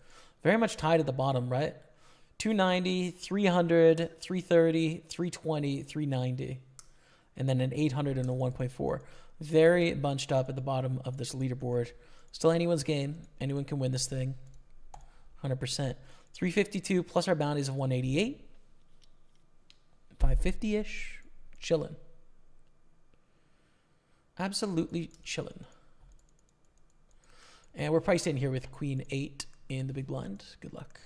very much tied at the bottom, right? 290, 300, 330, 320, 390. And then an 800 and a 1.4. Very bunched up at the bottom of this leaderboard. Still anyone's game. Anyone can win this thing. 100%. 352 plus our bounties of 188. 550-ish. Chilling. Absolutely chilling. And we're priced in here with Queen 8 in the big blind. Good luck.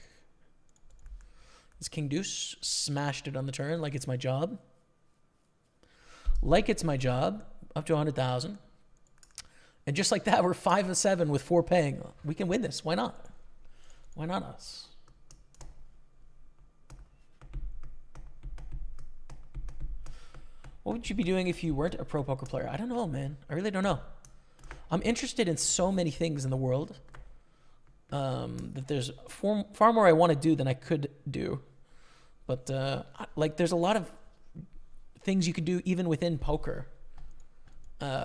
This King Deuce smashed it on the turn like it's my job. Like it's my job. Up to 100,000. And just like that, we're 5 of 7 with 4 paying. We can win this. Why not? Why not us? What would you be doing if you weren't a pro poker player? I don't know, man. I really don't know. I'm interested in so many things in the world that there's far more I want to do than I could do. But like, there's a lot of things you could do even within poker.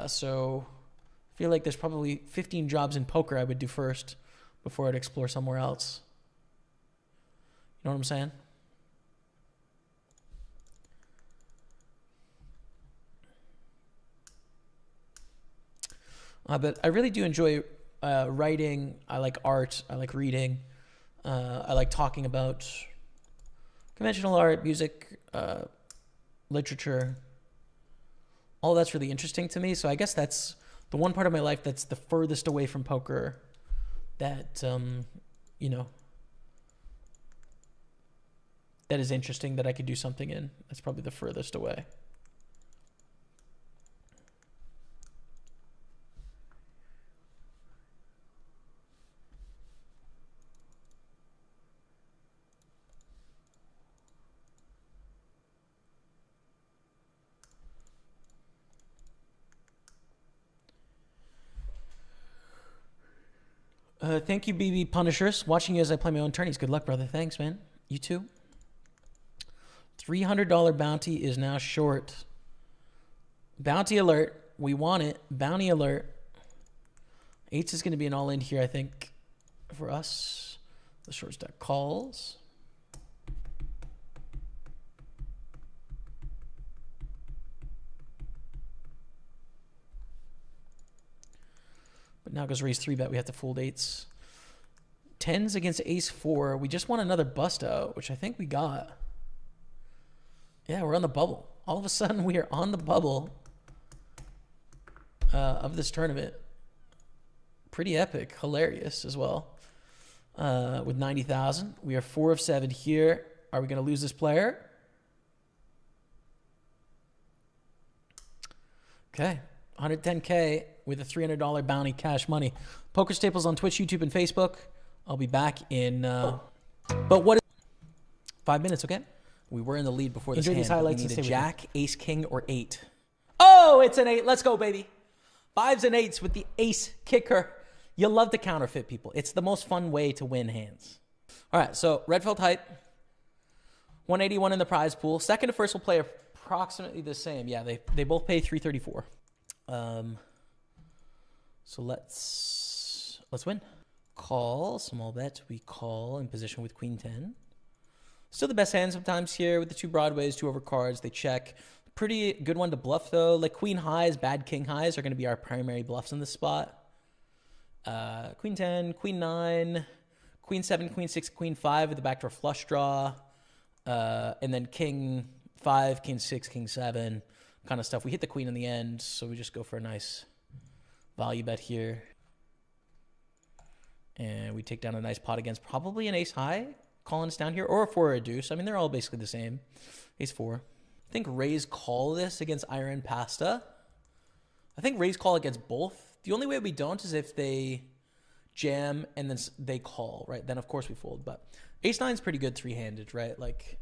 So I feel like there's probably 15 jobs in poker I would do first before I'd explore somewhere else. You know what I'm saying? But I really do enjoy writing. I like art. I like reading. I like talking about conventional art, music, literature. All that's really interesting to me. So I guess that's the one part of my life that's the furthest away from poker that, you know, that is interesting that I could do something in. That's probably the furthest away. Thank you, BB Punishers. Watching you as I play my own tourneys. Good luck, brother. Thanks, man. You too. $300 bounty is now short. Bounty alert. We want it. Bounty alert. 8s is going to be an all-in here, I think, for us. The short stack calls. But now goes raise 3-bet. We have to fold 8s. 10s against ace 4. We just want another bust out, which I think we got. Yeah, we're on the bubble. All of a sudden, we are on the bubble of this tournament. Pretty epic. Hilarious as well. With 90,000. We are 4 of 7 here. Are we going to lose this player? Okay. 110K with a $300 bounty cash money. Poker Staples on Twitch, YouTube, and Facebook. I'll be back in... But what is... 5 minutes, okay? We were in the lead before this hand. These highlights. We need a jack, ace, king, or 8. Oh, it's an 8. Let's go, baby. 5s and 8s with the ace kicker. You love to counterfeit people. It's the most fun way to win hands. All right, so red felt height. 181 in the prize pool. Second to first will play approximately the same. Yeah, they both pay 334. So let's win. Call, small bet. We call in position with queen 10. Still the best hand sometimes here with the 2 broadways, 2 overcards. They check. Pretty good one to bluff though. Like queen highs, bad king highs are going to be our primary bluffs in this spot. Queen 10, queen 9, queen 7, queen 6, queen 5 with the backdoor flush draw. And then king 5, king 6, king 7 kind of stuff. We hit the queen in the end, so we just go for a nice value bet here. And we take down a nice pot against probably an ace high, calling us down here, or a 4 or a deuce. I mean, they're all basically the same. Ace 4. I think raise call this against iron pasta. I think raise call against both. The only way we don't is if they jam and then they call, right? Then of course we fold. But ace 9 is pretty good 3-handed, right? Like,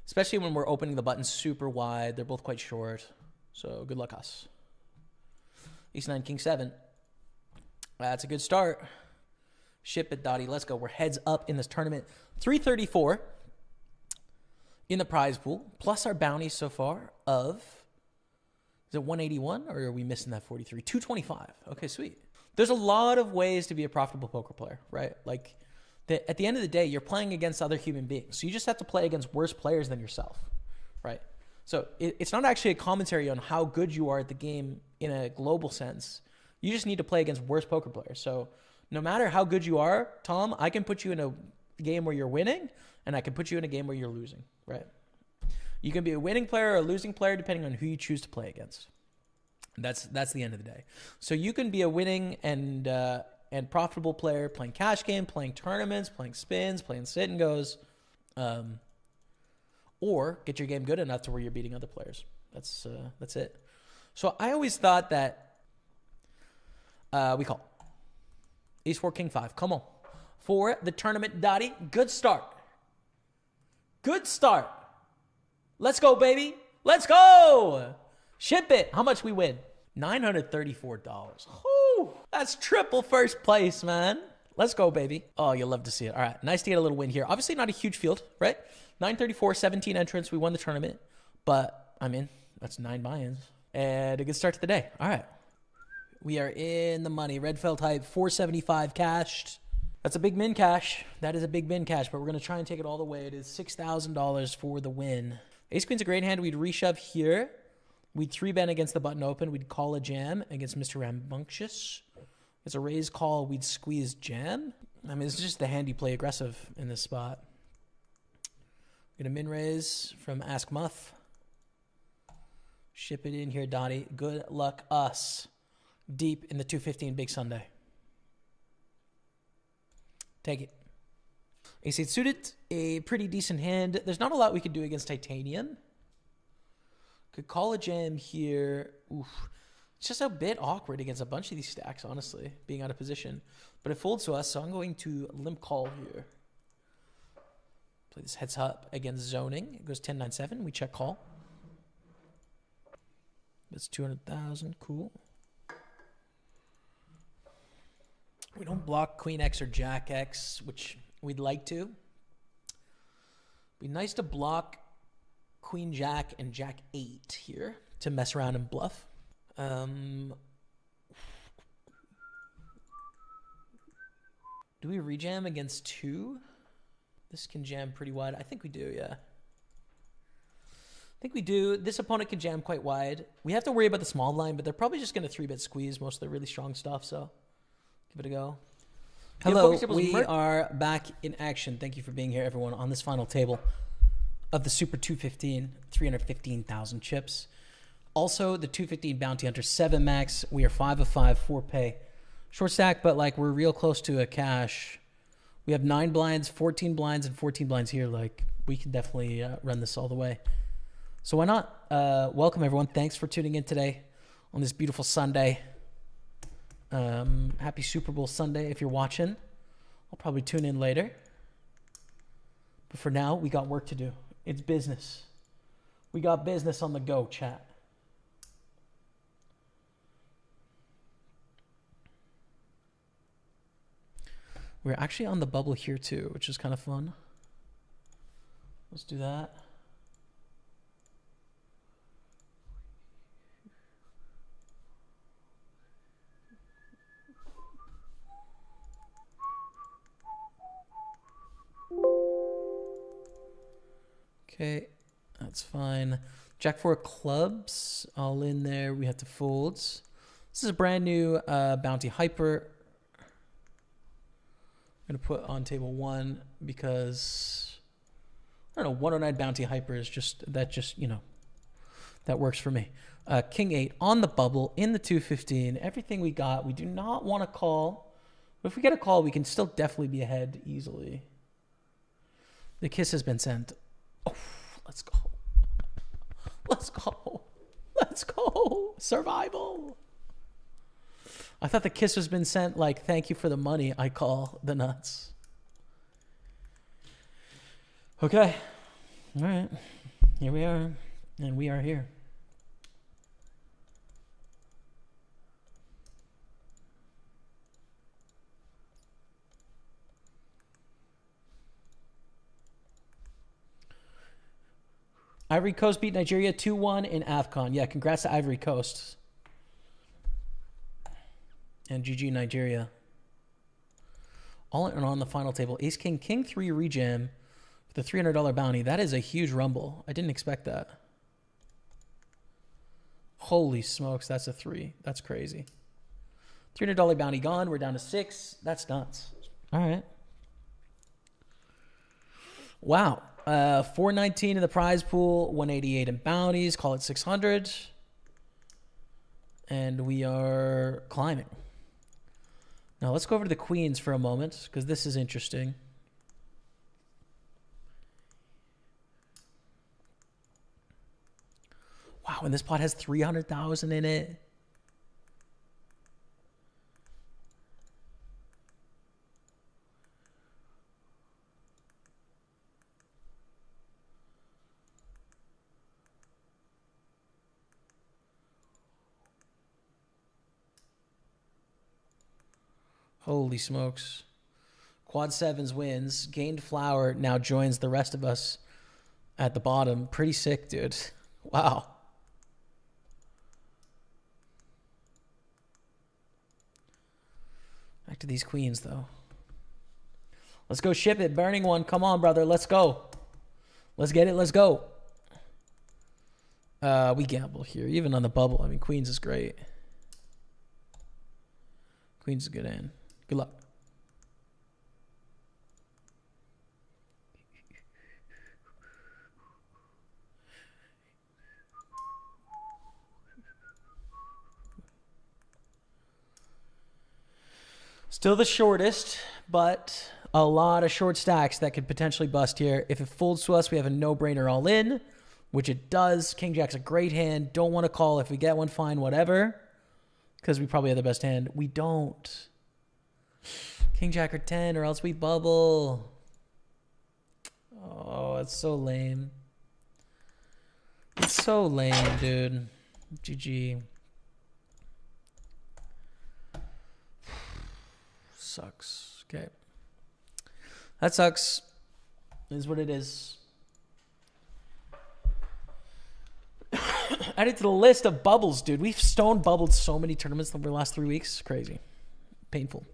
especially when we're opening the button super wide. They're both quite short. So good luck us. Ace 9, king 7. That's a good start. Ship it, Dottie. Let's go. We're heads up in this tournament. 334 in the prize pool, plus our bounty so far of, is it 181 or are we missing that 43? 225. Okay, sweet. There's a lot of ways to be a profitable poker player, right? Like, at the end of the day, you're playing against other human beings. So you just have to play against worse players than yourself, right? So it's not actually a commentary on how good you are at the game in a global sense. You just need to play against worse poker players. So no matter how good you are, Tom, I can put you in a game where you're winning, and I can put you in a game where you're losing, right? You can be a winning player or a losing player depending on who you choose to play against. That's the end of the day. So you can be a winning and profitable player playing cash game, playing tournaments, playing spins, playing sit and goes, or get your game good enough to where you're beating other players. That's it. So I always thought that we call. Ace 4, king 5. Come on. For the tournament, Dottie. Good start. Good start. Let's go, baby. Let's go. Ship it. How much we win? $934. Whew. That's triple first place, man. Let's go, baby. Oh, you'll love to see it. All right. Nice to get a little win here. Obviously not a huge field, right? 934, 17 entrants. We won the tournament. But, I mean, that's 9 buy-ins. And a good start to the day. All right. We are in the money. Red felt type, 475 cashed. That's a big min cash. That is a big min cash, but we're going to try and take it all the way. It is $6,000 for the win. Ace Queen's a great hand. We'd reshove here. We'd 3-bet against the button open. We'd call a jam against Mr. Rambunctious. It's a raise call. We'd squeeze jam. I mean, it's just the hand you play aggressive in this spot. We're going to min raise from Ask Muff. Ship it in here, Dottie. Good luck us. Deep in the 215 Big Sunday. Take it. Ace 8 suited, a pretty decent hand. There's not a lot we could do against Titanium. Could call a jam here. Oof. It's just a bit awkward against a bunch of these stacks, honestly, being out of position. But it folds to us, so I'm going to limp call here. Play this heads up against zoning. It goes 10-9-7. We check call. That's 200,000. Cool. We don't block Queen X or Jack X, which we'd like to. Be nice to block Queen Jack and Jack 8 here to mess around and bluff. Do we rejam against 2? This can jam pretty wide. I think we do, yeah. I think we do. This opponent can jam quite wide. We have to worry about the small line, but they're probably just going to 3-bet squeeze most of the really strong stuff, so give it a go. Hello, we are back in action. Thank you for being here, everyone, on this final table of the Super 215, 315,000 chips. Also, the 215 Bounty Hunter 7 max. We are 5 of 5, 4 pay. Short stack, but like we're real close to a cash. We have 9 blinds, 14 blinds, and 14 blinds here. Like, we can definitely run this all the way. So why not? Welcome, everyone. Thanks for tuning in today on this beautiful Sunday. Happy Super Bowl Sunday if you're watching. I'll probably tune in later. But for now, we got work to do. It's business. We got business on the go, chat. We're actually on the bubble here too, which is kind of fun. Let's do that. Okay, that's fine. Jack 4 clubs, all in there. We have to fold. This is a brand new bounty hyper. I'm going to put on table 1 because, I don't know, 109 bounty hyper is just, you know, that works for me. King 8 on the bubble in the 215. Everything we got. We do not want to call. But if we get a call, we can still definitely be ahead easily. The kiss has been sent. Oh, let's go. Let's go. Let's go. Survival. I thought the kiss has been sent like, thank you for the money. I call the nuts. Okay. All right. Here we are. And we are here. Ivory Coast beat Nigeria 2-1 in AFCON. Yeah, congrats to Ivory Coast. And GG Nigeria. All in on the final table. Ace King, King 3 rejam with a $300 bounty. That is a huge rumble. I didn't expect that. Holy smokes, that's a 3. That's crazy. $300 bounty gone. We're down to 6. That's nuts. All right. Wow. 419 in the prize pool, 188 in bounties. Call it 600. And we are climbing. Now let's go over to the queens for a moment because this is interesting. Wow, and this pot has 300,000 in it. Holy smokes. Quad sevens wins. Gained flower now joins the rest of us at the bottom. Pretty sick, dude. Wow. Back to these queens, though. Let's go ship it. Burning one. Come on, brother. Let's go. Let's get it. Let's go. We gamble here. Even on the bubble. I mean, queens is great. Queens is a good hand. Good luck. Still the shortest, but a lot of short stacks that could potentially bust here. If it folds to us, we have a no-brainer all in, which it does. King Jack's a great hand. Don't want to call. If we get one, fine, whatever. Because we probably have the best hand. We don't. King Jack or 10 or else we bubble. Oh, it's so lame. It's so lame, dude. GG. Sucks. Okay. That sucks. Is what it is. Added to the list of bubbles, dude. We've stone bubbled so many tournaments over the last 3 weeks. Crazy. Painful.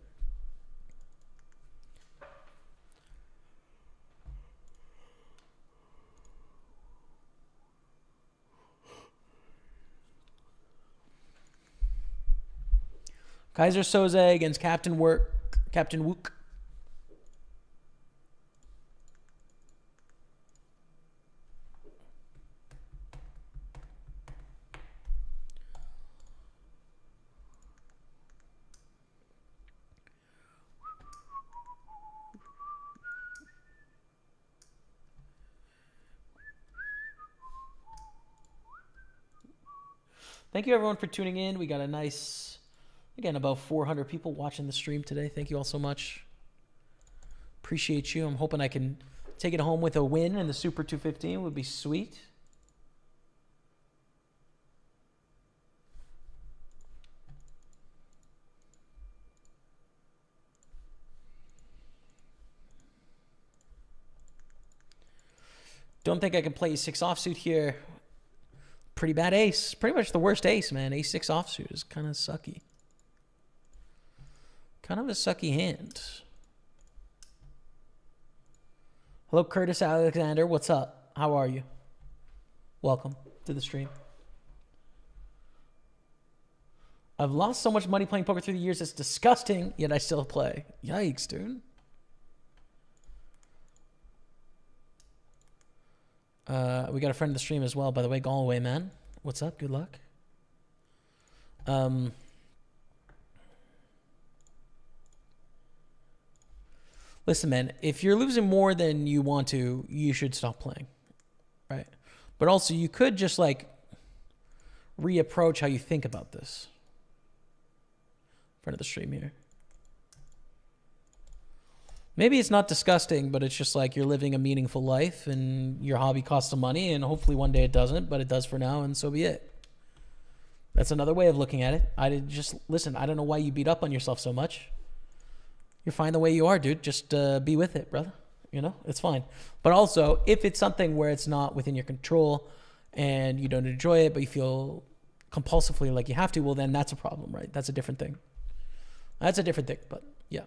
Kaiser Soze against Captain Wook. Thank you everyone for tuning in. We got a nice, again, about 400 people watching the stream today. Thank you all so much. Appreciate you. I'm hoping I can take it home with a win in the Super 215. Would be sweet. Don't think I can play a 6 offsuit here. Pretty bad ace. Pretty much the worst ace, man. Ace 6 offsuit is kind of sucky. Kind of a sucky hand. Hello, Curtis Alexander. What's up? How are you? Welcome to the stream. I've lost so much money playing poker through the years, it's disgusting, yet I still play. Yikes, dude. We got a friend in the stream as well, by the way, Galway, man. What's up? Good luck. Listen, man, if you're losing more than you want to, you should stop playing, right? But also, you could just, like, reapproach how you think about this. Front of the stream here. Maybe it's not disgusting, but it's just like you're living a meaningful life and your hobby costs some money and hopefully one day it doesn't, but it does for now and so be it. That's another way of looking at it. Listen, I don't know why you beat up on yourself so much. You're fine the way you are, dude. Just be with it, brother. You know, it's fine. But also, if it's something where it's not within your control and you don't enjoy it, but you feel compulsively like you have to, well, then that's a problem, right? That's a different thing. That's a different thing, but yeah.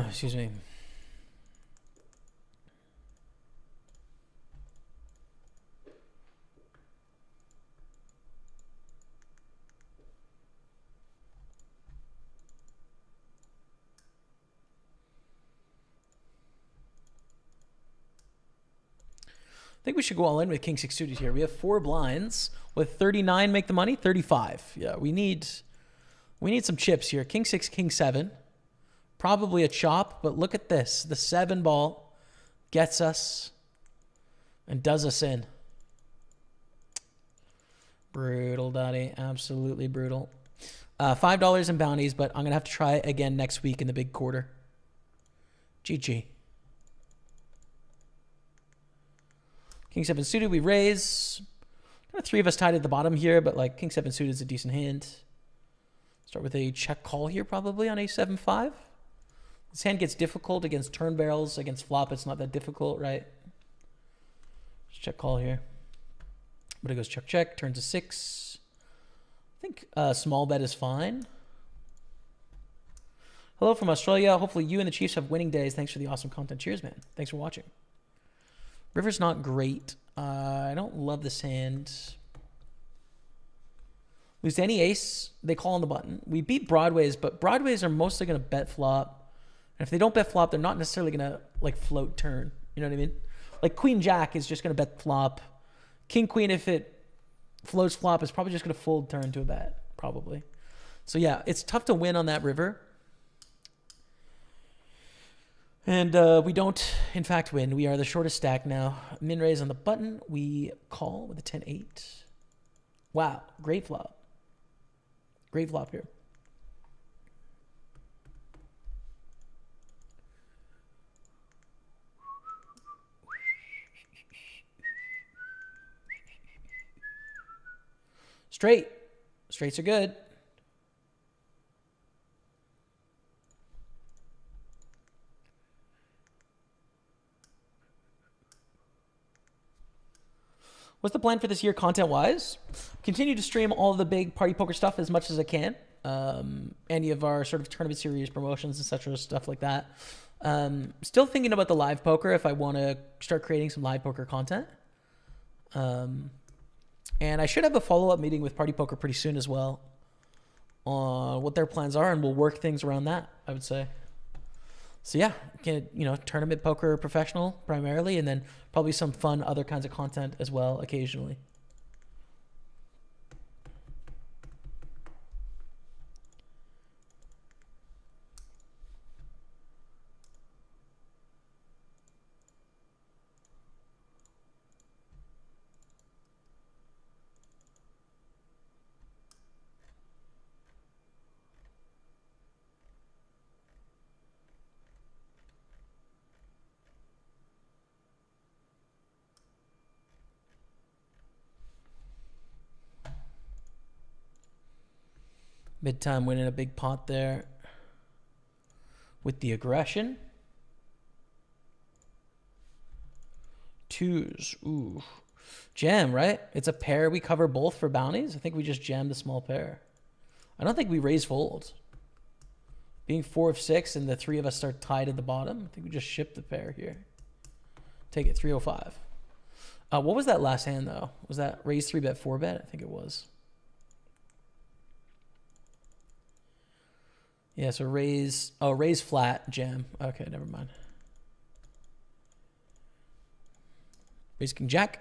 Excuse me. I think we should go all in with King 6 suited here. We have 4 blinds. With 39 make the money? 35. Yeah, we need some chips here. King 6, King 7. Probably a chop, but look at this. The 7 ball gets us and does us in. Brutal, Dottie. Absolutely brutal. $5 in bounties, but I'm going to have to try it again next week in the big quarter. GG. King 7 suited, we raise. Kind of 3 of us tied at the bottom here, but like King 7 suited is a decent hand. Start with a check call here probably on a 7-5. This hand gets difficult against turn barrels. Against flop, it's not that difficult, right? Just check call here. But it goes check, check. Turns a 6. I think small bet is fine. Hello from Australia. Hopefully you and the Chiefs have winning days. Thanks for the awesome content. Cheers, man. Thanks for watching. River's not great. I don't love this hand. Lose to any ace, they call on the button. We beat Broadways, but Broadways are mostly going to bet flop. And if they don't bet flop, they're not necessarily going to like float turn. You know what I mean? Like Queen Jack is just going to bet flop. King Queen, if it floats flop, is probably just going to fold turn to a bet, probably. So yeah, it's tough to win on that river. And we don't, in fact, win. We are the shortest stack now. Min raise on the button. We call with a 10-8. Wow, great flop. Great flop here. Straight. Straights are good. What's the plan for this year content-wise? Continue to stream all of the big party poker stuff as much as I can. Any of our sort of tournament series promotions, etc., stuff like that. Still thinking about the live poker if I want to start creating some live poker content. And I should have a follow-up meeting with Party Poker pretty soon as well on what their plans are, and we'll work things around that, I would say. So yeah, tournament poker professional primarily, and then probably some fun other kinds of content as well occasionally. Mid time winning a big pot there with the aggression. Twos. Ooh. Jam, right? It's a pair. We cover both for bounties. I think we just jammed the small pair. I don't think we raise fold. Being 4 of 6 and the 3 of us start tied at the bottom. I think we just ship the pair here. Take it 305. What was that last hand though? Was that raise 3-bet, 4-bet? I think it was. Yeah, so raise, raise flat, jam. Okay, never mind. Raise king jack.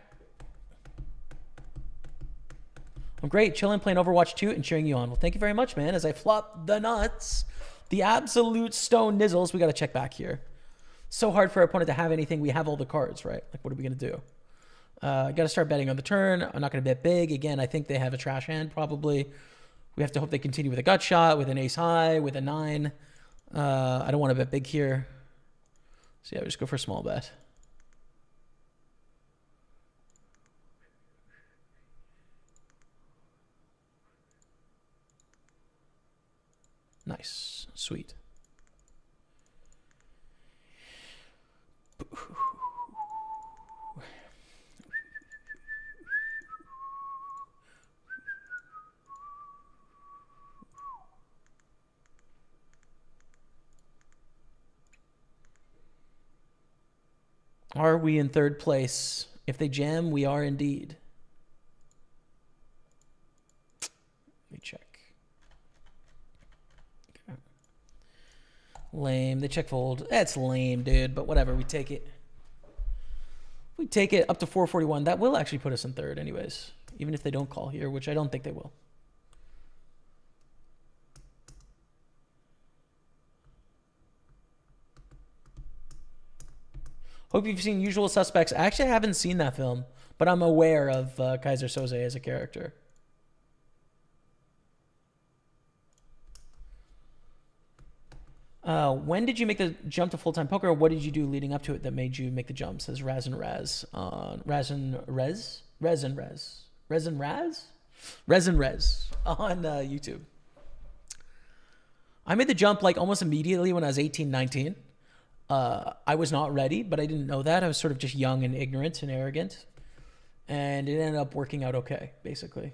I'm great, chilling, playing Overwatch 2 and cheering you on. Well, thank you very much, man. As I flop the nuts, the absolute stone nizzles. We got to check back here. So hard for our opponent to have anything. We have all the cards, right? Like, what are we going to do? Got to start betting on the turn. I'm not going to bet big. Again, I think they have a trash hand probably. We have to hope they continue with a gut shot, with an ace high, with a 9. I don't want to bet big here. So yeah, we just go for a small bet. Nice. Sweet. Are we in third place? If they jam, we are indeed. Let me check. Okay. Lame. They check fold. That's lame, dude, but whatever. We take it. We take it up to 441. That will actually put us in third anyways, even if they don't call here, which I don't think they will. Hope you've seen Usual Suspects. I actually haven't seen that film, but I'm aware of Kaiser Soze as a character. When did you make the jump to full-time poker, or what did you do leading up to it that made you make the jump? Says Raz and Raz on Raz and Rez on YouTube. I made the jump like almost immediately when I was 18, 19. I was not ready, but I didn't know that. I was sort of just young and ignorant and arrogant. And it ended up working out okay, basically.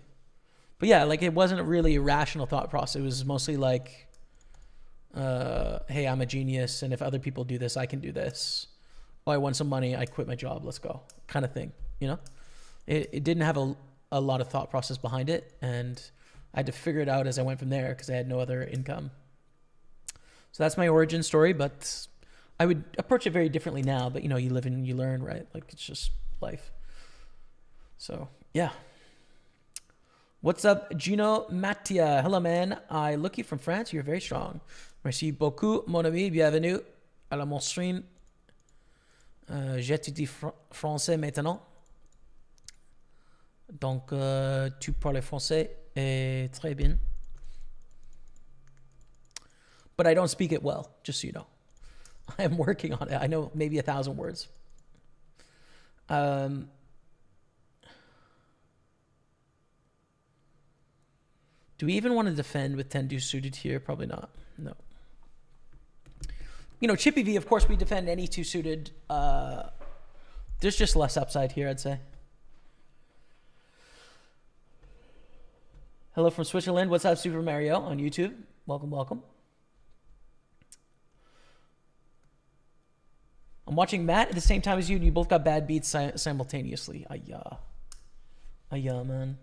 But yeah, like it wasn't really a rational thought process. It was mostly like, hey, I'm a genius, and if other people do this, I can do this. Oh, I won some money, I quit my job, let's go. Kind of thing, you know? It didn't have a lot of thought process behind it, and I had to figure it out as I went from there because I had no other income. So that's my origin story, but I would approach it very differently now, but you know, you live and you learn, right? Like it's just life. So yeah. What's up, Gino Mattia? Hello, man. I look you from France. You're very strong. Merci beaucoup, mon ami. Bienvenue à la mon stream. J'étudie français maintenant. Donc, tu parles français et très bien. But I don't speak it well, just so you know. I am working on it. I know maybe 1,000 words. Do we even want to defend with 10-2 suited here? Probably not. No. You know, Chippy V, of course, we defend any 2 suited. There's just less upside here, I'd say. Hello from Switzerland. What's up, Super Mario on YouTube? Welcome, welcome. I'm watching Matt at the same time as you, and you both got bad beats simultaneously. Ayah. Ayah, man.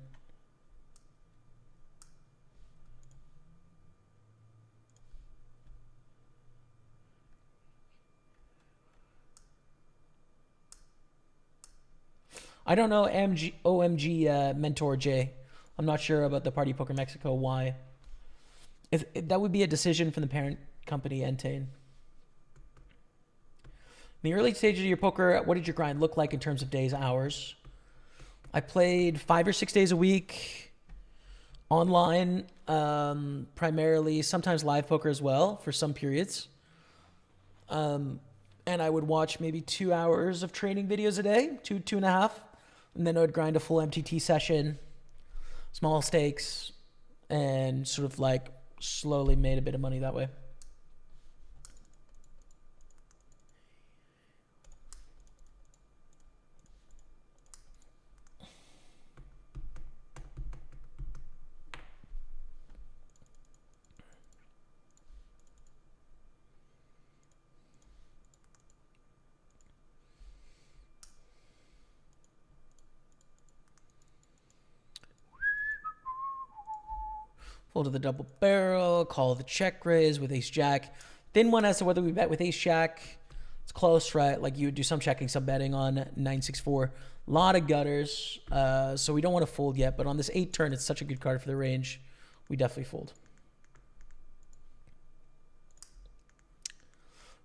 I don't know OMG Mentor J. I'm not sure about the Party Poker Mexico. Why? That would be a decision from the parent company, Entain. In the early stages of your poker, what did your grind look like in terms of days, hours? I played 5 or 6 days a week, online, primarily, sometimes live poker as well for some periods. And I would watch maybe 2 hours of training videos a day, 2.5. And then I would grind a full MTT session, small stakes, and sort of like slowly made a bit of money that way. Fold to the double barrel, call the check raise with ace jack. Thin one as to whether we bet with ace jack. It's close, right? Like you would do some checking, some betting on 964. A lot of gutters, so we don't want to fold yet. But on this 8 turn, it's such a good card for the range. We definitely fold.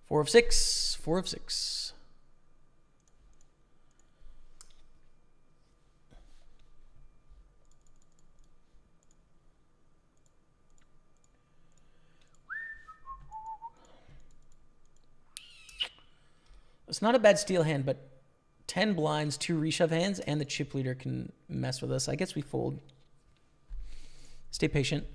4 of 6, 4 of 6. It's not a bad steal hand, but 10 blinds, 2 reshove hands, and the chip leader can mess with us. I guess we fold. Stay patient.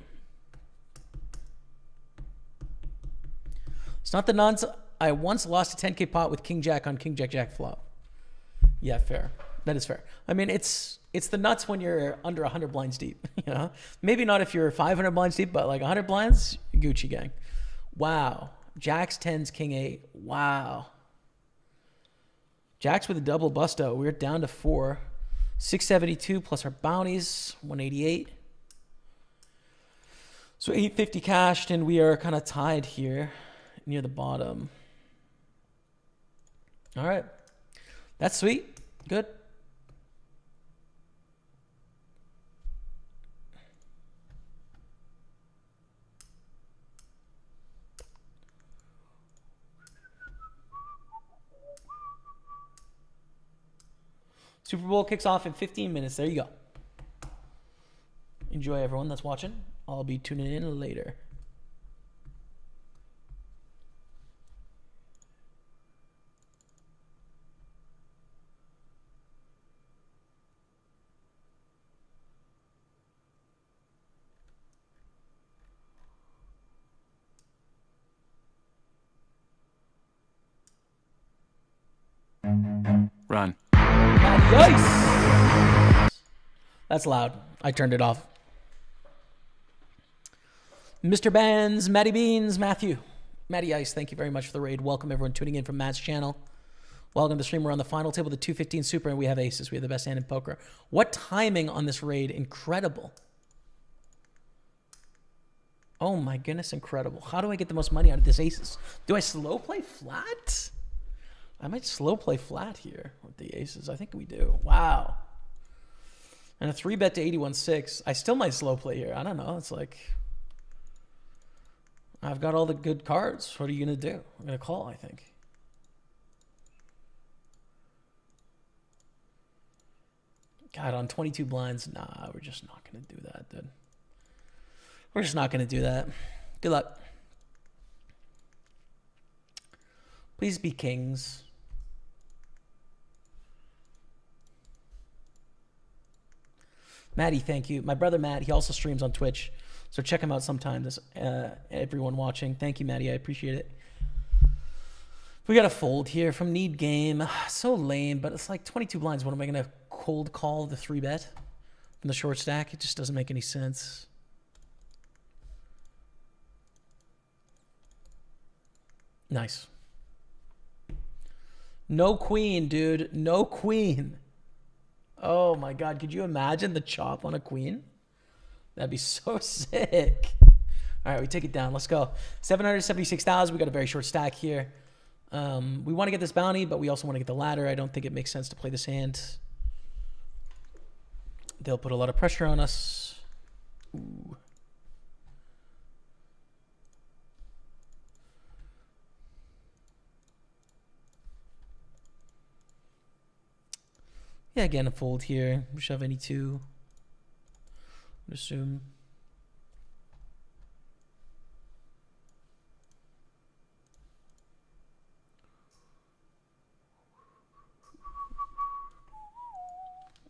It's not the nonsense. I once lost a 10K pot with King Jack on King Jack Jack flop. Yeah, fair. That is fair. I mean, it's the nuts when you're under 100 blinds deep. You know, maybe not if you're 500 blinds deep, but like 100 blinds, Gucci gang. Wow. Jacks, 10s, King 8. Wow. Jacks with a double busto. We're down to 4. 672 plus our bounties, 188. So 850 cashed, and we are kind of tied here near the bottom. All right. That's sweet. Good. Super Bowl kicks off in 15 minutes. There you go. Enjoy, everyone that's watching. I'll be tuning in later. Run. Nice. That's loud. I turned it off. Mr. Bands, Matty Beans, Matthew. Matty Ice, thank you very much for the raid. Welcome everyone tuning in from Matt's channel. Welcome to the stream. We're on the final table, the 215 Super, and we have aces. We have the best hand in poker. What timing on this raid. Incredible. Oh my goodness, incredible. How do I get the most money out of this aces? Do I slow play flat? I might slow play flat here with the aces. I think we do. Wow. And a 3-bet to 81.6. I still might slow play here. I don't know. It's like, I've got all the good cards. What are you going to do? I'm going to call, I think. God, on 22 blinds, nah, we're just not going to do that, dude. We're just not going to do that. Good luck. Please be kings. Maddie, thank you. My brother Matt, he also streams on Twitch. So check him out sometime, this, everyone watching. Thank you, Maddie. I appreciate it. We got a fold here from Need Game. So lame, but it's like 22 blinds. What am I going to cold call the 3-bet from the short stack? It just doesn't make any sense. Nice. No queen, dude. No queen. Oh my God. Could you imagine the chop on a queen? That'd be so sick. All right, we take it down. Let's go. 776,000. We got a very short stack here. We want to get this bounty, but we also want to get the ladder. I don't think it makes sense to play this hand. They'll put a lot of pressure on us. Ooh. Yeah, again, a fold here. We shove any two. I'd assume.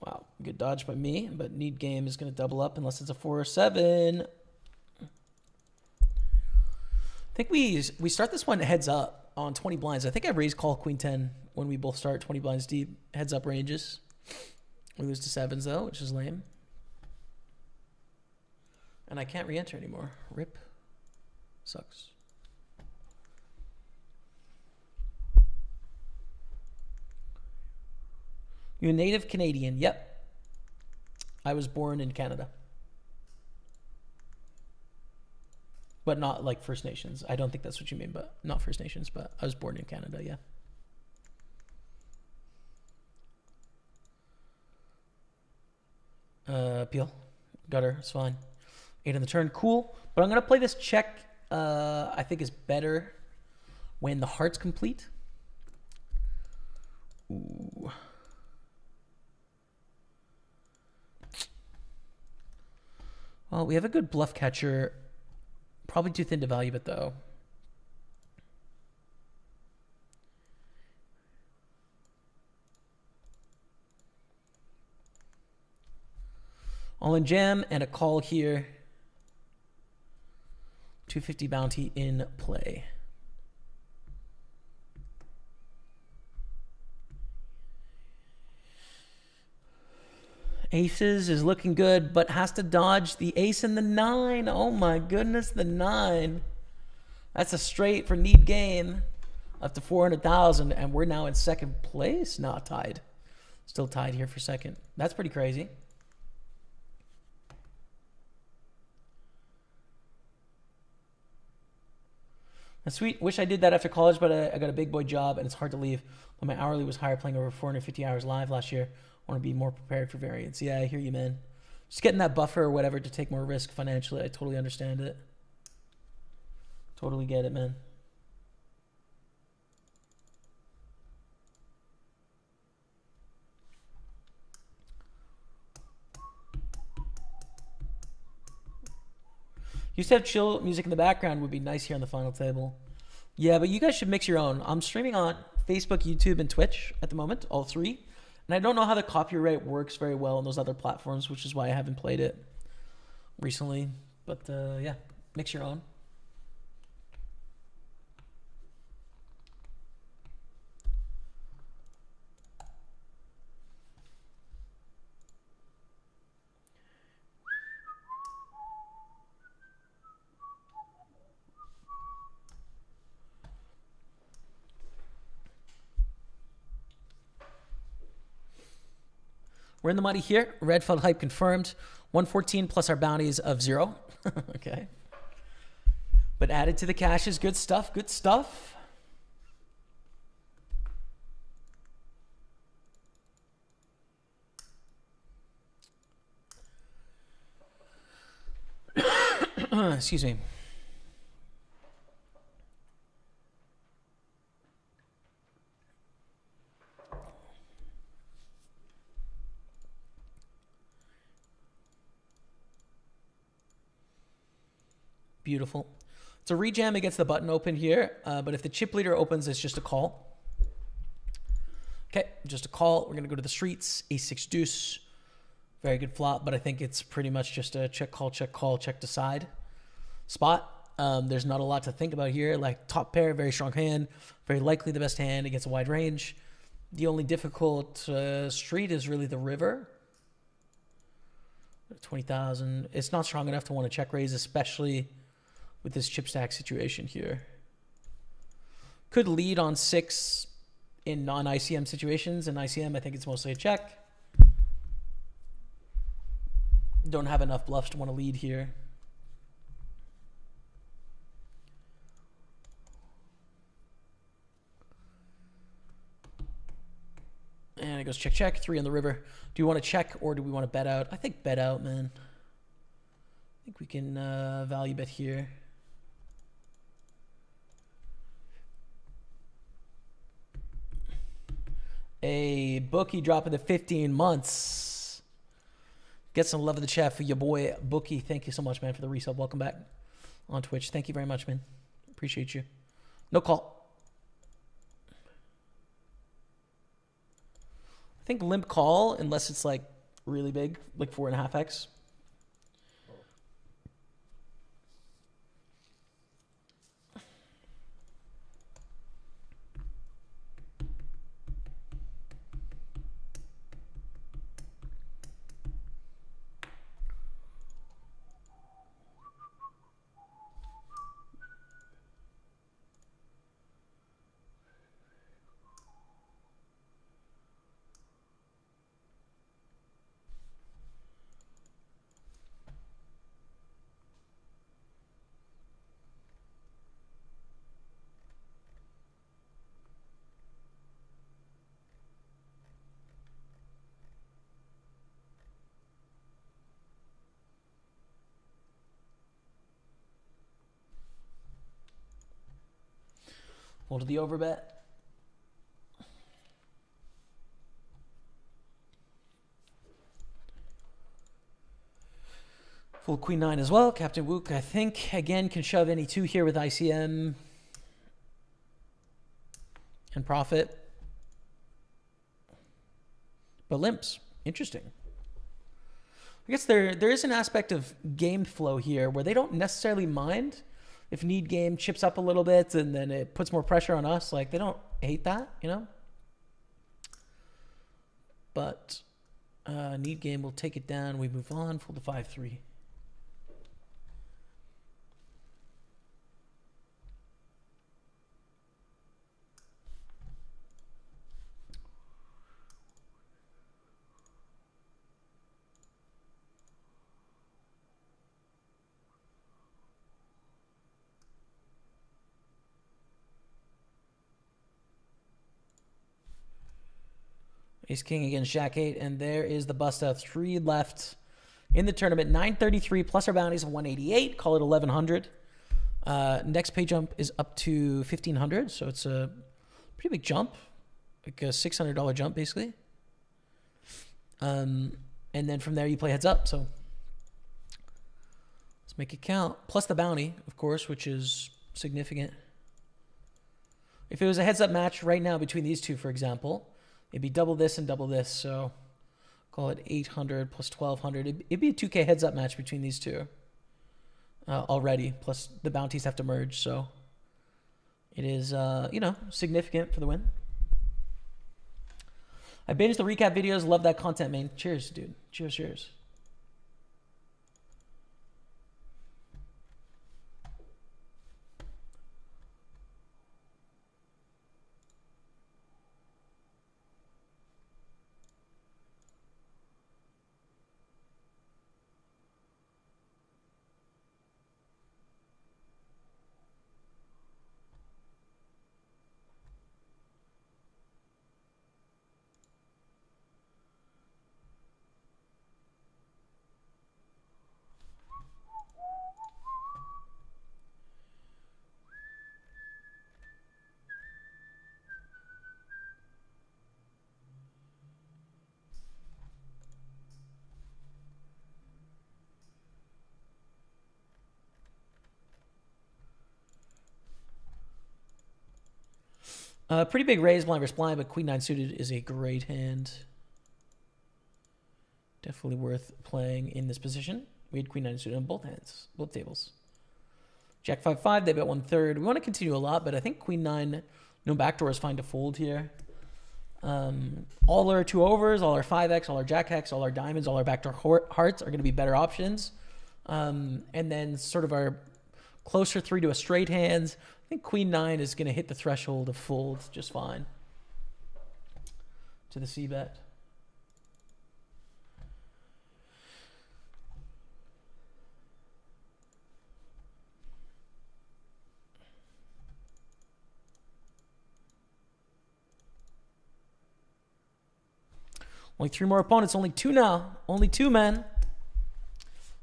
Wow. Good dodge by me, but need game is going to double up unless it's a 4 or 7. I think we start this one heads up on 20 blinds. I think I raised call queen 10 when we both start 20 blinds deep. Heads up ranges. We lose to 7s though, which is lame. And I can't re-enter anymore. Rip. Sucks. You're a native Canadian. Yep. I was born in Canada. But not like First Nations. I don't think that's what you mean, but not First Nations, but I was born in Canada, yeah. Peel. Gutter, it's fine. 8 on the turn, cool. But I'm going to play this check, I think is better when the heart's complete. Ooh. Well, we have a good bluff catcher. Probably too thin to value it, though. All in jam and a call here. 250 bounty in play. Aces is looking good, but has to dodge the ace and the 9. Oh my goodness, the 9. That's a straight for need game up to 400,000, and we're now in second place. Not tied. Still tied here for second. That's pretty crazy. That's sweet. Wish I did that after college, but I got a big boy job, and it's hard to leave. But my hourly was higher playing over 450 hours live last year. I want to be more prepared for variance. Yeah, I hear you, man. Just getting that buffer or whatever to take more risk financially. I totally understand it. Totally get it, man. Used to have chill music in the background. Would be nice here on the final table. Yeah, but you guys should mix your own. I'm streaming on Facebook, YouTube, and Twitch at the moment, all 3. And I don't know how the copyright works very well on those other platforms, which is why I haven't played it recently. But yeah, mix your own. We're in the money here. Red felt hype confirmed. 114 plus our bounties of 0. Okay. But added to the cash is good stuff. Good stuff. Excuse me. Beautiful. It's a rejam against the button open here, but if the chip leader opens, it's just a call. Okay, just a call. We're going to go to the streets. Ace-6 deuce. Very good flop, but I think it's pretty much just a check, call, check decide spot. There's not a lot to think about here. Like top pair, very strong hand. Very likely the best hand against a wide range. The only difficult street is really the river. 20,000. It's not strong enough to want to check raise, especially with this chip stack situation here. Could lead on 6 in non-ICM situations. In ICM, I think it's mostly a check. Don't have enough bluffs to want to lead here. And it goes check, check. 3 on the river. Do you want to check or do we want to bet out? I think bet out, man. I think we can value bet here. A bookie dropping the 15 months. Get some love in the chat for your boy Bookie. Thank you so much, man, for the resub. Welcome back on Twitch. Thank you very much, man. Appreciate you. No call. I think limp call, unless it's like really big, like 4.5x. Hold the over bet. Full queen nine as well. Captain Wook, I think, again, can shove any two here with ICM and profit. But limps. Interesting. I guess there is an aspect of game flow here where they don't necessarily mind if need game chips up a little bit and then it puts more pressure on us. Like, they don't hate that, you know? But need game will take it down. We move on. Fold to 5-3. Ace King against Jack 8, and there is the bust out. 3 left in the tournament. 933 plus our bounties of 188. Call it 1100. Next pay jump is up to 1500, so it's a pretty big jump, like a $600 jump basically. And then from there you play heads up. So let's make it count. Plus the bounty, of course, which is significant. If it was a heads up match right now between these two, for example, it'd be double this and double this, so call it 800 plus 1200. It'd be a 2K heads up match between these two already, plus the bounties have to merge, so it is, you know, significant for the win. I binged the recap videos, love that content, man. Cheers, dude. Cheers, cheers. Pretty big raise, blind versus blind, but queen nine suited is a great hand. Definitely worth playing in this position. We had queen nine suited on both hands, both tables. Jack 5-5, they bet 1/3. We want to continue a lot, but I think queen nine, no backdoor is fine to fold here. All our 2 overs, all our 5x, all our jack x, all our diamonds, all our backdoor hearts are going to be better options. And then sort of our closer 3 to a straight hands. I think queen nine is going to hit the threshold of fold just fine to the C bet. Only 3 more opponents, only 2 now. Only 2 men.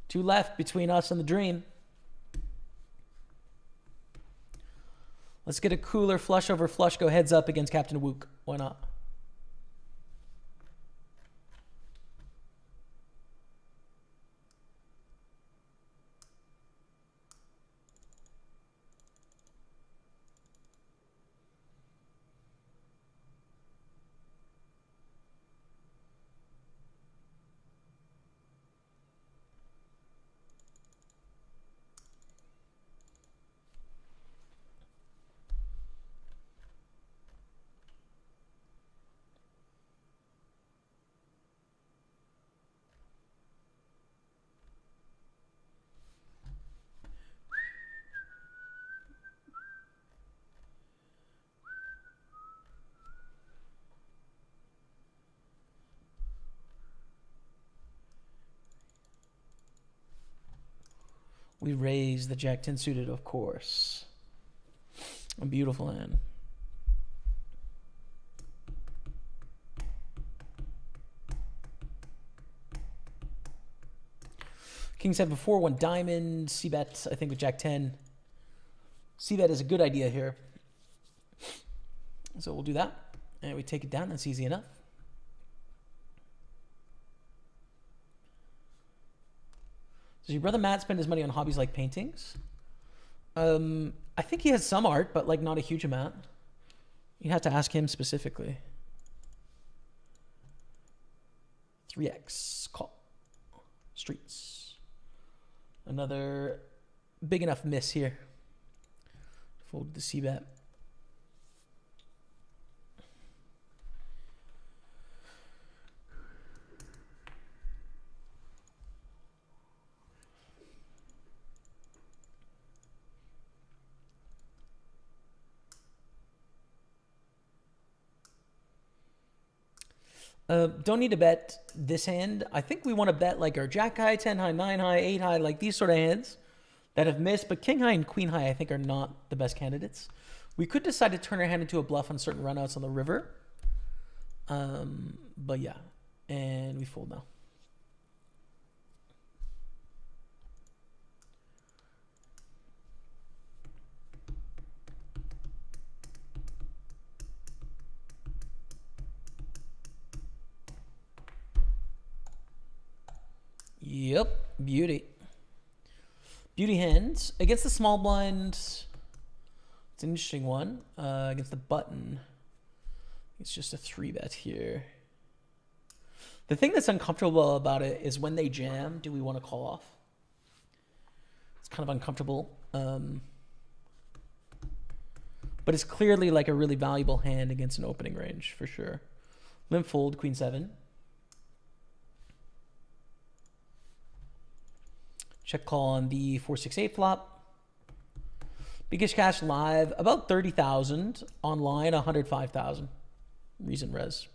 2 left between us and the dream. Let's get a cooler flush over flush go heads up against Captain Wook. Why not? We raise the Jack 10 suited, of course. A beautiful hand. King 7-4, 1 diamond, c-bet, I think with Jack 10. C-bet is a good idea here. So we'll do that. And we take it down. That's easy enough. Does your brother Matt spend his money on hobbies like paintings? I think he has some art, but like not a huge amount. You have to ask him specifically. 3x, call. Streets. Another big enough miss here. Fold the c-bet. Don't need to bet this hand. I think we want to bet like our jack high, 10 high, 9 high, 8 high, like these sort of hands that have missed. But king high and queen high, I think, are not the best candidates. We could decide to turn our hand into a bluff on certain runouts on the river. But yeah, and we fold now. Yep, beauty. Beauty hands. Against the small blind, it's an interesting one. Against the button, it's just a 3-bet here. The thing that's uncomfortable about it is when they jam, do we want to call off? It's kind of uncomfortable. But it's clearly like a really valuable hand against an opening range, for sure. Limp fold, queen 7. Check call on the 4-6-8 flop. Biggest cash live, about 30,000. Online, 105,000. Reason res.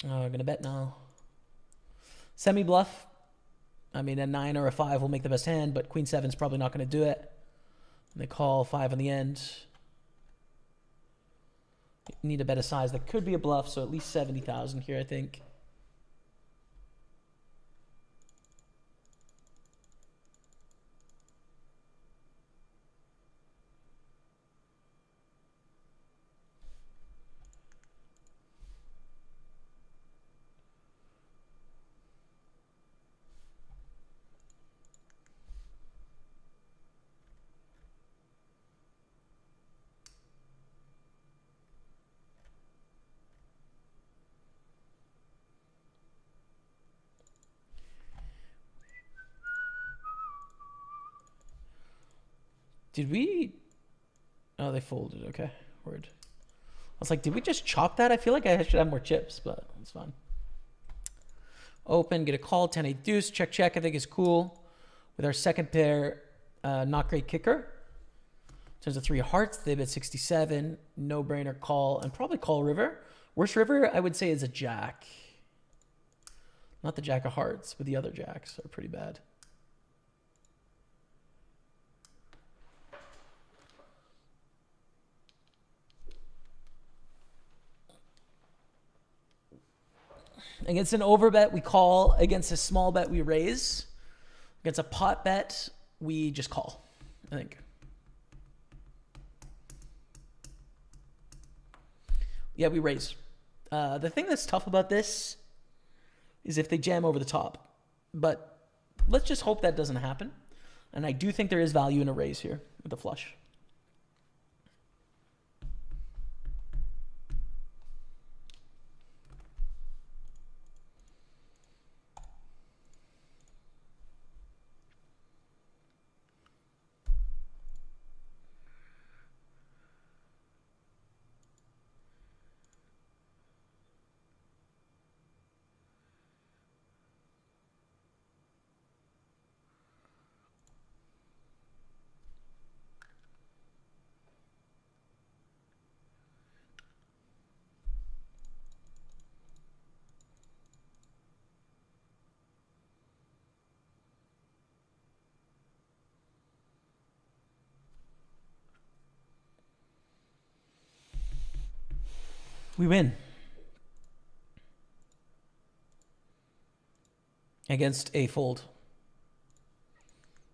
Gonna bet now. Semi bluff. I mean, a 9 or a 5 will make the best hand, but queen 7 is probably not going to do it. And they call 5 on the end. Need a bet a size that could be a bluff, so at least 70,000 here, I think. Did we... Oh, they folded. Okay. Word. I was like, did we just chop that? I feel like I should have more chips, but it's fine. Open, get a call, 10-8 deuce. Check, check, I think is cool. With our second pair, not great kicker. In terms of 3 hearts, they bet 67. No-brainer call, and probably call river. Worst river, I would say, is a jack. Not the jack of hearts, but the other jacks are pretty bad. Against an overbet, we call. Against a small bet, we raise. Against a pot bet, we just call, I think. Yeah, we raise. The thing that's tough about this is if they jam over the top. But let's just hope that doesn't happen. And I do think there is value in a raise here with a flush. We win. Against a fold.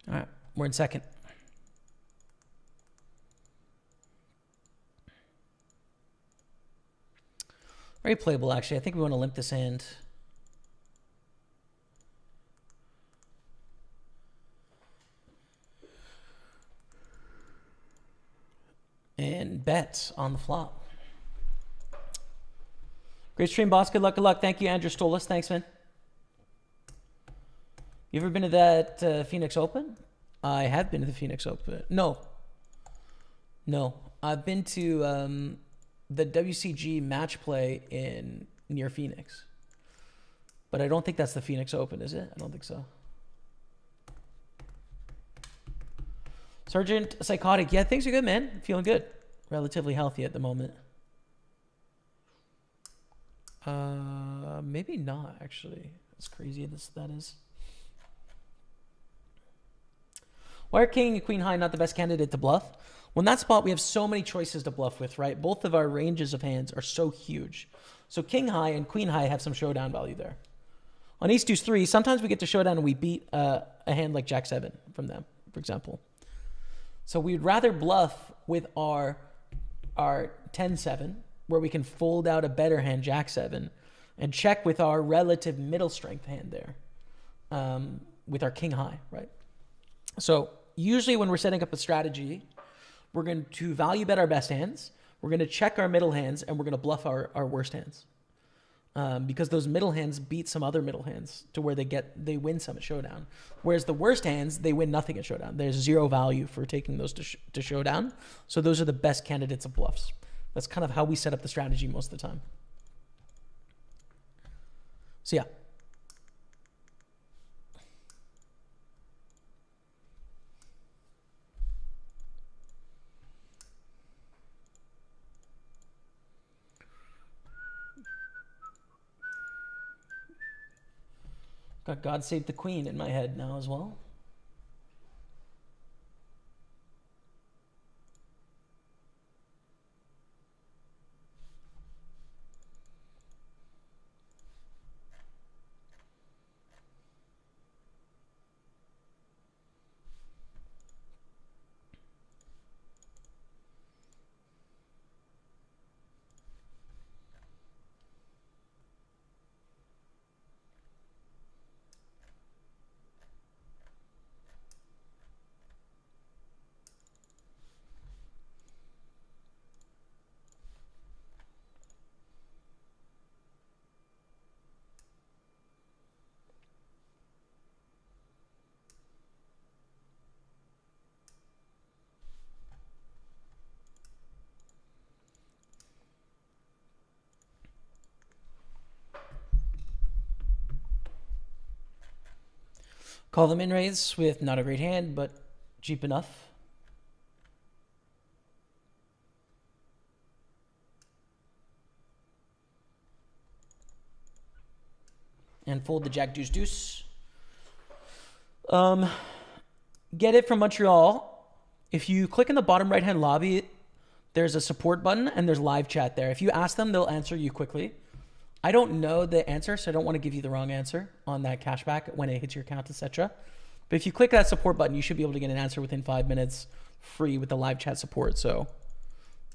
All right, we're in second. Very playable, actually. I think we want to limp this hand. And bet on the flop. Great stream, boss. Good luck, good luck. Thank you, Andrew Stolas. Thanks, man. You ever been to that Phoenix Open? I have been to the Phoenix Open. No. I've been to the WCG match play in near Phoenix. But I don't think that's the Phoenix Open, is it? I don't think so. Sergeant Psychotic. Yeah, things are good, man. Feeling good. Relatively healthy at the moment. Maybe not, actually. As crazy as that is. Why are king and queen high not the best candidate to bluff? Well, in that spot, we have so many choices to bluff with, right? Both of our ranges of hands are so huge. So king high and queen high have some showdown value there. On ace deuce three, sometimes we get to showdown and we beat a hand like jack seven from them, for example. So we'd rather bluff with our 10-7, where we can fold out a better hand, jack seven, and check with our relative middle strength hand there, with our king high, right? So usually when we're setting up a strategy, we're going to value bet our best hands, we're going to check our middle hands, and we're going to bluff our worst hands. Because those middle hands beat some other middle hands to where they win some at showdown. Whereas the worst hands, they win nothing at showdown. There's zero value for taking those to showdown. So those are the best candidates of bluffs. That's kind of how we set up the strategy most of the time. So yeah. Got God Save the Queen in my head now as well. Call them in raise with not a great hand, but cheap enough. And fold the jack deuce deuce. Get it from Montreal. If you click in the bottom right hand lobby, there's a support button and there's live chat there. If you ask them, they'll answer you quickly. I don't know the answer, so I don't want to give you the wrong answer on that cashback when it hits your account, etc. But if you click that support button, you should be able to get an answer within 5 minutes free with the live chat support. So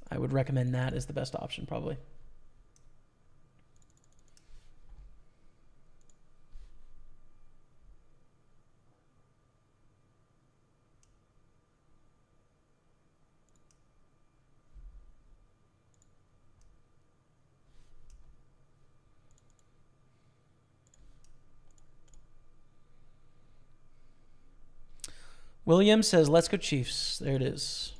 I would recommend that as the best option, probably. William says, let's go Chiefs. There it is.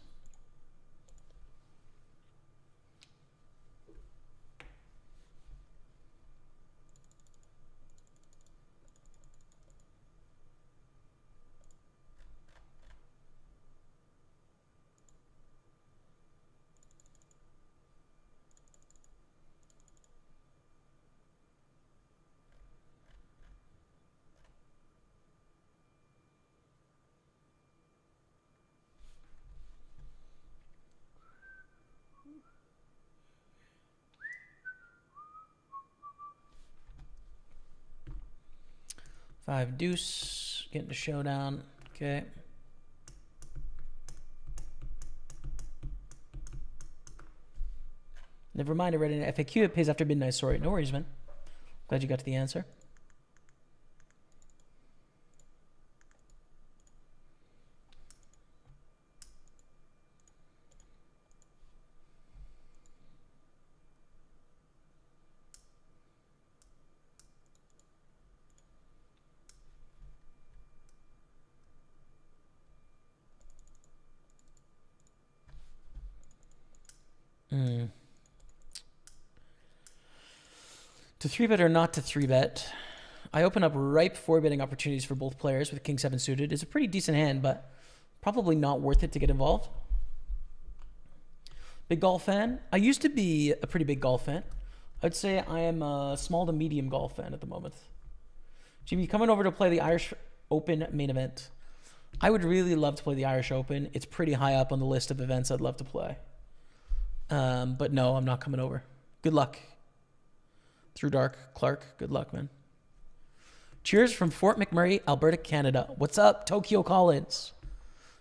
5 deuce. Getting to showdown. Okay. Never mind, I read an FAQ. It pays after midnight. Sorry. No worries, man. Glad you got to the answer. To 3-bet or not to 3-bet, I open up ripe 4-betting opportunities for both players with King 7 suited. It's a pretty decent hand, but probably not worth it to get involved. Big golf fan? I used to be a pretty big golf fan. I'd say I am a small to medium golf fan at the moment. Jimmy, coming over to play the Irish Open main event. I would really love to play the Irish Open. It's pretty high up on the list of events I'd love to play. But no, I'm not coming over. Good luck. Through Dark, Clark, good luck, man. Cheers from Fort McMurray, Alberta, Canada. What's up, Tokyo Collins?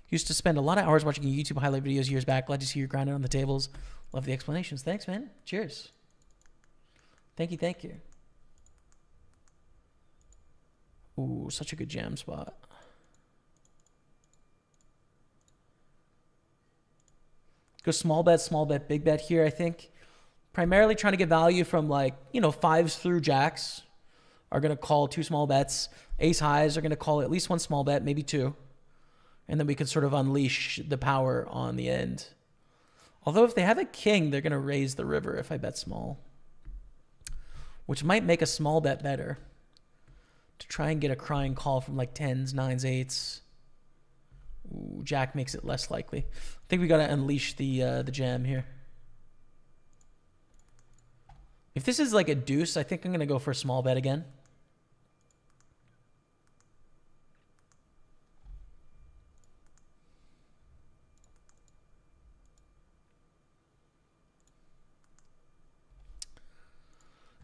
Used to spend a lot of hours watching your YouTube highlight videos years back. Glad to see you grinding on the tables. Love the explanations. Thanks, man. Cheers. Thank you, thank you. Ooh, such a good jam spot. Go small bet, big bet here, I think. Primarily trying to get value from like, you know, 5s through jacks are going to call 2 small bets. Ace highs are going to call at least 1 small bet, maybe 2. And then we can sort of unleash the power on the end. Although if they have a king, they're going to raise the river if I bet small. Which might make a small bet better. To try and get a crying call from like 10s, 9s, 8s. Ooh, jack makes it less likely. I think we got to unleash the jam here. If this is like a deuce, I think I'm going to go for a small bet again.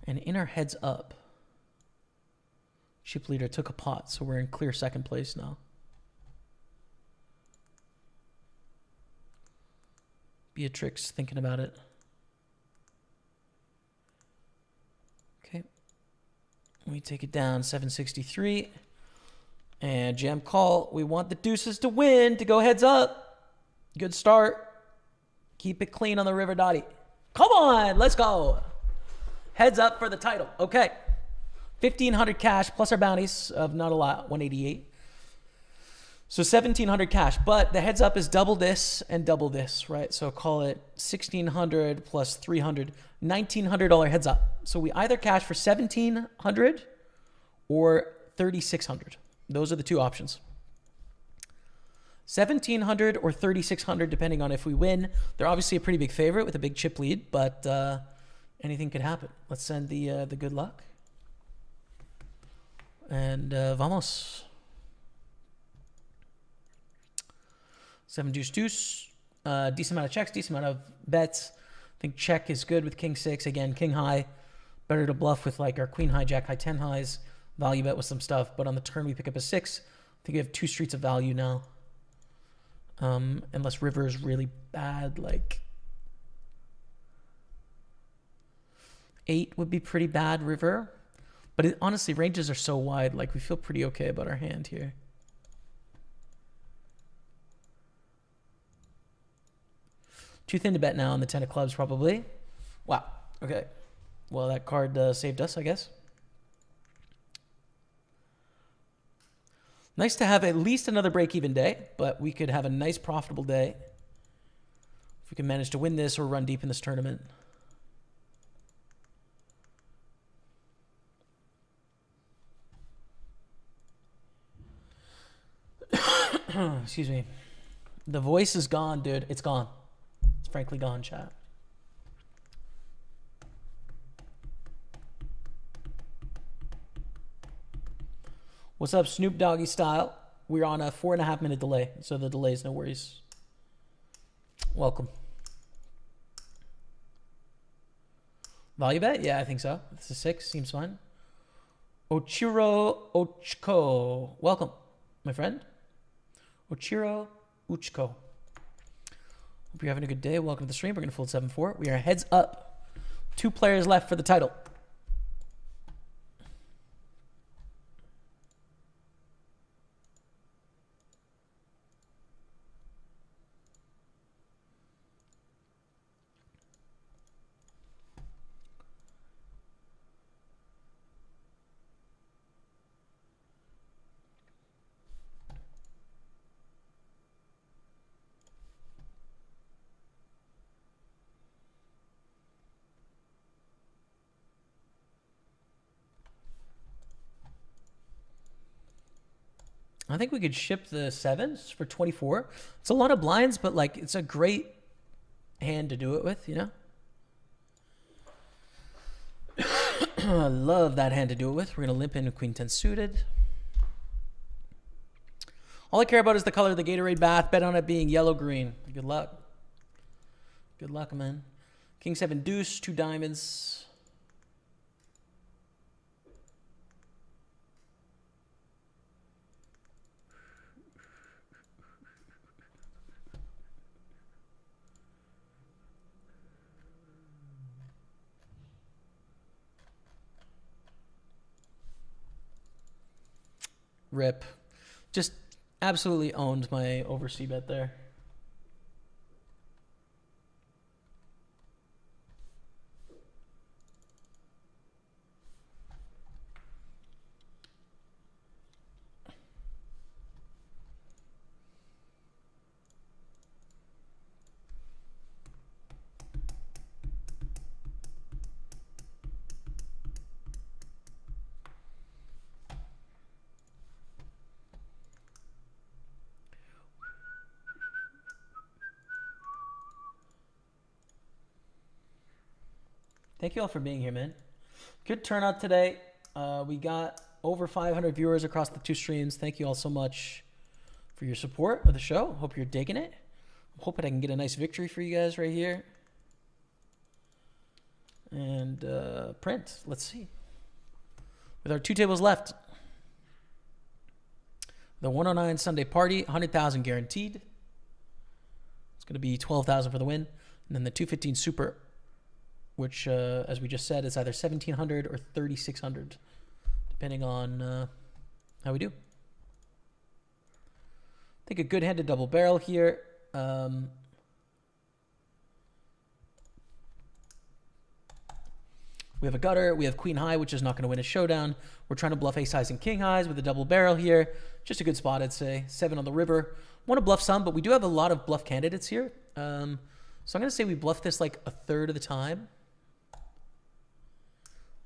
And in our heads up, chip leader took a pot, so we're in clear second place now. Beatrix thinking about it. Okay. We take it down 763. And jam call. We want the deuces to win, to go heads up. Good start. Keep it clean on the river dotty. Come on, let's go. Heads up for the title. Okay. 1,500 cash plus our bounties of not a lot, 188. So 1,700 cash, but the heads up is double this and double this, right? So call it 1,600 plus 300, $1,900 heads up. So we either cash for 1,700 or 3,600. Those are the two options. 1,700 or 3,600, depending on if we win. They're obviously a pretty big favorite with a big chip lead, but anything could happen. Let's send the good luck. And vamos. 7 deuce deuce. Decent amount of checks, decent amount of bets. I think check is good with king 6. Again, king high. Better to bluff with like our queen high, jack high, 10 highs. Value bet with some stuff. But on the turn, we pick up a 6. I think we have 2 streets of value now. Unless river is really bad, like 8 would be pretty bad, river. But honestly, ranges are so wide, like we feel pretty okay about our hand here. Too thin to bet now on the 10 of clubs, probably. Wow. Okay. Well, that card saved us, I guess. Nice to have at least another break-even day, but we could have a nice profitable day if we can manage to win this or run deep in this tournament. Excuse me. The voice is gone, dude. It's gone. It's frankly gone, chat. What's up, Snoop Doggy style? We're on a 4.5 minute delay, so the delay's no worries. Welcome. Value bet? Yeah, I think so. It's a 6. Seems fine. Ochiro Ochko. Welcome, my friend. Ochiro Uchko. Hope you're having a good day. Welcome to the stream. We're going to fold 7-4. We are heads up. 2 players left for the title. I think we could ship the 7s for 24. It's a lot of blinds, but like it's a great hand to do it with, you know? I love that hand to do it with. We're going to limp in a Queen 10 suited. All I care about is the color of the Gatorade bath. Bet on it being yellow-green. Good luck. Good luck, man. King 7 deuce, 2 diamonds. Rip. Just absolutely owned my oversea bet there. Thank you all for being here, man. Good turnout today. We got over 500 viewers across the 2 streams. Thank you all so much for your support of the show. Hope you're digging it. I'm hoping I can get a nice victory for you guys right here. And print. Let's see. With our 2 tables left. The 109 Sunday party, 100,000 guaranteed. It's going to be 12,000 for the win. And then the 215 super, which, as we just said, is either 1,700 or 3,600, depending on how we do. I think a good hand to double barrel here. We have a gutter. We have queen high, which is not going to win a showdown. We're trying to bluff ace highs and king highs with a double barrel here. Just a good spot, I'd say. 7 on the river. Want to bluff some, but we do have a lot of bluff candidates here. So I'm going to say we bluff this like a third of the time.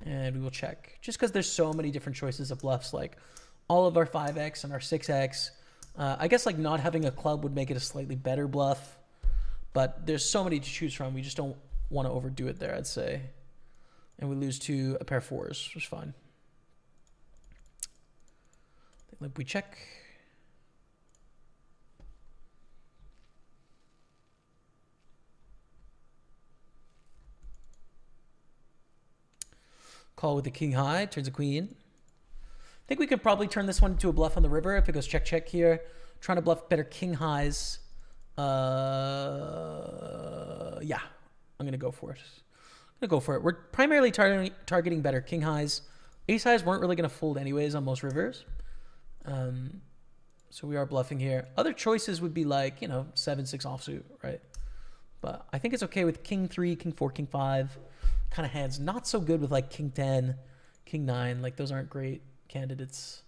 And we will check. Just because there's so many different choices of bluffs, like all of our 5x and our 6x. I guess like not having a club would make it a slightly better bluff. But there's so many to choose from. We just don't want to overdo it there, I'd say. And we lose to a pair of 4s, which is fine. Limp we check. Call with the king high, turns a queen. I think we could probably turn this one into a bluff on the river if it goes check, check here. Trying to bluff better king highs. Yeah, I'm going to go for it. We're primarily targeting better king highs. Ace highs weren't really going to fold anyways on most rivers. So we are bluffing here. Other choices would be like, 7-6 offsuit, right? But I think it's okay with king 3, king 4, king 5 kind of hands. Not so good with like king 10, king 9. Like those aren't great candidates.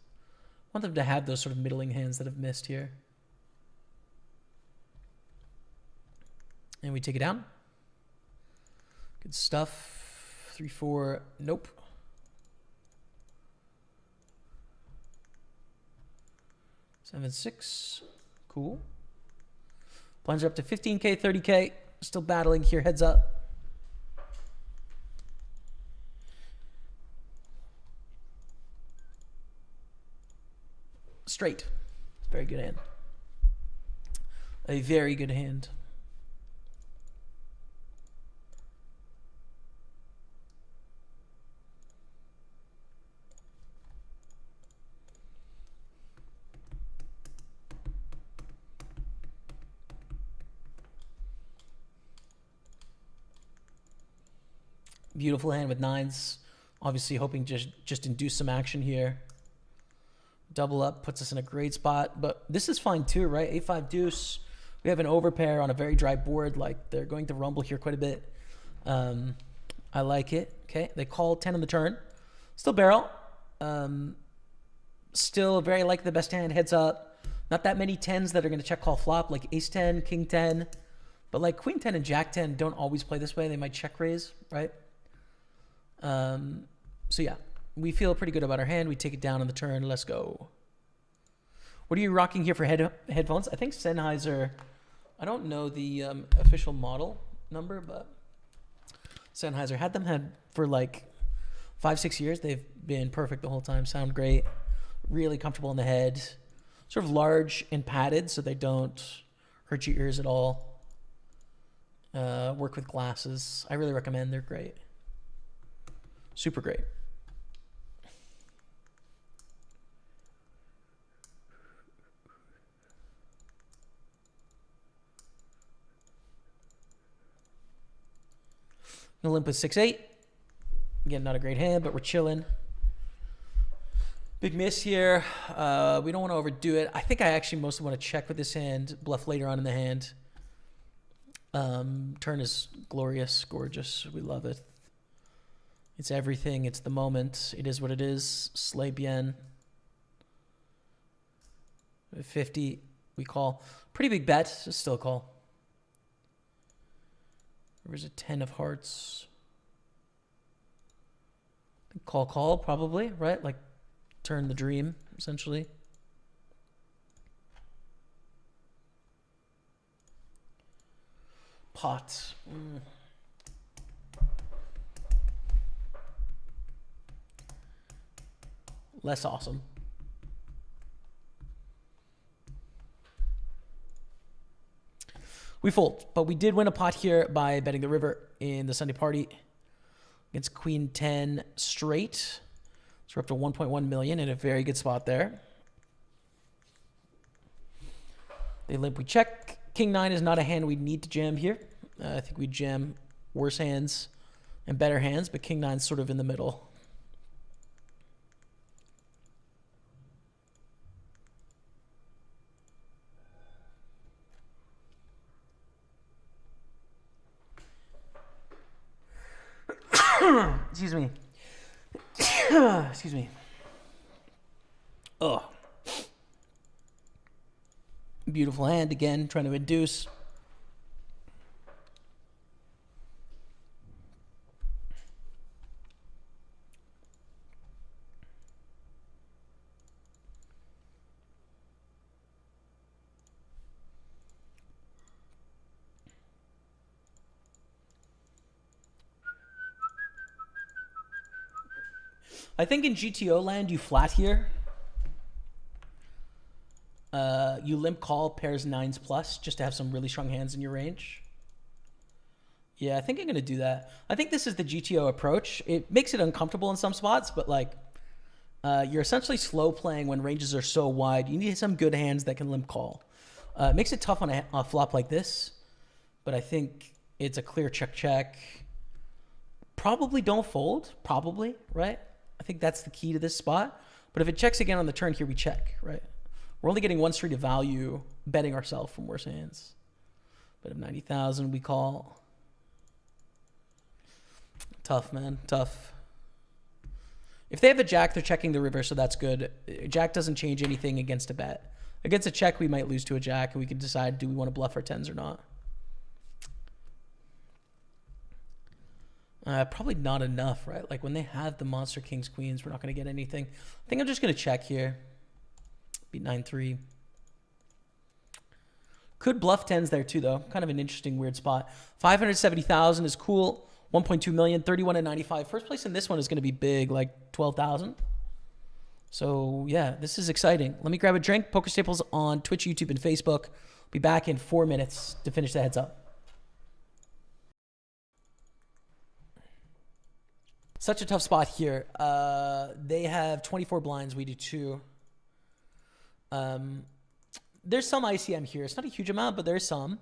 I want them to have those sort of middling hands that have missed here. And we take it down. Good stuff. 3-4. Nope. 7-6. Cool. Blinds are up to 15K, 30K. Still battling here. Heads up. Straight. Very good hand. A very good hand. Beautiful hand with nines. Obviously hoping just induce some action here. Double up puts us in a great spot. But this is fine too, right? 8-5 deuce. We have an overpair on a very dry board. Like, they're going to rumble here quite a bit. I like it. Okay, they call 10 on the turn. Still barrel. Still very like the best hand. Heads up. Not that many 10s that are going to check call flop, like ace 10, king 10. But like queen 10 and jack 10 don't always play this way. They might check raise, right? So yeah, we feel pretty good about our hand. We take it down on the turn. Let's go. What are you rocking here for headphones? I think Sennheiser. I don't know the official model number, but Sennheiser had for like 5-6 years. They've been perfect the whole time. Sound great. Really comfortable in the head. Sort of large and padded so they don't hurt your ears at all. Work with glasses. I really recommend. They're great. Super great. Olympus 6-8. Again, not a great hand, but we're chilling. Big miss here. We don't want to overdo it. I think I actually mostly want to check with this hand, bluff later on in the hand. Turn is glorious, gorgeous. We love it. It's everything. It's the moment. It is what it is. Slay bien. 50, we call. Pretty big bet. Still call. There's a 10 of hearts. Call, probably, right? Like, turn the dream, essentially. Pot. Less awesome. We fold, but we did win a pot here by betting the river in the Sunday party against Queen 10 straight. So we're up to 1.1 million in a very good spot there. They limp, we check. King 9 is not a hand we need to jam here. I think we jam worse hands and better hands, but King 9 is sort of in the middle. Excuse me. Excuse me. Oh. Beautiful hand again, trying to induce. I think in GTO land, you flat here. You limp call pairs 9s plus just to have some really strong hands in your range. Yeah, I think I'm going to do that. I think this is the GTO approach. It makes it uncomfortable in some spots, but like you're essentially slow playing when ranges are so wide. You need some good hands that can limp call. It makes it tough on a flop like this, but I think it's a clear check. Probably don't fold, probably, right? I think that's the key to this spot. But if it checks again on the turn here, we check, right? We're only getting one street of value betting ourselves from worse hands. Bet of 90,000, we call. Tough, man, tough. If they have a jack, they're checking the river, so that's good. Jack doesn't change anything against a bet. Against a check, we might lose to a jack, and we can decide, do we want to bluff our 10s or not? Probably not enough, right? Like when they have the monster kings, queens, we're not going to get anything. I think I'm just going to check here. Beat 9-3. Could bluff 10s there too, though. Kind of an interesting, weird spot. 570,000 is cool. 1.2 million, 31 and 95. First place in this one is going to be big, like 12,000. So yeah, this is exciting. Let me grab a drink. Pokerstaples on Twitch, YouTube, and Facebook. Be back in 4 minutes to finish the heads up. Such a tough spot here. They have 24 blinds. We do 2. There's some ICM here. It's not a huge amount, but there's some.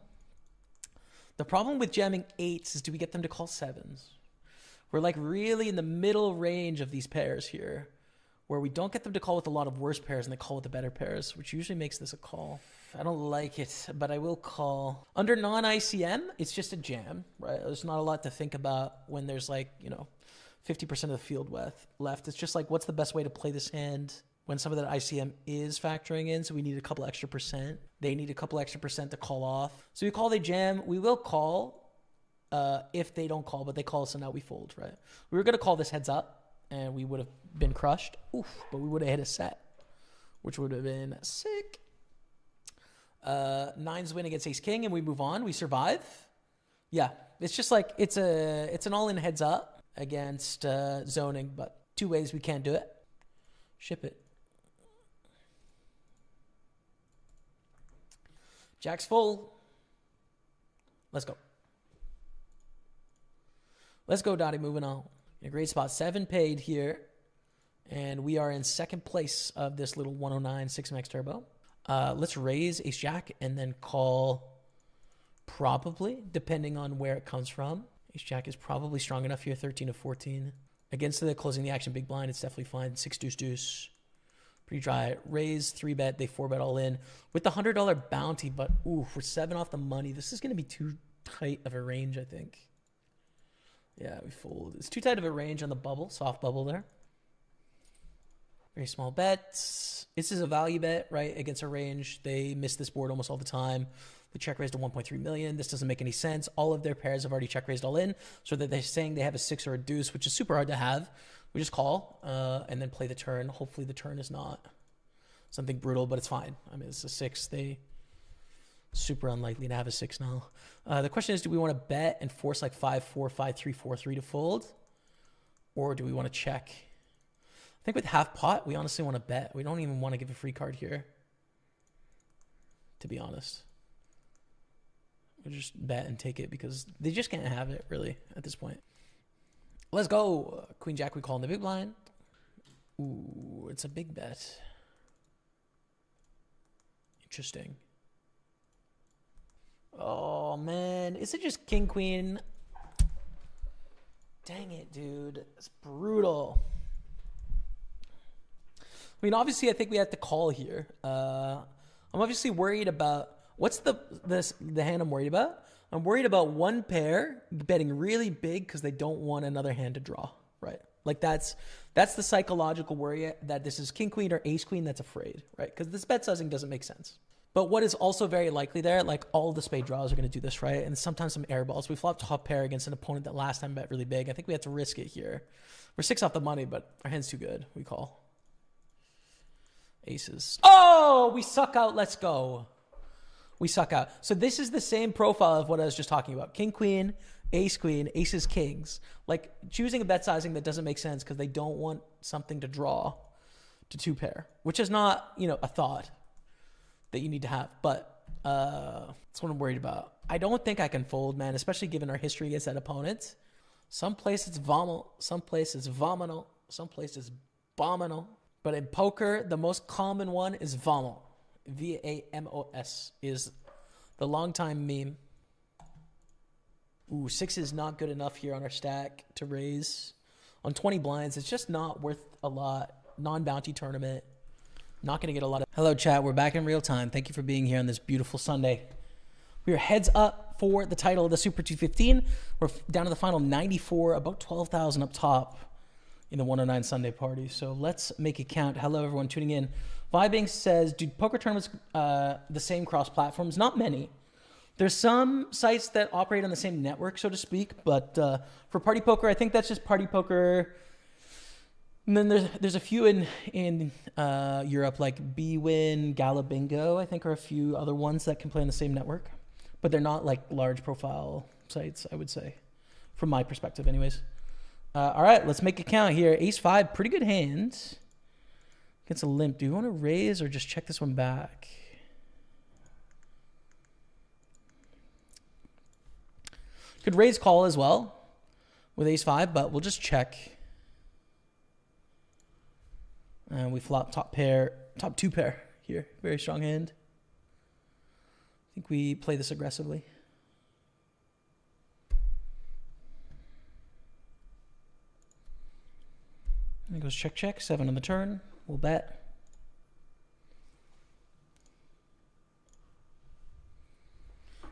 The problem with jamming 8s is, do we get them to call 7s? We're like really in the middle range of these pairs here, where we don't get them to call with a lot of worse pairs and they call with the better pairs, which usually makes this a call. I don't like it, but I will call. Under non-ICM, it's just a jam, right? There's not a lot to think about when there's like, 50% of the field left. It's just like, what's the best way to play this hand when some of that ICM is factoring in? So we need a couple extra percent. They need a couple extra percent to call off. So we call, they jam. We will call if they don't call, but they call, so now we fold, right? We were going to call this heads up, and we would have been crushed. Oof, but we would have hit a set, which would have been sick. Nines win against ace king, and we move on. We survive. Yeah, it's just like it's an all-in heads up against zoning, but two ways we can't do it. Ship it. Jack's full. Let's go. Let's go, Dottie. Moving on. In a great spot. 7 paid here, and we are in second place of this little 109 6max turbo. Let's raise ace jack and then call, probably, depending on where it comes from. Ace jack is probably strong enough here, 13 to 14. Against the closing the action big blind, it's definitely fine. 6 deuce deuce. Pretty dry. Raise, 3-bet, they 4-bet all in. With the $100 bounty, but ooh, we're 7 off the money. This is going to be too tight of a range, I think. Yeah, we fold. It's too tight of a range on the bubble, soft bubble there. Very small bets. This is a value bet, right, against a range. They miss this board almost all the time. The check raised to 1.3 million. This doesn't make any sense. All of their pairs have already check raised all in, so that they're saying they have a 6 or a deuce, which is super hard to have. We just call and then play the turn. Hopefully the turn is not something brutal, but it's fine. I mean, it's a 6. They super unlikely to have a 6 now. The question is, do we want to bet and force like 5-4, 5-3, 4-3 to fold? Or do we want to check? I think with half pot, we honestly want to bet. We don't even want to give a free card here, to be honest. We'll just bet and take it because they just can't have it, really, at this point. Let's go. Queen jack, we call in the big blind. Ooh, it's a big bet. Interesting. Oh, man. Is it just king, queen? Dang it, dude. It's brutal. I mean, obviously, I think we have to call here. I'm obviously worried about... What's the hand I'm worried about? I'm worried about one pair betting really big because they don't want another hand to draw, right? Like that's the psychological worry that this is king, queen, or ace, queen that's afraid, right? Because this bet sizing doesn't make sense. But what is also very likely there, like all the spade draws are going to do this, right? And sometimes some air balls. We flop top pair against an opponent that last time bet really big. I think we have to risk it here. We're 6 off the money, but our hand's too good. We call. Aces. Oh, we suck out. Let's go. We suck out. So this is the same profile of what I was just talking about. King, queen, aces, kings. Like choosing a bet sizing that doesn't make sense because they don't want something to draw to 2 pair, which is not, a thought that you need to have. But that's what I'm worried about. I don't think I can fold, man, especially given our history against that opponent. Some place it's vomal, some place it's vominal, some place it's bominal. But in poker, the most common one is vomal. VAMOS is the long-time meme. Ooh, 6 is not good enough here on our stack to raise. On 20 blinds, it's just not worth a lot. Non-bounty tournament. Not going to get a lot of... Hello, chat. We're back in real time. Thank you for being here on this beautiful Sunday. We are heads up for the title of the Super 215. We're down to the final 94, about 12,000 up top in the 109 Sunday party. So let's make it count. Hello, everyone tuning in. Vibing says, do poker tournaments the same cross platforms? Not many. There's some sites that operate on the same network, so to speak. But for PartyPoker, I think that's just PartyPoker. And then there's a few in Europe, like Bwin, Gala Bingo, I think are a few other ones that can play on the same network. But they're not like large profile sites, I would say, from my perspective anyways. All right, let's make it count here. Ace-5, pretty good hand. Gets a limp. Do you want to raise or just check this one back? Could raise call as well with ace-5, but we'll just check. And we flop top pair, top 2 pair here. Very strong hand. I think we play this aggressively. And it goes check, check. 7 on the turn. We'll bet.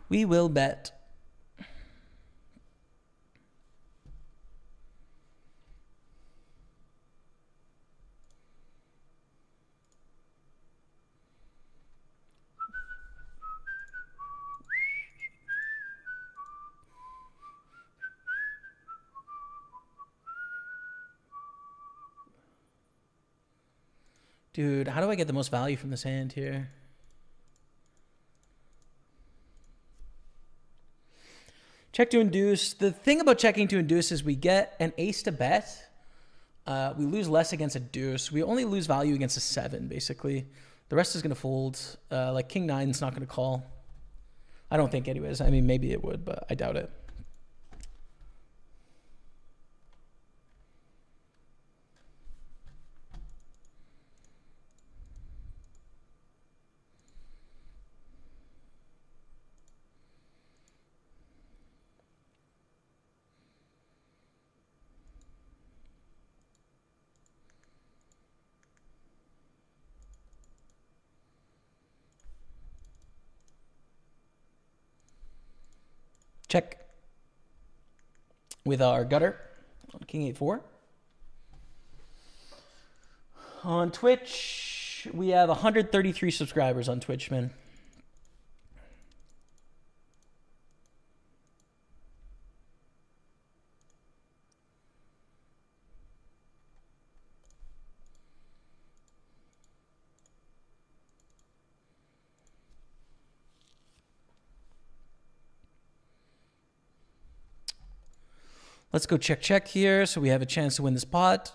We will bet. Dude, how do I get the most value from this hand here? Check to induce. The thing about checking to induce is we get an ace to bet. We lose less against a deuce. We only lose value against a 7, basically. The rest is going to fold. Like king 9 is not going to call. I don't think anyways. I mean, maybe it would, but I doubt it. Check with our gutter on king 8-4. On Twitch, we have 133 subscribers on Twitch, man. Let's go check, check here so we have a chance to win this pot.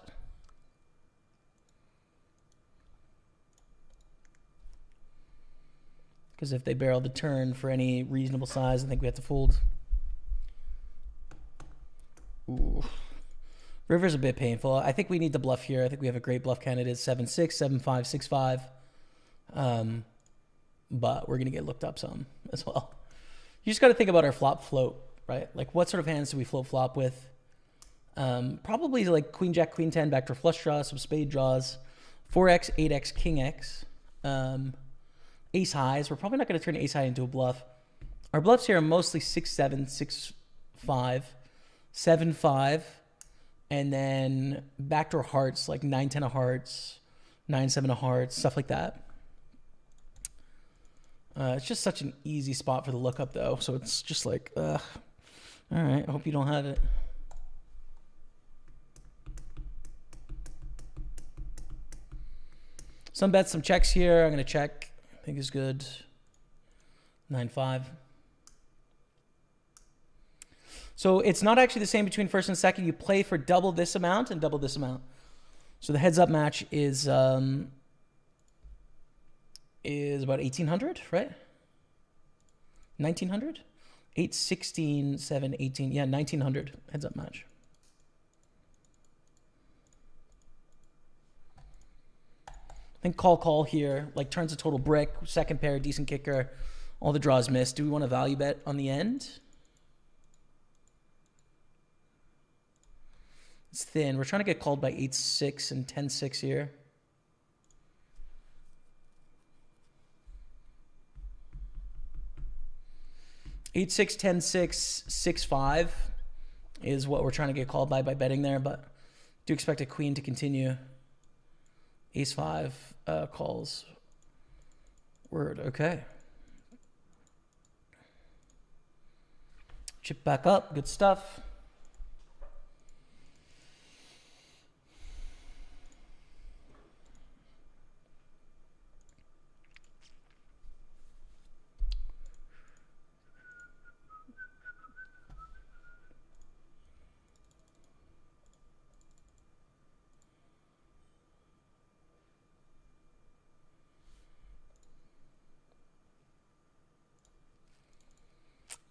Because if they barrel the turn for any reasonable size, I think we have to fold. Ooh. River's a bit painful. I think we need to bluff here. I think we have a great bluff candidate. 7-6, 7-5, 6-5. But we're going to get looked up some as well. You just got to think about our flop float, right? Like what sort of hands do we float flop with? Probably like queen, jack, queen 10, backdoor flush draws, some spade draws, 4x, 8x, king x, ace highs. We're probably not going to turn ace high into a bluff. Our bluffs here are mostly 6-7, 6-5, 7-5, and then backdoor hearts like 9-10 of hearts, 9-7 of hearts, stuff like that. It's just such an easy spot for the lookup though, so it's just like, all right, I hope you don't have it. Some bets, some checks here. I'm going to check. I think is good. 9-5. So it's not actually the same between first and second. You play for double this amount and double this amount. So the heads up match is about 1,800, right? 1,900? 8, 16, 7, 18. Yeah, 1,900 heads up match. I think call here, like turns a total brick, second pair, decent kicker, all the draws missed. Do we want a value bet on the end? It's thin. We're trying to get called by 8-6 and 10-6 here. Eight, 6, 10, 6, 6, 5 is what we're trying to get called by betting there, but do expect a queen to continue. Ace 5 calls. Word, okay. Chip back up, good stuff.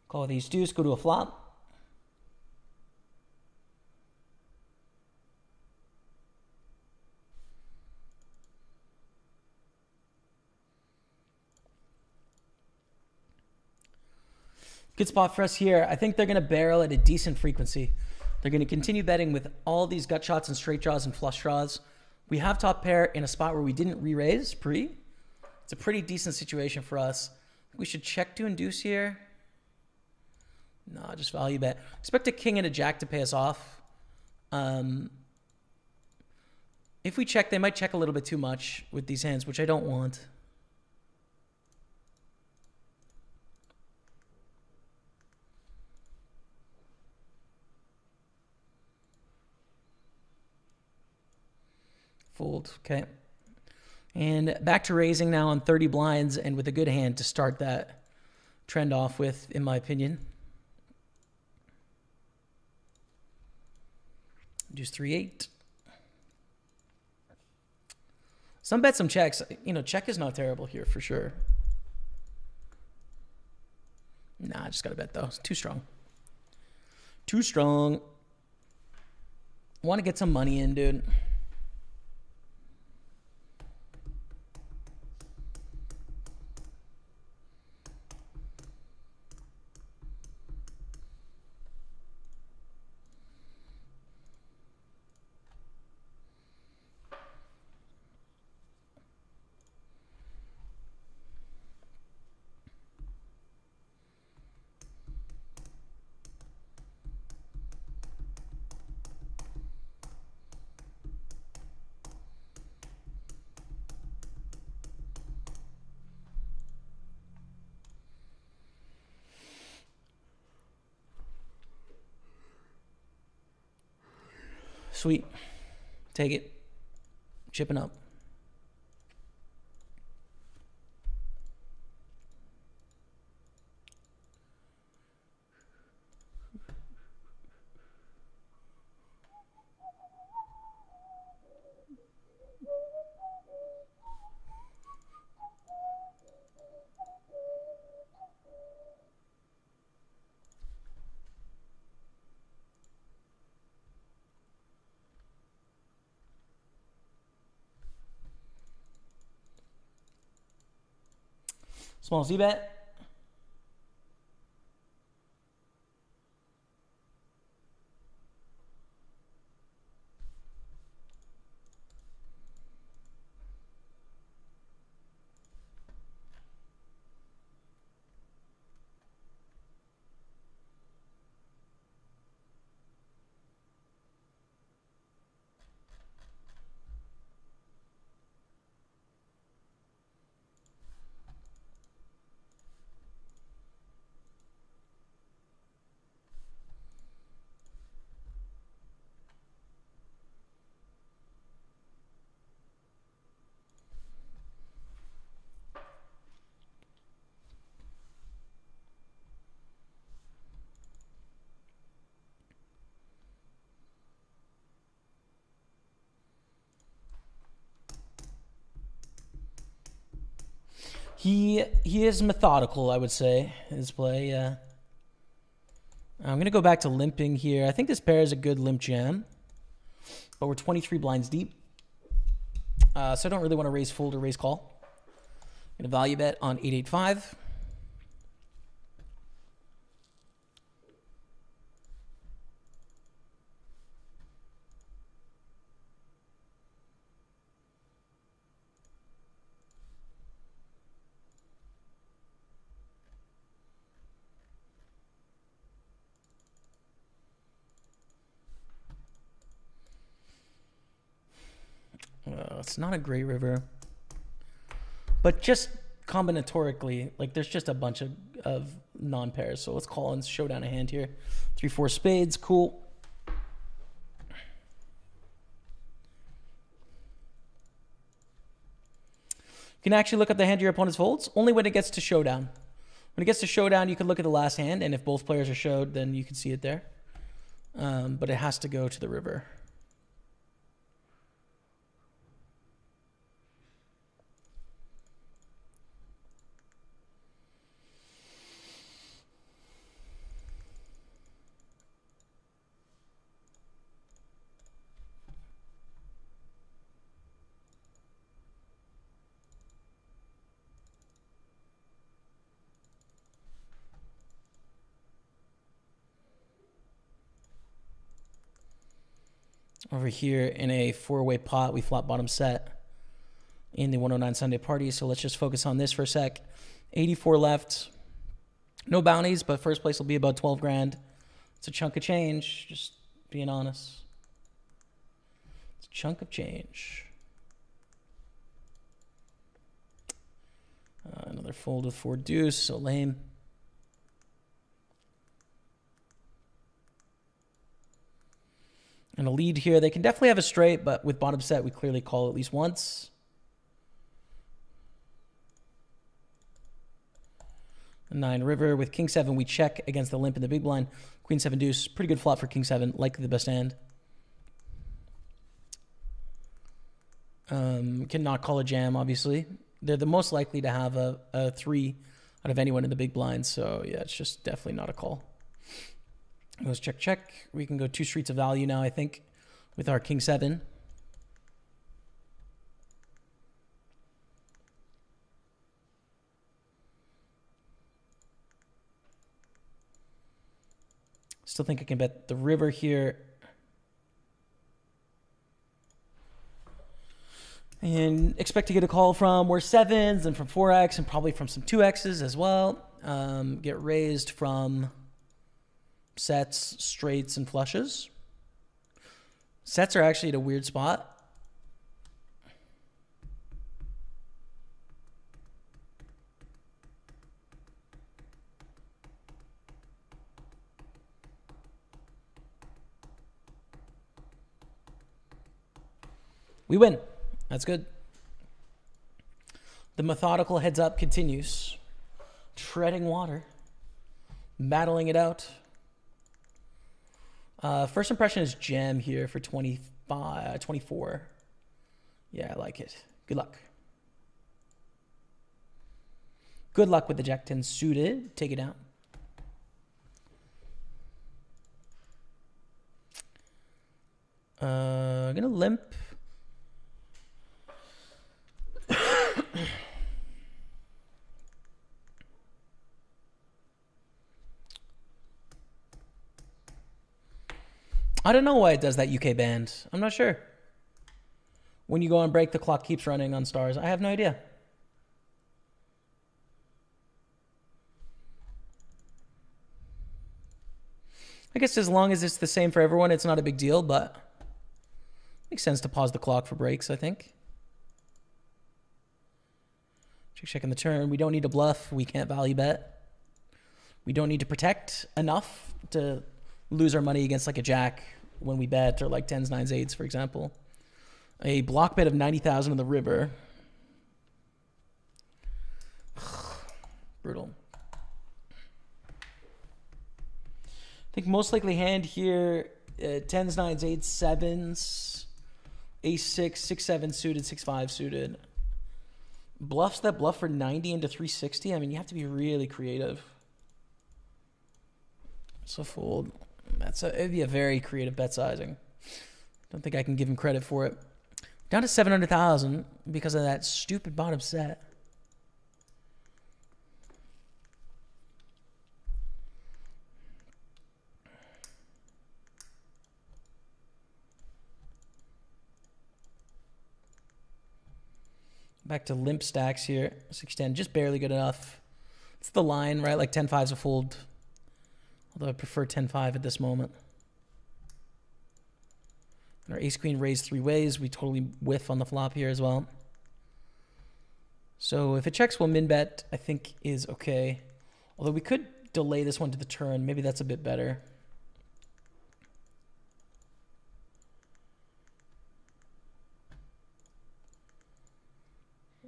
Call these deuce, go to a flop. Good spot for us here. I think they're going to barrel at a decent frequency. They're going to continue betting with all these gut shots and straight draws and flush draws. We have top pair in a spot where we didn't re-raise pre. It's a pretty decent situation for us. We should check to induce here. No, just value bet. Expect a king and a jack to pay us off. If we check, they might check a little bit too much with these hands, which I don't want. Fold, okay. And back to raising now on 30 blinds and with a good hand to start that trend off with, in my opinion. Just 3-8. Some bet, some checks. You know, check is not terrible here for sure. Nah, I just got to bet though. It's too strong. Too strong. Want to get some money in, dude. Sweet. Take it. Chipping up. Small Z-bet. He is methodical, I would say, in his play, yeah. I'm going to go back to limping here. I think this pair is a good limp jam, but we're 23 blinds deep. So I don't really want to raise fold or raise call. I'm going to value bet on 885. It's not a great river, but just combinatorically, like there's just a bunch of non-pairs. So let's call and showdown a hand here. 3-4 spades, cool. You can actually look up the hand your opponent's folds only when it gets to showdown. When it gets to showdown, you can look at the last hand, and if both players are showed, then you can see it there. But it has to go to the river. over here in a 4-way pot. We flop bottom set in the 109 Sunday party. So let's just focus on this for a sec. 84 left. No bounties, but first place will be about 12 grand. It's a chunk of change, just being honest. It's a chunk of change. Another fold with 4 deuce, so lame. And a lead here. They can definitely have a straight, but with bottom set, we clearly call at least once. A 9 river. With king 7, we check against the limp in the big blind. Queen 7 deuce. Pretty good flop for king 7. Likely the best hand. Cannot call a jam, obviously. They're the most likely to have a 3 out of anyone in the big blind. So, yeah, it's just definitely not a call. Goes check, check. We can go 2 streets of value now, I think, with our king 7. Still think I can bet the river here. And expect to get a call from more 7s and from 4x and probably from some 2x's as well. Get raised from sets, straights, and flushes. Sets are actually at a weird spot. We win. That's good. The methodical heads up continues. Treading water. Battling it out. First impression is jam here for 24. Yeah, I like it. Good luck. Good luck with the Jack 10 suited. Take it down. I'm going to limp. I don't know why it does that UK band. I'm not sure. When you go on break, the clock keeps running on stars. I have no idea. I guess as long as it's the same for everyone, it's not a big deal, but makes sense to pause the clock for breaks, I think. Checking the turn. We don't need to bluff. We can't value bet. We don't need to protect enough to lose our money against like a jack when we bet, or like 10s, 9s, 8s, for example. A block bet of 90,000 on the river. Brutal. I think most likely hand here, 10s, 9s, 8s, 7s, ace 6, 6, 7 suited, 6, 5 suited. Bluffs that bluff for 90 into 360. I mean, you have to be really creative. So fold. It'd be a very creative bet sizing. Don't think I can give him credit for it. Down to 700,000 because of that stupid bottom set. Back to limp stacks here. 6-10, just barely good enough. It's the line, right? Like 10-5's a fold. Although I prefer 10-5 at this moment. And our ace-queen raised 3 ways. We totally whiff on the flop here as well. So if it checks, we'll min-bet, I think is okay. Although we could delay this one to the turn. Maybe that's a bit better.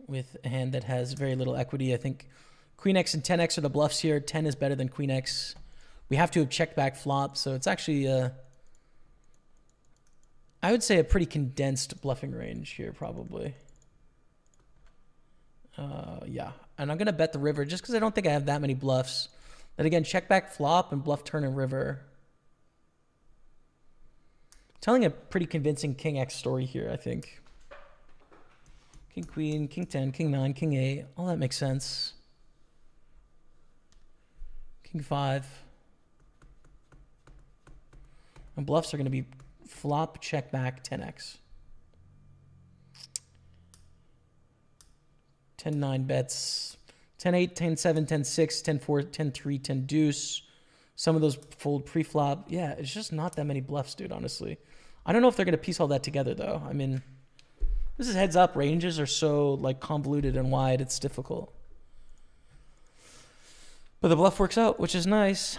With a hand that has very little equity. I think Queen X and 10X are the bluffs here. 10 is better than Queen X. We have to have checked back flop, so it's actually, I would say, a pretty condensed bluffing range here, probably. Yeah, and I'm going to bet the river just because I don't think I have that many bluffs. Then again, check back flop and bluff turn and river. Telling a pretty convincing King X story here, I think. King Queen, King 10, King 9, King 8. All that makes sense. King 5. And bluffs are going to be Flop, check back, 10x. 10-9 bets. 10-8, 10-7, 10-6, 10-4, 10-3, 10 deuce. Some of those fold pre-flop. Yeah, it's just not that many bluffs, dude, honestly. I don't know if they're going to piece all that together, though. I mean, this is heads up. Ranges are so, like, convoluted and wide, it's difficult. But the bluff works out, which is nice.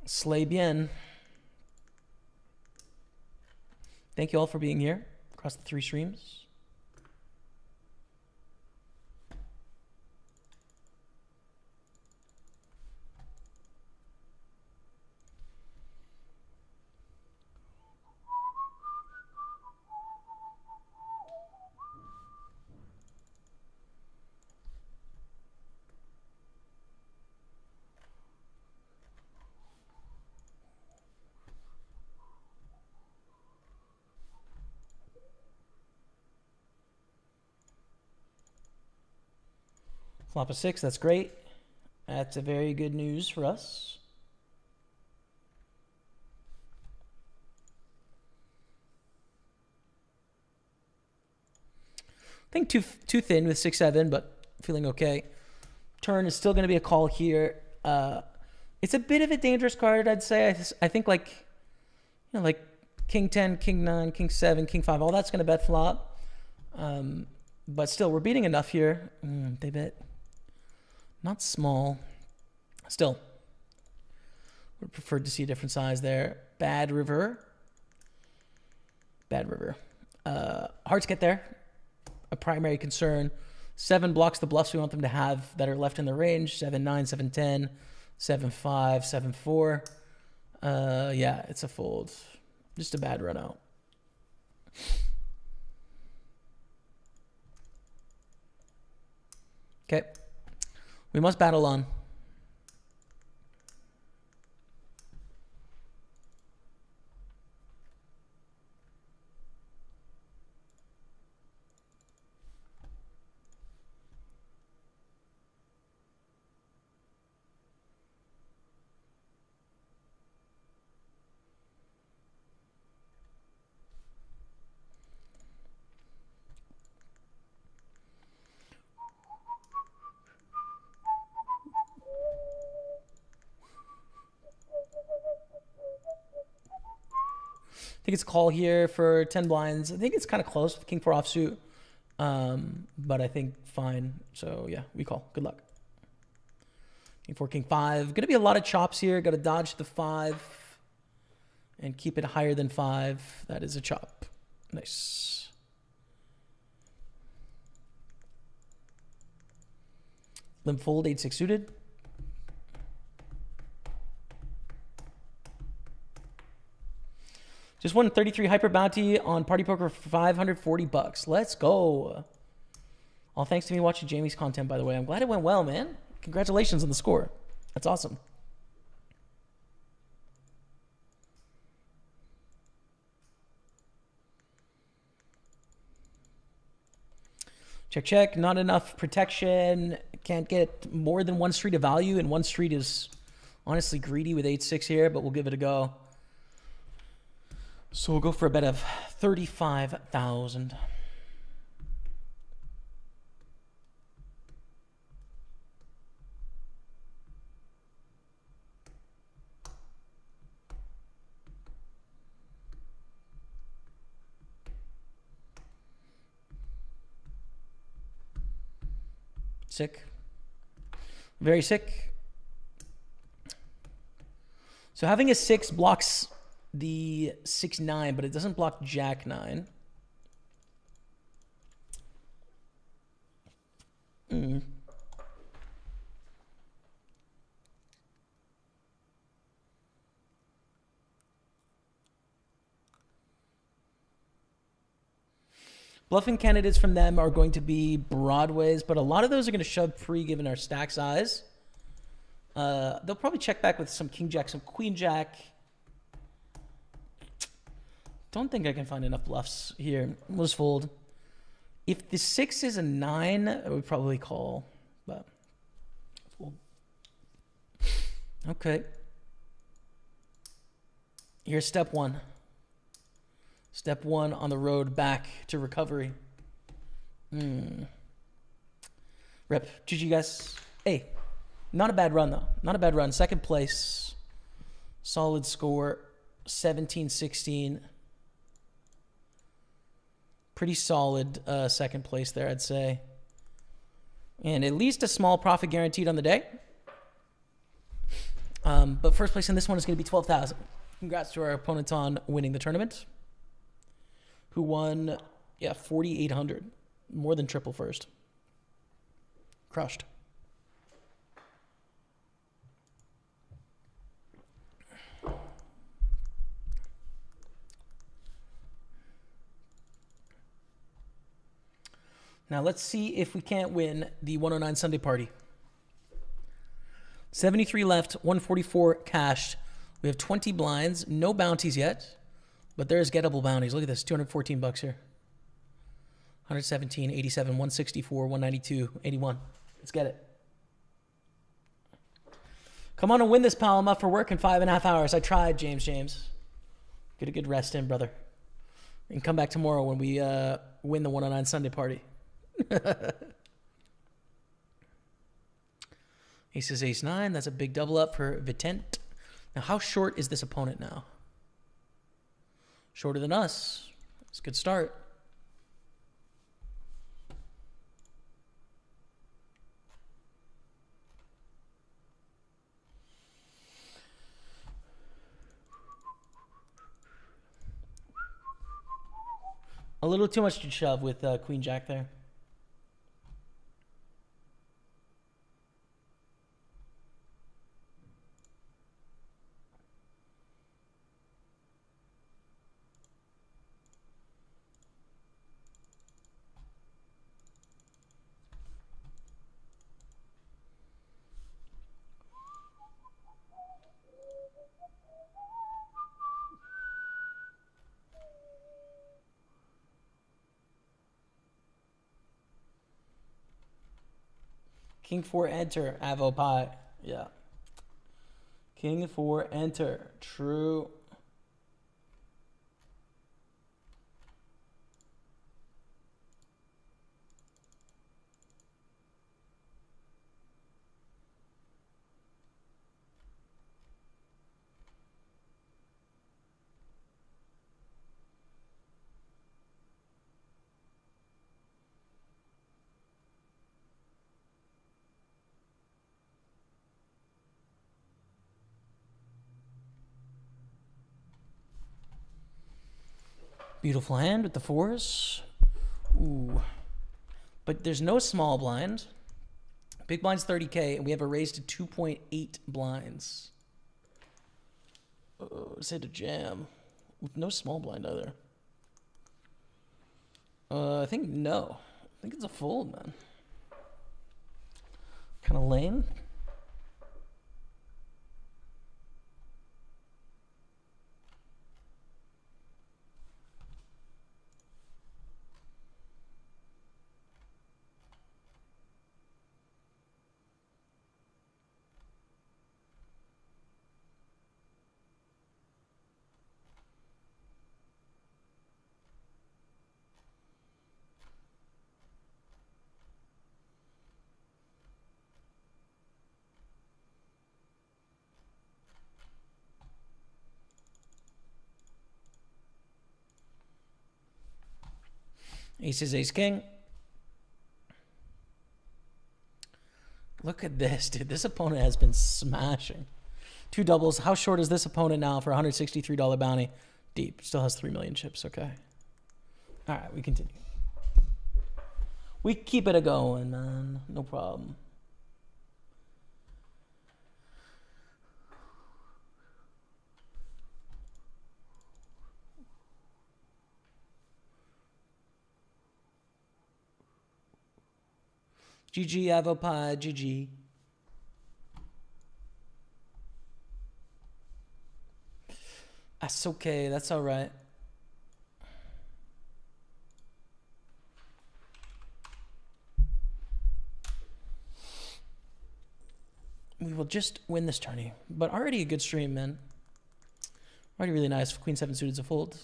Slay bien. Thank you all for being here across the 3 streams. Flop a 6, that's great. That's a very good news for us. I think too thin with 6-7, but feeling okay. Turn is still going to be a call here. It's a bit of a dangerous card, I'd say. I think like, you know, like King 10, King 9, King 7, King 5, all that's going to bet flop. But still, we're beating enough here. They bet not small. Still, would prefer to see a different size there. Bad river. Bad river. Hearts get there. A primary concern. 7 blocks the bluffs we want them to have that are left in the range. 7-9, 7-10, 7-5, 7-4. Yeah, it's a fold. Just a bad run out. Okay. We must battle on. I think it's a call here for 10 blinds. I think it's kind of close with King 4 offsuit. But I think fine. So yeah, we call. Good luck. King 4, King 5. Going to be a lot of chops here. Got to dodge the 5 and keep it higher than 5. That is a chop. Nice. Limp fold, 8-6 suited. Just won 33 hyper bounty on PartyPoker for 540 bucks. Let's go. All thanks to me watching Jamie's content, by the way. I'm glad it went well, man. Congratulations on the score. That's awesome. Check, check. Not enough protection. Can't get more than 1 street of value, and 1 street is honestly greedy with 8-6 here, but we'll give it a go. So we'll go for a bet of 35,000. Sick. Very sick. So having a 6 blocks the 6-9, but it doesn't block Jack 9. Bluffing candidates from them are going to be broadways, but a lot of those are going to shove pre given our stack size. They'll probably check back with some King Jack, some Queen Jack. Don't think I can find enough bluffs here. We'll just fold. If the 6 is a 9, I would probably call, but fold. Okay. Here's step 1. Step 1 on the road back to recovery. Rip. GG, guys. Hey, not a bad run, though. Not a bad run. Second place. Solid score. 17-16. Pretty solid second place there, I'd say. And at least a small profit guaranteed on the day. But first place in this one is going to be 12,000. Congrats to our opponent on winning the tournament. Who won, 4,800. More than triple first. Crushed. Now let's see if we can't win the 109 Sunday party. 73 left, 144 cashed. We have 20 blinds, no bounties yet, but there's gettable bounties. Look at this, 214 bucks here. 117, 87, 164, 192, 81. Let's get it. Come on and win this, pal. I'm up for work in 5.5 hours. I tried, James. Get a good rest in, brother. And come back tomorrow when we win the 109 Sunday party. Aces, ace, 9. That's a big double up for Vitent. Now, how short is this opponent now? Shorter than us. It's a good start. A little too much to shove with Queen Jack there. King 4, enter. Avo pie. Yeah. King 4, enter. True. Beautiful hand with the 4s. Ooh. But there's no small blind. Big blind's 30K, and we have a raise to 2.8 blinds. Let's hit a jam. With no small blind either. I think no. I think it's a fold, man. Kind of lame. Aces, ace, king. Look at this, dude. This opponent has been smashing. 2 doubles. How short is this opponent now for a $163 bounty? Deep. Still has 3 million chips. Okay. All right, we continue. We keep it a-going, man. No problem. GG, Avopie, GG. That's okay. That's all right. We will just win this tourney. But already a good stream, man. Already really nice. Queen 7 suited's a fold.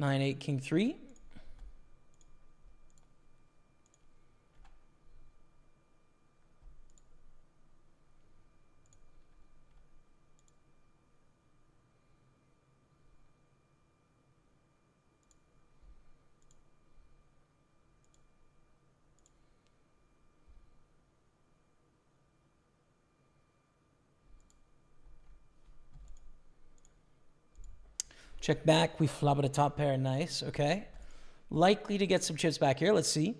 9-8, king 3. Check back. We flop at a top pair. Nice. Okay. Likely to get some chips back here. Let's see.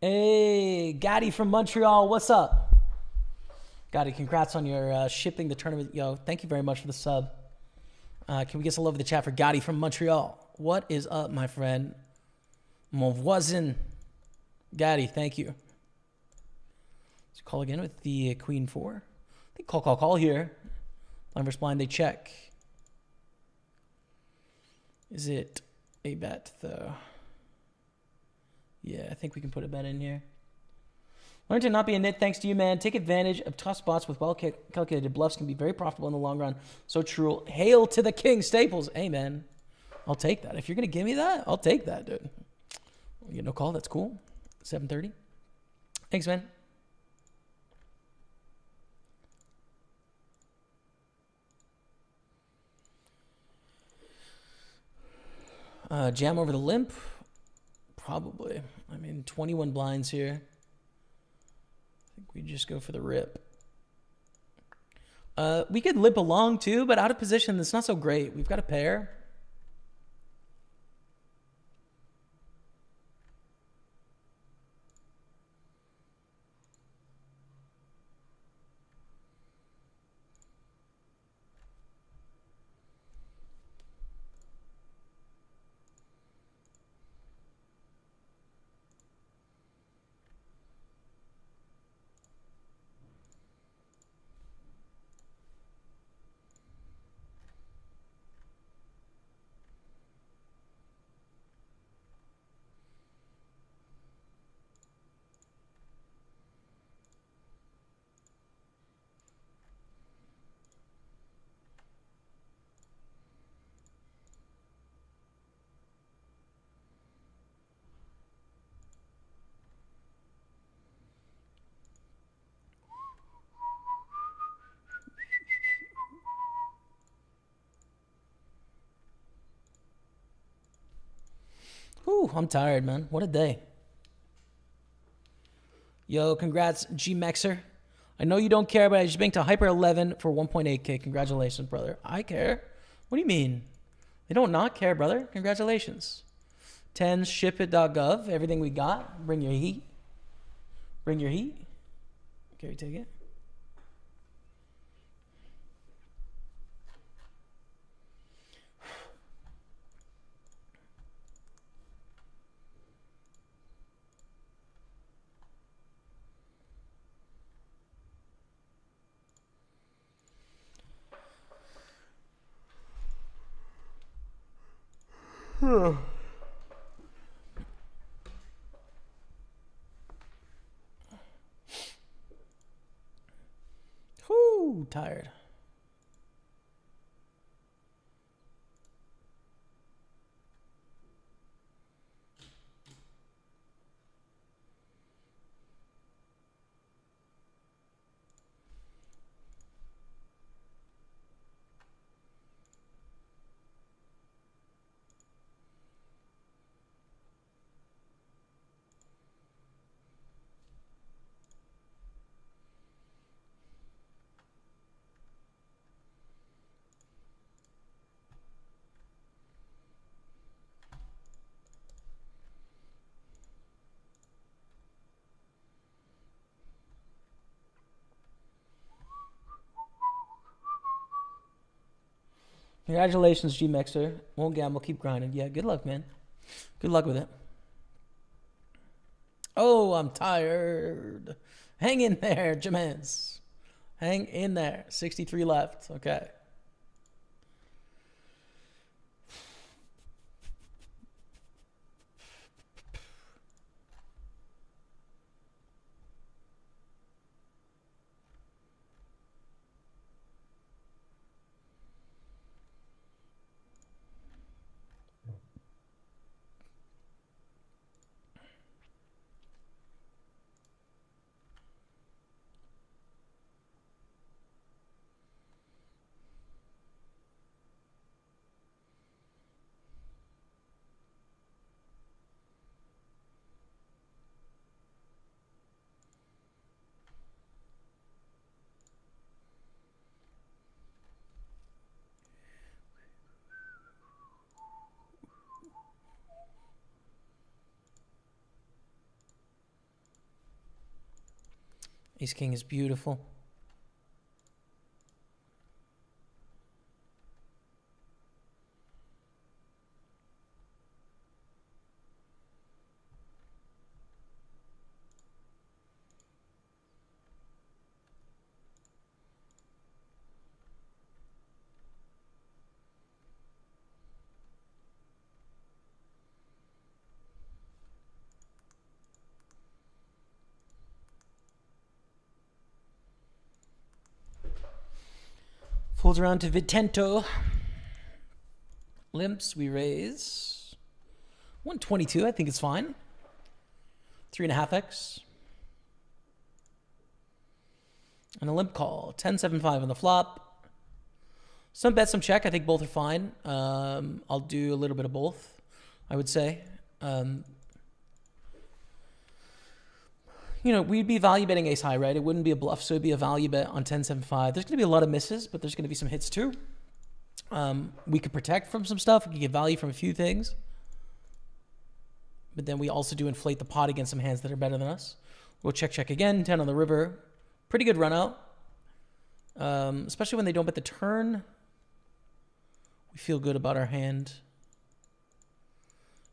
Hey, Gotti from Montreal. What's up? Gotti, congrats on your shipping the tournament. Yo, thank you very much for the sub. Can we get some love in the chat for Gotti from Montreal? What is up, my friend? Mon voisin. Gotti, thank you. Let's call again with the queen 4. I think call here. Blind versus blind, they check. Is it a bet, though? Yeah, I think we can put a bet in here. Learn to not be a nit thanks to you, man. Take advantage of tough spots with well-calculated bluffs. Can be very profitable in the long run. So true. Hail to the king, Staples. Hey, man. I'll take that. If you're going to give me that, I'll take that, dude. You get no call. That's cool. 7:30. Thanks, man. Jam over the limp? Probably. I mean, 21 blinds here. I think we just go for the rip. We could limp along too, but out of position, that's not so great. We've got a pair. Whew, I'm tired, man. What a day. Yo, congrats, G-Mexer. I know you don't care, but I just banked a Hyper 11 for 1.8K. Congratulations, brother. I care. What do you mean? They don't not care, brother. Congratulations. 10, shipit.gov. Everything we got. Bring your heat. Bring your heat. Okay, take it. Whew, tired. Congratulations, G-Mexer. Won't gamble, keep grinding. Yeah, good luck, man. Good luck with it. Oh, I'm tired. Hang in there, Jamez. Hang in there. 63 left. Okay. Ace king is beautiful. Folds around to Vitento. Limps, we raise 122. I think it's fine. 3.5x. And a limp call. 10-7-5 on the flop. Some bet, some check. I think both are fine. I'll do a little bit of both, I would say. You know, we'd be value betting ace high, right? It wouldn't be a bluff, so it'd be a value bet on 10-7-5. There's going to be a lot of misses, but there's going to be some hits too. We could protect from some stuff. We could get value from a few things. But then we also do inflate the pot against some hands that are better than us. We'll check again. 10 on the river. Pretty good run out. Especially when they don't bet the turn. We feel good about our hand.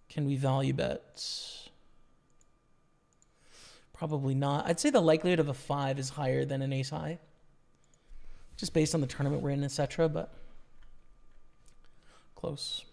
Can we value bet? Probably not. I'd say the likelihood of a 5 is higher than an ace high. Just based on the tournament we're in, etc. But close.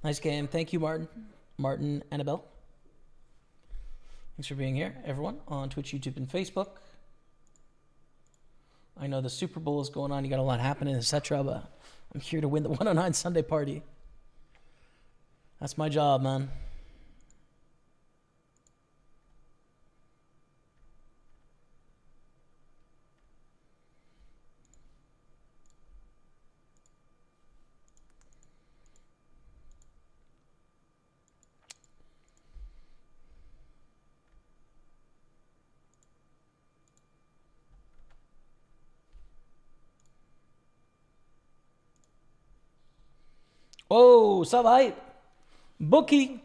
Nice game. Thank you, Martin. Martin, Annabelle. Thanks for being here, everyone, on Twitch, YouTube, and Facebook. I know the Super Bowl is going on. You got a lot happening, etc. But I'm here to win the 109 Sunday party. That's my job, man. Whoa, sub height. Bookie.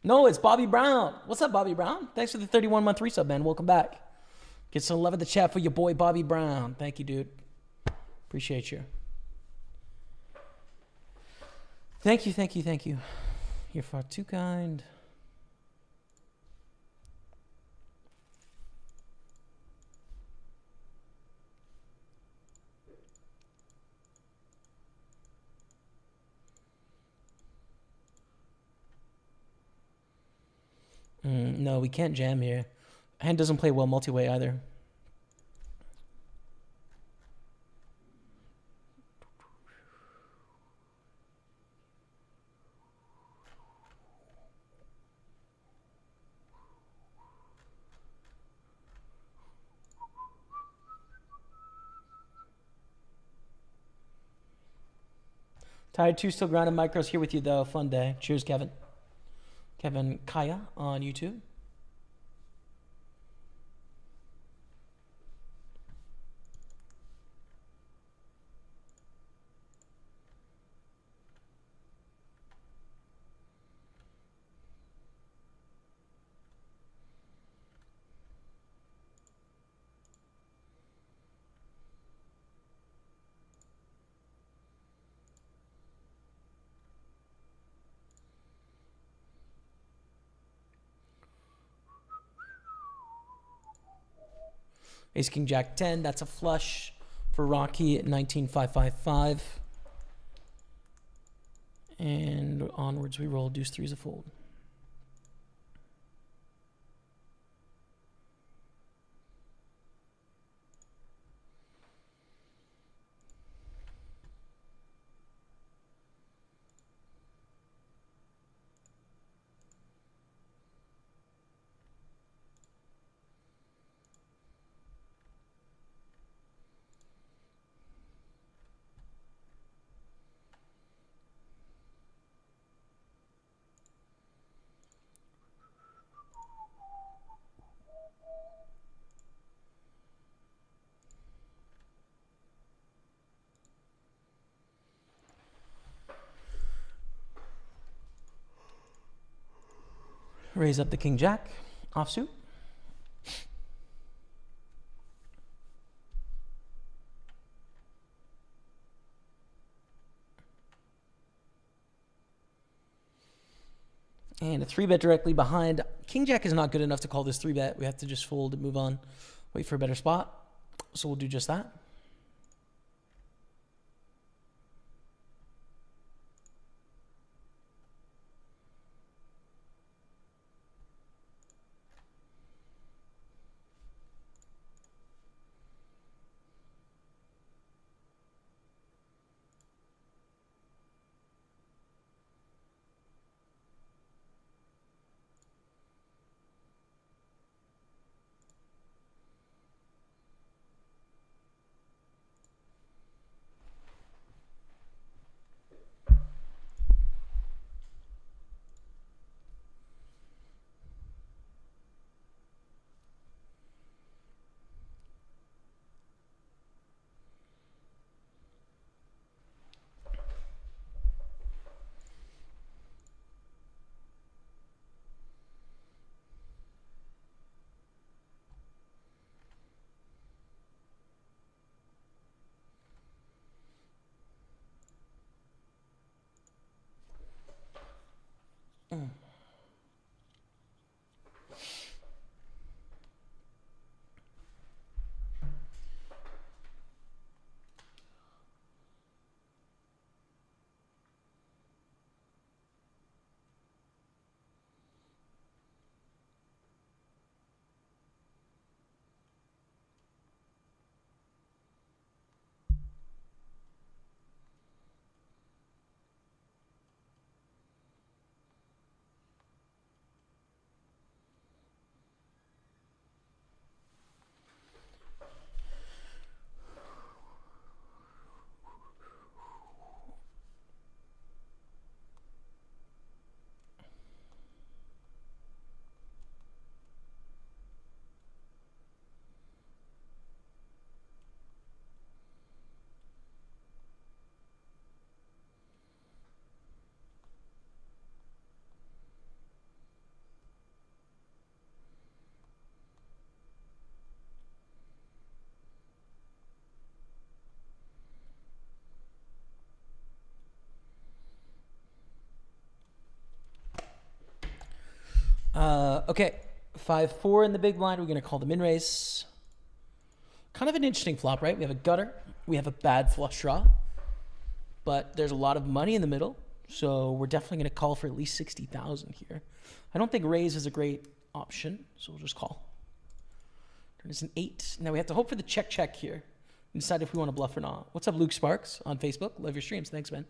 No, it's Bobby Brown. What's up, Bobby Brown? Thanks for the 31-month resub, man. Welcome back. Get some love in the chat for your boy, Bobby Brown. Thank you, dude. Appreciate you. Thank you. You're far too kind. No, we can't jam here. Hand doesn't play well multi-way either. Tired 2 still grinding micros here with you though. Fun day. Cheers, Kevin. Kevin Kaya on YouTube. Ace King Jack 10, that's a flush for Rocky at 19,555. And onwards we roll. Deuce 3 is a fold. Raise up the king jack, offsuit. And a 3-bet directly behind. King jack is not good enough to call this 3-bet. We have to just fold and move on. Wait for a better spot. So we'll do just that. Okay, 5-4 in the big blind. We're going to call the min raise. Kind of an interesting flop, right? We have a gutter. We have a bad flush draw. But there's a lot of money in the middle. So we're definitely going to call for at least 60,000 here. I don't think raise is a great option. So we'll just call. Turn is an 8. Now we have to hope for the check here. And decide if we want to bluff or not. What's up, Luke Sparks on Facebook? Love your streams. Thanks, man.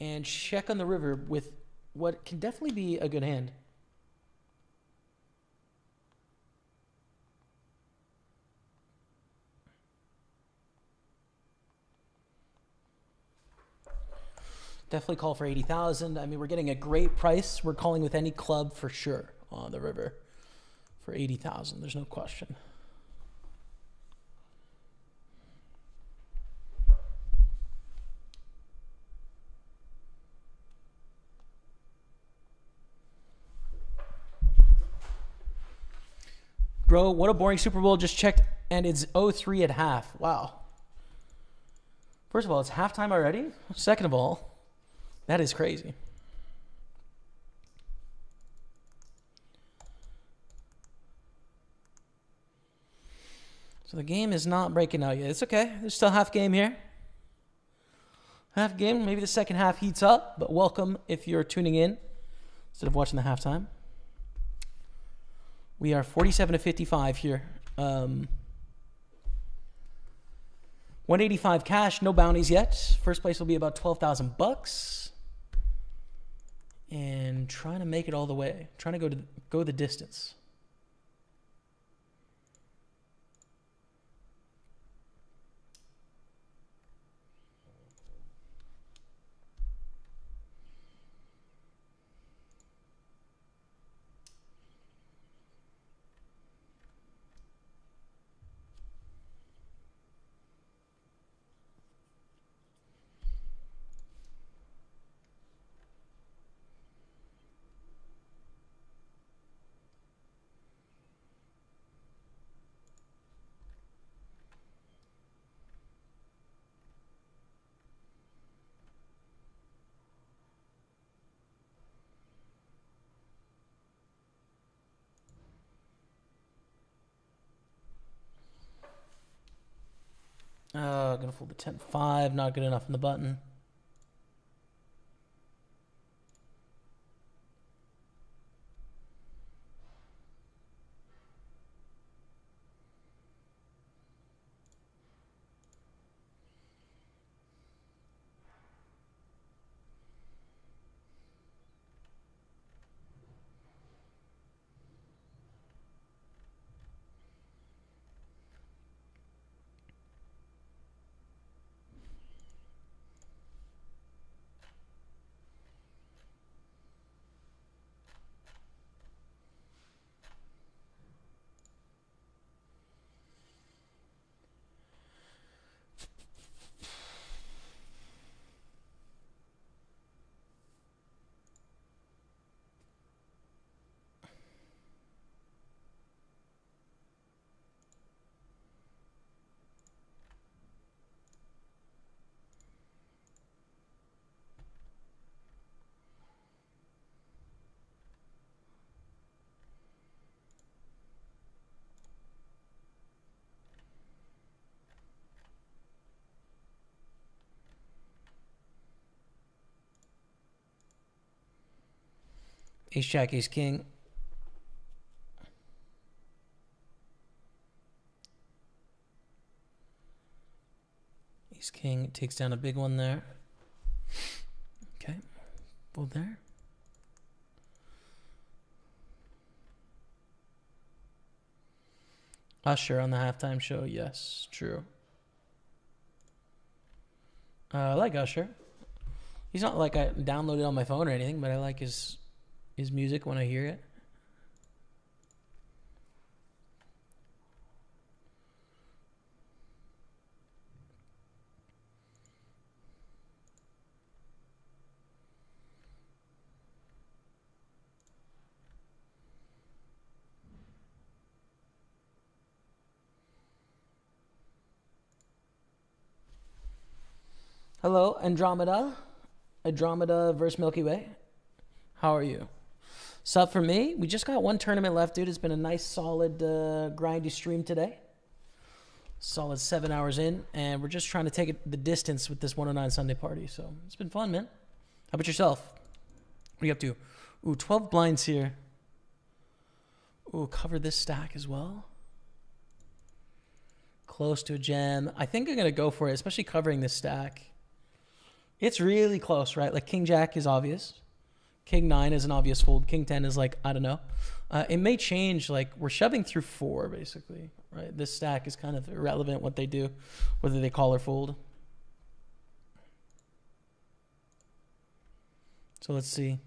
And check on the river with what can definitely be a good hand. Definitely call for 80,000. I mean, we're getting a great price. We're calling with any club for sure on the river for 80,000. There's no question. Bro, what a boring Super Bowl. Just checked, and it's 0-3 at half. Wow. First of all, it's halftime already. Second of all, that is crazy. So the game is not breaking out yet. It's okay. There's still half game here. Half game. Maybe the second half heats up, but welcome if you're tuning in instead of watching the halftime. We are 47 to 55 here. 185 cash, no bounties yet. First place will be about $12,000. And trying to make it all the way. Trying to go the distance. Gonna fold the 10-5. Not good enough on the button. Ace Jack, Ace King. Ace King takes down a big one there. Okay, fold there. Usher on the halftime show, yes, true. I like Usher. He's not like I downloaded on my phone or anything, but I like his music when I hear it. Hello, Andromeda. Andromeda versus Milky Way. How are you? Sup for me? We just got one tournament left, dude. It's been a nice, solid, grindy stream today. Solid 7 hours in, and we're just trying to take it the distance with this 109 Sunday party. So it's been fun, man. How about yourself? What are you up to? Ooh, 12 blinds here. Ooh, cover this stack as well. Close to a jam. I think I'm going to go for it, especially covering this stack. It's really close, right? Like King Jack is obvious. King 9 is an obvious fold. King 10 is like, I don't know. It may change. Like we're shoving through 4 basically, right? This stack is kind of irrelevant what they do, whether they call or fold. So let's see.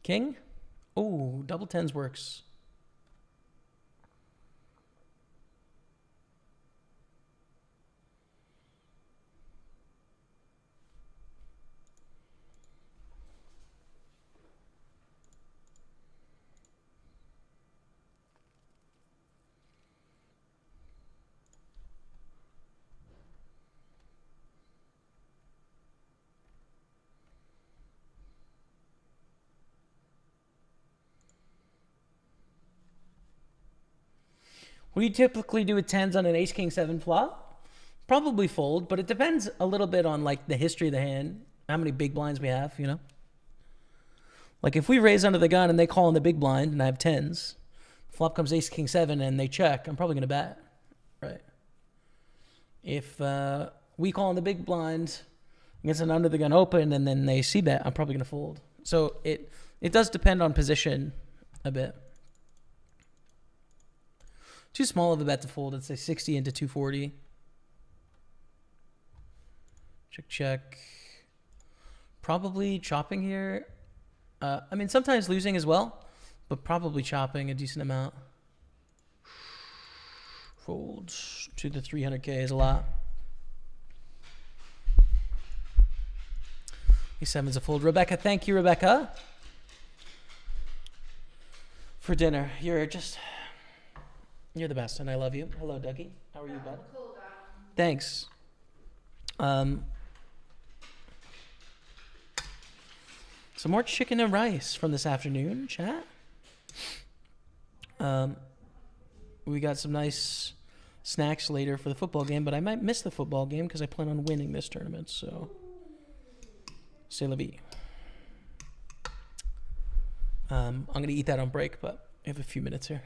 King? Oh, double tens works. What do you typically do with tens on an ace king seven flop? Probably fold, but it depends a little bit on like the history of the hand, how many big blinds we have, you know? Like if we raise under the gun and they call in the big blind and I have tens, flop comes ace king seven and they check, I'm probably gonna bet, right? If we call in the big blind against an under the gun open and then they see bet, I'm probably gonna fold. So it does depend on position a bit. Too small of a bet to fold. I'd say 60 into 240. Check, check. Probably chopping here. I mean, sometimes losing as well, but probably chopping a decent amount. Fold to the 300K is a lot. E7's a fold. Rebecca, thank you, Rebecca, for dinner. You're the best, and I love you. Hello, Dougie. How are you, bud? Cool down. Thanks. Some more chicken and rice from this afternoon, chat. We got some nice snacks later for the football game, but I might miss the football game because I plan on winning this tournament, so c'est la vie. I'm going to eat that on break, but I have a few minutes here.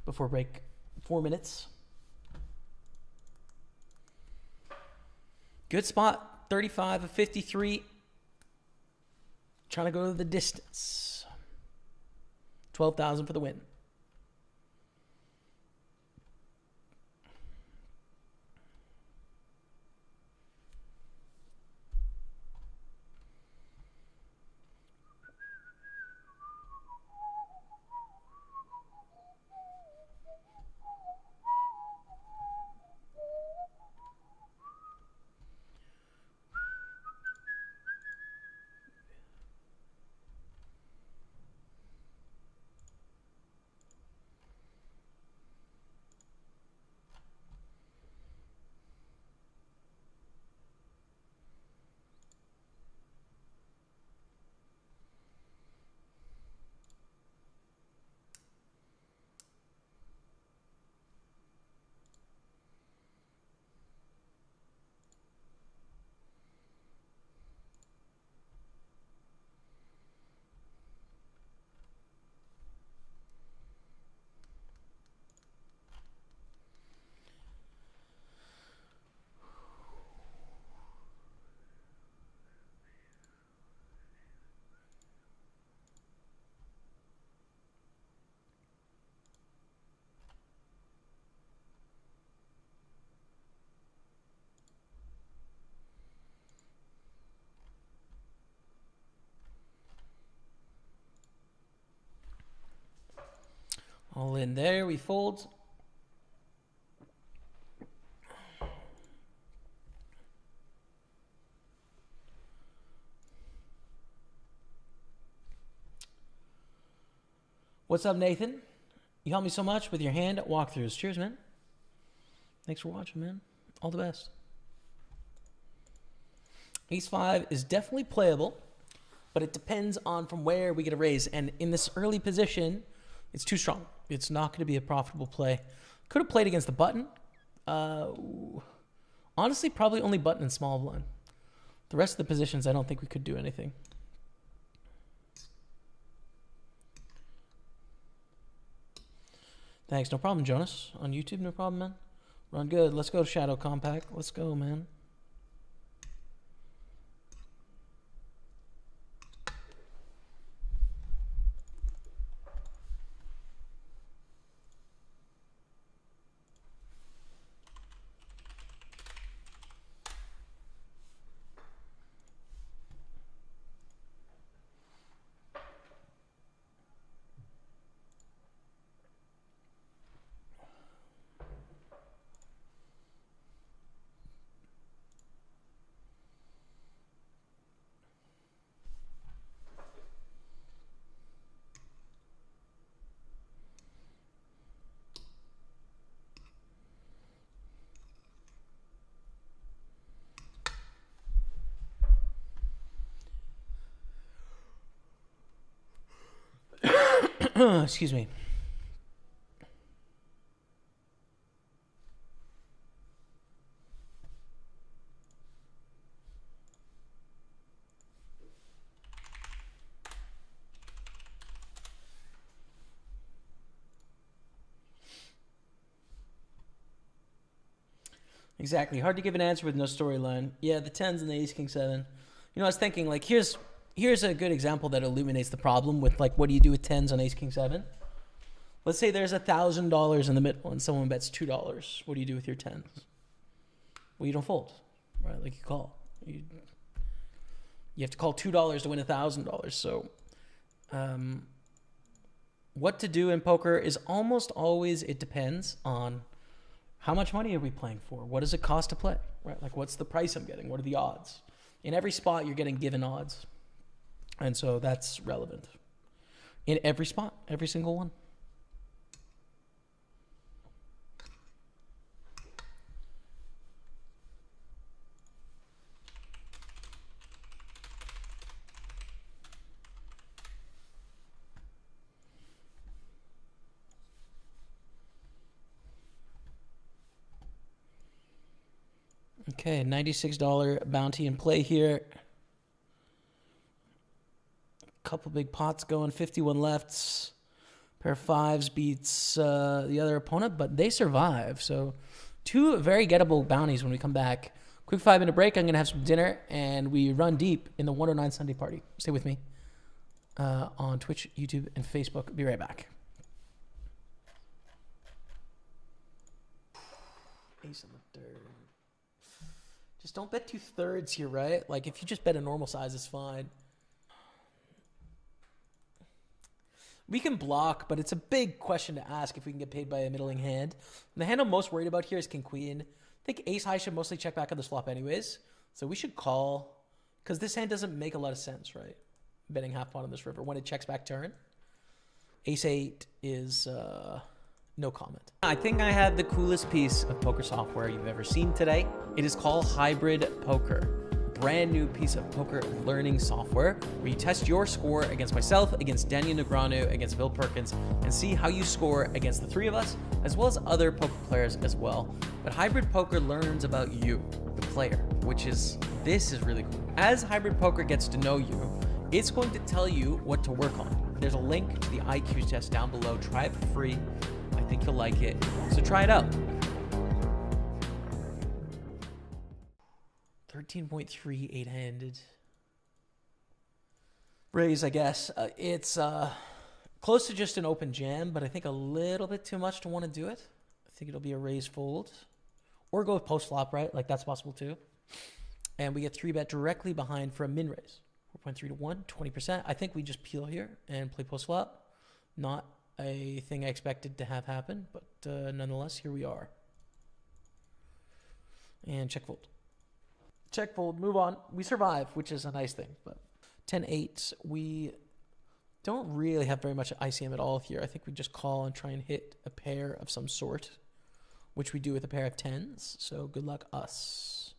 Before break, 4 minutes. Good spot, 35 of 53. Trying to go to the distance. 12,000 for the win. All in there, we fold. What's up, Nathan? You helped me so much with your hand walkthroughs. Cheers, man. Thanks for watching, man. All the best. Ace 5 is definitely playable, but it depends on from where we get a raise. And in this early position, it's too strong. It's not going to be a profitable play. Could have played against the button. Honestly, probably only button and small blind. The rest of the positions, I don't think we could do anything. Thanks. No problem, Jonas. On YouTube, no problem, man. Run good. Let's go, Shadow Compact. Let's go, man. Excuse me. Exactly. Hard to give an answer with no storyline. Yeah, the 10s and the ace, king, 7. You know, I was thinking, like, here's a good example that illuminates the problem with, like, what do you do with 10s on ace, king, 7? Let's say there's $1,000 in the middle and someone bets $2. What do you do with your 10s? Well, you don't fold, right? Like, you call. You have to call $2 to win $1,000. So, what to do in poker is almost always, it depends on how much money are we playing for? What does it cost to play, right? Like, what's the price I'm getting? What are the odds? In every spot, you're getting given odds. And so that's relevant. In every spot, every single one. Okay, $96 bounty in play here. Couple big pots going, 51 lefts. Pair of fives beats the other opponent, but they survive. So 2 very gettable bounties when we come back. Quick 5-minute break. I'm going to have some dinner, and we run deep in the 109 Sunday party. Stay with me on Twitch, YouTube, and Facebook. Be right back. Ace on the third. Just don't bet 2/3 here, right? Like, if you just bet a normal size, it's fine. We can block, but it's a big question to ask if we can get paid by a middling hand. And the hand I'm most worried about here is king queen. I think ace high should mostly check back on the flop anyways. So we should call, because this hand doesn't make a lot of sense, right? Betting half pot on this river when it checks back turn. Ace 8 is no comment. I think I have the coolest piece of poker software you've ever seen today. It is called Hybrid Poker. Brand new piece of poker learning software where you test your score against myself, against Daniel Negreanu, against Bill Perkins, and see how you score against the 3 of us, as well as other poker players as well. But Hybrid Poker learns about you, the player, this is really cool. As Hybrid Poker gets to know you, it's going to tell you what to work on. There's a link to the IQ test down below. Try it for free. I think you'll like it. So try it out. 13.3 8-handed. Raise, I guess. It's close to just an open jam, but I think a little bit too much to want to do it. I think it'll be a raise fold. Or go with post flop, right? Like, that's possible too. And we get 3-bet directly behind for a min raise. 4.3 to 1, 20%. I think we just peel here and play post flop. Not a thing I expected to have happen, but nonetheless, here we are. And check fold. Check fold, move on. We survive, which is a nice thing. But 10-8, we don't really have very much ICM at all here. I think we just call and try and hit a pair of some sort, which we do with a pair of 10s. So good luck us.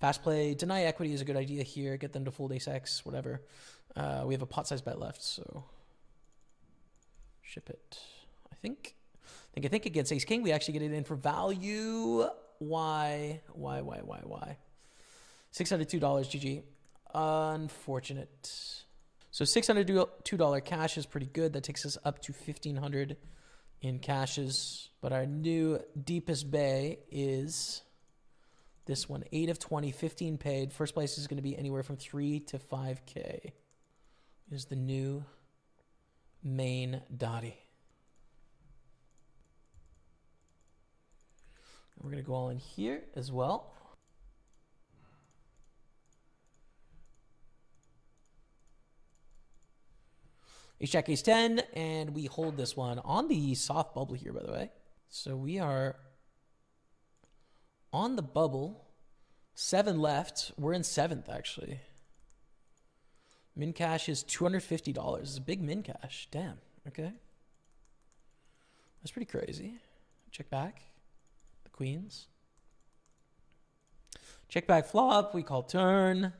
Fast play, deny equity is a good idea here. Get them to fold ace X, whatever. We have a pot size bet left, so ship it. I think against ace king we actually get it in for value. Why? $602 GG. Unfortunate. So $602 cash is pretty good. That takes us up to $1,500 in cashes. But our new deepest bay is this one. 8 of 20, 15 paid. First place is going to be anywhere from 3 to 5K. Is the new main Dottie. We're going to go all in here as well. Ace jack ace 10, and we hold this one on the soft bubble here, by the way. So we are on the bubble. 7 left. We're in 7th, actually. Min cash is $250. It's a big min cash. Damn. Okay. That's pretty crazy. Check back. The queens. Check back flop. We call turn.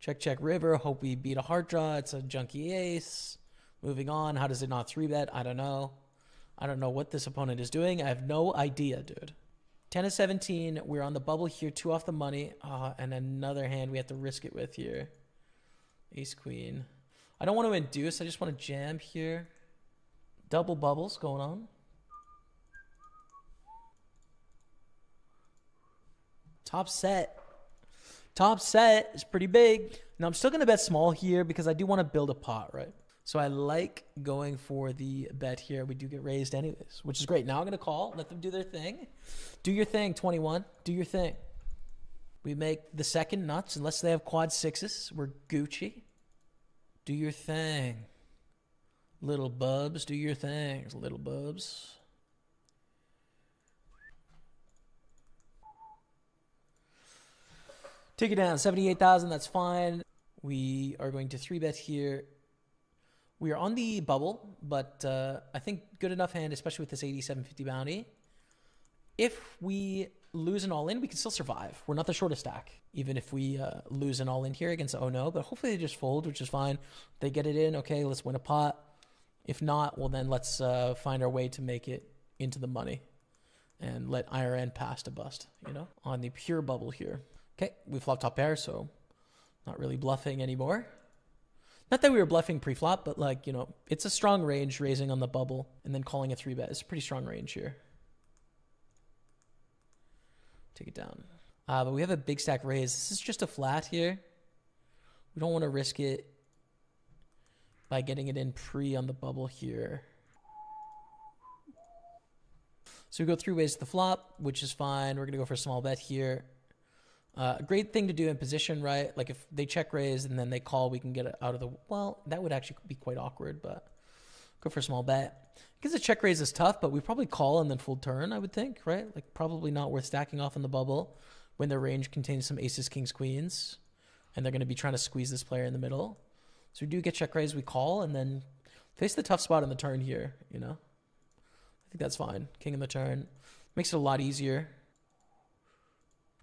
Check, check river. Hope we beat a heart draw. It's a junky ace. Moving on. How does it not 3-bet? I don't know. I don't know what this opponent is doing. I have no idea, dude. 10 of 17. We're on the bubble here. 2 off the money. And another hand we have to risk it with here. Ace queen. I don't want to induce. I just want to jam here. Double bubbles going on. Top set. Top set is pretty big. Now, I'm still going to bet small here because I do want to build a pot, right? So I like going for the bet here. We do get raised anyways, which is great. Now I'm going to call. Let them do their thing. Do your thing, 21. Do your thing. We make the second nuts unless they have quad sixes. We're Gucci. Do your thing. Little bubs, do your things, little bubs. Take it down, 78,000, that's fine. We are going to 3-bet here. We are on the bubble, but I think good enough hand, especially with this 87.50 bounty. If we lose an all-in, we can still survive. We're not the shortest stack, even if we lose an all-in here against oh no, but hopefully they just fold, which is fine. They get it in, okay, let's win a pot. If not, well then let's find our way to make it into the money and let IRN pass to bust, you know, on the pure bubble here. Okay, we flop top pair, so not really bluffing anymore. Not that we were bluffing pre-flop, but like, you know, it's a strong range raising on the bubble and then calling a 3-bet. It's a pretty strong range here. Take it down. But we have a big stack raise. This is just a flat here. We don't want to risk it by getting it in pre on the bubble here. So we go 3 ways to the flop, which is fine. We're going to go for a small bet here. A great thing to do in position, right? Like if they check raise and then they call, we can get it out of the... Well, that would actually be quite awkward, but go for a small bet. Because the check raise is tough, but we probably call and then full turn, I would think, right? Like probably not worth stacking off in the bubble when their range contains some aces, kings, queens, and they're going to be trying to squeeze this player in the middle. So we do get check raise, we call, and then face the tough spot in the turn here, you know? I think that's fine. King in the turn. Makes it a lot easier.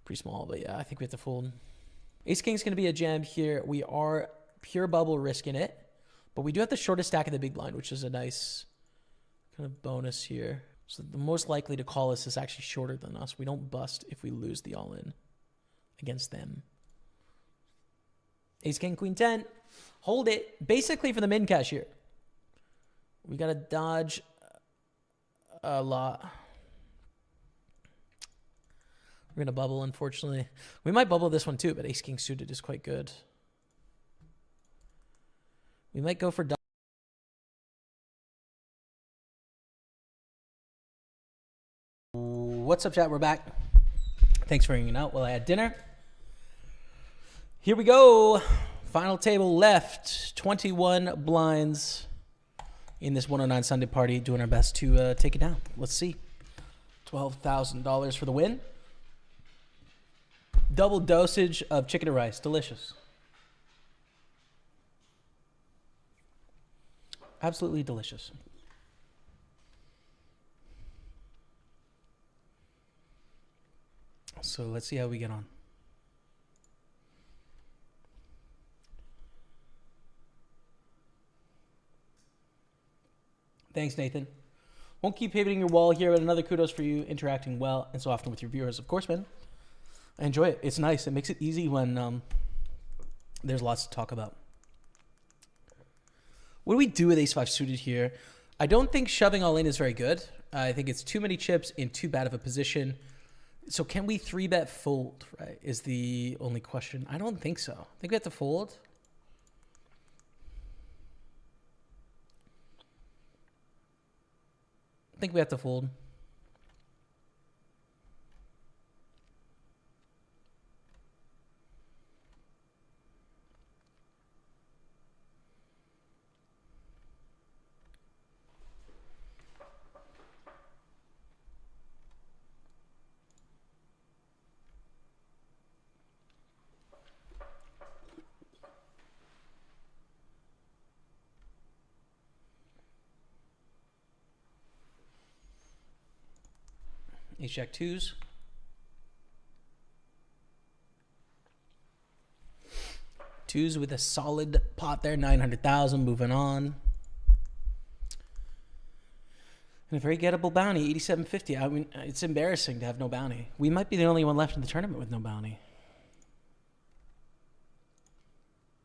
Pretty small, but yeah, I think we have to fold. Ace King's going to be a jam here. We are pure bubble risking it, but we do have the shortest stack of the big blind, which is a nice kind of bonus here. So the most likely to call us is actually shorter than us. We don't bust if we lose the all-in against them. Ace King, Queen 10. Hold it. Basically for the min cash here. We got to dodge a lot. We're going to bubble, unfortunately. We might bubble this one too, but Ace King suited is quite good. We might go for... What's up, chat? We're back. Thanks for hanging out while I had dinner. Here we go. Final table left. 21 blinds in this 109 Sunday party. Doing our best to take it down. Let's see. $12,000 for the win. Double dosage of chicken and rice. Delicious. Absolutely delicious. So let's see how we get on. Thanks, Nathan. Won't keep pivoting your wall here, but another kudos for you interacting well and so often with your viewers. Of course, man. I enjoy it. It's nice. It makes it easy when there's lots to talk about. What do we do with ace-5 suited here? I don't think shoving all in is very good. I think it's too many chips in too bad of a position. So can we 3-bet fold, right, is the only question. I don't think so. I think we have to fold. I think we have to fold. Ace Jack 2s. Twos with a solid pot there, 900,000. Moving on. And a very gettable bounty, 87.50. I mean, it's embarrassing to have no bounty. We might be the only one left in the tournament with no bounty.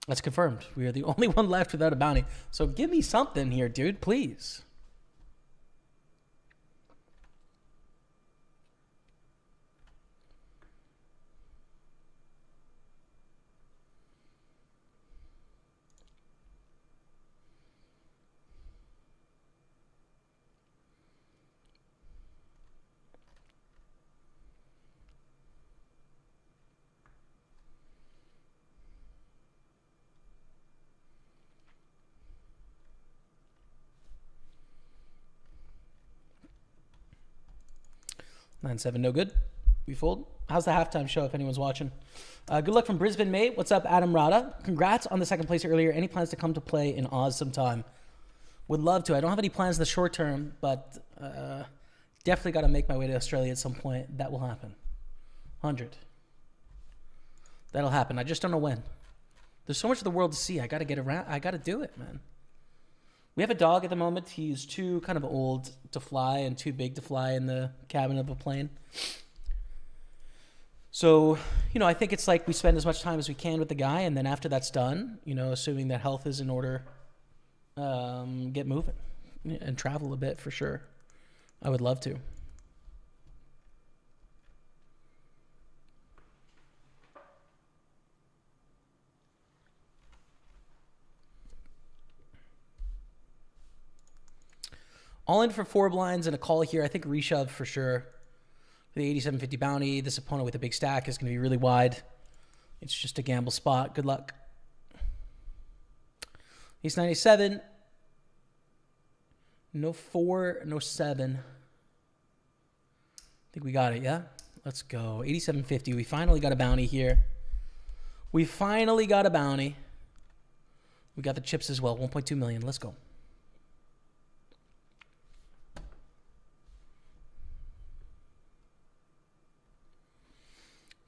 That's confirmed. We are the only one left without a bounty. So give me something here, dude, please. 9-7, no good. We fold. How's the halftime show if anyone's watching? Good luck from Brisbane, mate. What's up, Adam Rada? Congrats on the second place earlier. Any plans to come to play in Oz sometime? Would love to. I don't have any plans in the short term, but definitely got to make my way to Australia at some point. That will happen. 100. That'll happen. I just don't know when. There's so much of the world to see. I got to get around. I got to do it, man. We have a dog at the moment. He's too kind of old to fly and too big to fly in the cabin of a plane. So, I think it's like we spend as much time as we can with the guy, and then after that's done, assuming that health is in order, get moving and travel a bit for sure. I would love to. All in for 4 blinds and a call here. I think reshove for sure. The 87.50 bounty. This opponent with a big stack is going to be really wide. It's just a gamble spot. Good luck. Ace 97. No 4, no 7. I think we got it, yeah? Let's go. 87.50. We finally got a bounty here. We finally got a bounty. We got the chips as well. 1.2 million. Let's go.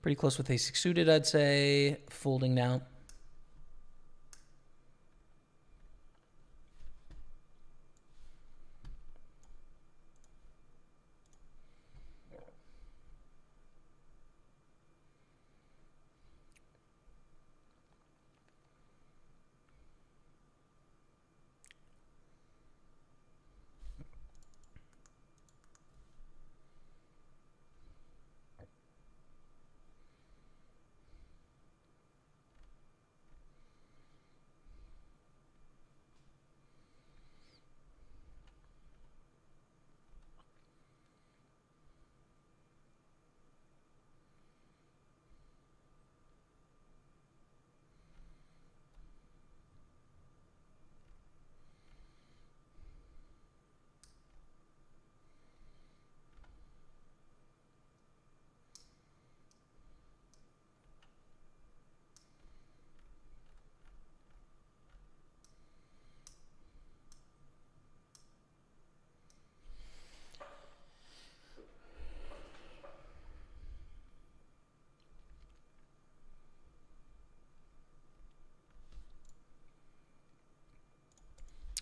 Pretty close with ace 6 suited, I'd say. Folding now.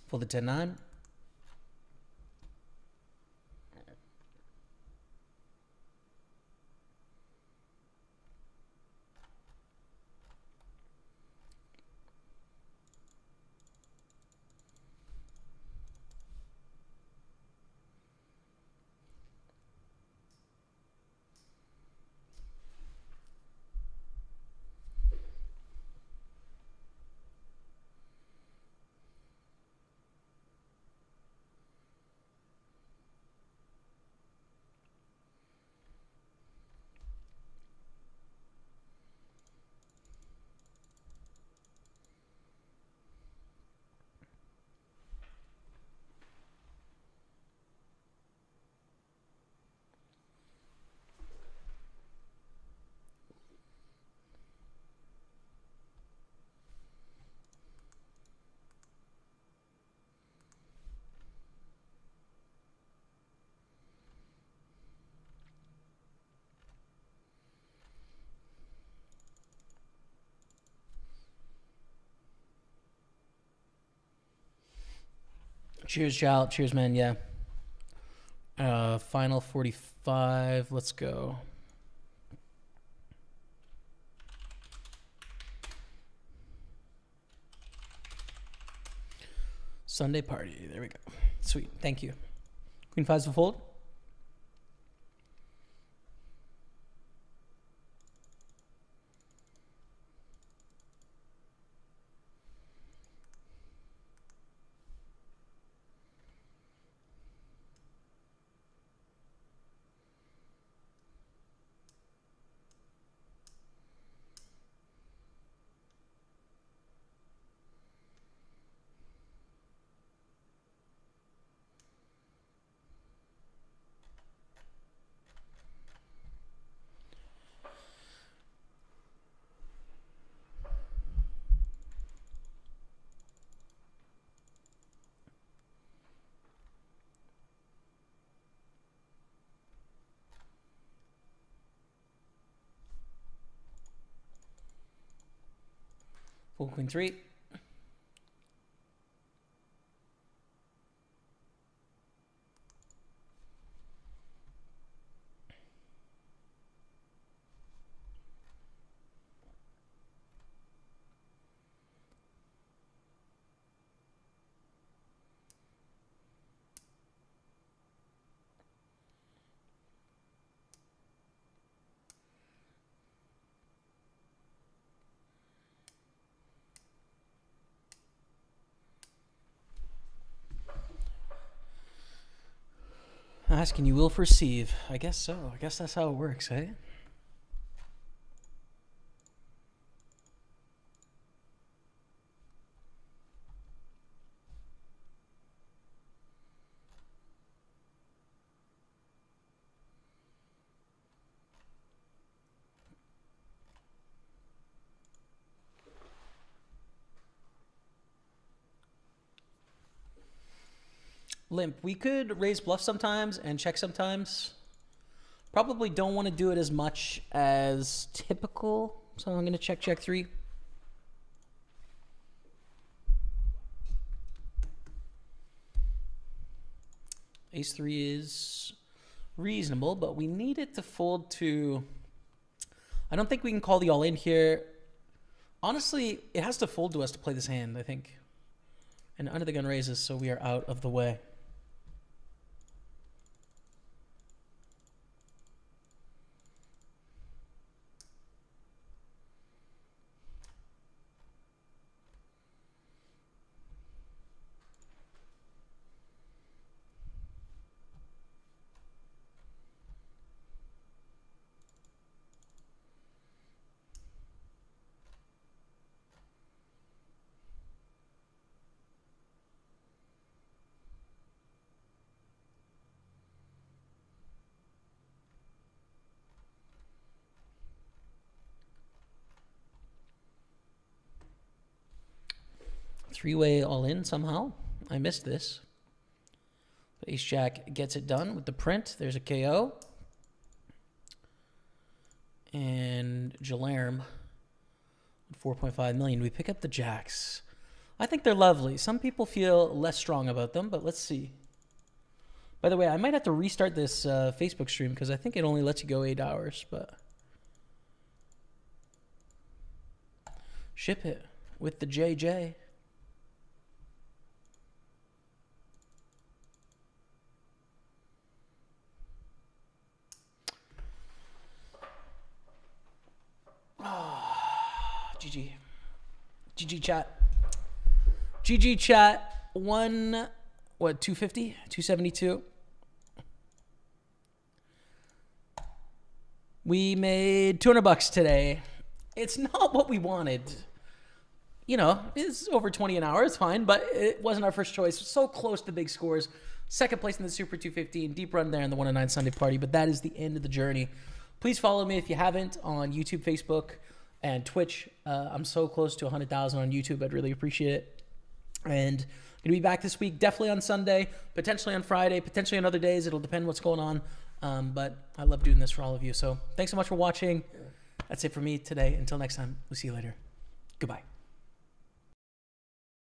For the 10-9. Cheers, Jal. Cheers, man. Yeah. Final 45. Let's go. Sunday party. There we go. Sweet. Thank you. Queen 5's to fold. Fool queen 3. Asking you will perceive. I guess so. I guess that's how it works, eh? Limp, we could raise bluff sometimes and check sometimes. Probably don't want to do it as much as typical. So I'm going to check 3. Ace 3 is reasonable, but we need it to fold to... I don't think we can call the all-in here. Honestly, it has to fold to us to play this hand, I think. And under the gun raises, so we are out of the way. Three-way all-in somehow. I missed this. But Ace-Jack gets it done with the print. There's a KO. And Jalerm, 4.5 million. We pick up the jacks. I think they're lovely. Some people feel less strong about them, but let's see. By the way, I might have to restart this Facebook stream because I think it only lets you go 8 hours, but... Ship it with the JJ. GG. GG chat. GG chat. 250? 272. We made $200 today. It's not what we wanted. You know, it's over 20 an hour. It's fine, but it wasn't our first choice. So close to big scores. Second place in the Super 215. Deep run there in the 109 Sunday party, but that is the end of the journey. Please follow me if you haven't on YouTube, Facebook, and Twitch. I'm so close to 100,000 on YouTube. I'd really appreciate it. And I'm going to be back this week, definitely on Sunday, potentially on Friday, potentially on other days. It'll depend what's going on. But I love doing this for all of you. So thanks so much for watching. That's it for me today. Until next time, we'll see you later. Goodbye.